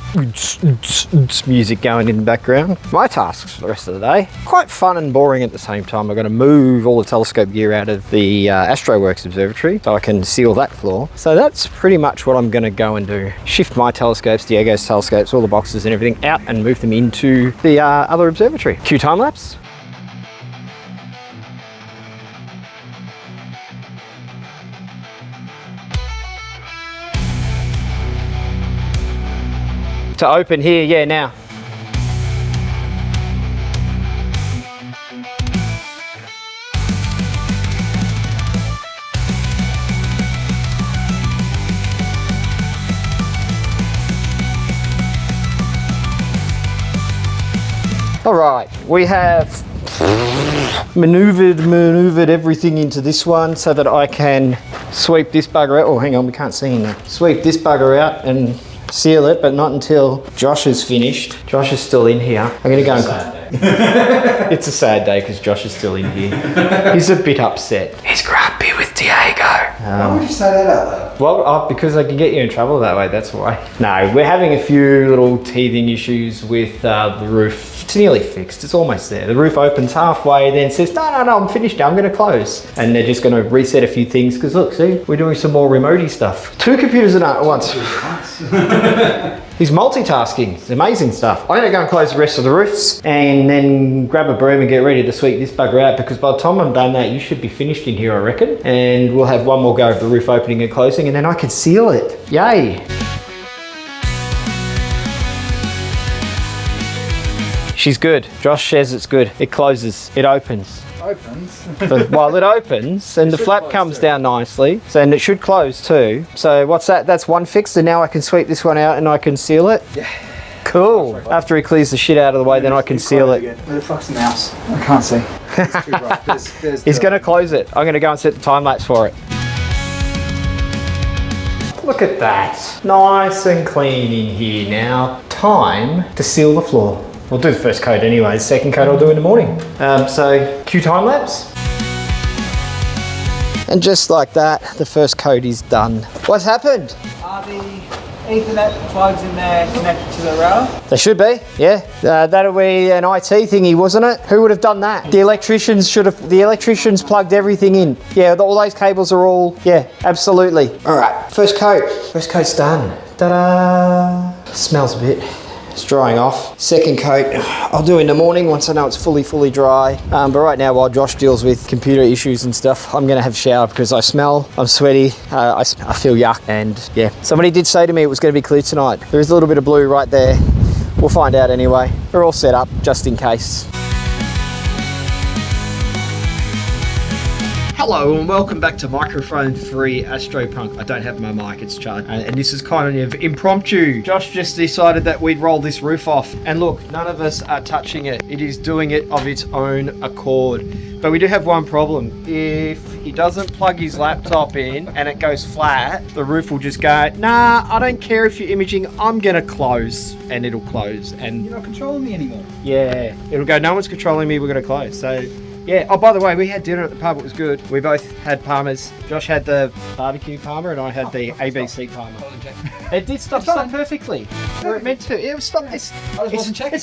music going in the background. My tasks for the rest of the day, quite fun and boring at the same time. I'm going to move all the telescope gear out of the AstroWorks observatory so I can seal that floor. So that's pretty much what I'm going to go and do. Shift my telescopes, Diego's telescopes, all the boxes and everything out and move them into the other observatory. Cue time lapse. To open here, yeah, now. All right, we have maneuvered everything into this one so that I can sweep this bugger out. Oh, hang on, we can't see him now. Sweep this bugger out and seal it, but not until Josh is finished. Josh is still in here. I'm gonna go and... It's a sad day because Josh is still in here. He's a bit upset. He's grumpy with Diego. Why would you say that out loud? Well, because I can get you in trouble that way, that's why. No, we're having a few little teething issues with the roof. It's nearly fixed, it's almost there. The roof opens halfway, then says, no, I'm finished now, I'm gonna close. And they're just gonna reset a few things, because look, see, we're doing some more remote-y stuff. 2 computers at once. He's multitasking, it's amazing stuff. I'm gonna go and close the rest of the roofs, and then grab a broom and get ready to sweep this bugger out, because by the time I'm done that, you should be finished in here, I reckon. And we'll have one more go of the roof opening and closing, and then I can seal it. Yay. She's good. Josh says it's good. It closes. It opens. Opens. Well, it opens and the flap comes down nicely. So, and it should close too. So what's that? That's one fixed, and now I can sweep this one out and I can seal it. Yeah. Cool. After he clears the shit out of the way, then I can seal it. Where the fuck's the mouse? I can't see. It's too bright. There's He's going to close it. I'm going to go and set the time lapse for it. Look at that. Nice and clean in here now. Time to seal the floor. We'll do the first coat anyway. The second coat I'll do in the morning. So, cue time lapse. And just like that, the first coat is done. What's happened? Are the Ethernet plugs in there connected to the router? They should be, yeah. That'll be an IT thingy, wasn't it? Who would have done that? The electricians plugged everything in. Yeah, all those cables are all, yeah, absolutely. All right, first coat. First coat's done. Ta-da! Smells a bit. It's drying off. Second coat, I'll do in the morning once I know it's fully dry. But right now, while Josh deals with computer issues and stuff, I'm gonna have a shower because I smell, I'm sweaty, I feel yuck, and yeah. Somebody did say to me it was gonna be clear tonight. There is a little bit of blue right there. We'll find out anyway. We're all set up, just in case. Hello and welcome back to microphone-free AstroPunk. I don't have my mic, it's charged. And this is kind of impromptu. Josh just decided that we'd roll this roof off. And look, none of us are touching it. It is doing it of its own accord. But we do have one problem. If he doesn't plug his laptop in and it goes flat, the roof will just go, nah, I don't care if you're imaging, I'm gonna close. And it'll close. And You're not controlling me anymore. yeah, it'll go, no one's controlling me, we're gonna close. So yeah, oh, by the way, we had dinner at the pub, it was good. We both had Parmas. Josh had the barbecue Parma and I had the ABC Parma. It did stop perfectly. Where it meant to. It was stop. It's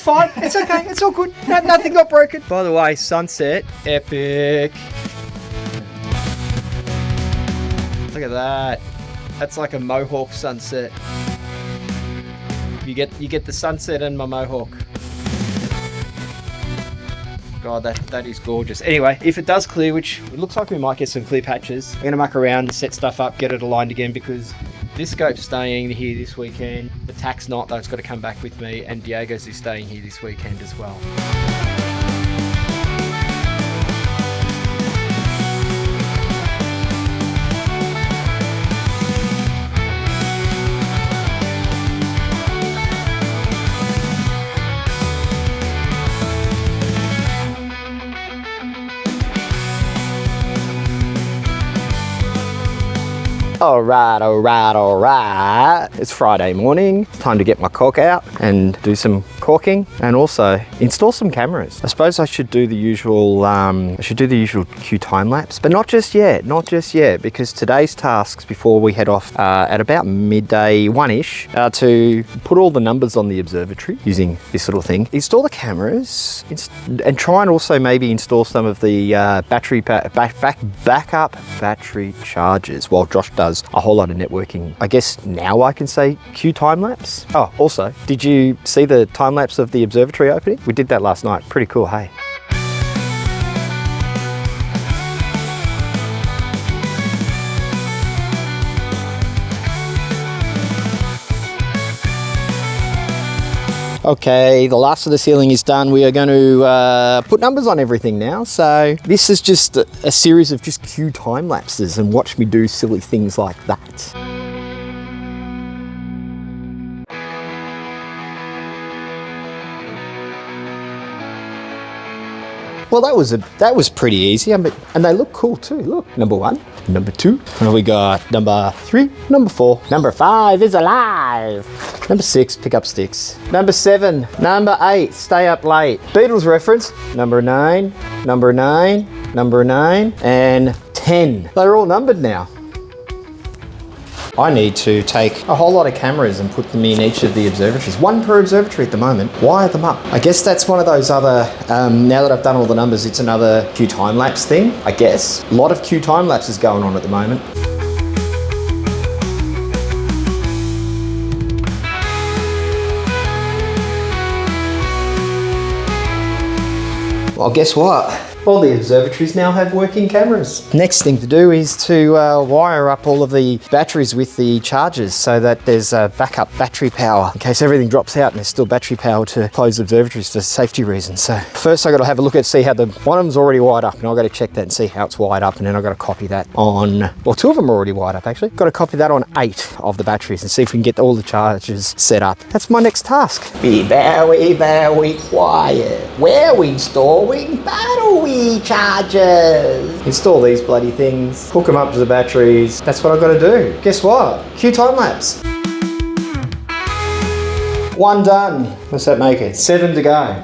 fine. It's okay. It's all good. Nothing got broken. By the way, sunset. Epic. Look at that. That's like a mohawk sunset. You get the sunset and my mohawk. God, that is gorgeous. Anyway, if it does clear, which it looks like we might get some clear patches, I'm going to muck around, set stuff up, get it aligned again, because this scope's staying here this weekend. The TAC's not, though. It's got to come back with me, and Diego's is staying here this weekend as well. All right. It's Friday morning. Time to get my cork out and do some corking and also install some cameras. I suppose I should do the usual, Q time lapse, but not just yet, because today's tasks before we head off at about midday, 1-ish, to put all the numbers on the observatory using this little thing, install the cameras, and try and also maybe install some of the backup battery chargers while Josh does a whole lot of networking. I guess now I can say Q time lapse. Oh, also, did you see the time lapse of the observatory opening? We did that last night. Pretty cool, hey? Okay, the last of the ceiling is done. We are going to put numbers on everything now. So this is just a series of just Q time lapses, and watch me do silly things like that. Well, that was pretty easy, and they look cool too. Look, number 1, number 2, and we got number 3, number 4, number 5 is alive. Number 6, pick up sticks. Number 7, number 8, stay up late. Beatles reference. Number 9, number 9, number 9, and 10. They're all numbered now. I need to take a whole lot of cameras and put them in each of the observatories. 1 per observatory at the moment. Wire them up. I guess that's one of those other, now that I've done all the numbers, it's another Q time lapse thing, I guess. A lot of Q time lapses going on at the moment. Well, guess what? All the observatories now have working cameras. Next thing to do is to wire up all of the batteries with the chargers so that there's backup battery power in case everything drops out and there's still battery power to close observatories for safety reasons. So first I got to have a look at, see how one of them's already wired up, and I've got to check that and see how it's wired up, and then I've got to copy that on, well, 2 of them are already wired up actually. Got to copy that on 8 of the batteries and see if we can get all the chargers set up. That's my next task. Be very, very quiet. We're installing battery chargers. Install these bloody things, hook them up to the batteries. That's what I've got to do. Guess what? Cue time lapse. 1 done. What's that make it? 7 to go.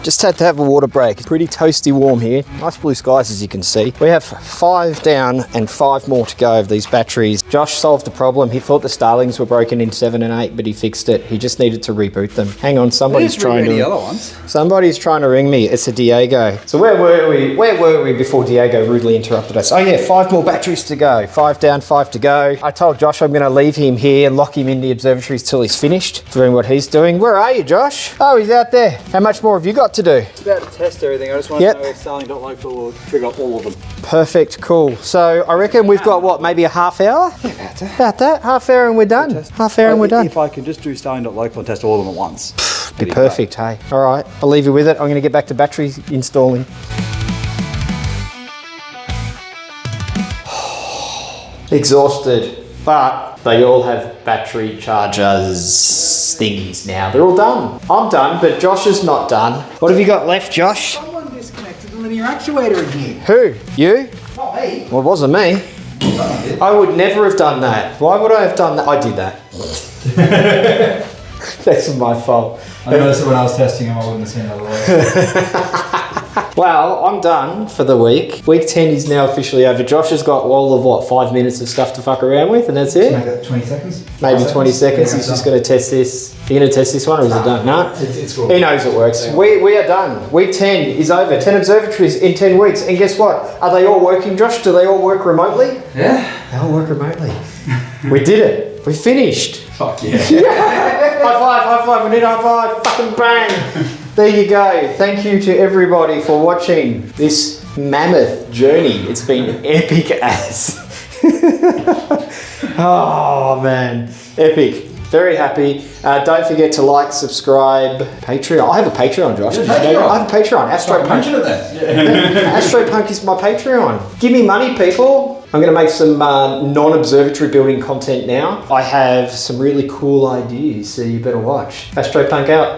Just had to have a water break. It's pretty toasty warm here. Nice blue skies as you can see. We have 5 down and 5 more to go of these batteries. Josh solved the problem. He thought the starlings were broken in 7 and 8, but he fixed it. He just needed to reboot them. Hang on, somebody's trying to... the other ones. Somebody's trying to ring me. It's a Diego. So where were we? Where were we before Diego rudely interrupted us? Oh yeah, 5 more batteries to go. 5 down, 5 to go. I told Josh I'm going to leave him here and lock him in the observatories till he's finished doing what he's doing. Where are you, Josh? Oh, he's out there. How much more have you got to do? It's about to test everything. I just want to know if starling.local will trigger all of them. Perfect, cool. So I reckon we've got what, maybe a half hour? Yeah, about that. Half hour and we're done. Half hour and we're done. If I can just do starling.local and test all of them at once. Be perfect, hey. All right, I'll leave you with it. I'm going to get back to battery installing. Exhausted, but they all have battery chargers things now. They're all done. I'm done, but Josh is not done. What have you got left, Josh? Someone disconnected the linear actuator in here. Who? You? Not me. Well, it wasn't me. I would never have done that. Why would I have done that? I did that. That's my fault. I noticed that when I was testing him, I wouldn't have seen another way. Well, I'm done for the week. Week 10 is now officially over. Josh has got all of, what, 5 minutes of stuff to fuck around with, and that's it? Make it 20 seconds? Maybe 20 seconds. He's just going to test this. Are you going to test this one, or is it done? No? It's cool. He knows it works. We are done. Week 10 is over. 10 observatories in 10 weeks. And guess what? Are they all working, Josh? Do they all work remotely? Yeah. They all work remotely. We did it. We finished. Fuck yeah. High five, we need a high five, fucking bang. There you go. Thank you to everybody for watching this mammoth journey. It's been epic as. Oh man, epic. Very happy. Don't forget to like, subscribe, Patreon. I have a Patreon, Josh. I have a Patreon, AstroPunk. AstroPunk is my Patreon. Give me money, people. I'm going to make some non-observatory building content now. I have some really cool ideas, so you better watch. AstroPunk out.